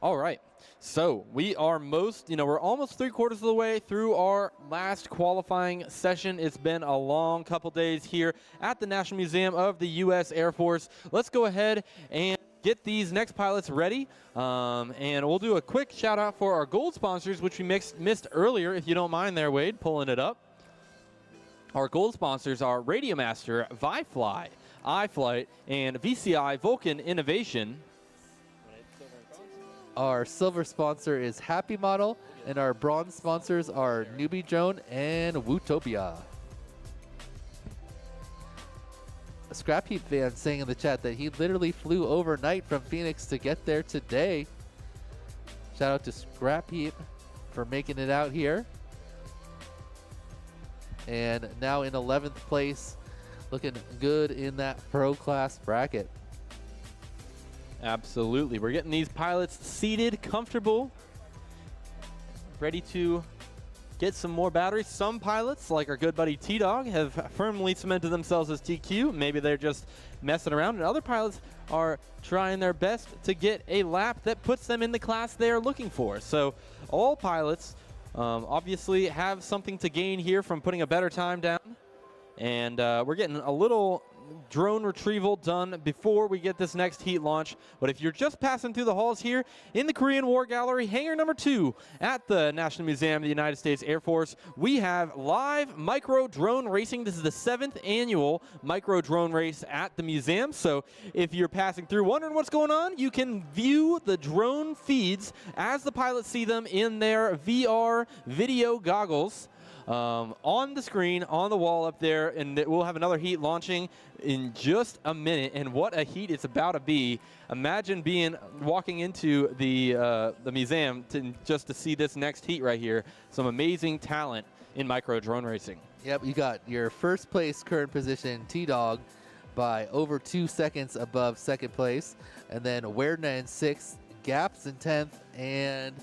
All right. So we are we're almost 3/4 of the way through our last qualifying session. It's been a long couple days here at the National Museum of the U.S. Air Force. Let's go ahead and get these next pilots ready. And we'll do a quick shout out for our gold sponsors, which we missed earlier, if you don't mind there, Wade, pulling it up. Our gold sponsors are Radiomaster, ViFly, iFlight, and VCI Vulcan Innovation. Our silver sponsor is Happy Model, and our bronze sponsors are Newbie Drone and Wootopia. A Scrap Heap fan saying in the chat that he literally flew overnight from Phoenix to get there today. Shout out to Scrap Heap for making it out here. And now in 11th place, looking good in that pro class bracket. Absolutely. We're getting these pilots seated, comfortable, ready to get some more batteries. Some pilots, like our good buddy T-Dog, have firmly cemented themselves as TQ. Maybe they're just messing around. And other pilots are trying their best to get a lap that puts them in the class they are looking for. So all pilots obviously have something to gain here from putting a better time down. And we're getting a little drone retrieval done before we get this next heat launch. But if you're just passing through the halls here in the Korean War Gallery, hangar number 2 at the National Museum of the United States Air Force, we have live micro drone racing. This is the 7th annual micro drone race at the museum. So if you're passing through wondering what's going on, you can view the drone feeds as the pilots see them in their VR video goggles. On the screen, on the wall up there, and we'll have another heat launching in just a minute. And what a heat it's about to be! Imagine walking into the museum just to see this next heat right here. Some amazing talent in micro drone racing. Yep, you got your first place current position, T-Dog, by over 2 seconds above second place, and then Werner in 6th, Gaps in 10th, and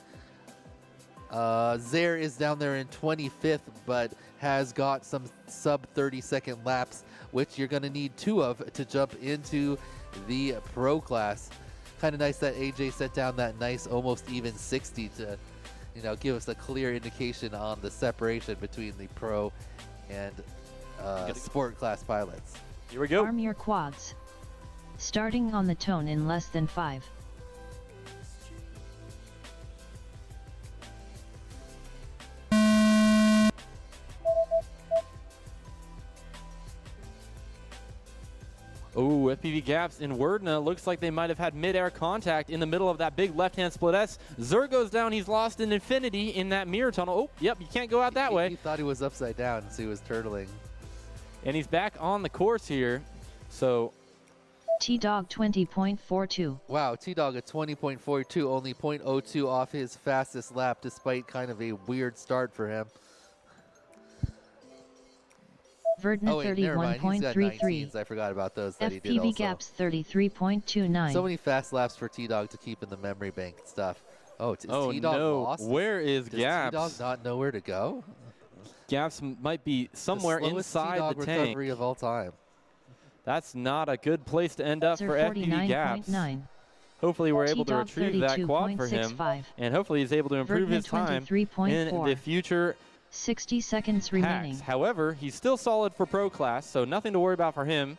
Zaire is down there in 25th, but has got some sub 30-second laps, which you're going to need 2 of to jump into the pro class. Kind of nice that AJ set down that nice almost even 60 to, give us a clear indication on the separation between the pro and sport class pilots. Here we go. Arm your quads. Starting on the tone in less than 5. Oh, FPV Gaps in Werdna. Looks like they might have had mid-air contact in the middle of that big left-hand split S. Zer goes down. He's lost in infinity in that mirror tunnel. Oh, yep, you can't go out that way. He thought he was upside down, so he was turtling. And he's back on the course here. So T-Dog 20.42. Wow, T-Dog at 20.42, only 0.02 off his fastest lap, despite kind of a weird start for him. Verdna 31.33. I forgot about those that he did FPV also. Gaps 33.29. So many fast laps for T-Dog to keep in the memory bank and stuff. Oh, is T-Dog no. lost? Where is Does Gaps? T-Dog not know where to go? Gaps might be somewhere the slowest inside T-Dog the tank. recovery of all time. That's not a good place to end up Zer for FPV Gaps. 49.9. Hopefully we're able to T-Dog retrieve that quad for him. 32.65. And hopefully he's able to improve Verdna his time 23.4. in the future 60 seconds remaining. packs. However, he's still solid for pro class, so nothing to worry about for him.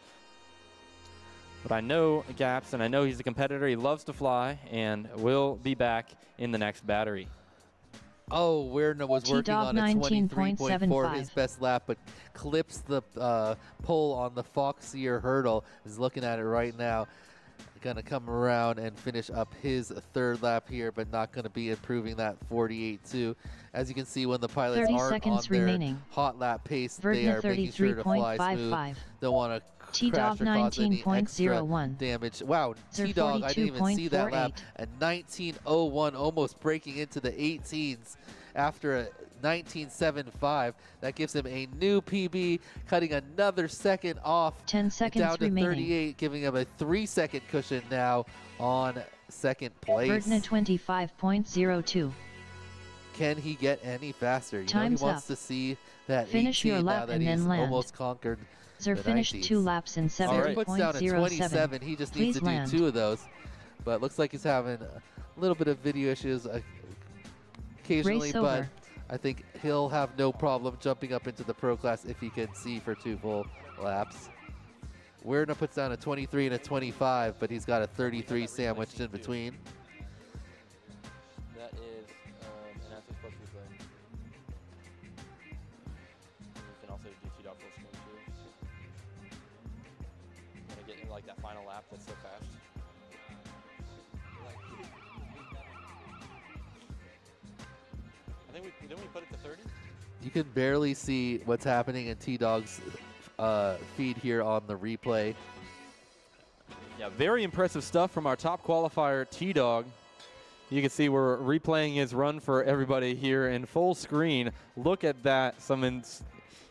But I know Gaps, and I know he's a competitor. He loves to fly, and will be back in the next battery. Oh, Werner was working on a 23.4, 19.75. his best lap, but clips the pole on the Foxier hurdle. Is looking at it right now. Gonna come around and finish up his 3rd lap here, but not gonna be improving that 48.2. As you can see, when the pilots 30 aren't on seconds their remaining. hot lap pace, they Verdna are making sure to fly smooth. 33.55. Don't want to T-Dog crash or cause any extra 19.01. damage. Wow, Zer T-Dog, I didn't even see that lap. 42.48. A 19.01, almost breaking into the 18s after a 19.75. That gives him a new PB, cutting another second off. 10 seconds down to remaining. 38, giving him a 3-second cushion now on 2nd place. Verdna 25.02. Can he get any faster? Time's he wants up. to see that Finish 18 your now lap that and he's then land. almost conquered Zer the finished 90s. 2 laps in Zer 7.07. puts down a 27. He just needs Please to land. do 2 of those. But looks like he's having a little bit of video issues occasionally, Race but over. I think he'll have no problem jumping up into the pro class if he can see for 2 full laps. Werner puts down a 23 and a 25, but he's got a 33 sandwiched in between. That is an Access Plus replay. You can also do T-Dog full screen too. You want to get like that final lap that's so fast. I think didn't we put it to 30? You can barely see what's happening in T-Dog's feed here on the replay. Yeah, very impressive stuff from our top qualifier, T-Dog. You can see we're replaying his run for everybody here in full screen. Look at that, some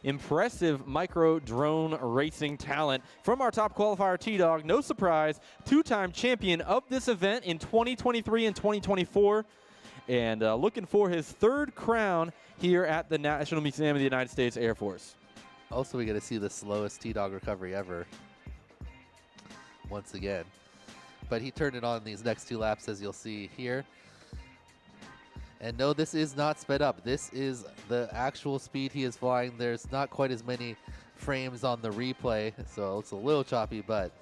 impressive micro drone racing talent from our top qualifier, T-Dog. No surprise, 2-time champion of this event in 2023 and 2024. And looking for his 3rd crown here at the National Museum of the United States Air Force. Also, we get to see the slowest T-Dog recovery ever. Once again. But he turned it on these next 2 laps, as you'll see here. And no, this is not sped up. This is the actual speed he is flying. There's not quite as many frames on the replay, so it's a little choppy, but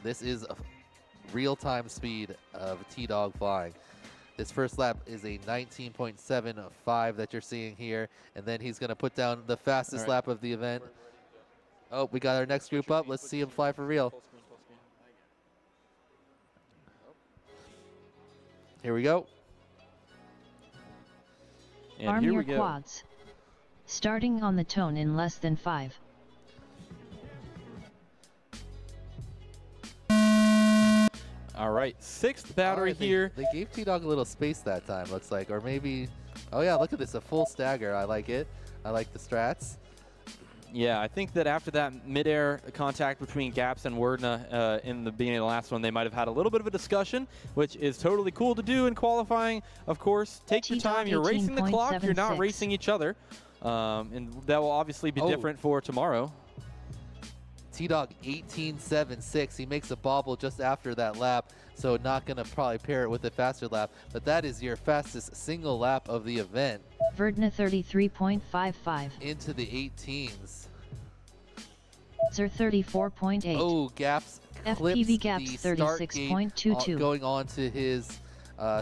this is a real-time speed of T-Dog flying. This first lap is a 19.75 that you're seeing here, and then he's going to put down the fastest lap of the event. Oh, we got our next group up. Let's see him fly for real. Here we go. And Arm here your we go. quads. Starting on the tone in less than 5. All right, 6th battery All right, here. They gave T-Dog a little space that time, looks like. Or maybe, oh yeah, look at this, a full stagger. I like it. I like the strats. Yeah, I think that after that midair contact between Gaps and Werdna in the beginning of the last one, they might have had a little bit of a discussion, which is totally cool to do in qualifying. Of course, take your time. You're racing the clock. You're not 18.76. racing each other. And that will obviously be different for tomorrow. T-Dog 18.76. He makes a bobble just after that lap, so not going to probably pair it with a faster lap. But that is your fastest single lap of the event. Verdna 33.55. Into the 18s. Zer 34.8. Oh, Gaps FPV clips Gaps the start gate, 36.22. going on to his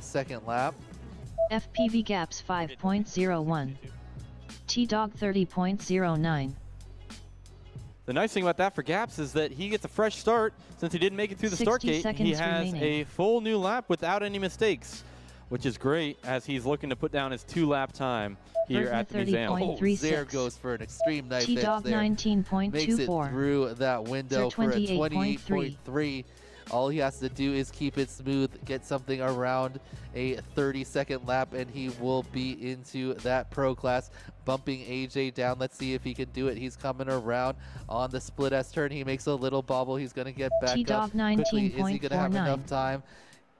second lap. FPV Gaps 5.01. T-Dog 30.09. The nice thing about that for Gaps is that he gets a fresh start. Since he didn't make it through the start 60 gate, he seconds has remaining. a full new lap without any mistakes, which is great as he's looking to put down his 2-lap time here Verdna at the museum. 30.36. Zare goes for an extreme knife edge T-Dog there. Makes it 19.24. through that window Zer for a 28.3. 28.3. All he has to do is keep it smooth, get something around a 30-second lap, and he will be into that pro class, bumping AJ down. Let's see if he can do it. He's coming around on the split S turn. He makes a little bobble. He's going to get back T-Dog up quickly. Is he going to have 19.49. enough time?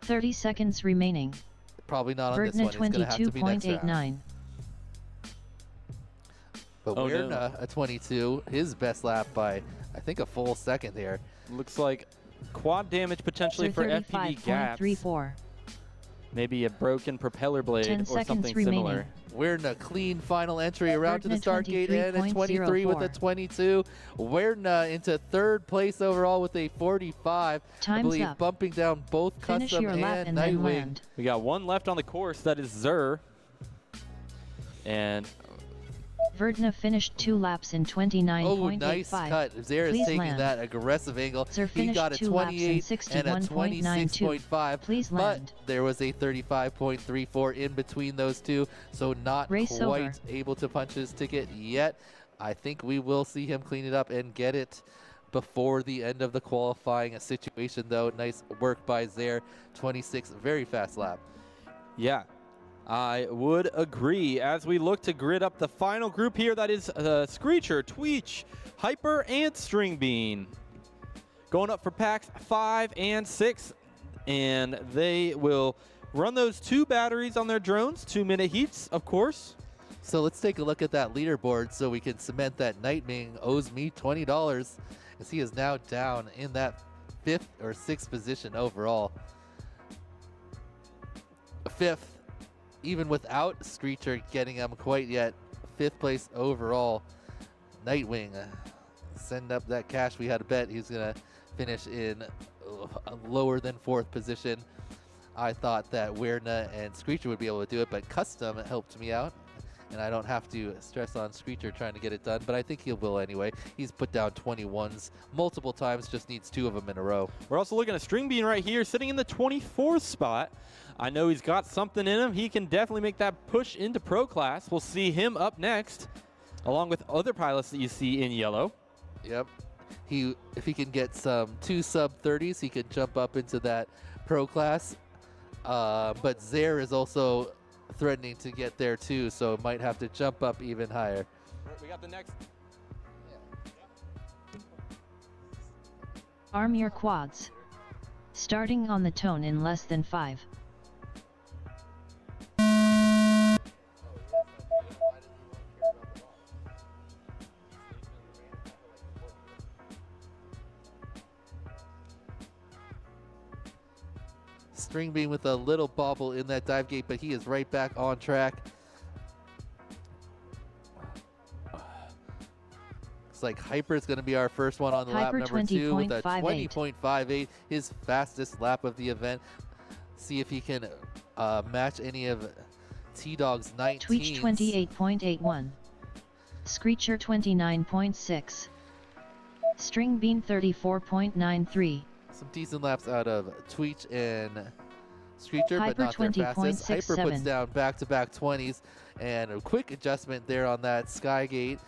30 seconds remaining. Probably not on this Verdna one. It's going to have to be next round. 22.89. But Oh, no. Werdna, a 22, his best lap by, I think, a full second here. Looks like quad damage potentially Zer for FPV Gaps. 35.34. Maybe a broken propeller blade 10 or seconds something remaining. similar. Werdna, clean final entry around to the Werdna start gate and a 23 with a 23.04. 22. Werdna into third place overall with a 45. I Time's believe up. bumping down both Finish Custom your lap and and then Nightwing. land. We got one left on the course. That is Zer. And Verdna finished 2 laps in Oh, 29.85. nice cut. Zare is Please taking land. that aggressive angle. Zer He finished got a 2 laps in 28 and a 61.92. 26.5. Please but land. there was a 35.34 in between those two, so not Race quite over. able to punch his ticket yet. I think we will see him clean it up and get it before the end of the qualifying situation, though. Nice work by Zare. 26, very fast lap. yeah, I would agree. As we look to grid up the final group here, that is Screecher, Tweech, Hyper, and String Bean. Going up for packs 5 and 6, and they will run those 2 batteries on their drones, 2-minute heats, of course. So let's take a look at that leaderboard so we can cement that Nightwing owes me $20, as he is now down in that 5th or 6th position overall. 5th, even without Screecher getting him quite yet. 5th place overall. Nightwing, send up that cash. We had a bet he's going to finish in lower than 4th position. I thought that Werdna and Screecher would be able to do it, but Custom helped me out, and I don't have to stress on Screecher trying to get it done, but I think he will anyway. He's put down 21s multiple times, just needs 2 of them in a row. We're also looking at String Bean right here, sitting in the 24th spot. I know he's got something in him. He can definitely make that push into pro class. We'll see him up next, along with other pilots that you see in yellow. Yep. If he can get some 2 sub-30s, he can jump up into that pro class. But Zare is also threatening to get there too, so might have to jump up even higher. We got the next. Arm your quads. Starting on the tone in less than 5. String Bean with a little bobble in that dive gate, but he is right back on track. Looks like Hyper is going to be our first one on the lap Hyper number 2 with a 20.58. 20.58, his fastest lap of the event. See if he can match any of T-Dog's 19s. Tweech 28.81. Screecher 29.6. String Bean 34.93. Some decent laps out of Tweech and Screecher, but Hyper not their fastest. Hyper puts 20.67. down back-to-back 20s, and a quick adjustment there on that Skygate.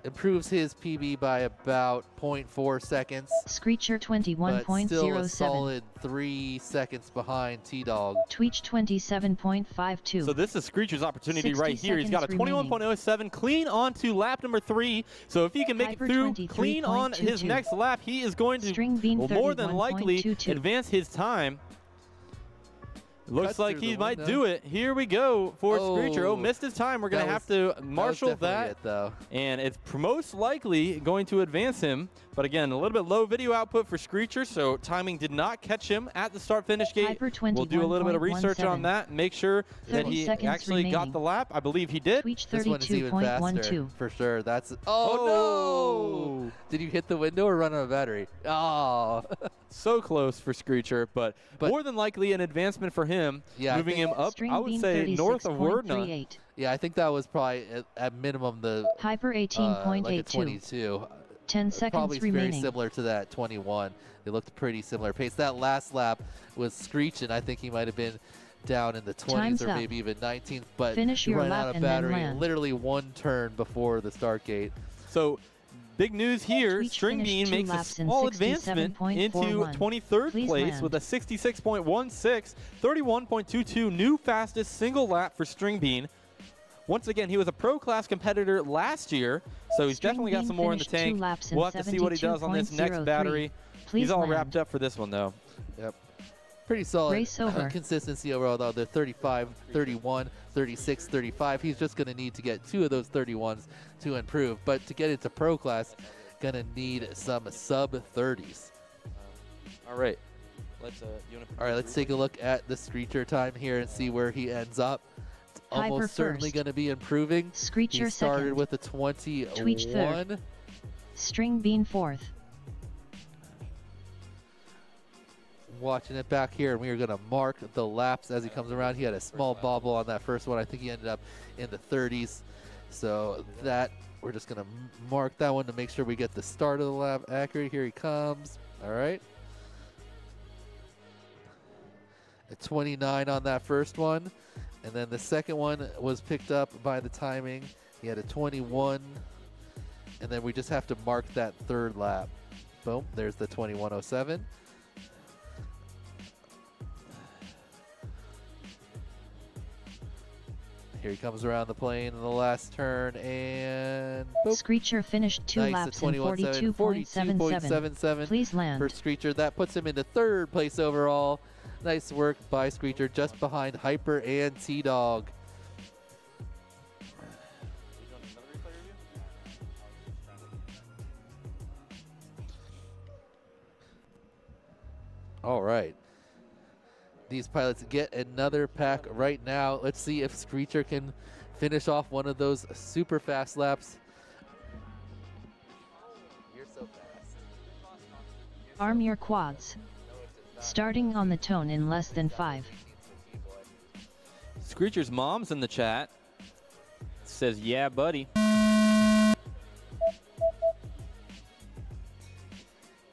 Improves his PB by about 0.4 seconds, Screecher but still a 21.07. solid 3 seconds behind T-Dog. Tweech 27.52. So this is Screecher's opportunity 60 right here. He's got a seconds remaining. 21.07 clean onto lap number 3. So if he can make Hyper it through clean on his 23.22. next lap, he is going to String Bean more than likely 31.22. advance his time. Looks Cut like through he the might window. do it. Here we go for Screecher. Oh, Oh, missed his time. We're going to have to marshal definitely that. it, though. And it's most likely going to advance him. But again, a little bit low video output for Screecher, so timing did not catch him at the start-finish gate. Hyper We'll do a little bit of research on 21.17. that and make sure that 30 he seconds actually got remaining. the lap. I believe he did. Tweech This one is even faster, 32.12. for sure. That's oh no! Did you hit the window or run out of battery? Oh, So close for Screecher, but But- more than likely an advancement for him, Yeah, I moving think- him up, String I would Bean say, north of Wordna. 36.38. yeah. I think that was probably at minimum the Hyper like a 18.82. 22. 10 seconds Probably very remaining. similar to that 21. They looked pretty similar pace. That last lap was screeching. I think he might have been down in the 20s Time's or up. maybe even 19th, but Finish he your ran lap out of and then battery land. literally one turn before the start gate. So big news here, Tweech String finished Bean 2 makes a laps in small advancement into 67.41. 23rd Please place land. with a 66.16, 31.22 new fastest single lap for String Bean. Once again, he was a pro class competitor last year, so he's String definitely got Bean some more in the finished 2 tank. laps in We'll have to see what he does on this next 72.03. battery. Please He's all land. wrapped up for this one, though. Yep. Pretty solid Race over. consistency overall, though. They're 35, 31, 36, 35. He's just going to need to get 2 of those 31s to improve. But to get into pro class, going to need some sub-30s. All right. All right, let's take a look at the Screecher time here and see where he ends up. It's Hyper almost certainly first. going to be improving. Screecher He started second. with a 21. Tweech third. String Bean 4th. Watching it back here, and we are going to mark the laps as he comes around. He had a small bobble on that first one. I think he ended up in the 30s. So that we're just going to mark that one to make sure we get the start of the lap accurate. Here he comes. All right. A 29 on that first one. And then the second one was picked up by the timing. He had a 21. And then we just have to mark that third lap. Boom. There's the 21.07. Here he comes around the plane in the last turn, and boop. Screecher finished 2 Nice, laps a in 21.7, 42.77. 42.77 Please land. for Screecher. That puts him into 3rd place overall. Nice work by Screecher, just behind Hyper and T-Dog. All right. These pilots get another pack right now. Let's see if Screecher can finish off one of those super fast laps. You're so fast. Arm your quads. Starting on the tone in less than 5. Screecher's mom's in the chat. Says, yeah, buddy.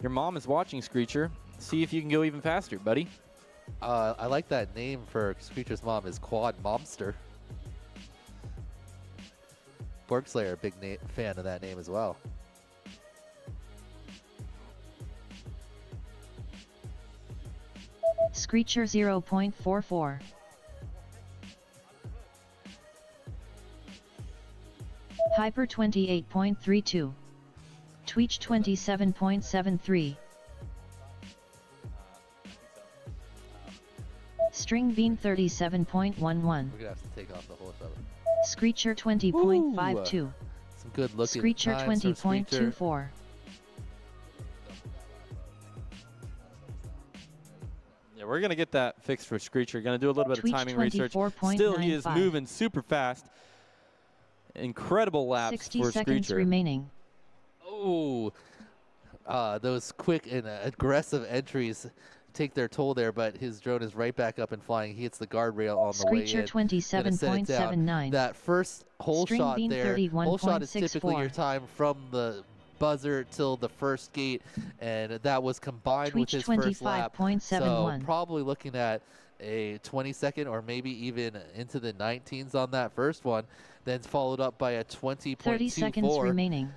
Your mom is watching, Screecher. See if you can go even faster, buddy. I like that name for Screecher's mom is Quad Momster. Borgslayer, a big fan of that name as well. Screecher 0.44. Hyper 28.32. Tweech 27.73. String Bean 37.11. We're gonna have to take off the whole stuff. Screecher 20.52. Some good looking Screecher times from Screecher. 20.24. Yeah, we're going to get that fixed for Screecher. Going to do a little bit of Tweech timing research. Still, he is 24.95. moving super fast. Incredible laps 60 for seconds Screecher. remaining. Oh, those quick and aggressive entries take their toll there, but his drone is right back up and flying. He hits the guardrail on the way in. Screecher 27.79. That first hole String shot bean there, hole shot is typically 31.64. your time from the buzzer till the first gate, and that was combined with Tweech his first lap. So 25.71. probably looking at a 22nd or maybe even into the 19s on that first one, then followed up by a 20.24. 30 seconds remaining.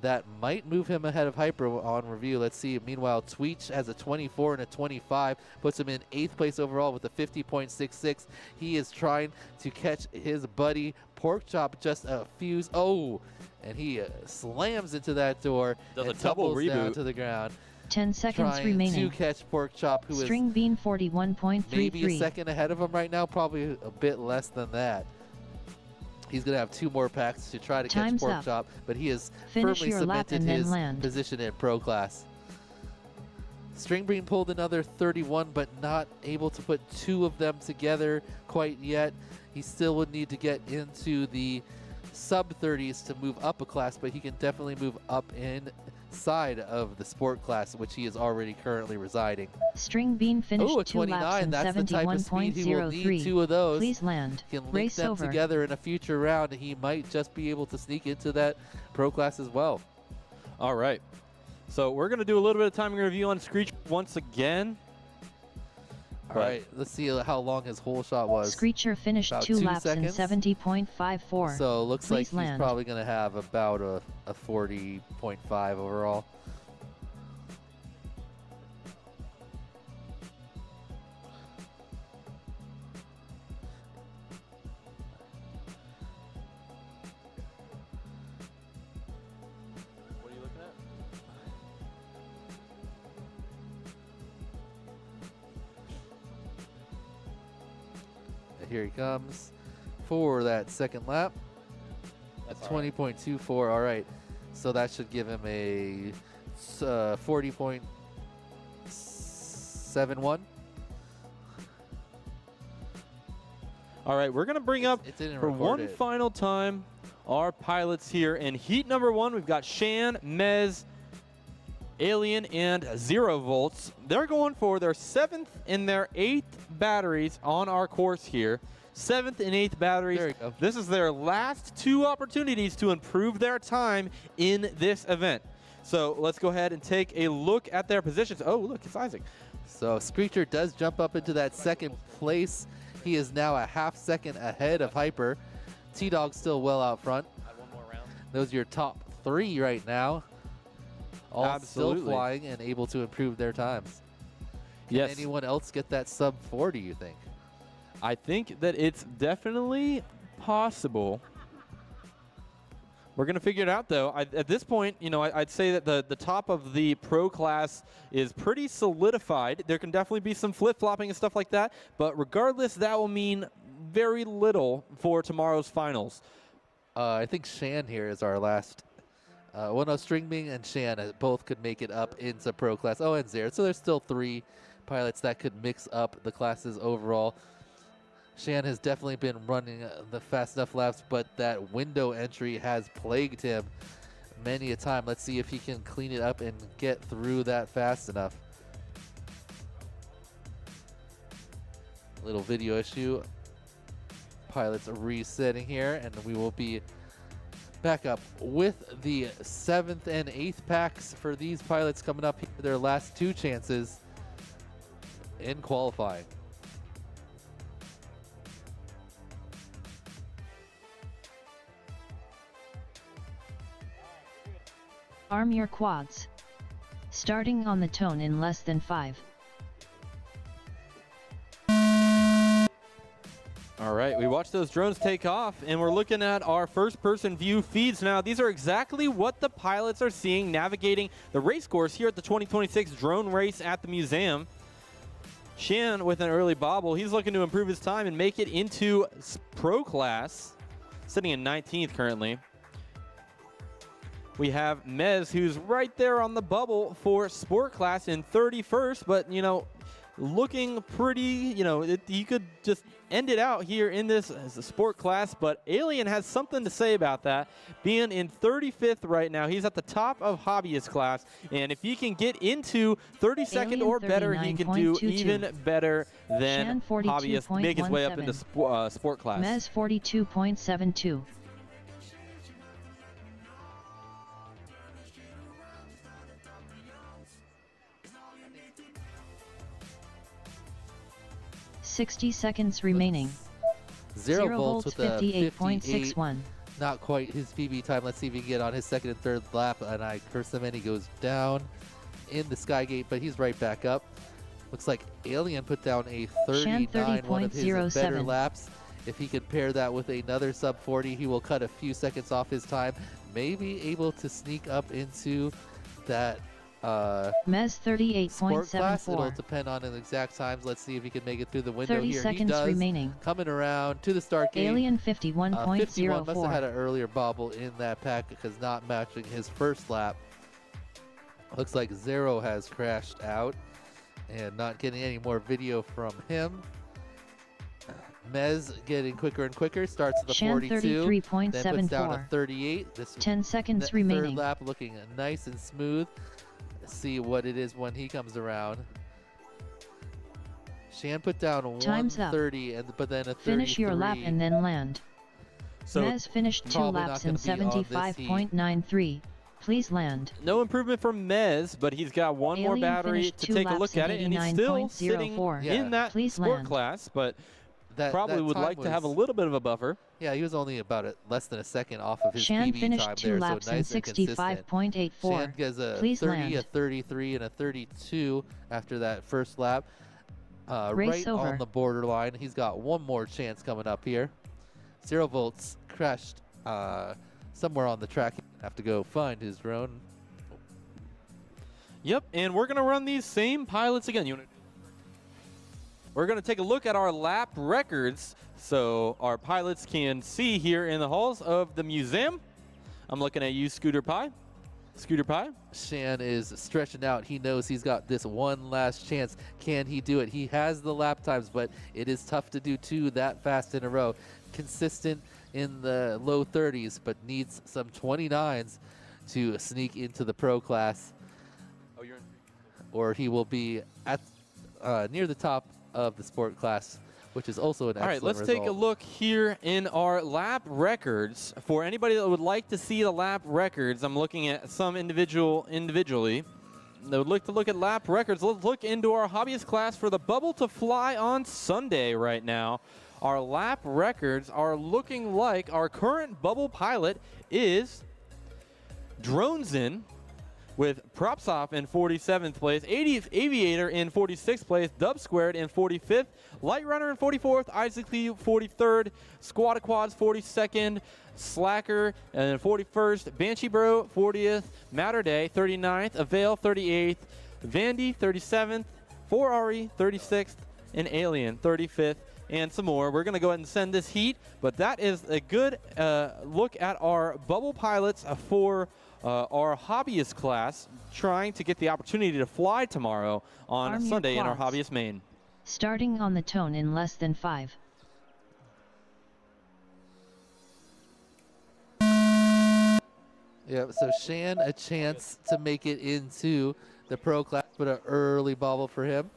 That might move him ahead of Hyper on review. Let's see. Meanwhile, Tweech has a 24 and a 25, puts him in 8th place overall with a 50.66. He is trying to catch his buddy Porkchop just a fuse. Oh, and he slams into that door Does and a double tumbles down reboot. to the ground. 10 seconds Trying remaining. to catch Porkchop, who is String bean 41.33. maybe a second ahead of him right now, probably a bit less than that. He's going to have 2 more packs to try to Time's catch up. Porkchop, but he has Finish firmly your lap cemented and then his land. position in Pro Class. String Bean pulled another 31, but not able to put 2 of them together quite yet. He still would need to get into the sub-30s to move up a class, but he can definitely move up inside of the sport class, which he is already currently residing. String bean finished Oh, a 2 laps 29. in That's the type of speed he will need 2 of those. Please land. Can link Race them over. together in a future round. He might just be able to sneak into that pro class as well. All right. So we're going to do a little bit of timing review on Screech once again. All right, let's see how long his hole shot was. Screecher finished About 2 2 laps seconds. in 70.54. So it looks like Please he's land. probably going to have about a 40.5 overall. What are you looking at? And here he comes for that second lap. That's At all right. 20.24. All right. So that should give him a 40.71. All right, we're going to bring up It didn't for record one it. final time our pilots here. In heat number 1, we've got Shan, Mez, Alien, and 0 Volts. They're going for their 7th and their 8th batteries on our course here. 7th and 8th batteries. There you go. This is their last 2 opportunities to improve their time in this event. So let's go ahead and take a look at their positions. Oh, look, it's Isaac. So Screecher does jump up into that second place. He is now a half second ahead of Hyper. T-Dog still well out front. One more round. Those are your top 3 right now. All still Absolutely. flying and able to improve their times. Can Yes. anyone else get that sub 4, do you think? I think that it's definitely possible. We're going to figure it out, though. At this point, you know, I'd say that the top of the pro class is pretty solidified. There can definitely be some flip-flopping and stuff like that, but regardless, that will mean very little for tomorrow's finals. I think Shan here is our last. Well, no, Stringbing and Shan both could make it up into pro class. Oh, and Zero. So there's still 3 pilots that could mix up the classes overall. Shan has definitely been running the fast enough laps, but that window entry has plagued him many a time. Let's see if he can clean it up and get through that fast enough. Little video issue. Pilots are resetting here, and we will be back up with the 7th and 8th packs for these pilots coming up here. Their last 2 chances in qualifying. Arm your quads. Starting on the tone in less than 5. All right, we watched those drones take off, and we're looking at our first-person view feeds now. These are exactly what the pilots are seeing navigating the race course here at the 2026 drone race at the museum. Shan with an early bobble. He's looking to improve his time and make it into pro class, sitting in 19th currently. We have Mez, who's right there on the bubble for sport class in 31st, but, you know, looking pretty, you know, he could just end it out here in this as a sport class, but Alien has something to say about that. Being in 35th right now, he's at the top of Hobbyist class, and if he can get into 32nd or better, he can do even better than Hobbyist, make his way up into sport class. Mez 42.72. $60 seconds remaining. Zero volts with a 58.61. Not quite his PB time. Let's see if he can get on his second and third lap. And I curse him in. He goes down in the Skygate, but he's right back up. Looks like Alien put down a 39, one of his better laps. If he can pair that with another sub 40, he will cut a few seconds off his time. Maybe able to sneak up into that Mez sport class. It'll 38.74. depend on the exact times. Let's see if he can make it through the window 30 here. seconds He does. remaining. Coming around to the start gate. Alien 51 must have had 51.04. an earlier bobble in that pack because not matching his first lap. Looks like Zero has crashed out and not getting any more video from him. Mez getting quicker and quicker, starts at the Shan 42, then puts down a 33.74. 38. This 10 seconds third remaining. lap looking nice and smooth. Let's see what it is when he comes around. Shan put down a Time's up. 130, but then a 33. Finish your lap and then land. So Mez finished 2 probably laps not in gonna be on this heat. 75.93. Please land. no improvement from Mez, but he's got one more Alien battery finished to 2 take a laps look in at it, and he's still sitting 89.04. Yeah. in that Please sport land. class, but That probably would time like to have a was- little bit of a buffer. Yeah, he was only about less than a second off of his Shan PB finished time 2 there, laps so in nice and consistent. 65.84. Shan gets a Please 30, land. a 33, and a 32 after that first lap. Race Right over. on the borderline. He's got one more chance coming up here. 0 volts crashed somewhere on the track. He'll have to go find his drone. Yep, and we're going to run these same pilots again. We're going to take a look at our lap records so our pilots can see here in the halls of the museum. I'm looking at you, Scooter Pie. Scooter Pie. Shan is stretching out. He knows he's got this one last chance. Can he do it? He has the lap times, but it is tough to do 2 that fast in a row. Consistent in the low 30s, but needs some 29s to sneak into the pro class. Oh, you're in. Or he will be at near the top of the sport class, which is also an All right, excellent let's take a result. look here in our lap records. For anybody that would like to see the lap records, I'm looking at some individually. They would like to look at lap records. Let's look into our hobbyist class for the bubble to fly on Sunday right now. Our lap records are looking like our current bubble pilot is Drones in with Props Off in 47th place, Aviator in 46th place, Dub Squared in 45th, Light Runner in 44th, Isaac Lee 43rd, Squad of Quads 42nd, Slacker and 41st, Banshee Bro 40th, Matter Day 39th, Avail 38th, Vandy 37th, 4RE 36th, and Alien 35th, and some more. We're going to go ahead and send this heat, but that is a good look at our bubble pilots for our hobbyist class, trying to get the opportunity to fly tomorrow on Arm your Sunday in our quads. hobbyist main. Starting on the tone in less than 5. Yeah, so Shan a chance to make it into the pro class, but an early bobble for him.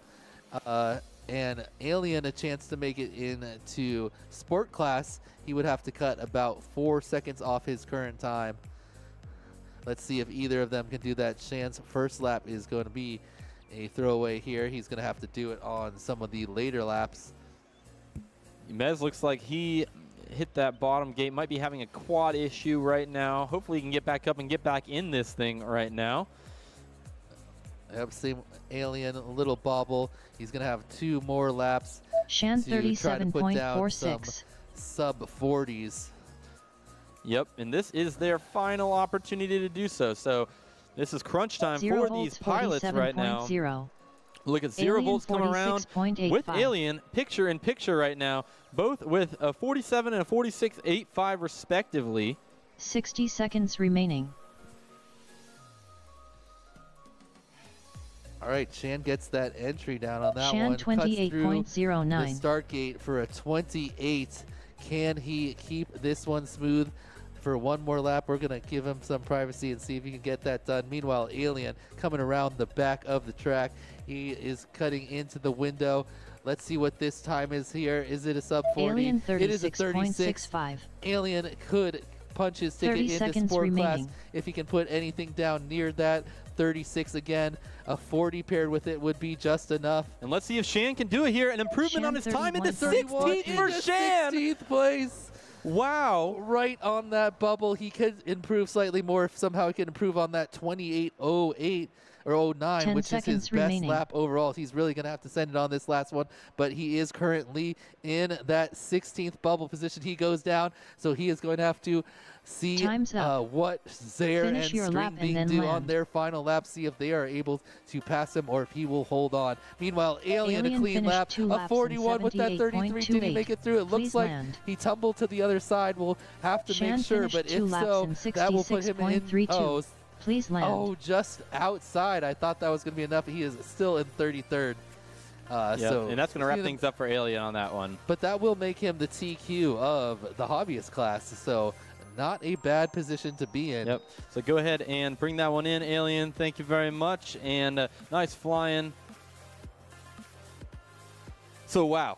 And Alien a chance to make it into sport class. He would have to cut about 4 seconds off his current time. Let's see if either of them can do that. Shan's first lap is going to be a throwaway here. He's going to have to do it on some of the later laps. Mez looks like he hit that bottom gate, might be having a quad issue right now. Hopefully he can get back up and get back in this thing right now. Yep, same Alien, a little bobble. He's going to have 2 more laps Shan to try to put down some 37.46. sub 40s. Yep, and this is their final opportunity to do so. So this is crunch time 0 for these volts pilots right now. 47.0. Look at 0 Alien volts come around with 46.85. Alien picture in picture right now, both with a 47 and a 46.85 respectively. 60 seconds remaining. All right, Shan gets that entry down on that Shan one. Cuts through the 28.09. start gate for a 28. Can he keep this one smooth for one more lap? We're going to give him some privacy and see if he can get that done. Meanwhile, Alien coming around the back of the track. He is cutting into the window. Let's see what this time is here. Is it a sub 40? Alien It is a 36. 36.65. Alien could punch his ticket 30 into seconds sport remaining. class if he can put anything down near that. 36 again. A 40 paired with it would be just enough. And let's see if Shan can do it here. An improvement Shan on his time into 31. 16th for into Shan. 16th place. Wow. Right on that bubble. He could improve slightly more if somehow he can improve on that 28.08 or 09, 10 which is his seconds best remaining. lap overall. He's really going to have to send it on this last one, but he is currently in that 16th bubble position. He goes down, so he is going to have to see Time's up. what Zaire Finish and your lap and String then do on land. their final lap, see if they are able to pass him or if he will hold on. Meanwhile, Alien a Alien clean finished lap, 2 a laps in 41 with that 33. Did he 78.28? make it through? It looks Please like land. he tumbled to the other side. We'll have to Shan make sure, finished but 2 if laps so, in that will put him in. 66.32. Please land. Oh, just outside. I thought that was going to be enough. He is still in 33rd. Yep, So, and that's going to wrap things up for Alien on that one. but that will make him the TQ of the hobbyist class. So not a bad position to be in. Yep. So go ahead and bring that one in, Alien. Thank you very much. And nice flying. So, wow.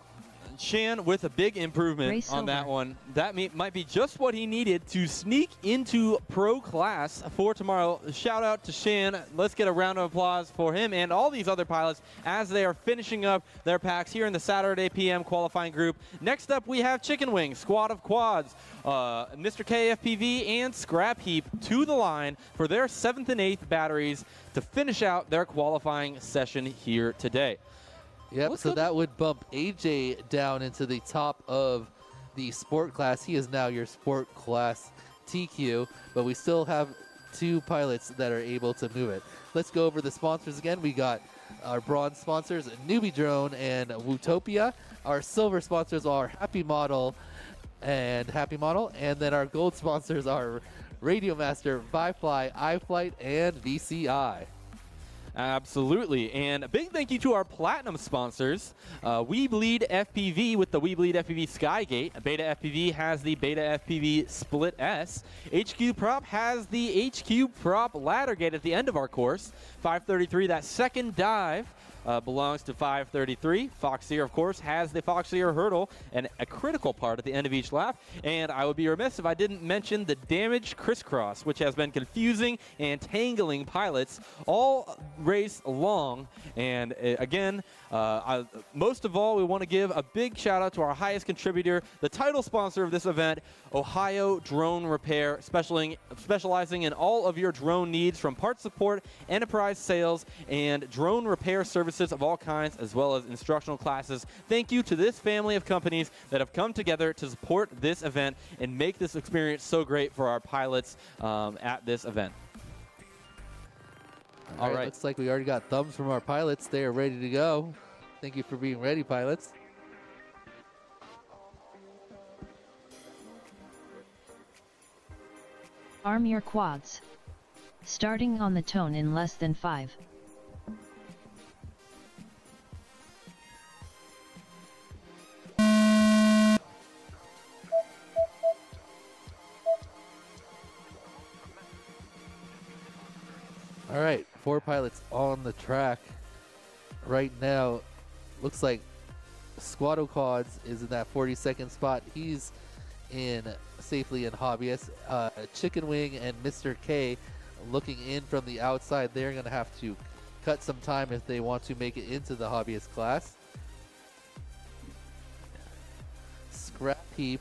Shan with a big improvement Race on that over. one. That might be just what he needed to sneak into pro class for tomorrow. Shout out to Shan. Let's get a round of applause for him and all these other pilots as they are finishing up their packs here in the Saturday PM qualifying group. Next up, we have Chicken Wing, Squad of Quads, Mr. KFPV, and Scrap Heap to the line for their 7th and 8th batteries to finish out their qualifying session here today. Yep, What's so up? that would bump AJ down into the top of the sport class. He is now your sport class TQ, but we still have 2 pilots that are able to move it. Let's go over the sponsors again. We got our bronze sponsors, Newbie Drone and Wootopia. Our silver sponsors are Happy Model, and then our gold sponsors are Radio Master, Vifly, iFlight, and VCI. Absolutely, and a big thank you to our platinum sponsors. We Bleed FPV with the We Bleed FPV Skygate. Beta FPV has the Beta FPV Split S. HQ Prop has the HQ Prop Ladder Gate at the end of our course. 533, that second dive belongs to 533. Foxier, of course, has the Foxier Hurdle, and a critical part at the end of each lap. And I would be remiss if I didn't mention the Damaged Crisscross, which has been confusing and tangling pilots all race long. And again, most of all, we want to give a big shout out to our highest contributor, the title sponsor of this event, Ohio Drone Repair, specializing in all of your drone needs from part support, enterprise sales, and drone repair services of all kinds, as well as instructional classes. Thank you to this family of companies that have come together to support this event and make this experience so great for our pilots at this event. All right. Looks like we already got thumbs from our pilots. They are ready to go. Thank you for being ready, pilots. Arm your quads. Starting on the tone in less than 5. All right, 4 pilots on the track right now. Looks like Squado Quads is in that 42nd spot. He's in safely in Hobbyist. Chicken Wing and Mr. K looking in from the outside. They're going to have to cut some time if they want to make it into the Hobbyist class. Scrap Heap.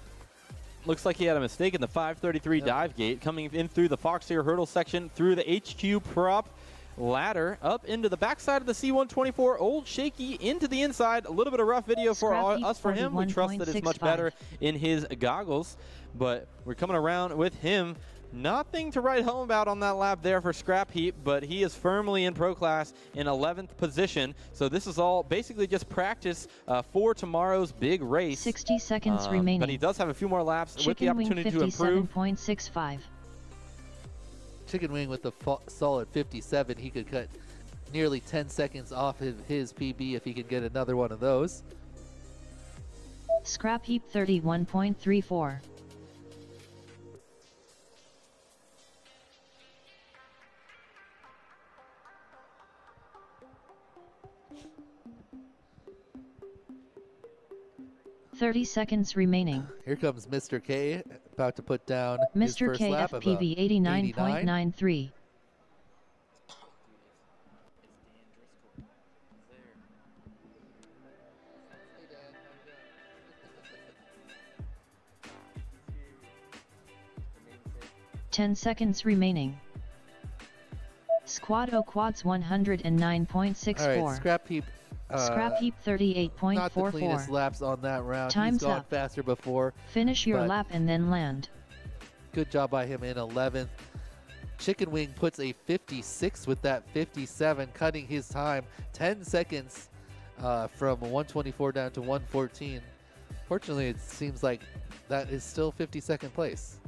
Looks like he had a mistake in the 533 dive gate, coming in through the Foxier hurdle section, through the HQ prop ladder, up into the backside of the C-124, old shaky into the inside. A little bit of rough video for us for him. We trust that it's much better in his goggles, but we're coming around with him. Nothing to write home about on that lap there for Scrap Heap, but he is firmly in pro class in 11th position. So this is all basically just practice for tomorrow's big race. 60 seconds remaining. But he does have a few more laps with the Chicken Wing opportunity to improve. 57.65. Chicken Wing with the solid 57. He could cut nearly 10 seconds off of his PB if he can get another one of those. Scrap heap 31.34. "30 seconds remaining." Here comes Mr. K, about to put down his Mr. first lap of a KFPV 89.93. "10 seconds remaining." Squad O Quads 109.64. All right, Scrap Heap. Scrap heap Not the cleanest 38.44. laps on that round. Time's He's gone up. faster before. Finish your but lap and then land. Good job by him in 11th. Chicken Wing puts a 56 with that 57, cutting his time 10 seconds from 124 down to 114. Fortunately, it seems like that is still 52nd place.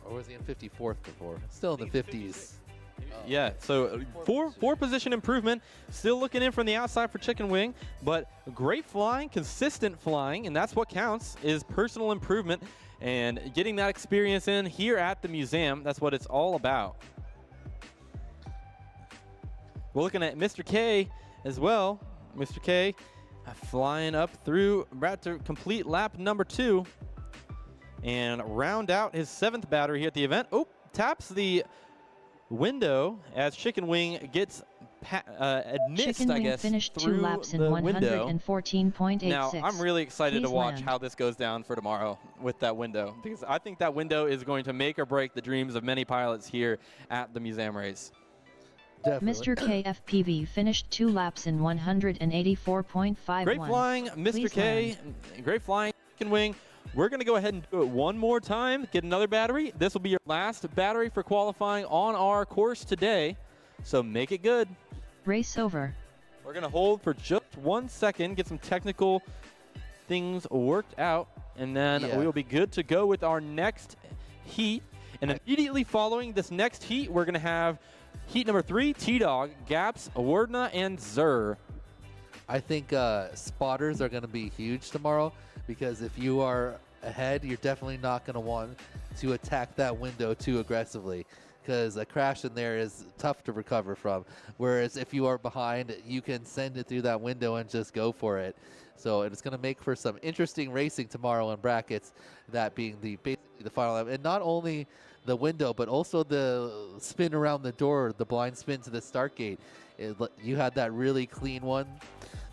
Or was he in 54th before? Still in the 50s. Yeah, so four position improvement. Still looking in from the outside for Chicken Wing, but great flying, consistent flying, and that's what counts, is personal improvement and getting that experience in here at the museum. That's what it's all about. We're looking at Mr. K as well. Mr. K flying up through, about to complete lap number 2 and round out his 7th battery here at the event. Oh, taps the window as Chicken Wing gets missed, Chicken I Wing guess, finished 2 through laps in the window. 114.86. Now, I'm really excited to Please watch land. how this goes down for tomorrow with that window, because I think that window is going to make or break the dreams of many pilots here at the museum race. Definitely. Mr. KFPV finished 2 laps in 184.51. Great flying, Mr. Please K. Great flying, Chicken Wing. We're going to go ahead and do it one more time, get another battery. This will be your last battery for qualifying on our course today, so make it good. Race over. We're going to hold for just 1 second, get some technical things worked out, and then we will be good to go with our next heat. And immediately following this next heat, we're going to have heat number 3, T-Dog, Gaps, Awardna, and Zur. I think spotters are going to be huge tomorrow, because if you are ahead, you're definitely not going to want to attack that window too aggressively, because a crash in there is tough to recover from. Whereas if you are behind, you can send it through that window and just go for it. So it's going to make for some interesting racing tomorrow in brackets, that being basically the final lap. And not only the window, but also the spin around the door, the blind spin to the start gate. You had that really clean one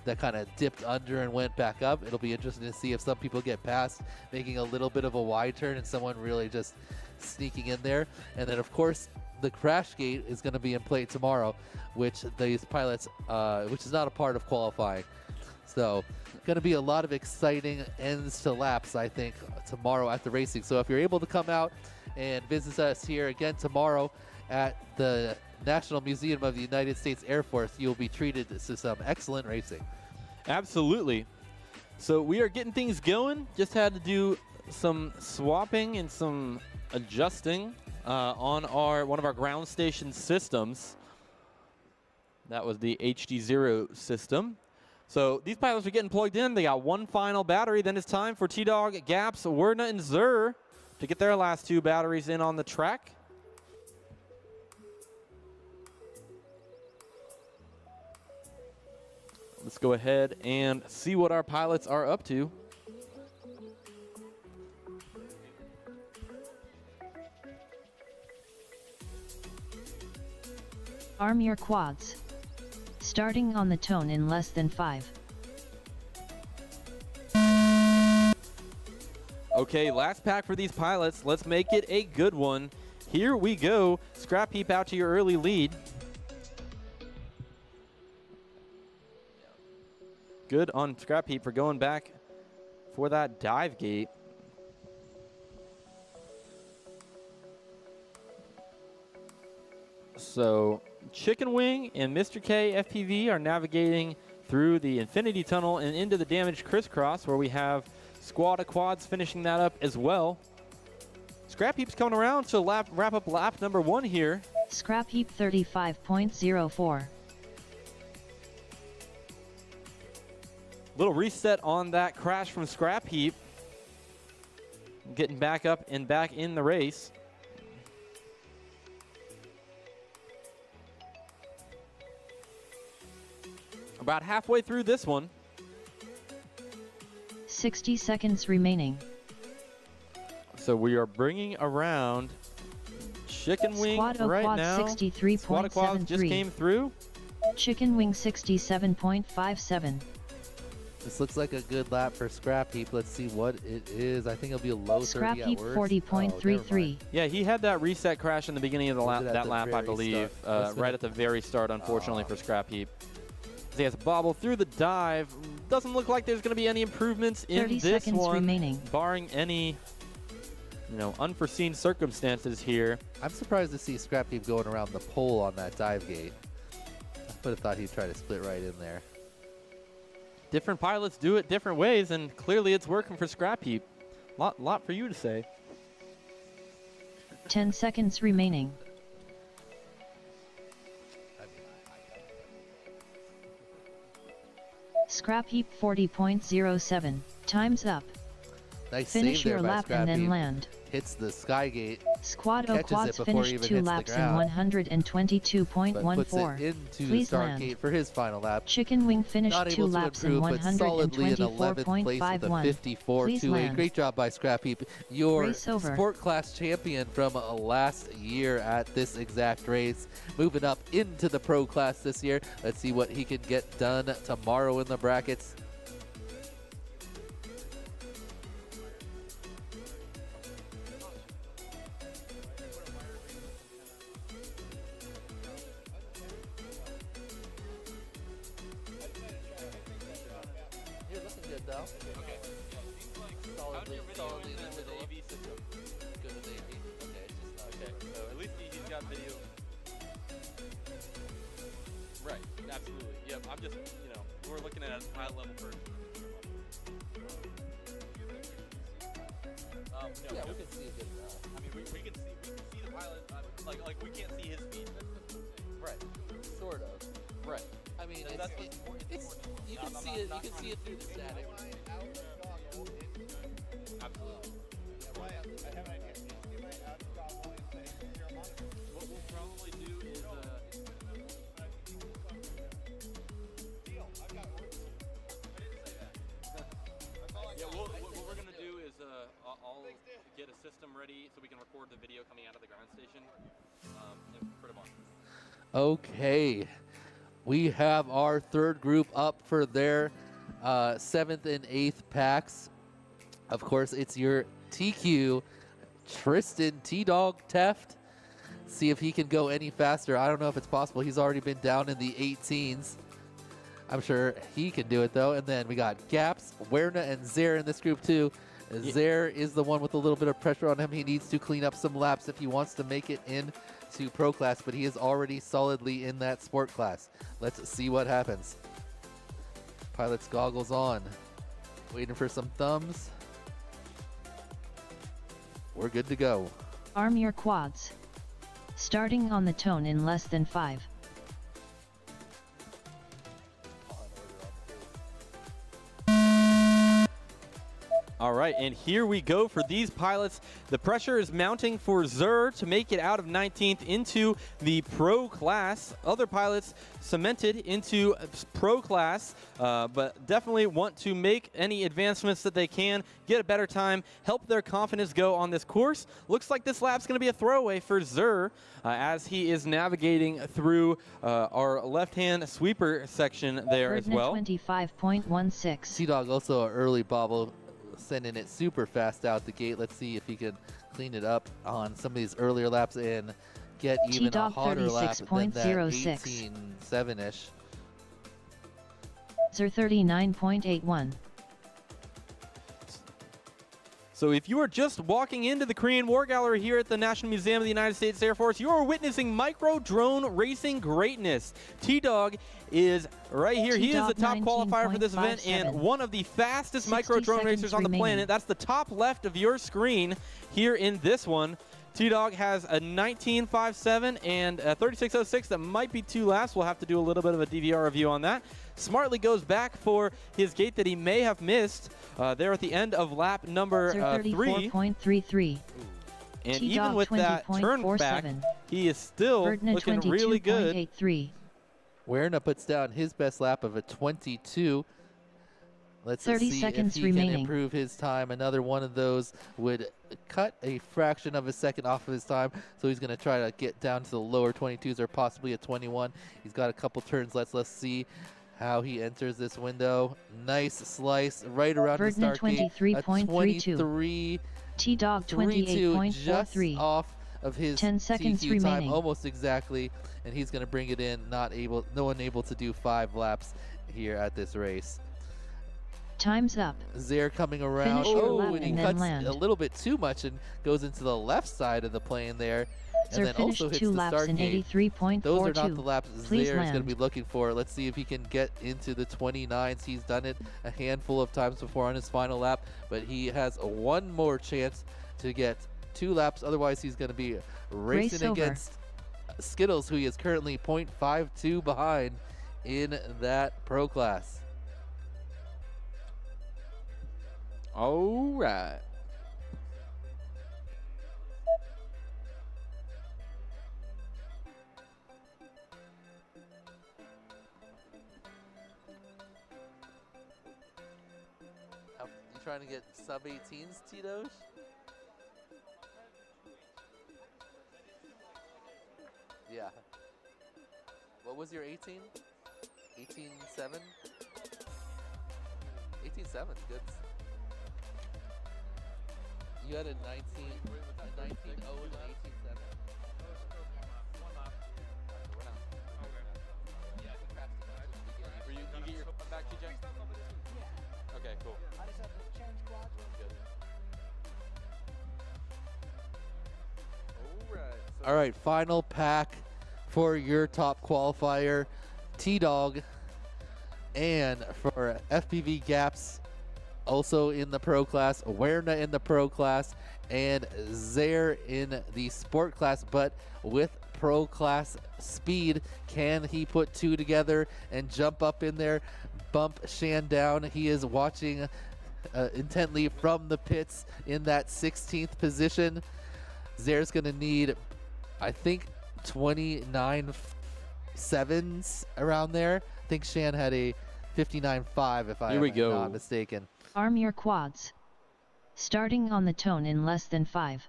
that kind of dipped under and went back up. It'll be interesting to see if some people get past, making a little bit of a wide turn, and someone really just sneaking in there. And then, of course, the crash gate is going to be in play tomorrow, which these pilots, which is not a part of qualifying. So going to be a lot of exciting ends to laps, I think, tomorrow at the racing. So if you're able to come out and visit us here again tomorrow at the National Museum of the United States Air Force, you'll be treated to some excellent racing. Absolutely. So we are getting things going. Just had to do some swapping and some adjusting on one of our ground station systems. That was the HD0 system. So these pilots are getting plugged in. They got one final battery. Then it's time for T-Dog, Gaps, Awardna, and Zur to get their last 2 batteries in on the track. Let's go ahead and see what our pilots are up to. Arm your quads. Starting on the tone in less than 5. Okay, last pack for these pilots. Let's make it a good one. Here we go. Scrap Heap out to your early lead. Good on Scrap Heap for going back for that dive gate. So Chicken Wing and Mr. K FPV are navigating through the Infinity Tunnel and into the damaged crisscross, where we have Squad of Quads finishing that up as well. Scrap Heap's coming around to wrap up lap number 1 here. Scrap heap 35.04. Little reset on that crash from Scrap Heap. Getting back up and back in the race. About halfway through this one. 60 seconds remaining. So we are bringing around Chicken Wing Squad right Quad now. 63.73. Squad Quad just came through. Chicken Wing 67.57. This looks like a good lap for Scrap Heap. Let's see what it is. I think it'll be a low 30 Scrap at Heap worst. 40.33. Yeah, he had that reset crash in the beginning of the lap, Was it at that the lap, I very believe, start? right at the very start, unfortunately, for Scrap Heap. So he has a bobble through the dive. Doesn't look like there's going to be any improvements in 30 this seconds one, remaining. barring any, unforeseen circumstances here. I'm surprised to see Scrap Heap going around the pole on that dive gate. I would have thought he'd try to split right in there. Different pilots do it different ways, and clearly it's working for Scrap Heap. Lot for you to say. 10 seconds remaining. Scrap Heap 40.07. Time's up. Nice Finish save there your by lap Scrap and then Heap. land. Hits the sky gate, Squad O catches it Quads before finished he even 2 hits the laps in ground, but puts 122.14. it into the Please start land. gate for his final lap. Chicken Wing finished Not 2 able to laps in improve, but solidly in 11th place with a 124.51. Please 54-2. land. Great job by Scrap Heap, your Race over. sport class champion from last year at this exact race. Moving up into the pro class this year. Let's see what he can get done tomorrow in the brackets. You're looking good though. Okay. Solidly in the middle. Good with AV. Okay, it's just not Okay, so at least he's got video. Right, absolutely. Yep, I'm just, we're looking at a high level first. Yeah, we can see a good I mean, we can see the pilot, like we can't see his speed. right. Sort of. Right. I mean, That's it's you can see it. You can see it through the static. Absolutely. What we'll probably do is, what we're gonna do is, I'll get a system ready so we can record the video coming out of the ground station, and put them on. Okay, we have our third group up for their 7th and 8th packs. Of course, it's your TQ, Tristan T-Dog Teft. See if he can go any faster. I don't know if it's possible. He's already been down in the 18s. I'm sure he can do it, though. And then we got Gaps, Werner, and Zer in this group, too. Zer is the one with a little bit of pressure on him. He needs to clean up some laps if he wants to make it into pro class, but he is already solidly in that sport class. Let's see what happens. Pilot's goggles on. Waiting for some thumbs. We're good to go. Arm your quads. Starting on the tone in less than 5. All right, and here we go for these pilots. The pressure is mounting for Zur to make it out of 19th into the pro class. Other pilots cemented into pro class, but definitely want to make any advancements that they can, get a better time, help their confidence go on this course. Looks like this lap's going to be a throwaway for Zur as he is navigating through our left-hand sweeper section there as well. 25.16. T-Dog also an early bobble, sending it super fast out the gate. Let's see if he can clean it up on some of these earlier laps and get even a T-Dog hotter lap than that 36.06. 18.7-ish. Zer 39.81. So if you are just walking into the Korean War Gallery here at the National Museum of the United States Air Force, you are witnessing micro drone racing greatness. T-Dog is right here. He is the top qualifier for this event and one of the fastest micro drone racers on the planet. That's the top left of your screen here in this one. T-Dog has a 19.57 and a 36.06 that might be too laps. We'll have to do a little bit of a DVR review on that. Smartly goes back for his gate that he may have missed there at the end of lap number 3. 34.33. And even with that turn back, he is still looking really good. 22.83. Werner puts down his best lap of a 22. Let's 30 see seconds if he remaining. can improve his time. Another one of those would cut a fraction of a second off of his time. So he's going to try to get down to the lower 22s or possibly a 21. He's got a couple turns. Let's see how he enters this window. Nice slice right around the start gate. 23. T-Dog 28.43. 28.43. Just off of his 10 seconds TQ time, remaining. almost exactly. And he's going to bring it in. No one able to do 5 laps here at this race. Time's up. Zaire coming around. Finish your lap And he and then cuts land. a little bit too much and goes into the left side of the plane there. Sir And then finished also hits 2 the laps start in gate. 83.42. Those are not the laps Please Zaire is going to land. be looking for. Let's see if he can get into the 29s. He's done it a handful of times before on his final lap, but he has one more chance to get 2 laps. Otherwise, he's going to be racing over. against Skittles, who he is currently 0.52 behind in that pro class. All right. You trying to get sub 18s, Tito's? Yeah. What was your 18? 18.7? 18.7 is good. You had a 19, a 19.0 and an 18.7. Were you get your back, TJ? Okay, cool. I just had to change quads. All right, final pack for your top qualifier, T-Dog, and for FPV Gaps, also in the pro class, Werner in the pro class, and Zaire in the sport class, but with pro class speed. Can he put 2 together and jump up in there, bump Shan down? He is watching intently from the pits in that 16th position. Zaire's going to need, I think, 29 sevens around there. I think Shan had a 59.5 if I'm not mistaken. Arm your quads. Starting on the tone in less than 5.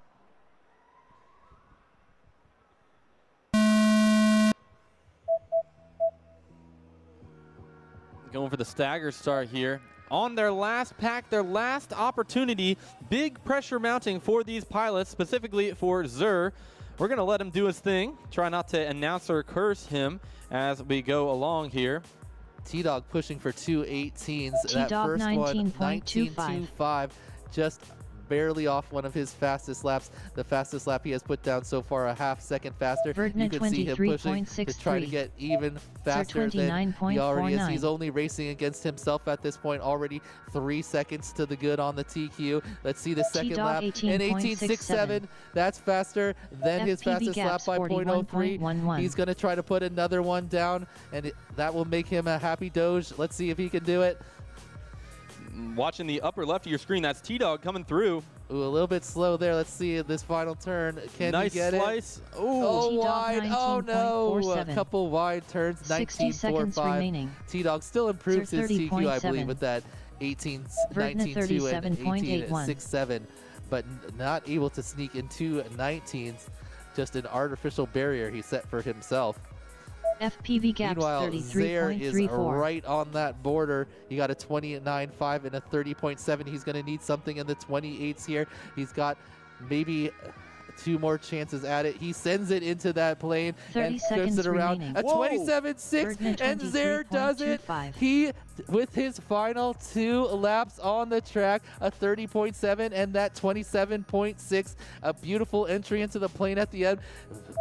Going for the stagger start here. On their last pack, their last opportunity. Big pressure mounting for these pilots, specifically for Zur. We're going to let him do his thing. Try not to announce or curse him as we go along here. T-Dog pushing for 2 18s. T-Dog That first one, 19.25. 19.25, just barely off one of his fastest laps. The fastest lap he has put down so far, a half second faster. Verdna You can see him pushing to try to 23.63. get even faster than he already is. 29.49. He's only racing against himself at this point, already 3 seconds to the good on the TQ. Let's see the second T-Dog lap. And 18.67, that's faster than his FPV fastest lap Gaps by 0.03. 41.11. He's going to try to put another one down, and that will make him a happy Doge. Let's see if he can do it. Watching the upper left of your screen, that's T-Dog coming through. Ooh, a little bit slow there. Let's see this final turn. Can Nice he get slice. it? Ooh. Oh, T-Dog wide. Oh, no. A 19.47. couple wide turns. 60 seconds 19.45. remaining. T-Dog still improves Sir, his TQ, I 30.7. believe, with that 18, Verdna 19.2 and 37.81. 18.67, but not able to sneak into 19s. Just an artificial barrier he set for himself. FPV Gaps Meanwhile, Zaire is 33.34. right on that border. He got a 29.5 and a 30.7. He's going to need something in the 28s here. He's got maybe 2 more chances at it. He sends it into that plane 30 and seconds flips it around. remaining. A 27.6, Verdna and Zaire does it. 23.25. He, with his final 2 laps on the track, a 30.7 and that 27.6, a beautiful entry into the plane at the end.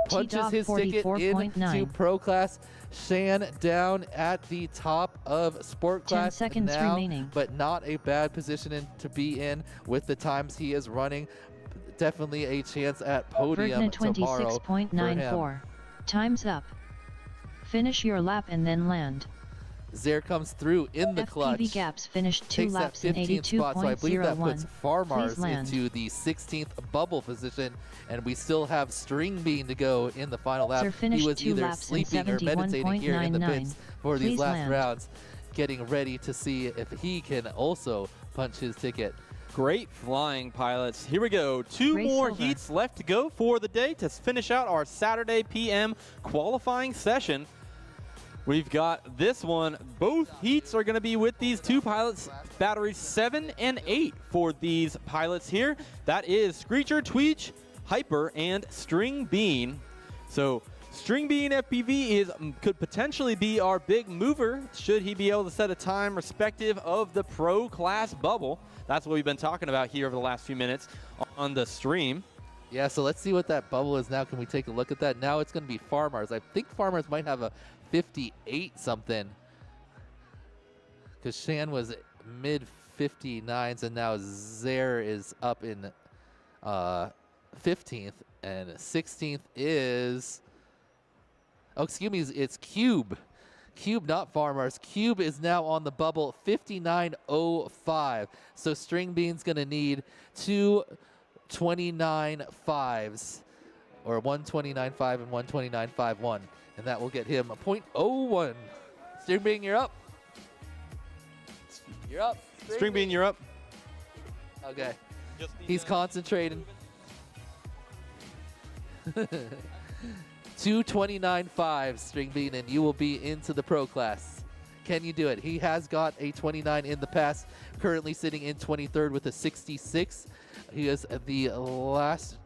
Punches T-Dog his ticket 44.9. into pro class. Shan down at the top of sport 10 class seconds now, remaining. but not a bad position to be in with the times he is running. definitely a chance at podium Vergna tomorrow for him. 26.94. Time's up. Finish your lap and then land. Zare comes through in the clutch. FPV Gaps finished 2 Takes that laps in 15th spot, so I believe that puts 82.01. Farmars Please land. into the 16th bubble position, and we still have String Bean to go in the final lap. Sir finished He was 2 either laps in sleeping or meditating here in the 71.99. pits for these Please last land. rounds, getting ready to see if he can also punch his ticket. Great flying, pilots. Here we go. 2 Race more over. heats left to go for the day to finish out our Saturday PM qualifying session. We've got this one. Both heats are going to be with these 2 pilots, batteries 7 and 8 for these pilots here. That is Screecher, Tweech, Hyper, and String Bean. So String Bean FPV could potentially be our big mover should he be able to set a time respective of the pro class bubble. That's what we've been talking about here over the last few minutes on the stream. Yeah, so let's see what that bubble is now. Can we take a look at that? Now it's going to be Farmars. I think Farmars might have a 58 something, because Shan was mid 59s, and now Zare is up in 15th, and 16th is, oh, excuse me, it's Cube. Cube, not Farmars. Cube is now on the bubble, 59.05. So String Bean's going to need 2 29.5s, or 129.5 and 129.51, and that will get him a .01. String Bean, you're up. You're up. String Bean, you're up. Okay. He's concentrating. 229.5, String Bean, and you will be into the pro class. Can you do it? He has got a 29 in the past, currently sitting in 23rd with a 66. He is the last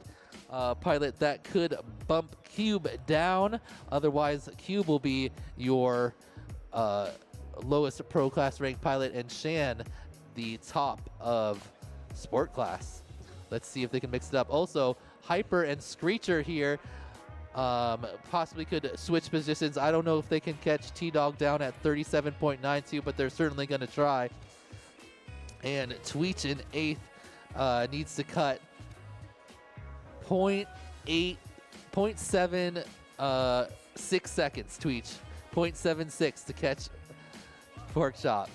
pilot that could bump Cube down. Otherwise, Cube will be your lowest pro class ranked pilot, and Shan the top of sport class. Let's see if they can mix it up. Also, Hyper and Screecher here possibly could switch positions. I don't know if they can catch T-Dog down at 37.92, but they're certainly going to try. And Tweech in 8th needs to cut 0.76 seconds, Tweech. 0.76 to catch Pork Chop.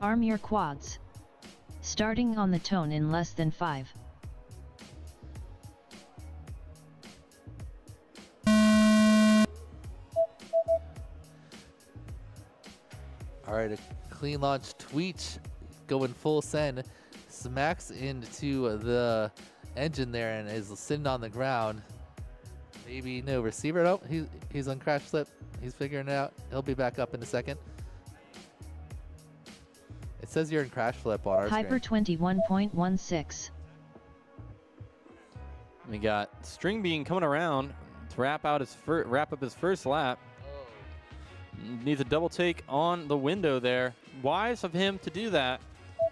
Arm your quads. Starting on the tone in less than 5. All right, a clean launch. Tweech going full send, smacks into the engine there and is sitting on the ground. Maybe no receiver. Nope, he's on crash slip. He's figuring it out. He'll be back up in a second. It says you're in crash flip on our Hyper screen. 21.16. We got String Bean coming around to wrap up his first lap. Needs a double take on the window there. Wise of him to do that.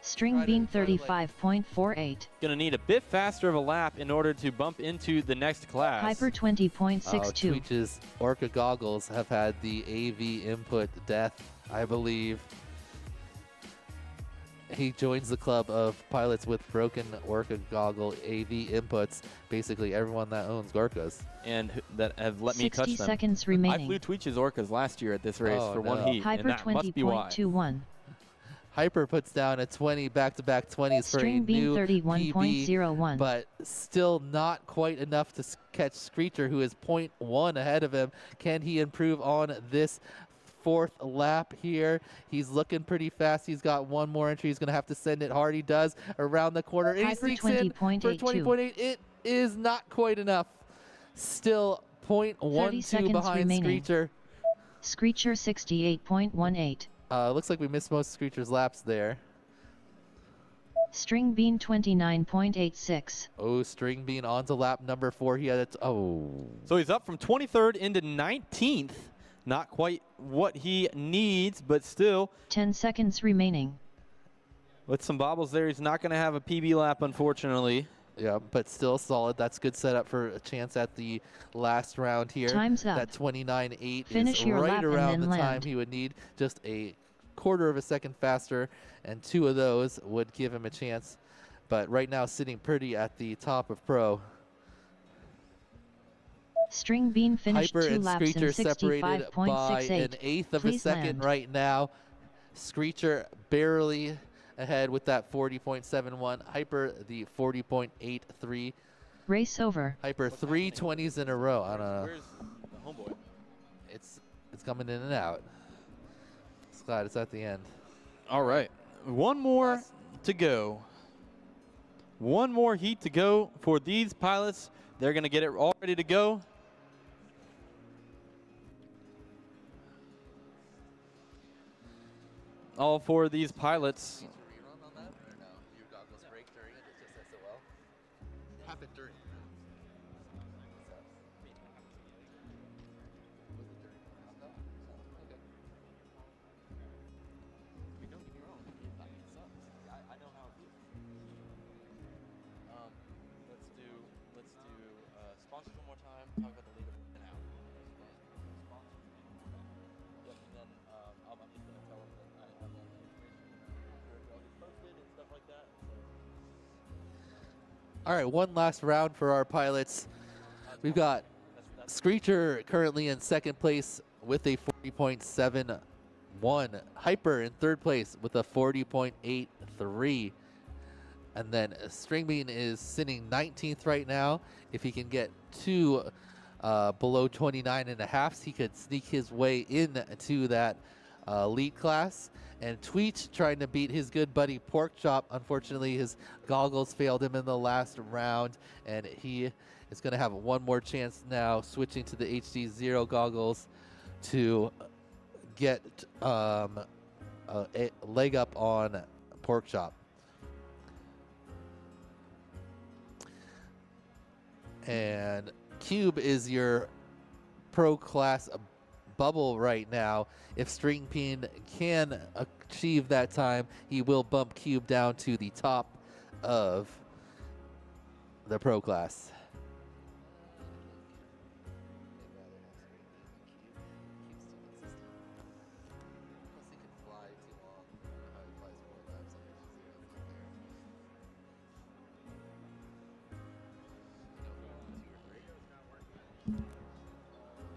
String Bean 35.48. Gonna need a bit faster of a lap in order to bump into the next class. Hyper 20.62. Tweech's Orca goggles have had the AV input death, I believe. He joins the club of pilots with broken Orca goggle AV inputs. Basically, everyone that owns Orcas. And that have let me touch them. 60 seconds I remaining. flew Tweech's Orcas last year at this race for one heat, Hyper and that must be why. 20.21. Hyper puts down a 20 back-to-back 20s for a String Bean new 31.01. PB, but still not quite enough to catch Screecher, who is 0.1 ahead of him. Can he improve on this 4th lap here? He's looking pretty fast. He's got one more entry. He's going to have to send it hard. He does around the corner. And he Hyper sneaks in for 20.8. It is not quite enough. Still 0.12 behind remaining. Screecher. Screecher 68.18. Looks like we missed most of Screecher's laps there. String Bean 29.86. Oh, String Bean onto lap number 4. He had it. Oh. So he's up from 23rd into 19th. Not quite what he needs, but still. 10 seconds remaining. With some bobbles there, he's not going to have a PB lap, unfortunately. Yeah, but still solid. That's good setup for a chance at the last round here. Time's up. That 29.8 Finish is your right lap and around then the time land. he would need. Just a quarter of a second faster, and 2 of those would give him a chance. But right now sitting pretty at the top of pro. String Bean finished Hyper 2 and laps in Screecher separated by 65.68. 1/8 of a Please second land. right now. Screecher barely ahead with that 40.71. Hyper the 40.83. Race over. Hyper 3 20s in a row. I don't know. Where's the homeboy? It's coming in and out. It's glad it's at the end. All right. One more to go. One more heat to go for these pilots. They're going to get it all ready to go. All 4 of these pilots. Rerun on that or no? Your goggles break during it. It's just SOL. It happened during. Sponsors one more time. Talk about the leaderboard and out. Sponsors. Yep. And then I'm just gonna tell them that I have all the information where it all gets posted and stuff like that. All right, one last round for our pilots. We've got Screecher currently in second place with a 40.71. Hyper in third place with a 40.83. And then Stringbean is sitting 19th right now. If he can get 2 below 29.5, he could sneak his way into that lead class. And Tweech trying to beat his good buddy Porkchop. Unfortunately, his goggles failed him in the last round, and he is going to have one more chance now, switching to the HD Zero goggles to get a leg up on Porkchop. And Cube is your pro class bubble right now. If Stringbean can achieve that time, he will bump Cube down to the top of the pro class.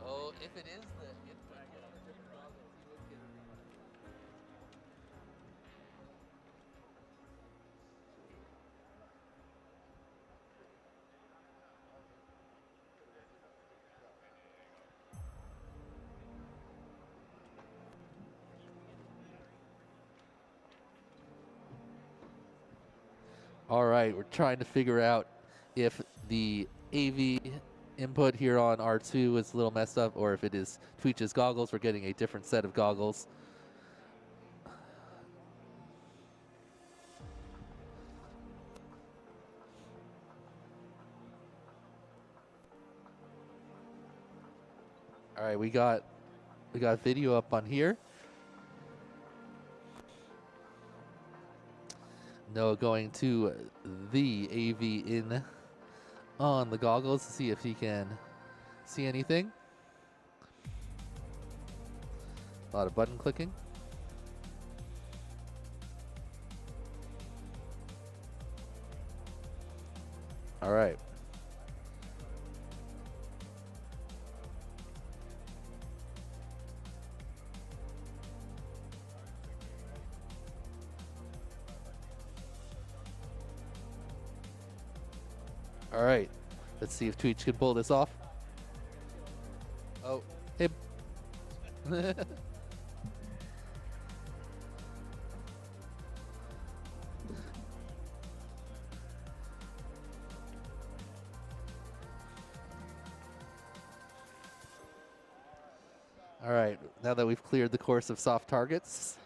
Oh, if it is the input on a different goggles, he would get it. All right, we're trying to figure out if the AV input here on R2 is a little messed up, or if it is Tweech's goggles. We're getting a different set of goggles. All right, we got video up on here. Noah going to the AV in on the goggles to see if he can see anything. A lot of button clicking. All right. All right, let's see if Tweech can pull this off. Oh, him. All right, now that we've cleared the course of soft targets,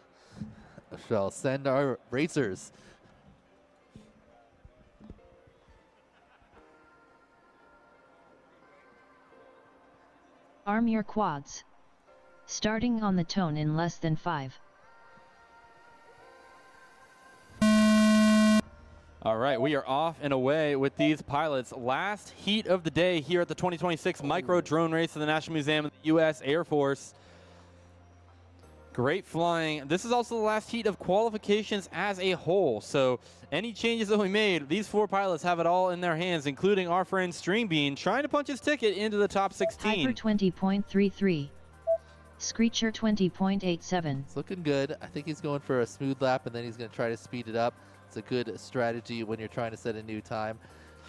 I shall send our racers. Arm your quads. Starting on the tone in less than 5. All right, we are off and away with these pilots. Last heat of the day here at the 2026 Micro Drone Race of the National Museum of the U.S. Air Force. Great flying. This is also the last heat of qualifications as a whole. So any changes that we made, these 4 pilots have it all in their hands, including our friend Stringbean trying to punch his ticket into the top 16. Hyper 20.33. Screecher 20.87. It's looking good. I think he's going for a smooth lap, and then he's going to try to speed it up. It's a good strategy when you're trying to set a new time.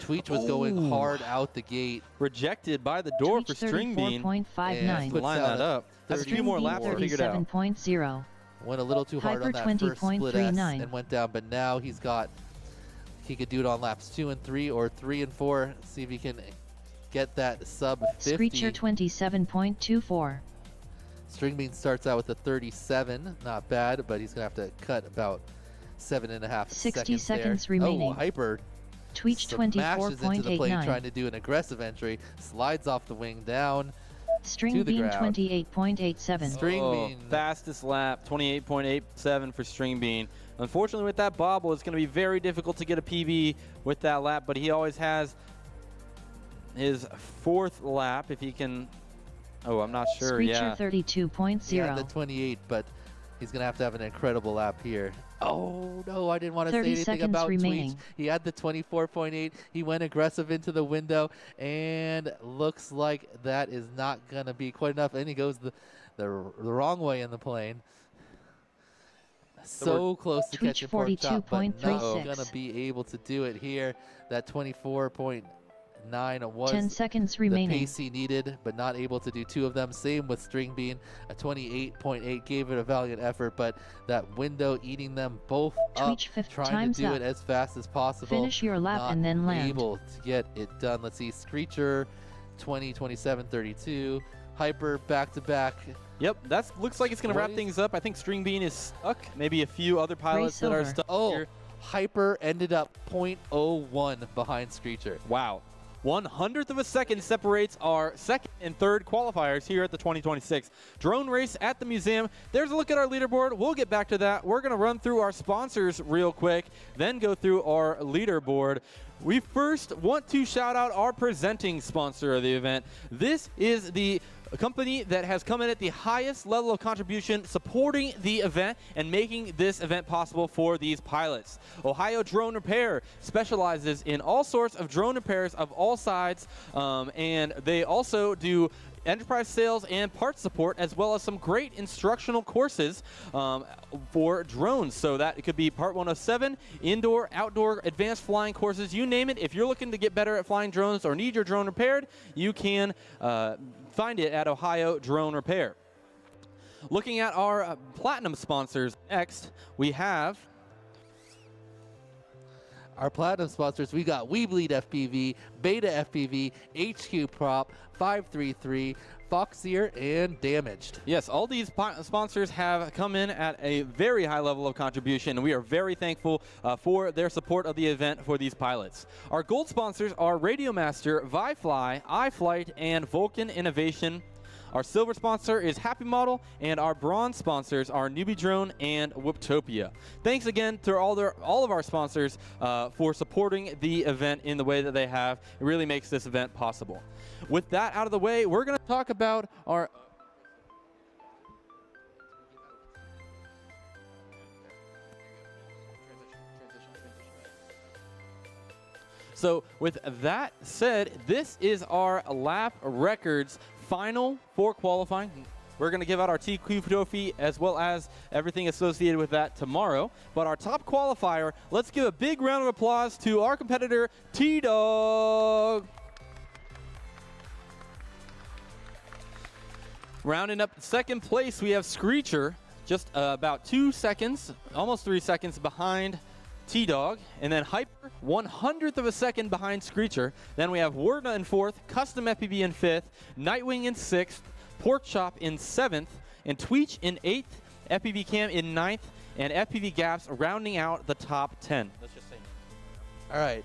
Tweech was going hard out the gate. Rejected by the door Tweech for Stringbean. 34.59. Puts Line out that up. That's a few more laps to figure it out. 37.0. Went a little too hard on that first split S and went down, but now he could do it on laps 2 and 3 or 3 and 4. See if he can get that sub 50. Screecher 27.24. Stringbean starts out with a 37, not bad, but he's gonna have to cut about 7.5 60 seconds there. remaining. Oh, Hyper Tweech smashes into the plane 24.89. trying to do an aggressive entry, slides off the wing down. Stringbean ground. 28.87. Stringbean. Fastest lap, 28.87 for Stringbean. Unfortunately, with that bobble, it's going to be very difficult to get a PB with that lap, but he always has his 4th lap if he can. Oh, I'm not sure. Screecher Yeah. 32.0. He had the 28, but he's going to have an incredible lap here. Oh, no, I didn't want to say anything seconds about remaining. Tweech. He had the 24.8. He went aggressive into the window, and looks like that is not going to be quite enough. And he goes the wrong way in the plane. So close to Tweech catching pork chop, but not 42.36. going to be able to do it here. That 24.9 was 10 seconds the remaining. pace he needed, but not able to do 2 of them. Same with Stringbean. A 28.8 gave it a valiant effort, but that window eating them both up, Tweech 50 trying times to do up. it as fast as possible. Finish your lap not and then land. able to get it done. Let's see, Screecher 20, 27, 32. Hyper back-to-back. Yep, that looks like it's going to wrap things up. I think Stringbean is stuck. Maybe a few other pilots that are silver. stuck Oh, here. Hyper ended up 0.01 behind Screecher. Wow. 1/100th of a second separates our 2nd and 3rd qualifiers here at the 2026 Drone Race at the museum. There's a look at our leaderboard. We'll get back to that. We're going to run through our sponsors real quick, then go through our leaderboard. We first want to shout out our presenting sponsor of the event. This is the company that has come in at the highest level of contribution supporting the event and making this event possible for these pilots. Ohio Drone Repair specializes in all sorts of drone repairs of all sides, and they also do enterprise sales and parts support, as well as some great instructional courses for drones. So that it could be Part 107, indoor, outdoor, advanced flying courses, you name it. If you're looking to get better at flying drones or need your drone repaired, you can find it at Ohio Drone Repair. Looking at our platinum sponsors next, we have our platinum sponsors. We got We Bleed FPV, Beta FPV, HQ Prop, 533, Foxier, and Damaged. Yes, all these sponsors have come in at a very high level of contribution, and we are very thankful for their support of the event for these pilots. Our gold sponsors are Radiomaster, ViFly, iFlight, and Vulcan Innovation. Our silver sponsor is Happy Model, and our bronze sponsors are Newbie Drone and Whooptopia. Thanks again to all of our sponsors for supporting the event in the way that they have. It really makes this event possible. With that out of the way, we're going to talk about our... So with that said, this is our lap records final for qualifying. We're going to give out our TQ trophy as well as everything associated with that tomorrow. But our top qualifier, let's give a big round of applause to our competitor, T-Dog. Rounding up second place, we have Screecher, just about 2 seconds, almost 3 seconds behind T-Dog, and then Hyper, 1/100th of a second behind Screecher. Then we have Wordna in 4th, Custom FPV in 5th, Nightwing in 6th, Pork Chop in 7th, and Tweech in 8th, FPV Cam in 9th, and FPV Gaps rounding out the top 10. Let's just say. All right.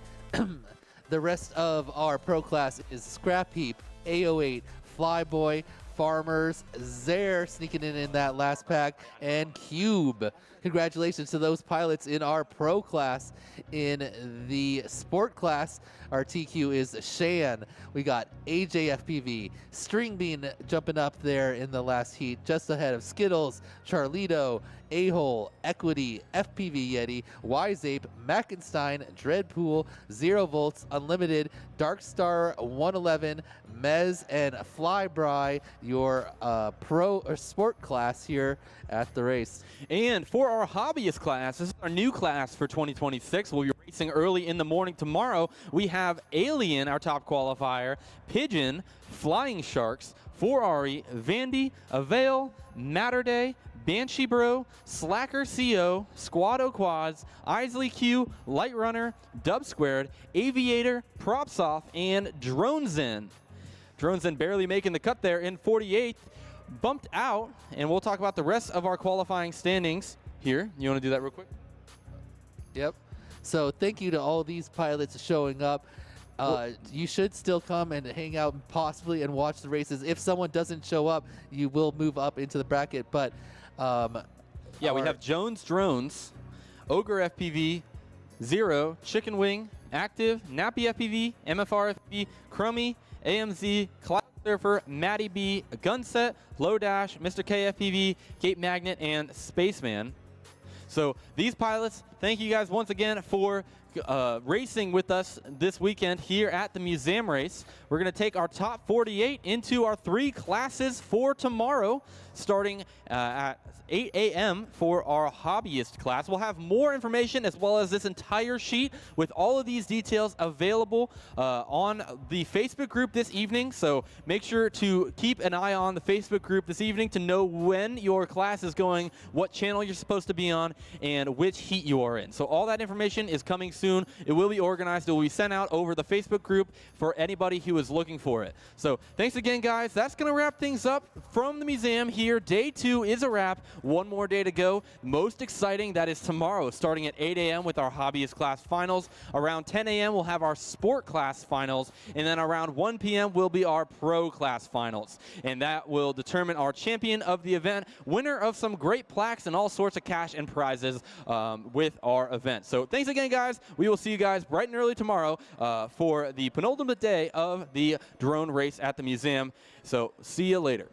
The rest of our pro class is Scrap Heap, A08, Flyboy, Farmers, Zare sneaking in that last pack, and Cube. Congratulations to those pilots in our pro class. In the sport class, our TQ is Shan. We got AJFPV, String Bean jumping up there in the last heat, just ahead of Skittles, Charlito, A-Hole, Equity, FPV Yeti, Wiseape, Mackenstein, Dreadpool, 0 Volts, Unlimited, Darkstar 111, Mez, and Flybry, your pro or sport class here at the race. And for our hobbyist class, this is our new class for 2026. We'll be racing early in the morning tomorrow. We have Alien, our top qualifier, Pigeon, Flying Sharks, 4RE, Vandy, Avail, Matter Day, Banshee Bro, Slacker CO, Squado Quads, Isley Q, Light Runner, Dub Squared, Aviator, Props Off, and Dronezen. Dronezen barely making the cut there in 48th. Bumped out, and we'll talk about the rest of our qualifying standings here. You want to do that real quick? Yep. So thank you to all these pilots showing up. You should still come and hang out possibly and watch the races. If someone doesn't show up, you will move up into the bracket. But yeah, we have Jones Drones, Ogre FPV, Zero, Chicken Wing, Active, Nappy FPV, MFR FPV, Crummy, AMZ, Cloud Surfer, Matty B, Gunset, Low Dash, Mr. K FPV, Cape Magnet, and Spaceman. So these pilots, thank you guys once again for racing with us this weekend here at the museum race. We're going to take our top 48 into our 3 classes for tomorrow, starting at 8 a.m. for our hobbyist class. We'll have more information as well as this entire sheet with all of these details available on the Facebook group this evening. So make sure to keep an eye on the Facebook group this evening to know when your class is going, what channel you're supposed to be on, and which heat you are in. So all that information is coming soon. It will be organized. It will be sent out over the Facebook group for anybody who is looking for it. So thanks again, guys. That's going to wrap things up from the museum here. Day 2 is a wrap. One more day to go. Most exciting, that is tomorrow, starting at 8 a.m. with our hobbyist class finals. Around 10 a.m. we'll have our sport class finals, and then around 1 p.m. will be our pro class finals. And that will determine our champion of the event, winner of some great plaques and all sorts of cash and prizes with our event. So thanks again, guys. We will see you guys bright and early tomorrow for the penultimate day of the drone race at the museum. So see you later.